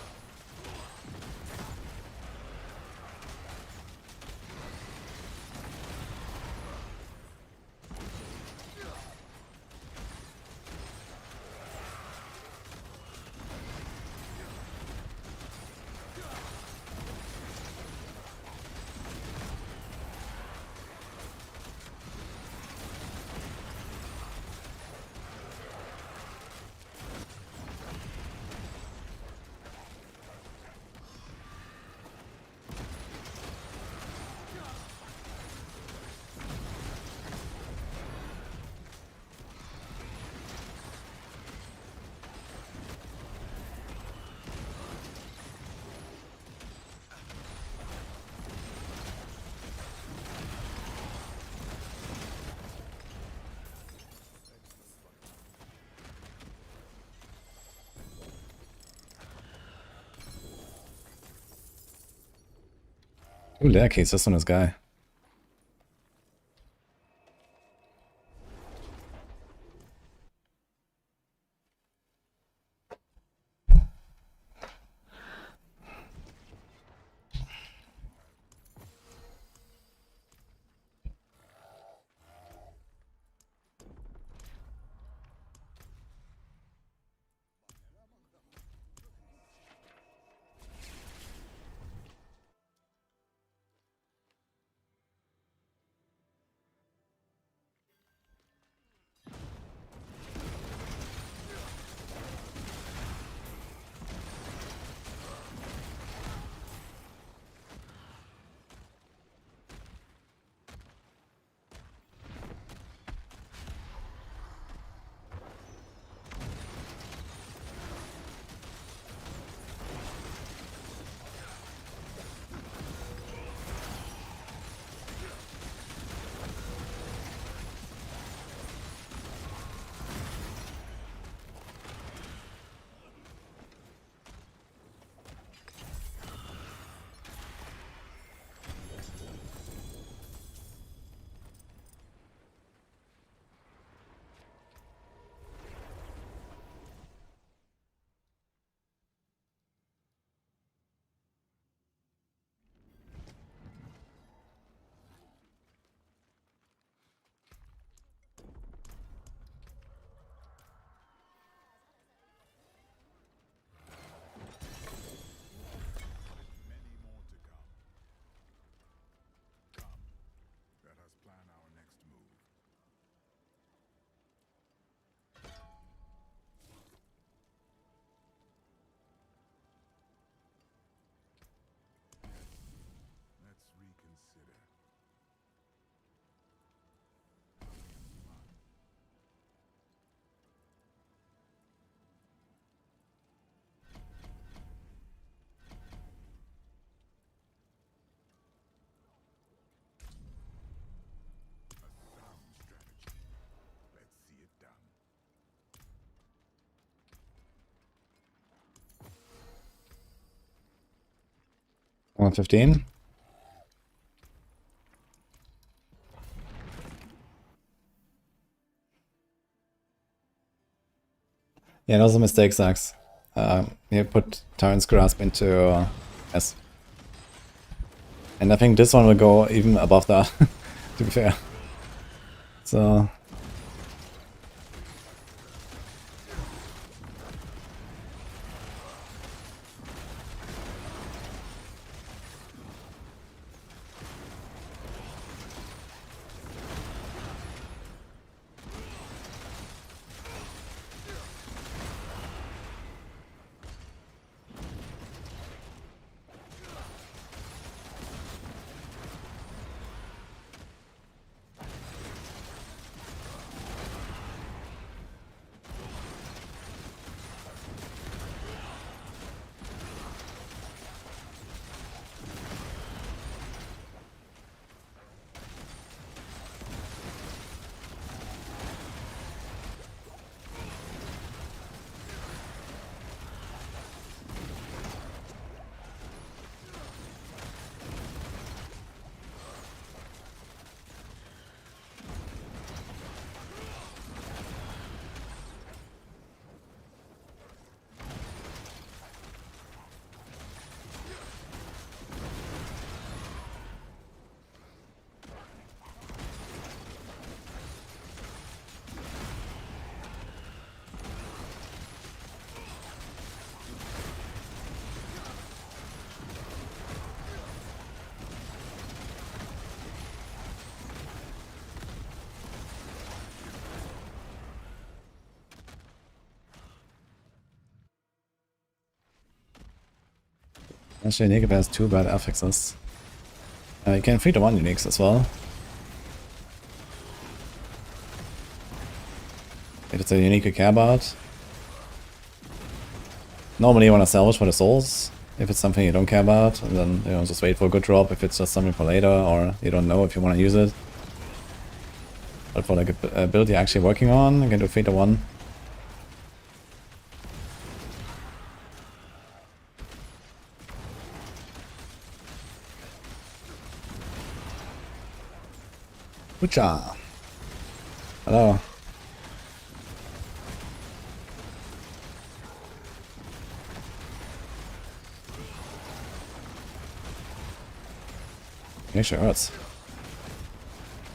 Ooh, Lair Keys, this one is guy. 115. Yeah, that was a mistake, Sax. You put Tyrant's Grasp into S. And I think this one will go even above that, to be fair. So... Actually, Unique has 2 bad affixes. You can 3-1 Uniques as well. If it's a unique you care about. Normally you want to salvage for the souls. If it's something you don't care about, and then just wait for a good drop if it's just something for later, or you don't know if you want to use it. But for like a build you're actually working on, you can do 3-1. Ucha. Hello. It actually hurts.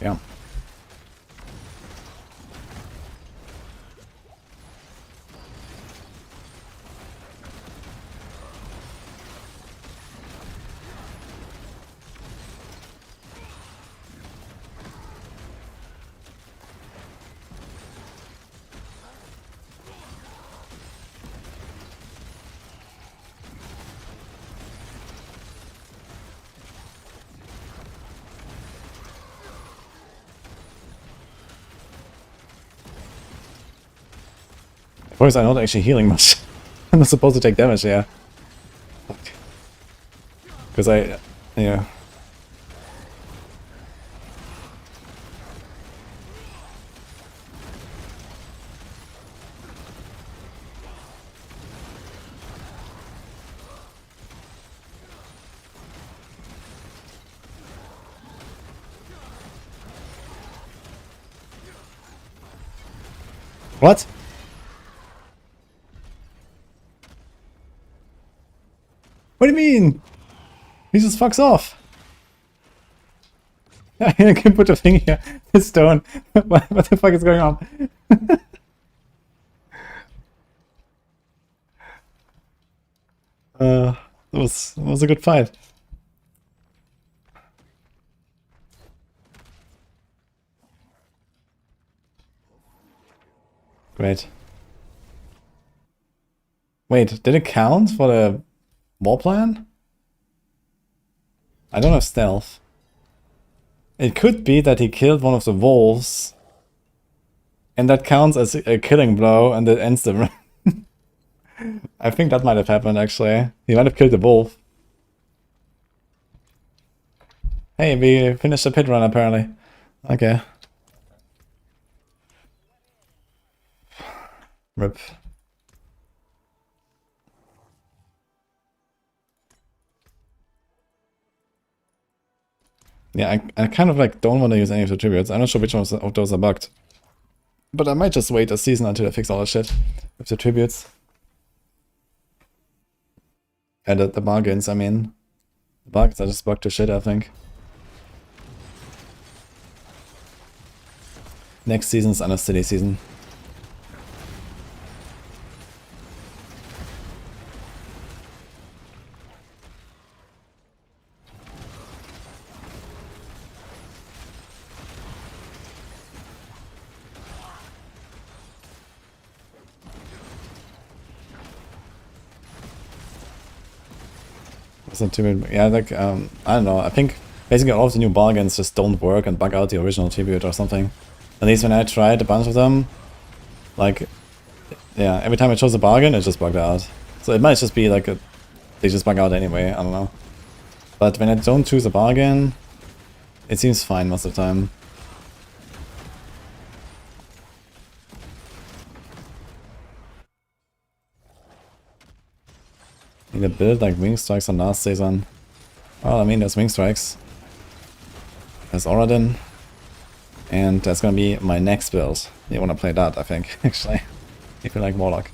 Yeah. Of course, I'm not actually healing much. I'm not supposed to take damage, yeah. Because yeah. What? What do you mean? He just fucks off. I can put a thing here. The stone. What the fuck is going on? That was a good fight. Great. Wait, did it count for the war plan? I don't have stealth. It could be that he killed one of the wolves, and that counts as a killing blow, and it ends the run. I think that might have happened, actually. He might have killed the wolf. Hey, we finished the pit run, apparently. Okay. RIP. Yeah, I kind of like don't want to use any of the tributes. I'm not sure which ones of those are bugged. But I might just wait a season until I fix all the shit with the tributes. And the bargains, I mean. The bargains are just bugged to shit, I think. Next season's Undercity season. Yeah, like, I don't know, I think basically all of the new bargains just don't work and bug out the original tribute or something. At least when I tried a bunch of them, like, yeah, every time I chose a bargain, it just bugged out. So it might just be like they just bug out anyway, I don't know. But when I don't choose a bargain, it seems fine most of the time. Need a build like Wing Strikes on last season. Well, I mean, there's Wing Strikes. There's Oradin. And that's gonna be my next build. You wanna play that, I think, actually. If you like Warlock.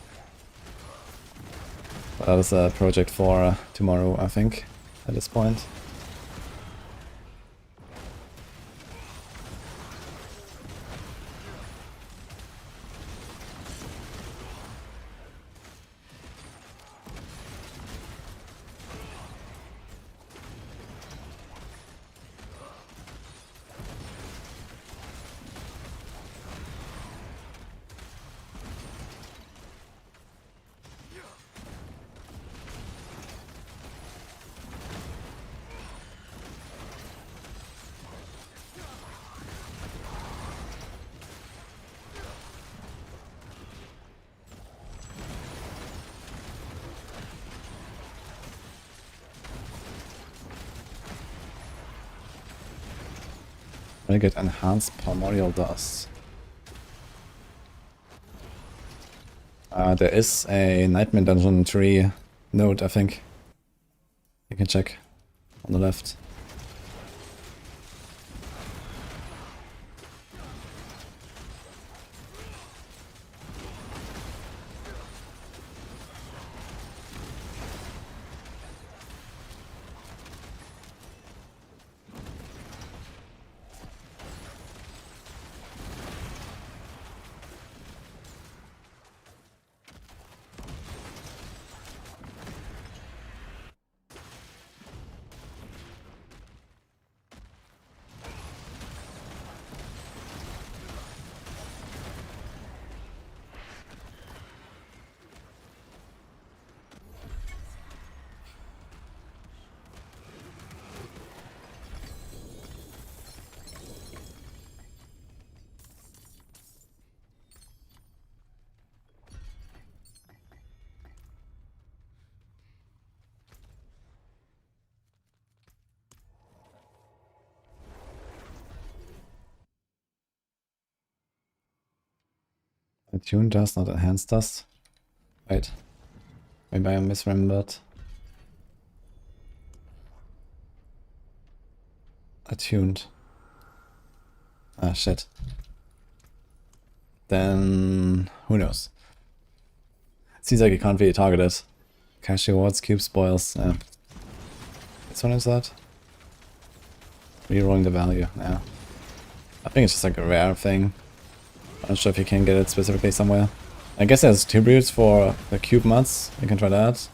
But that is a project for tomorrow, I think, at this point. I get enhanced primordial dust. There is a Nightmare Dungeon tree node, I think. You can check on the left. Attune dust, not enhanced dust. Wait. Maybe I misremembered. Attuned. Ah, shit. Then who knows? Seems like you can't really target it. Cash rewards, cube spoils. Yeah. Which one is that? Rerolling the value. Yeah. I think it's just like a rare thing. I'm not sure if you can get it specifically somewhere. I guess there's tributes for the cube mods. You can try that.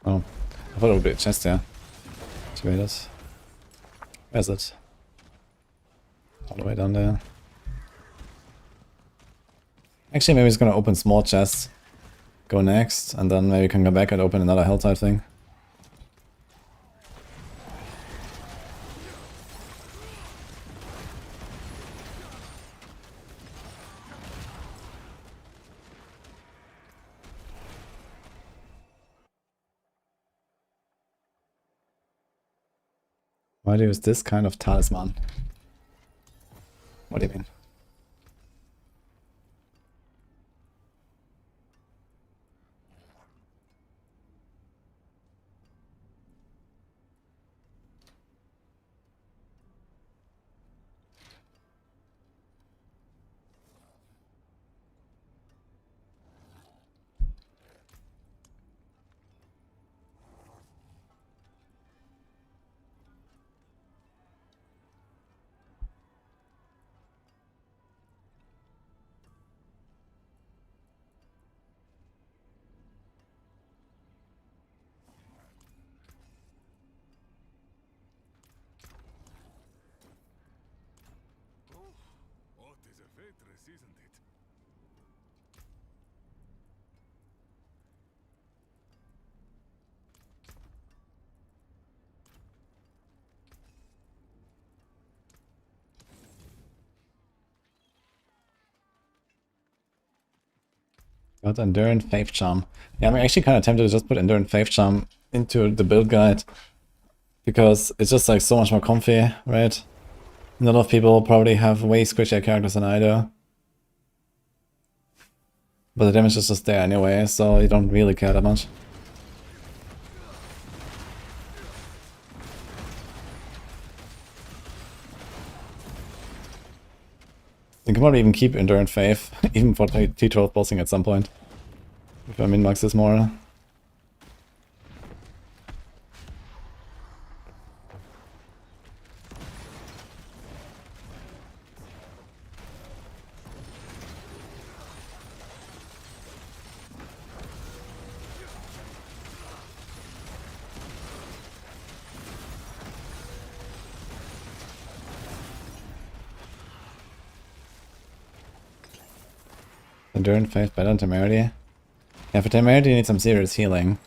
Oh, I thought it would be a chest there. Activate. Where's it? All the way down there. Actually, maybe it's gonna open small chests. Go next, and then maybe we can go back and open another hell type thing. Why do you use this kind of talisman? What do you mean? What is a waitress, isn't it? Got Endurance Faith Charm. Yeah, I'm actually kind of tempted to just put Endurance Faith Charm into the build guide. Because it's just like so much more comfy, right? A lot of people probably have way squishier characters than I do. But the damage is just there anyway, so you don't really care that much. You can probably even keep Endurance Faith, even for T12 bossing at some point. If I min-max this more. Endurance Faith better than Temerity. Yeah, for Temerity you need some serious healing.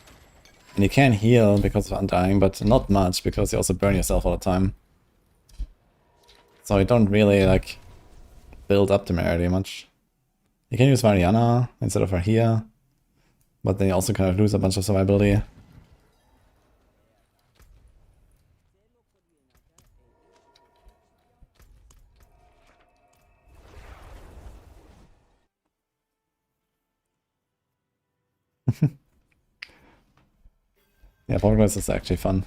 And you can heal because of Undying, but not much, because you also burn yourself all the time. So you don't really, like, build up Temerity much. You can use Mariana instead of her here, but then you also kind of lose a bunch of survivability. Yeah, Progress is actually fun.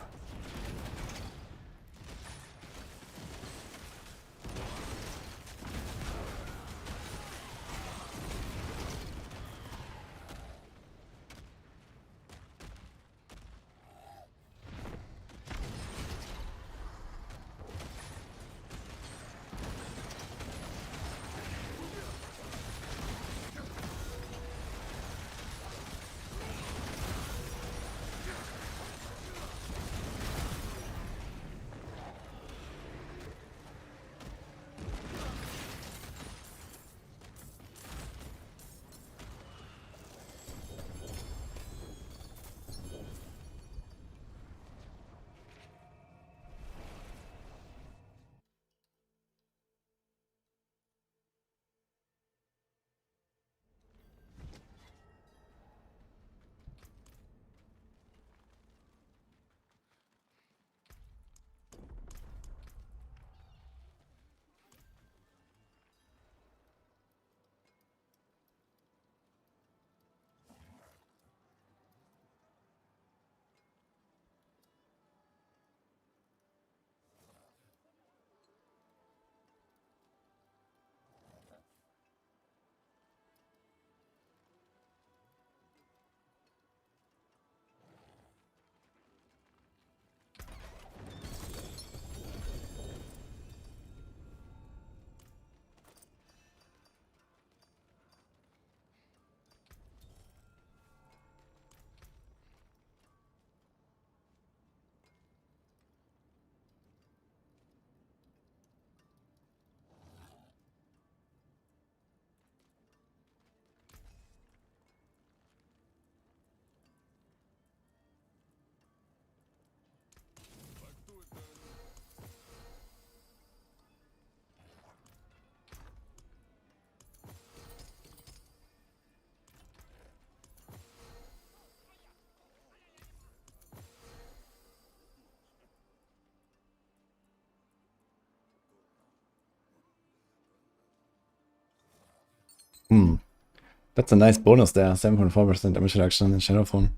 That's a nice bonus there. 7.4% damage reduction in Shadow form.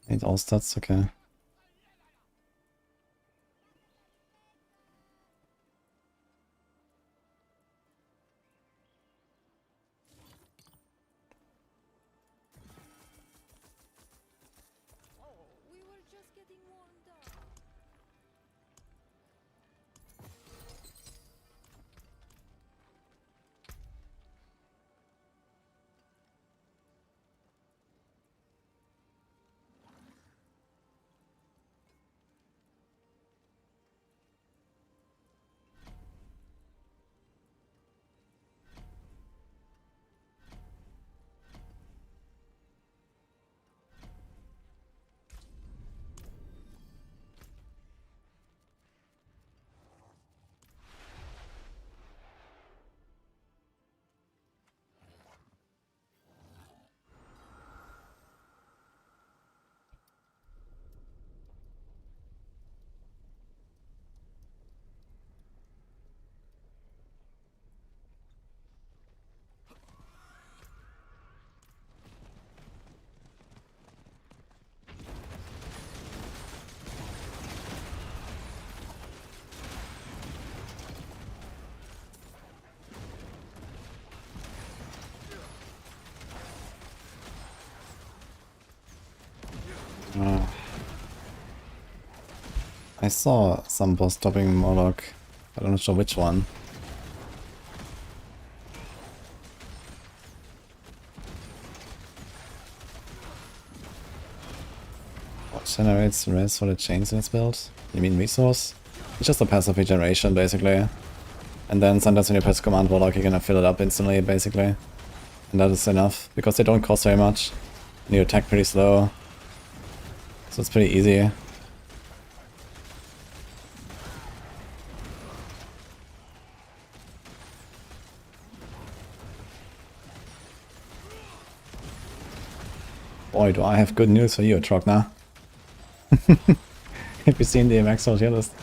Ain't all stats, okay. Oh, we were just getting warmed up. I saw some boss stopping Warlock. I'm not sure which one. What generates res for the chains in its build? You mean resource? It's just a passive regeneration, basically. And then sometimes when you press command Warlock, you're gonna fill it up instantly, basically. And that is enough, because they don't cost very much. And you attack pretty slow. So it's pretty easy. Boy, do I have good news for you, Trogna. Have you seen the Maxwell tier list?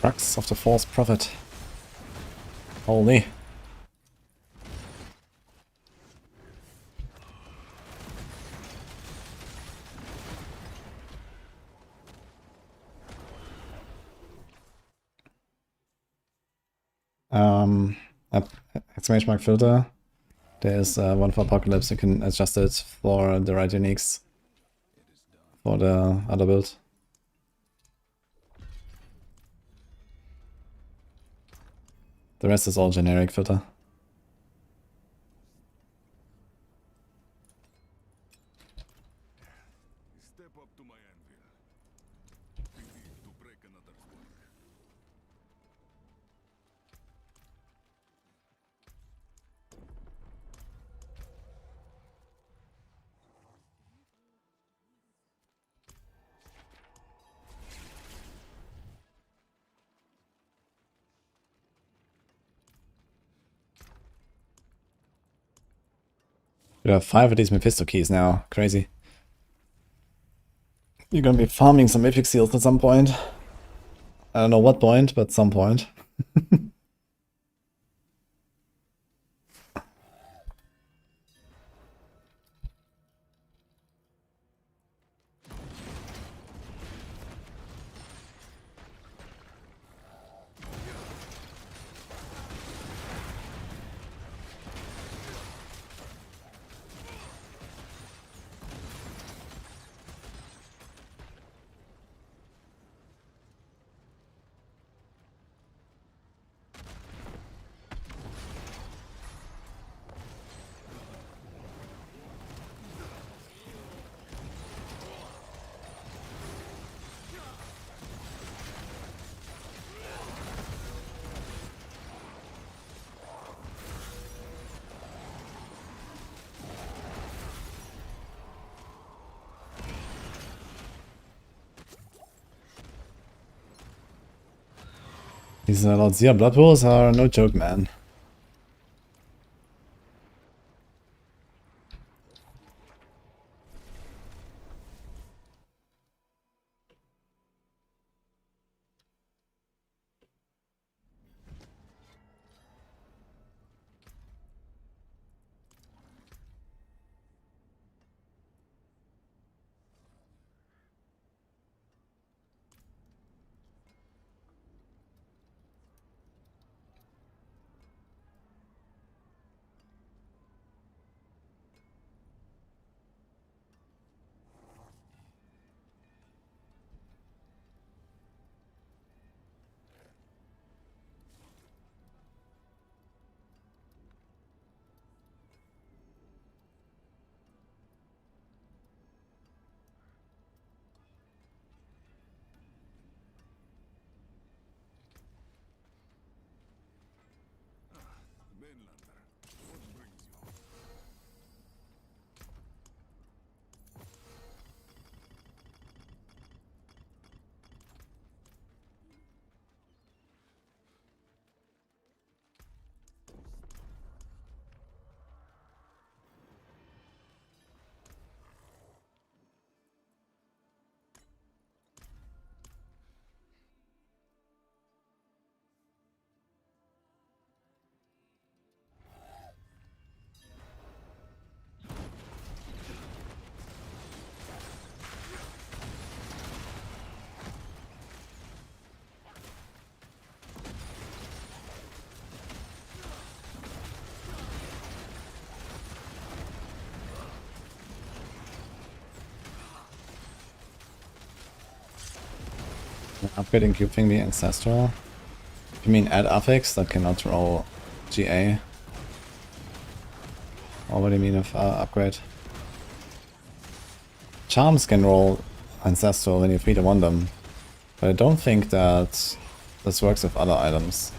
Crux of the False Prophet. Holy. Up, exclamation mark filter. There is one for Apocalypse. You can adjust it for the right uniques for the other build. The rest is all generic filter. Step up to my anvil. Begin to break another's work. We have 5 of these Mephisto keys now. Crazy. You're gonna be farming some epic seals at some point. I don't know what point, but some point. These Lordzia blood pools are no joke, man. Upgrading Cube Thingy Ancestral. You mean add affix that cannot roll GA? Or what do you mean of upgrade? Charms can roll Ancestral when you free to one them. But I don't think that this works with other items.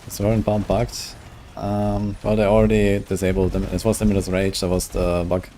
Is Warren Bomb bugged? Well, they already disabled them. It was Limitless Rage, that was the bug.